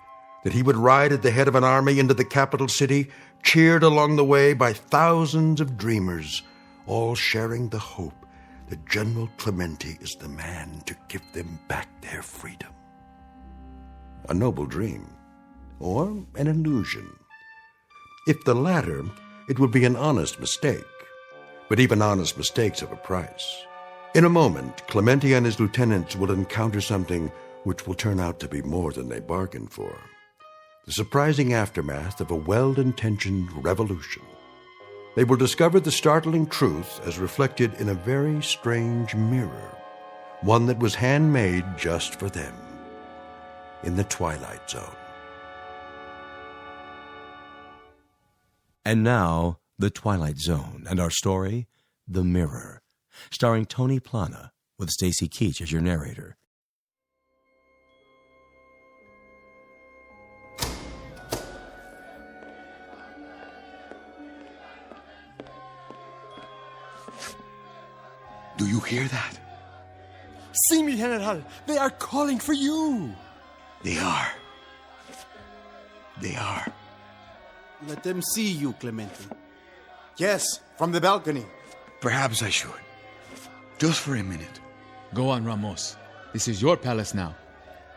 That he would ride at the head of an army into the capital city, cheered along the way by thousands of dreamers, all sharing the hope that General Clemente is the man to give them back their freedom. A noble dream, or an illusion. If the latter, it would be an honest mistake. But even honest mistakes have a price. In a moment, Clemente and his lieutenants will encounter something which will turn out to be more than they bargained for. The surprising aftermath of a well-intentioned revolution. They will discover the startling truth as reflected in a very strange mirror, one that was handmade just for them, in the Twilight Zone. And now, The Twilight Zone, and our story, The Mirror, starring Tony Plana, with Stacy Keach as your narrator. Do you hear that? See me, General. They are calling for you. They are. They are. Let them see you, Clemente. Yes, from the balcony. Perhaps I should. Just for a minute. Go on, Ramos. This is your palace now.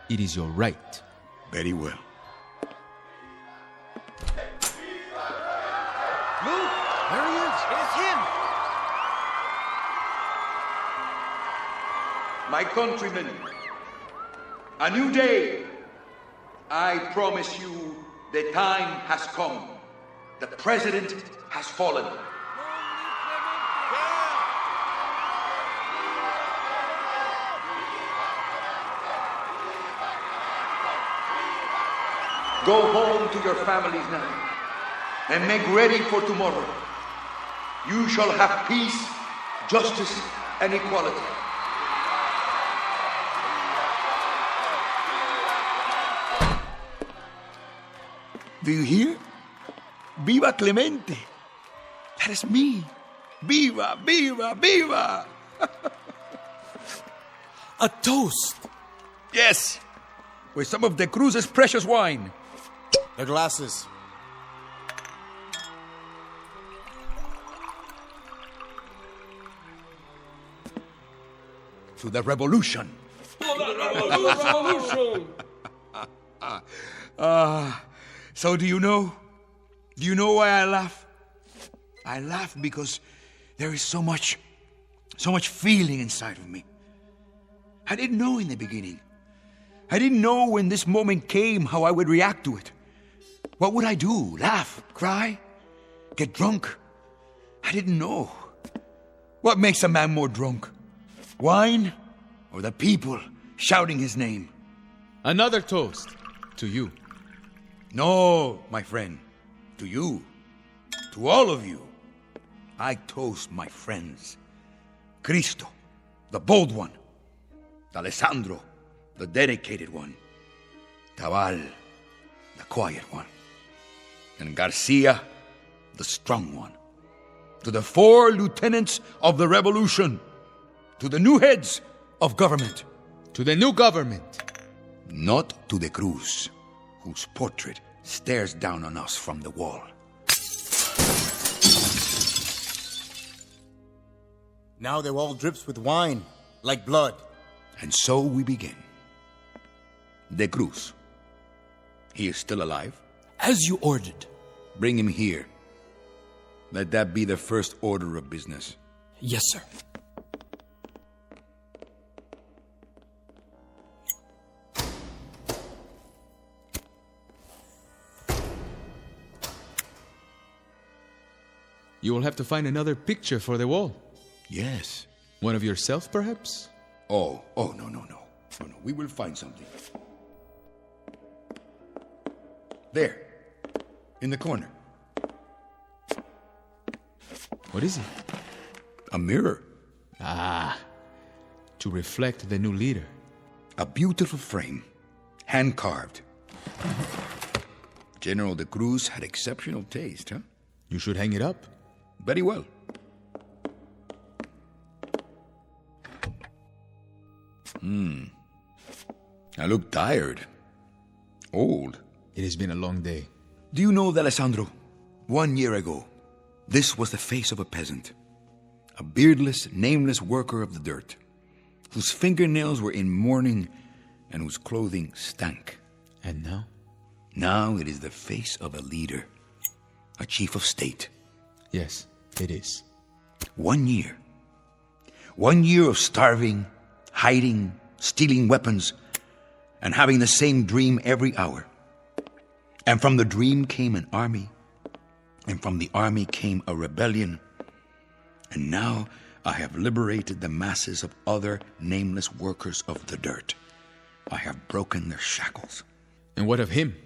It is your right. Very well. my countrymen, a new day. I promise you the time has come. The president has fallen. Go home to your families now and make ready for tomorrow. You shall have peace, justice, and equality. Do you hear? Viva Clemente! That is me. Viva, viva, viva! A toast! Yes, with some of the Cruz's precious wine. The glasses. To the revolution. So do you know? Do you know why I laugh? I laugh because there is so much feeling inside of me. I didn't know in the beginning. I didn't know when this moment came how I would react to it. What would I do? Laugh? Cry? Get drunk? I didn't know. What makes a man more drunk? Wine or the people shouting his name? Another toast to you. No, my friend. To you. To all of you. I toast my friends. Cristo, the bold one. Alessandro, the dedicated one. Tabal, the quiet one. And Garcia, the strong one. To the 4 lieutenants of the revolution. To the new heads of government. To the new government. Not to the Cruz, whose portrait stares down on us from the wall. Now the wall drips with wine, like blood. And so we begin. De Cruz. He is still alive? As you ordered. Bring him here. Let that be the first order of business. Yes, sir. You will have to find another picture for the wall. Yes. One of yourself, perhaps? Oh, no. We will find something. There. In the corner. What is it? A mirror. Ah, to reflect the new leader. A beautiful frame. Hand-carved. General de Cruz had exceptional taste, huh? You should hang it up. Very well. I look tired. Old. It has been a long day. Do you know, Alessandro, 1 year ago, this was the face of a peasant. A beardless, nameless worker of the dirt, whose fingernails were in mourning and whose clothing stank. And now? Now it is the face of a leader, a chief of state. Yes, it is. 1 year. 1 year of starving, hiding, stealing weapons, and having the same dream every hour. And from the dream came an army, and from the army came a rebellion. And now I have liberated the masses of other nameless workers of the dirt. I have broken their shackles. And what of him,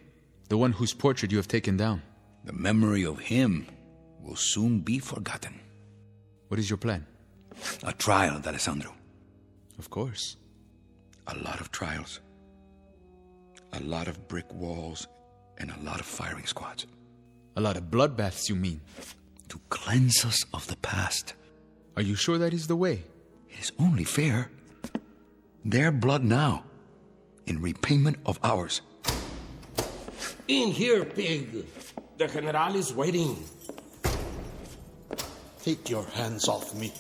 the one whose portrait you have taken down? The memory of him will soon be forgotten. What is your plan? A trial, Alessandro. Of course. A lot of trials. A lot of brick walls and a lot of firing squads. A lot of bloodbaths, you mean? To cleanse us of the past. Are you sure that is the way? It is only fair. Their blood now, in repayment of ours. In here, pig. The general is waiting. Take your hands off me.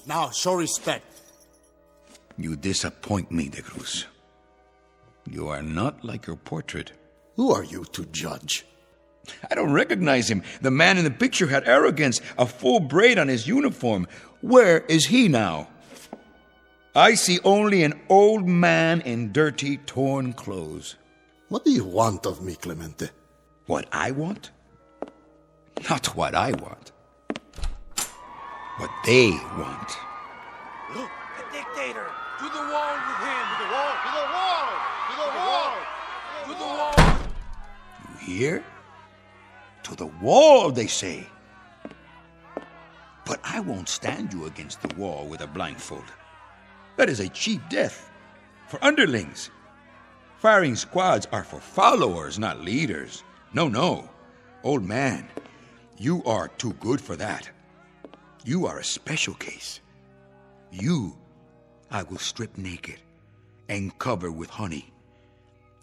Now, show respect. You disappoint me, De Cruz. You are not like your portrait. Who are you to judge? I don't recognize him. The man in the picture had arrogance, a full braid on his uniform. Where is he now? I see only an old man in dirty, torn clothes. What do you want of me, Clemente? What I want? Not what I want. What they want. Look, the dictator! To the wall with him! To the wall! To the wall! To the wall! To the wall! You hear? To the wall, they say. But I won't stand you against the wall with a blindfold. That is a cheap death for underlings. Firing squads are for followers, not leaders. No. Old man, you are too good for that. You are a special case. You, I will strip naked and cover with honey.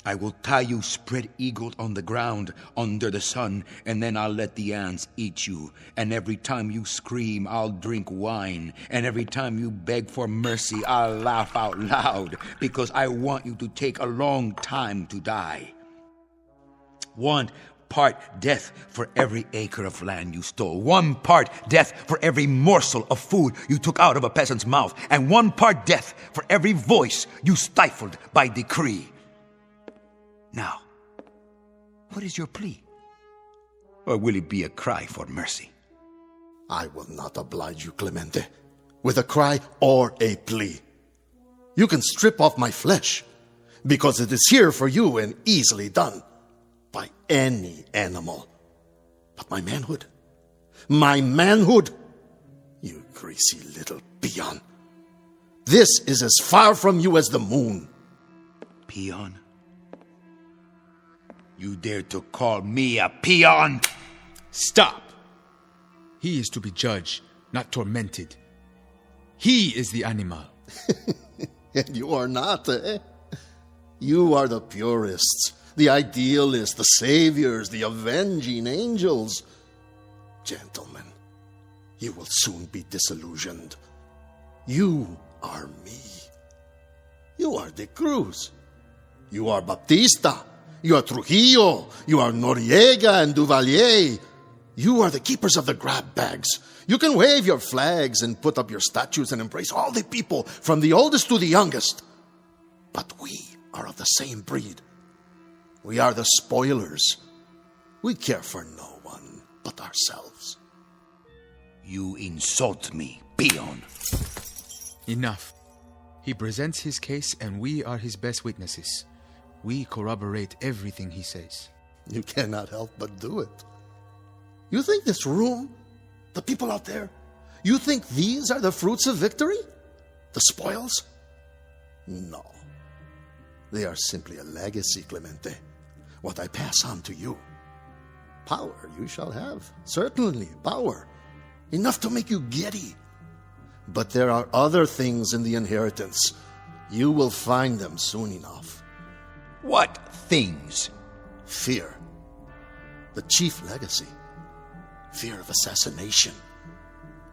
I will tie you spread-eagled on the ground under the sun, and then I'll let the ants eat you. And every time you scream, I'll drink wine. And every time you beg for mercy, I'll laugh out loud, because I want you to take a long time to die. 1 part death for every acre of land you stole. 1 part death for every morsel of food you took out of a peasant's mouth. And 1 part death for every voice you stifled by decree. Now, what is your plea? Or will it be a cry for mercy? I will not oblige you, Clemente, with a cry or a plea. You can strip off my flesh, because it is here for you and easily done by any animal. But my manhood, you greasy little peon, this is as far from you as the moon. Peon? You dare to call me a peon? Stop! He is to be judged, not tormented. He is the animal. And you are not, eh? You are the purists, the idealists, the saviors, the avenging angels. Gentlemen, you will soon be disillusioned. You are me. You are De Cruz. You are Baptista. You are Trujillo. You are Noriega and Duvalier. You are the keepers of the grab bags. You can wave your flags and put up your statues and embrace all the people, from the oldest to the youngest. But we are of the same breed. We are the spoilers. We care for no one but ourselves. You insult me, peon. Enough. He presents his case and we are his best witnesses. We corroborate everything he says. You cannot help but do it. You think this room, the people out there, you think these are the fruits of victory? The spoils? No. They are simply a legacy, Clemente. What I pass on to you. Power you shall have. Certainly, power. Enough to make you giddy. But there are other things in the inheritance. You will find them soon enough. What things? Fear. The chief legacy. Fear of assassination.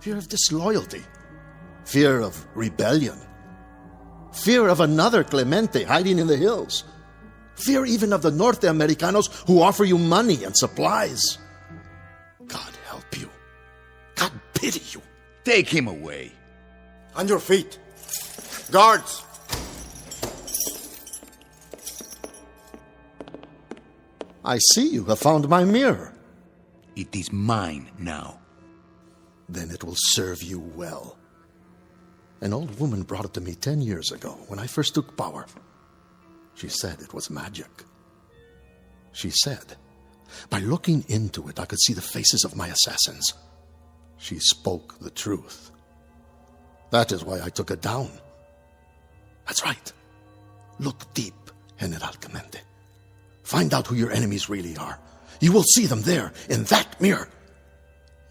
Fear of disloyalty. Fear of rebellion. Fear of another Clemente hiding in the hills. Fear even of the Norte Americanos who offer you money and supplies. God help you. God pity you. Take him away. On your feet. Guards! I see you have found my mirror. It is mine now. Then it will serve you well. An old woman brought it to me 10 years ago when I first took power. She said it was magic. She said, by looking into it, I could see the faces of my assassins. She spoke the truth. That is why I took it down. That's right. Look deep, General Clemente. Find out who your enemies really are. You will see them there, in that mirror.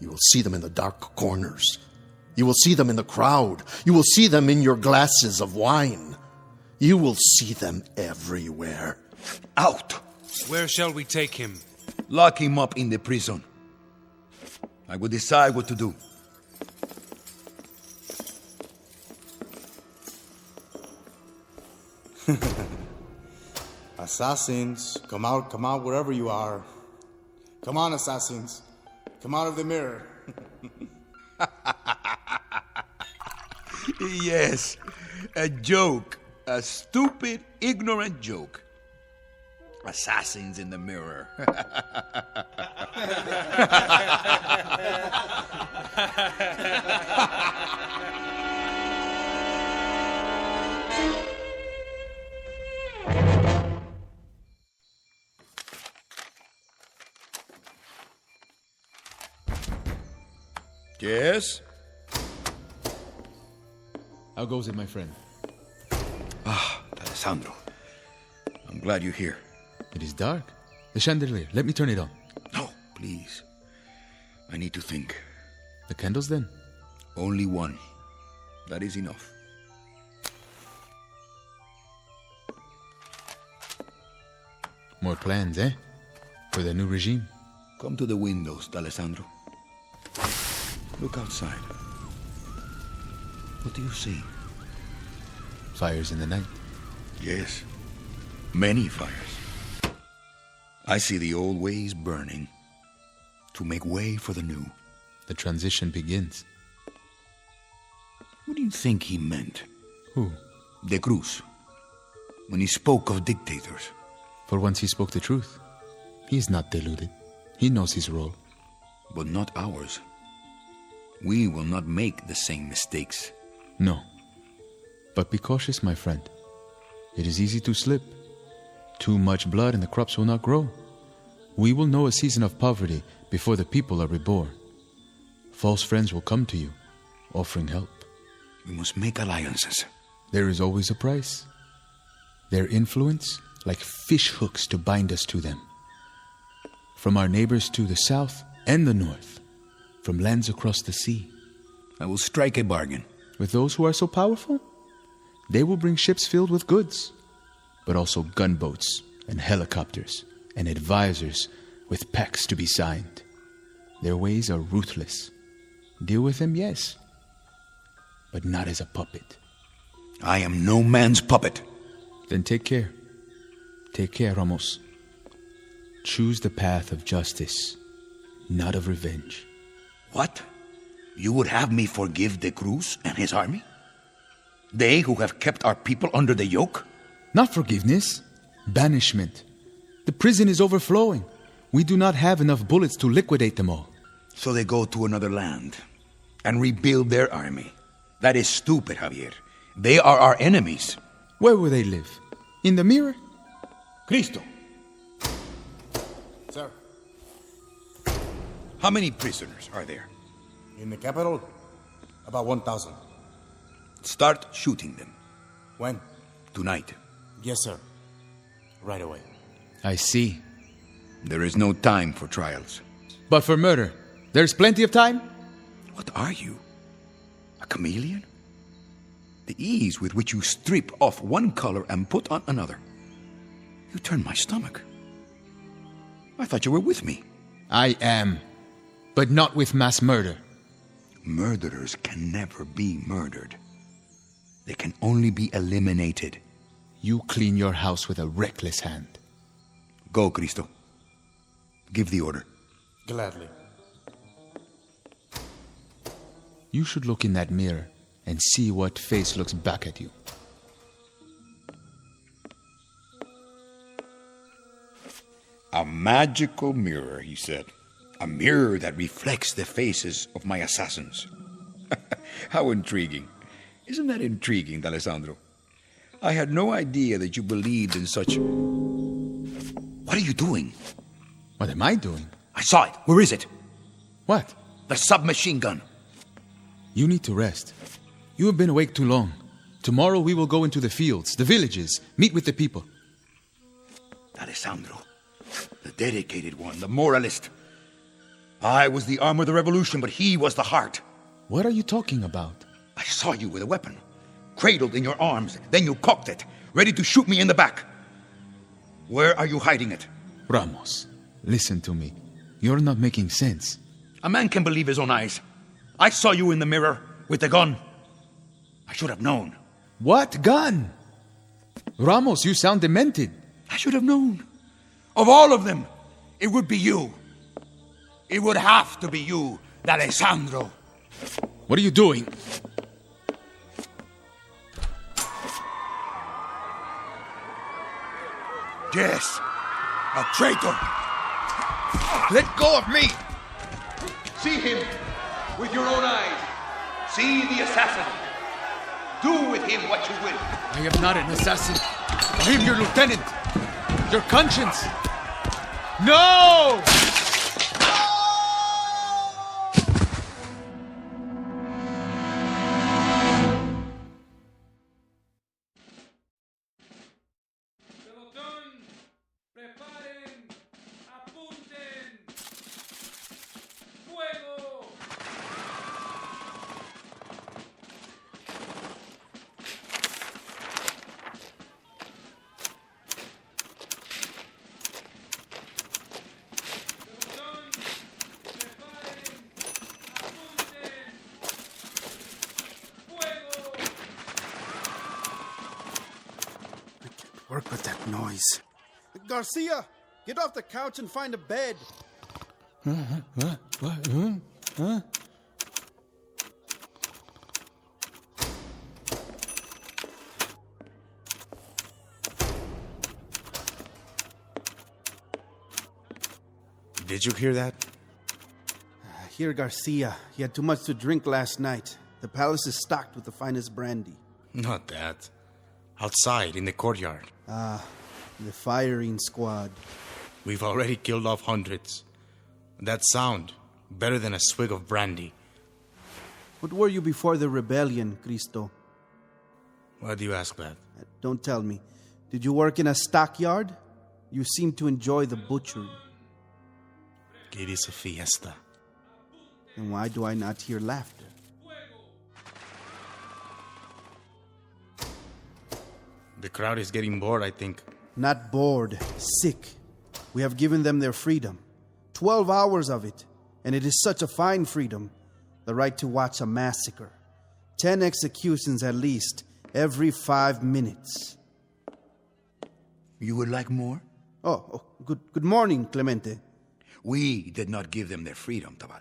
You will see them in the dark corners. You will see them in the crowd. You will see them in your glasses of wine. You will see them everywhere. Out! Where shall we take him? Lock him up in the prison. I will decide what to do. Assassins, come out wherever you are. Come on, assassins. Come out of the mirror. Yes, a joke. A stupid, ignorant joke. Assassins in the mirror. Yes? How goes it, my friend? Ah, Alessandro. I'm glad you're here. It is dark. The chandelier. Let me turn it on. No, please. I need to think. The candles, then? Only one. That is enough. More plans, eh? For the new regime? Come to the windows, Alessandro. Look outside. What do you see? Fires in the night. Yes. Many fires. I see the old ways burning to make way for the new. The transition begins. What do you think he meant? Who? De Cruz. When he spoke of dictators. For once he spoke the truth. He is not deluded. He knows his role. But not ours. We will not make the same mistakes. No. But be cautious, my friend. It is easy to slip. Too much blood and the crops will not grow. We will know a season of poverty before the people are reborn. False friends will come to you, offering help. We must make alliances. There is always a price. Their influence, like fish hooks to bind us to them. From our neighbors to the south and the north. From lands across the sea. I will strike a bargain. With those who are so powerful? They will bring ships filled with goods, but also gunboats and helicopters and advisors with pacts to be signed. Their ways are ruthless. Deal with them, yes, but not as a puppet. I am no man's puppet. Then take care. Take care, Ramos. Choose the path of justice, not of revenge. What? You would have me forgive De Cruz and his army? They who have kept our people under the yoke? Not forgiveness, banishment. The prison is overflowing. We do not have enough bullets to liquidate them all. So they go to another land and rebuild their army. That is stupid, Javier. They are our enemies. Where will they live? In the mirror? Cristo. Sir. How many prisoners are there? In the capital, about 1,000. Start shooting them. When? Tonight. Yes, sir. Right away. I see. There is no time for trials. But for murder, there's plenty of time? What are you? A chameleon? The ease with which you strip off one color and put on another. You turn my stomach. I thought you were with me. I am. But not with mass murder. Murderers can never be murdered. They can only be eliminated. You clean your house with a reckless hand. Go, Cristo. Give the order. Gladly. You should look in that mirror and see what face looks back at you. A magical mirror, he said. A mirror that reflects the faces of my assassins. How intriguing. Isn't that intriguing, D'Alessandro? I had no idea that you believed in such... What are you doing? What am I doing? I saw it. Where is it? What? The submachine gun. You need to rest. You have been awake too long. Tomorrow we will go into the fields, the villages, meet with the people. D'Alessandro, the dedicated one, the moralist. I was the arm of the revolution, but he was the heart. What are you talking about? I saw you with a weapon, cradled in your arms. Then you cocked it, ready to shoot me in the back. Where are you hiding it? Ramos, listen to me. You're not making sense. A man can believe his own eyes. I saw you in the mirror with the gun. I should have known. What gun? Ramos, you sound demented. I should have known. Of all of them, it would be you. It would have to be you, D'Alessandro. What are you doing? Yes, a traitor. Let go of me. See him with your own eyes. See the assassin. Do with him what you will. I am not an assassin. I am your lieutenant. Your conscience. No! Work with that noise. Garcia, get off the couch and find a bed. What? Huh? Did you hear that? Here, Garcia. He had too much to drink last night. The palace is stocked with the finest brandy. Not that. Outside, in the courtyard. Ah, the firing squad. We've already killed off hundreds. That sound, better than a swig of brandy. What were you before the rebellion, Cristo? Why do you ask that? Don't tell me. Did you work in a stockyard? You seem to enjoy the butchery. It is a fiesta. Then why do I not hear laughter? The crowd is getting bored, I think. Not bored, sick. We have given them their freedom. 12 hours of it. And it is such a fine freedom. The right to watch a massacre. 10 executions at least, every 5 minutes. You would like more? Oh, good morning, Clemente. We did not give them their freedom, Tabal.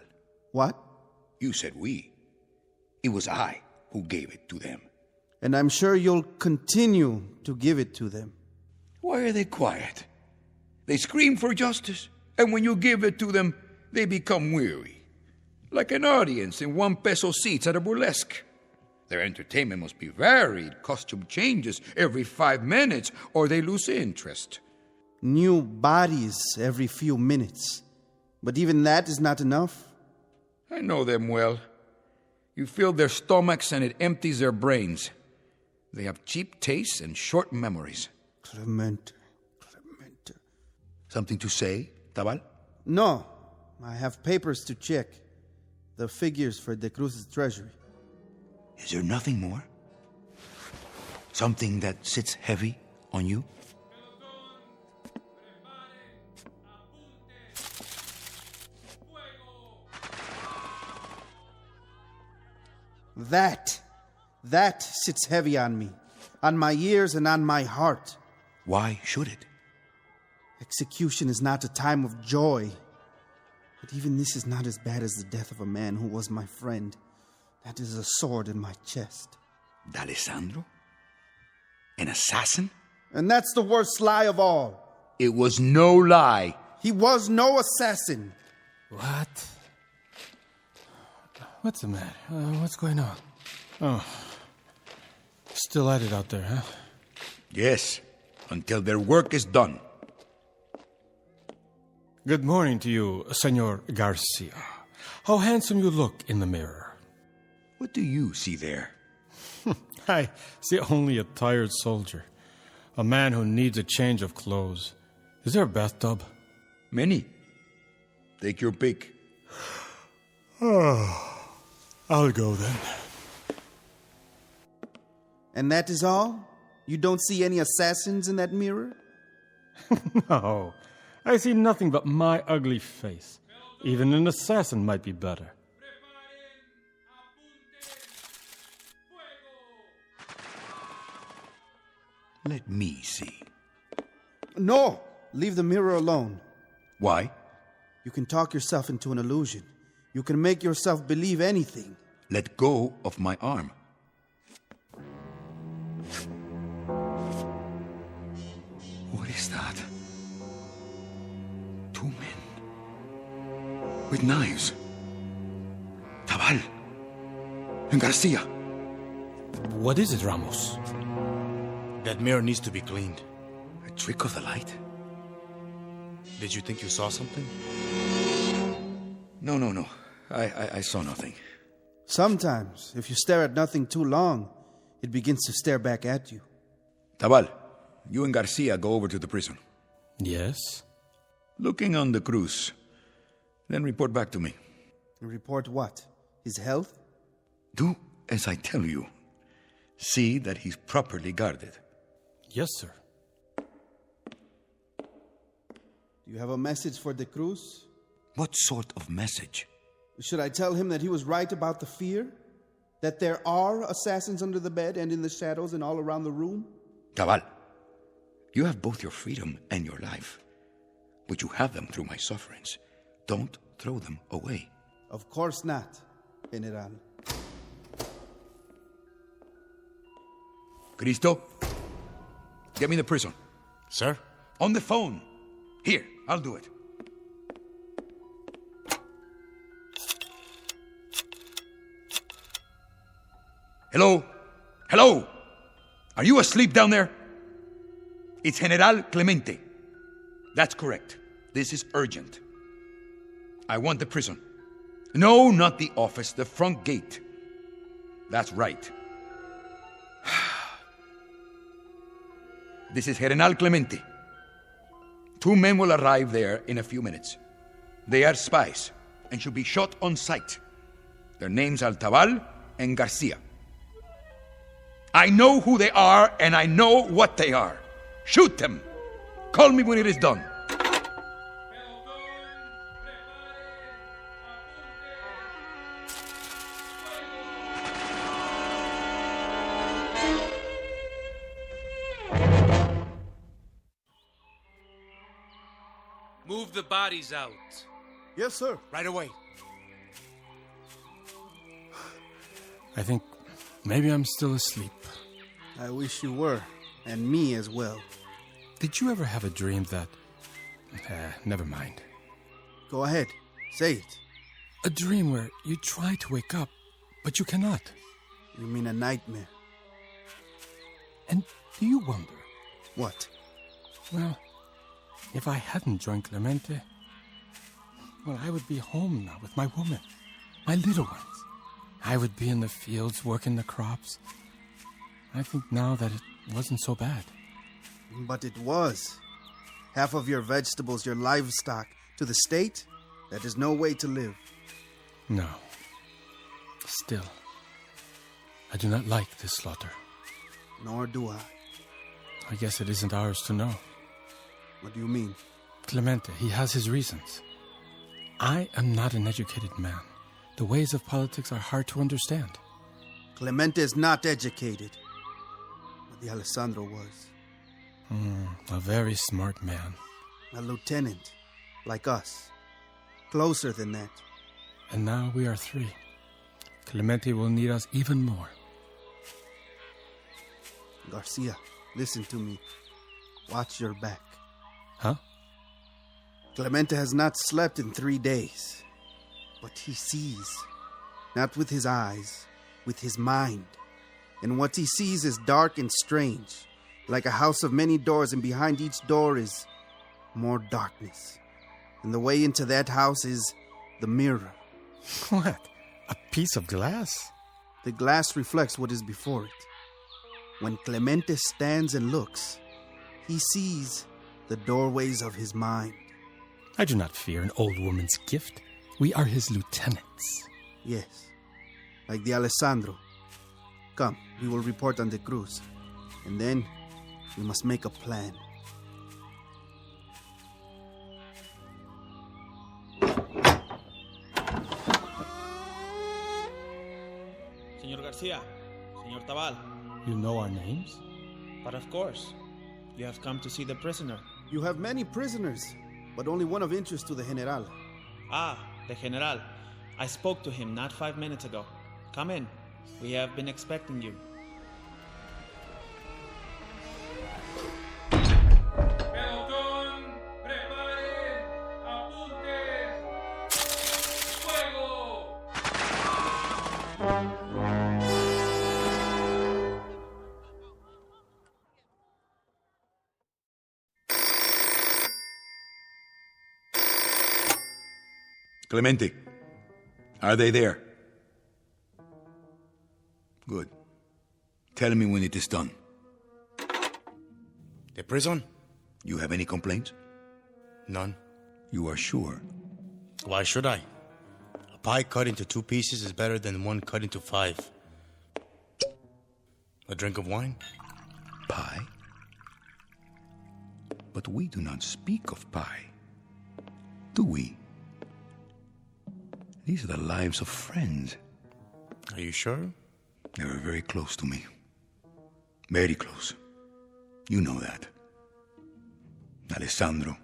What? You said we. It was I who gave it to them. And I'm sure you'll continue to give it to them. Why are they quiet? They scream for justice, and when you give it to them, they become weary. Like an audience in 1 peso seats at a burlesque. Their entertainment must be varied, costume changes every 5 minutes, or they lose interest. New bodies every few minutes. But even that is not enough. I know them well. You fill their stomachs and it empties their brains. They have cheap tastes and short memories. Clemente. Something to say, Tabal? No. I have papers to check. The figures for De Cruz's treasury. Is there nothing more? Something that sits heavy on you? That sits heavy on me, on my ears and on my heart. Why should it? Execution is not a time of joy. But even this is not as bad as the death of a man who was my friend. That is a sword in my chest. D'Alessandro? An assassin? And that's the worst lie of all. It was no lie. He was no assassin. What? What's the matter? What's going on? Oh. Still at it out there, huh? Yes, until their work is done. Good morning to you, Senor Garcia. How handsome you look in the mirror. What do you see there? I see only a tired soldier. A man who needs a change of clothes. Is there a bathtub? Many. Take your pick. Oh, I'll go then. And that is all? You don't see any assassins in that mirror? No. I see nothing but my ugly face. Even an assassin might be better. Let me see. No! Leave the mirror alone. Why? You can talk yourself into an illusion. You can make yourself believe anything. Let go of my arm. What is that? Two men. With knives. Tabal. And Garcia. What is it, Ramos? That mirror needs to be cleaned. A trick of the light? Did you think you saw something? No. I saw nothing. Sometimes, if you stare at nothing too long, it begins to stare back at you. Tabal, you and Garcia go over to the prison. Yes? Looking on the Cruz. Then report back to me. Report what? His health? Do as I tell you. See that he's properly guarded. Yes, sir. Do you have a message for the Cruz? What sort of message? Should I tell him that he was right about the fear? That there are assassins under the bed and in the shadows and all around the room? Tabal, you have both your freedom and your life. But you have them through my sufferings. Don't throw them away. Of course not, General. Cristo, get me the prison. Sir? On the phone. Here, I'll do it. Hello? Hello? Are you asleep down there? It's General Clemente. That's correct. This is urgent. I want the prison. No, not the office, the front gate. That's right. This is General Clemente. 2 men will arrive there in a few minutes. They are spies and should be shot on sight. Their names are Tabal and Garcia. I know who they are and I know what they are. Shoot them. Call me when it is done. Move the bodies out. Yes, sir. Right away. I think maybe I'm still asleep. I wish you were, and me as well. Did you ever have a dream that... never mind. Go ahead, say it. A dream where you try to wake up, but you cannot. You mean a nightmare? And do you wonder? What? Well, if I hadn't joined Clemente, well, I would be home now with my woman, my little ones. I would be in the fields working the crops. I think now that it wasn't so bad. But it was. Half of your vegetables, your livestock, to the state, that is no way to live. No. Still, I do not like this slaughter. Nor do I. I guess it isn't ours to know. What do you mean? Clemente, he has his reasons. I am not an educated man. The ways of politics are hard to understand. Clemente is not educated. But the Alessandro was. A very smart man. A lieutenant, like us. Closer than that. And now we are 3. Clemente will need us even more. Garcia, listen to me. Watch your back. Huh? Clemente has not slept in 3 days. But he sees. Not with his eyes, with his mind. And what he sees is dark and strange. Like a house of many doors, and behind each door is more darkness. And the way into that house is the mirror. What? A piece of glass? The glass reflects what is before it. When Clemente stands and looks, he sees the doorways of his mind. I do not fear an old woman's gift. We are his lieutenants. Yes, like the Alessandro. Come, we will report on the Cruz. And then we must make a plan. Señor Garcia, Señor Tabal. You know our names? But of course, you have come to see the prisoner. You have many prisoners, but only one of interest to the General. Ah, the General. I spoke to him not 5 minutes ago. Come in. We have been expecting you. Clemente, are they there? Good. Tell me when it is done. The prison? You have any complaints? None. You are sure? Why should I? A pie cut into 2 pieces is better than one cut into 5. A drink of wine? Pie? But we do not speak of pie. Do we? These are the lives of friends. Are you sure? They were very close to me. Very close. You know that. Alessandro,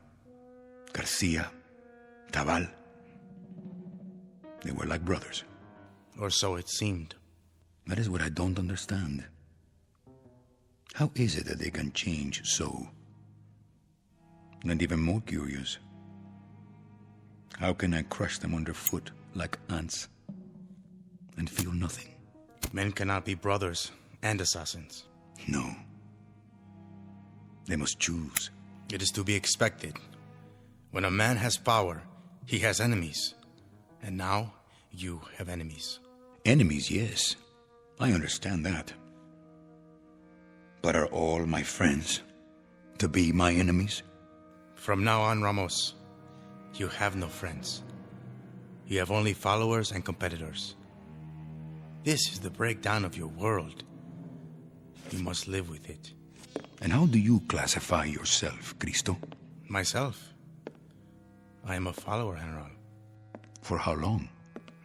Garcia, Tabal. They were like brothers. Or so it seemed. That is what I don't understand. How is it that they can change so? And even more curious, how can I crush them underfoot like ants and feel nothing? Men cannot be brothers and assassins. No. They must choose. It is to be expected. When a man has power, he has enemies. And now, you have enemies. Enemies, yes. I understand that. But are all my friends to be my enemies? From now on, Ramos, you have no friends. You have only followers and competitors. This is the breakdown of your world. You must live with it. And how do you classify yourself, Cristo? Myself? I am a follower, General. For how long?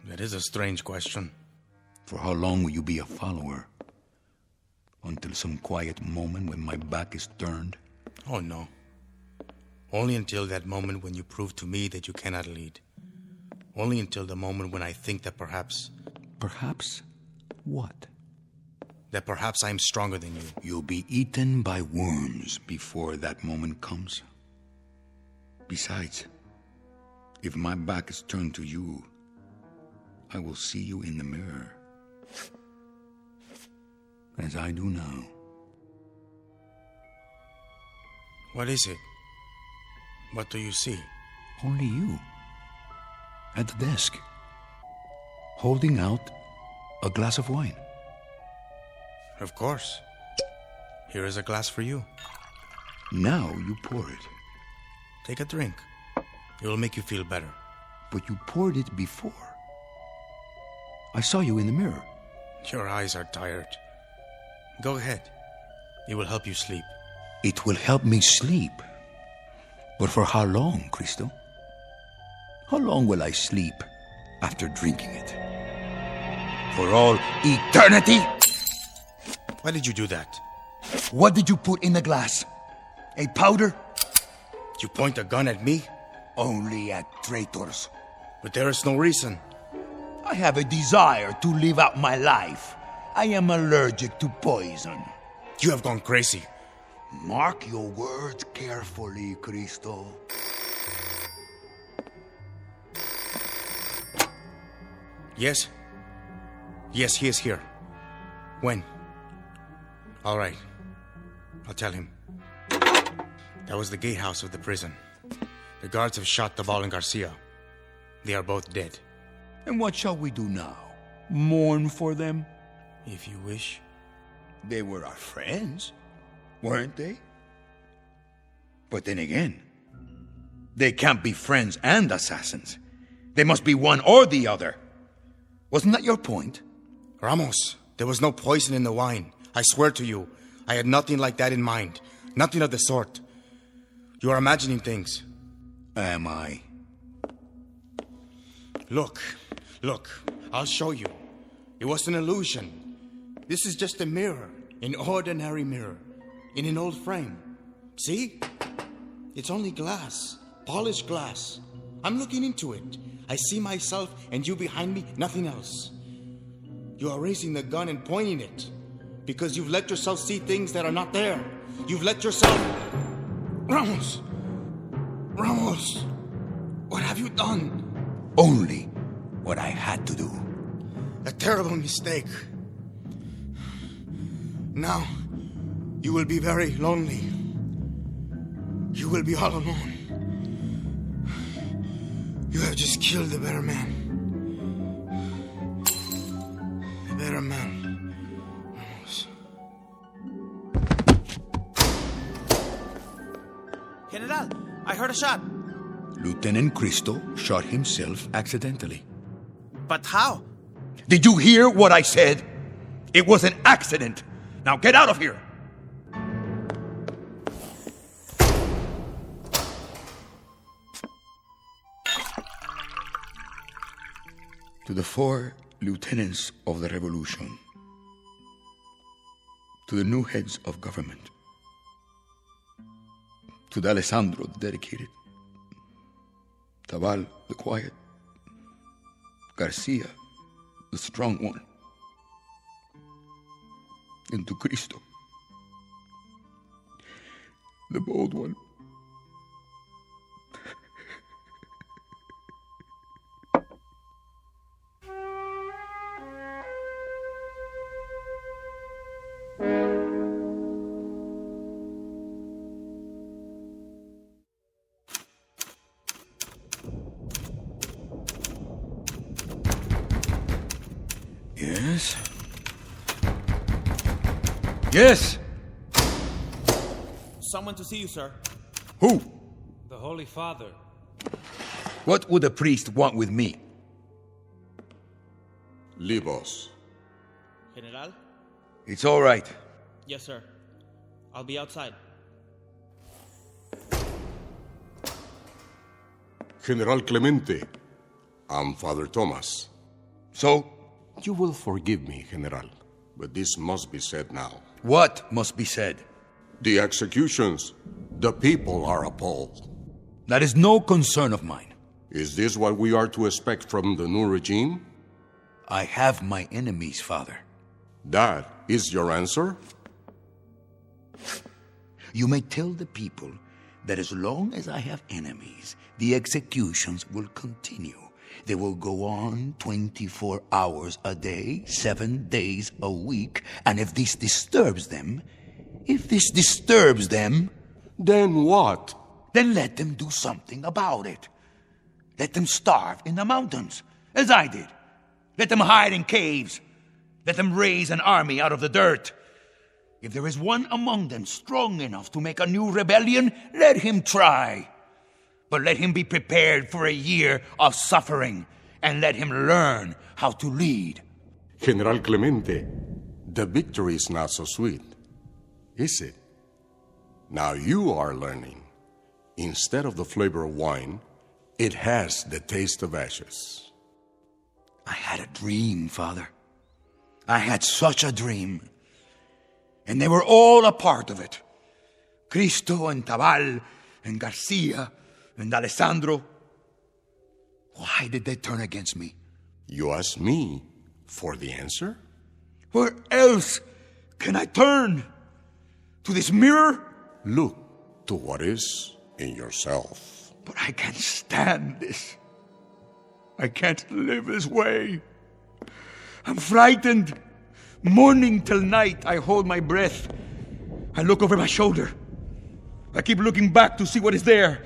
That is a strange question. For how long will you be a follower? Until some quiet moment when my back is turned? Oh, no. Only until that moment when you prove to me that you cannot lead. Only until the moment when I think that perhaps... Perhaps what? That perhaps I am stronger than you. You'll be eaten by worms before that moment comes. Besides, if my back is turned to you, I will see you in the mirror. As I do now. What is it? What do you see? Only you. At the desk. Holding out a glass of wine. Of course. Here is a glass for you. Now you pour it. Take a drink. It will make you feel better. But you poured it before. I saw you in the mirror. Your eyes are tired. Go ahead. It will help you sleep. It will help me sleep. But for how long, Cristo? How long will I sleep after drinking it? For all eternity? Why did you do that? What did you put in the glass? A powder? You point a gun at me? Only at traitors. But there is no reason. I have a desire to live out my life. I am allergic to poison. You have gone crazy. Mark your words carefully, Cristo. Yes? Yes, he is here. When? All right. I'll tell him. That was the gatehouse of the prison. The guards have shot Tabal and Garcia. They are both dead. And what shall we do now? Mourn for them? If you wish. They were our friends, weren't they? But then again, they can't be friends and assassins. They must be one or the other. Wasn't that your point? Ramos, there was no poison in the wine. I swear to you, I had nothing like that in mind. Nothing of the sort. You are imagining things. Am I? Look, I'll show you. It was an illusion. This is just a mirror, an ordinary mirror, in an old frame. See? It's only glass, polished glass. I'm looking into it. I see myself and you behind me, nothing else. You are raising the gun and pointing it because you've let yourself see things that are not there. You've let yourself... Ramos! Ramos! What have you done? Only what I had to do. A terrible mistake. Now, you will be very lonely. You will be all alone. You have just killed a better man. A better man. Ramos. General, I heard a shot. Lieutenant Cristo shot himself accidentally. But how? Did you hear what I said? It was an accident. Now get out of here. To the 4 lieutenants of the revolution, to the new heads of government, to the Alessandro, the dedicated, Tabal, the quiet, Garcia, the strong one, and to Cristo, the bold one. Yes? Yes? Someone to see you, sir. Who? The Holy Father. What would a priest want with me? Libos. General? It's all right. Yes, sir. I'll be outside. General Clemente. I'm Father Thomas. So? You will forgive me, General, but this must be said now. What must be said? The executions. The people are appalled. That is no concern of mine. Is this what we are to expect from the new regime? I have my enemies, Father. That is your answer? You may tell the people that as long as I have enemies, the executions will continue. They will go on 24 hours a day, 7 days a week, and if this disturbs them, then what? Then let them do something about it. Let them starve in the mountains, as I did. Let them hide in caves. Let them raise an army out of the dirt. If there is one among them strong enough to make a new rebellion, let him try. But let him be prepared for a year of suffering, and let him learn how to lead. General Clemente, the victory is not so sweet, is it? Now you are learning. Instead of the flavor of wine, it has the taste of ashes. I had a dream, Father. I had such a dream. And they were all a part of it. Cristo and Tabal and Garcia and Alessandro. Why did they turn against me? You ask me for the answer? Where else can I turn? To this mirror? Look to what is in yourself. But I can't stand this. I can't live this way. I'm frightened. Morning till night, I hold my breath. I look over my shoulder. I keep looking back to see what is there.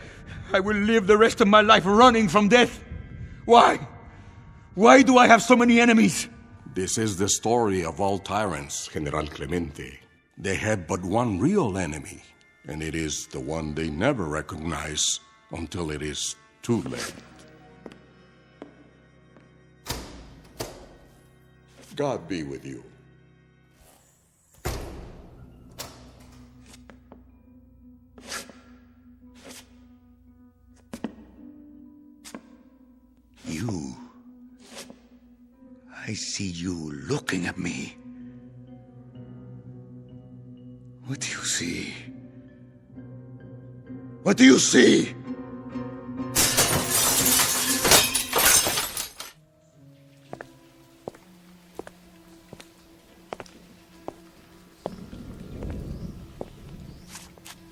I will live the rest of my life running from death. Why? Why do I have so many enemies? This is the story of all tyrants, General Clemente. They have but one real enemy, and it is the one they never recognize until it is too late. God be with you. You. I see you looking at me. What do you see? What do you see?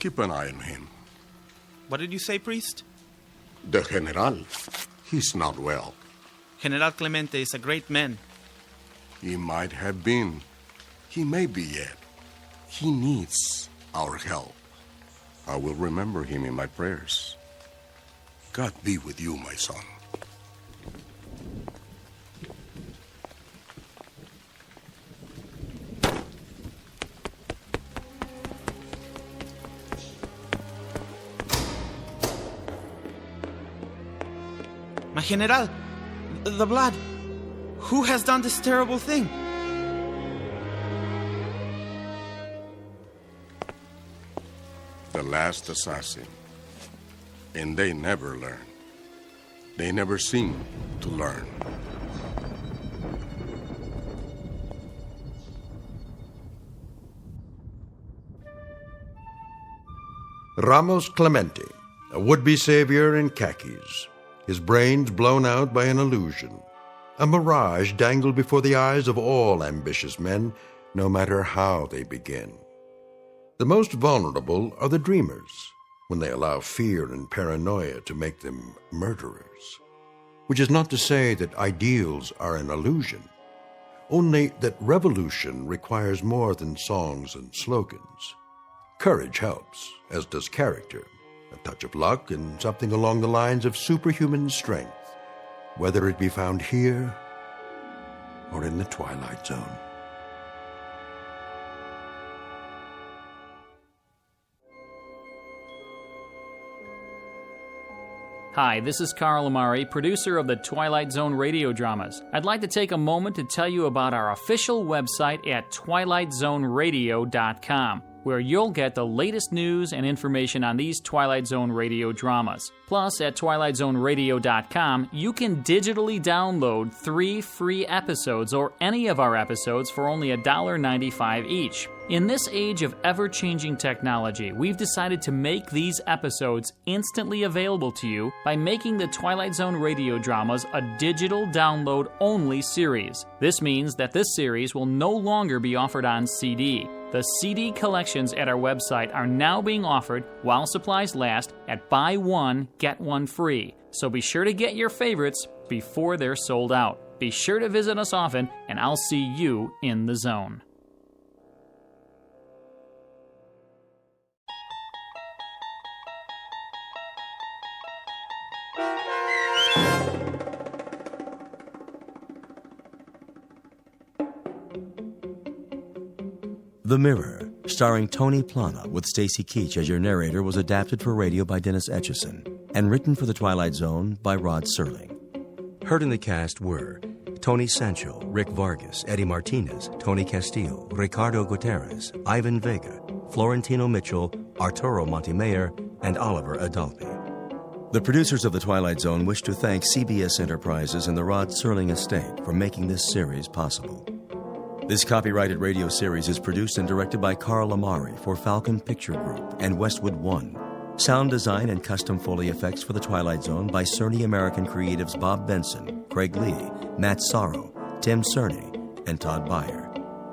Keep an eye on him. What did you say, priest? The General. He's not well. General Clemente is a great man. He might have been. He may be yet. He needs our help. I will remember him in my prayers. God be with you, my son. My General, the blood. Who has done this terrible thing? The last assassin. And they never learn. They never seem to learn. Ramos Clemente, a would-be savior in khakis, his brains blown out by an illusion. A mirage dangled before the eyes of all ambitious men, no matter how they begin. The most vulnerable are the dreamers, when they allow fear and paranoia to make them murderers. Which is not to say that ideals are an illusion, only that revolution requires more than songs and slogans. Courage helps, as does character, a touch of luck, and something along the lines of superhuman strength, whether it be found here or in the Twilight Zone. Hi, this is Carl Amari, producer of the Twilight Zone radio dramas. I'd like to take a moment to tell you about our official website at twilightzoneradio.com, where you'll get the latest news and information on these Twilight Zone radio dramas. Plus, at twilightzoneradio.com, you can digitally download 3 free episodes or any of our episodes for only $1.95 each. In this age of ever-changing technology, we've decided to make these episodes instantly available to you by making the Twilight Zone radio dramas a digital download-only series. This means that this series will no longer be offered on CD. The CD collections at our website are now being offered while supplies last at buy one, get one free. So be sure to get your favorites before they're sold out. Be sure to visit us often, and I'll see you in the zone. The Mirror, starring Tony Plana with Stacy Keach as your narrator, was adapted for radio by Dennis Etchison and written for The Twilight Zone by Rod Serling. Heard in the cast were Tony Sancho, Rick Vargas, Eddie Martinez, Tony Castillo, Ricardo Gutierrez, Ivan Vega, Florentino Mitchell, Arturo Montemayor, and Oliver Adalpi. The producers of The Twilight Zone wish to thank CBS Enterprises and the Rod Serling Estate for making this series possible. This copyrighted radio series is produced and directed by Carl Amari for Falcon Picture Group and Westwood One. Sound design and custom Foley effects for The Twilight Zone by Cerny American Creatives Bob Benson, Craig Lee, Matt Sorrow, Tim Cerny, and Todd Beyer.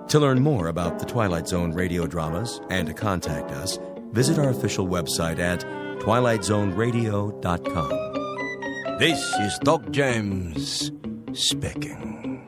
To learn more about The Twilight Zone radio dramas and to contact us, visit our official website at twilightzoneradio.com. This is Doc James speaking.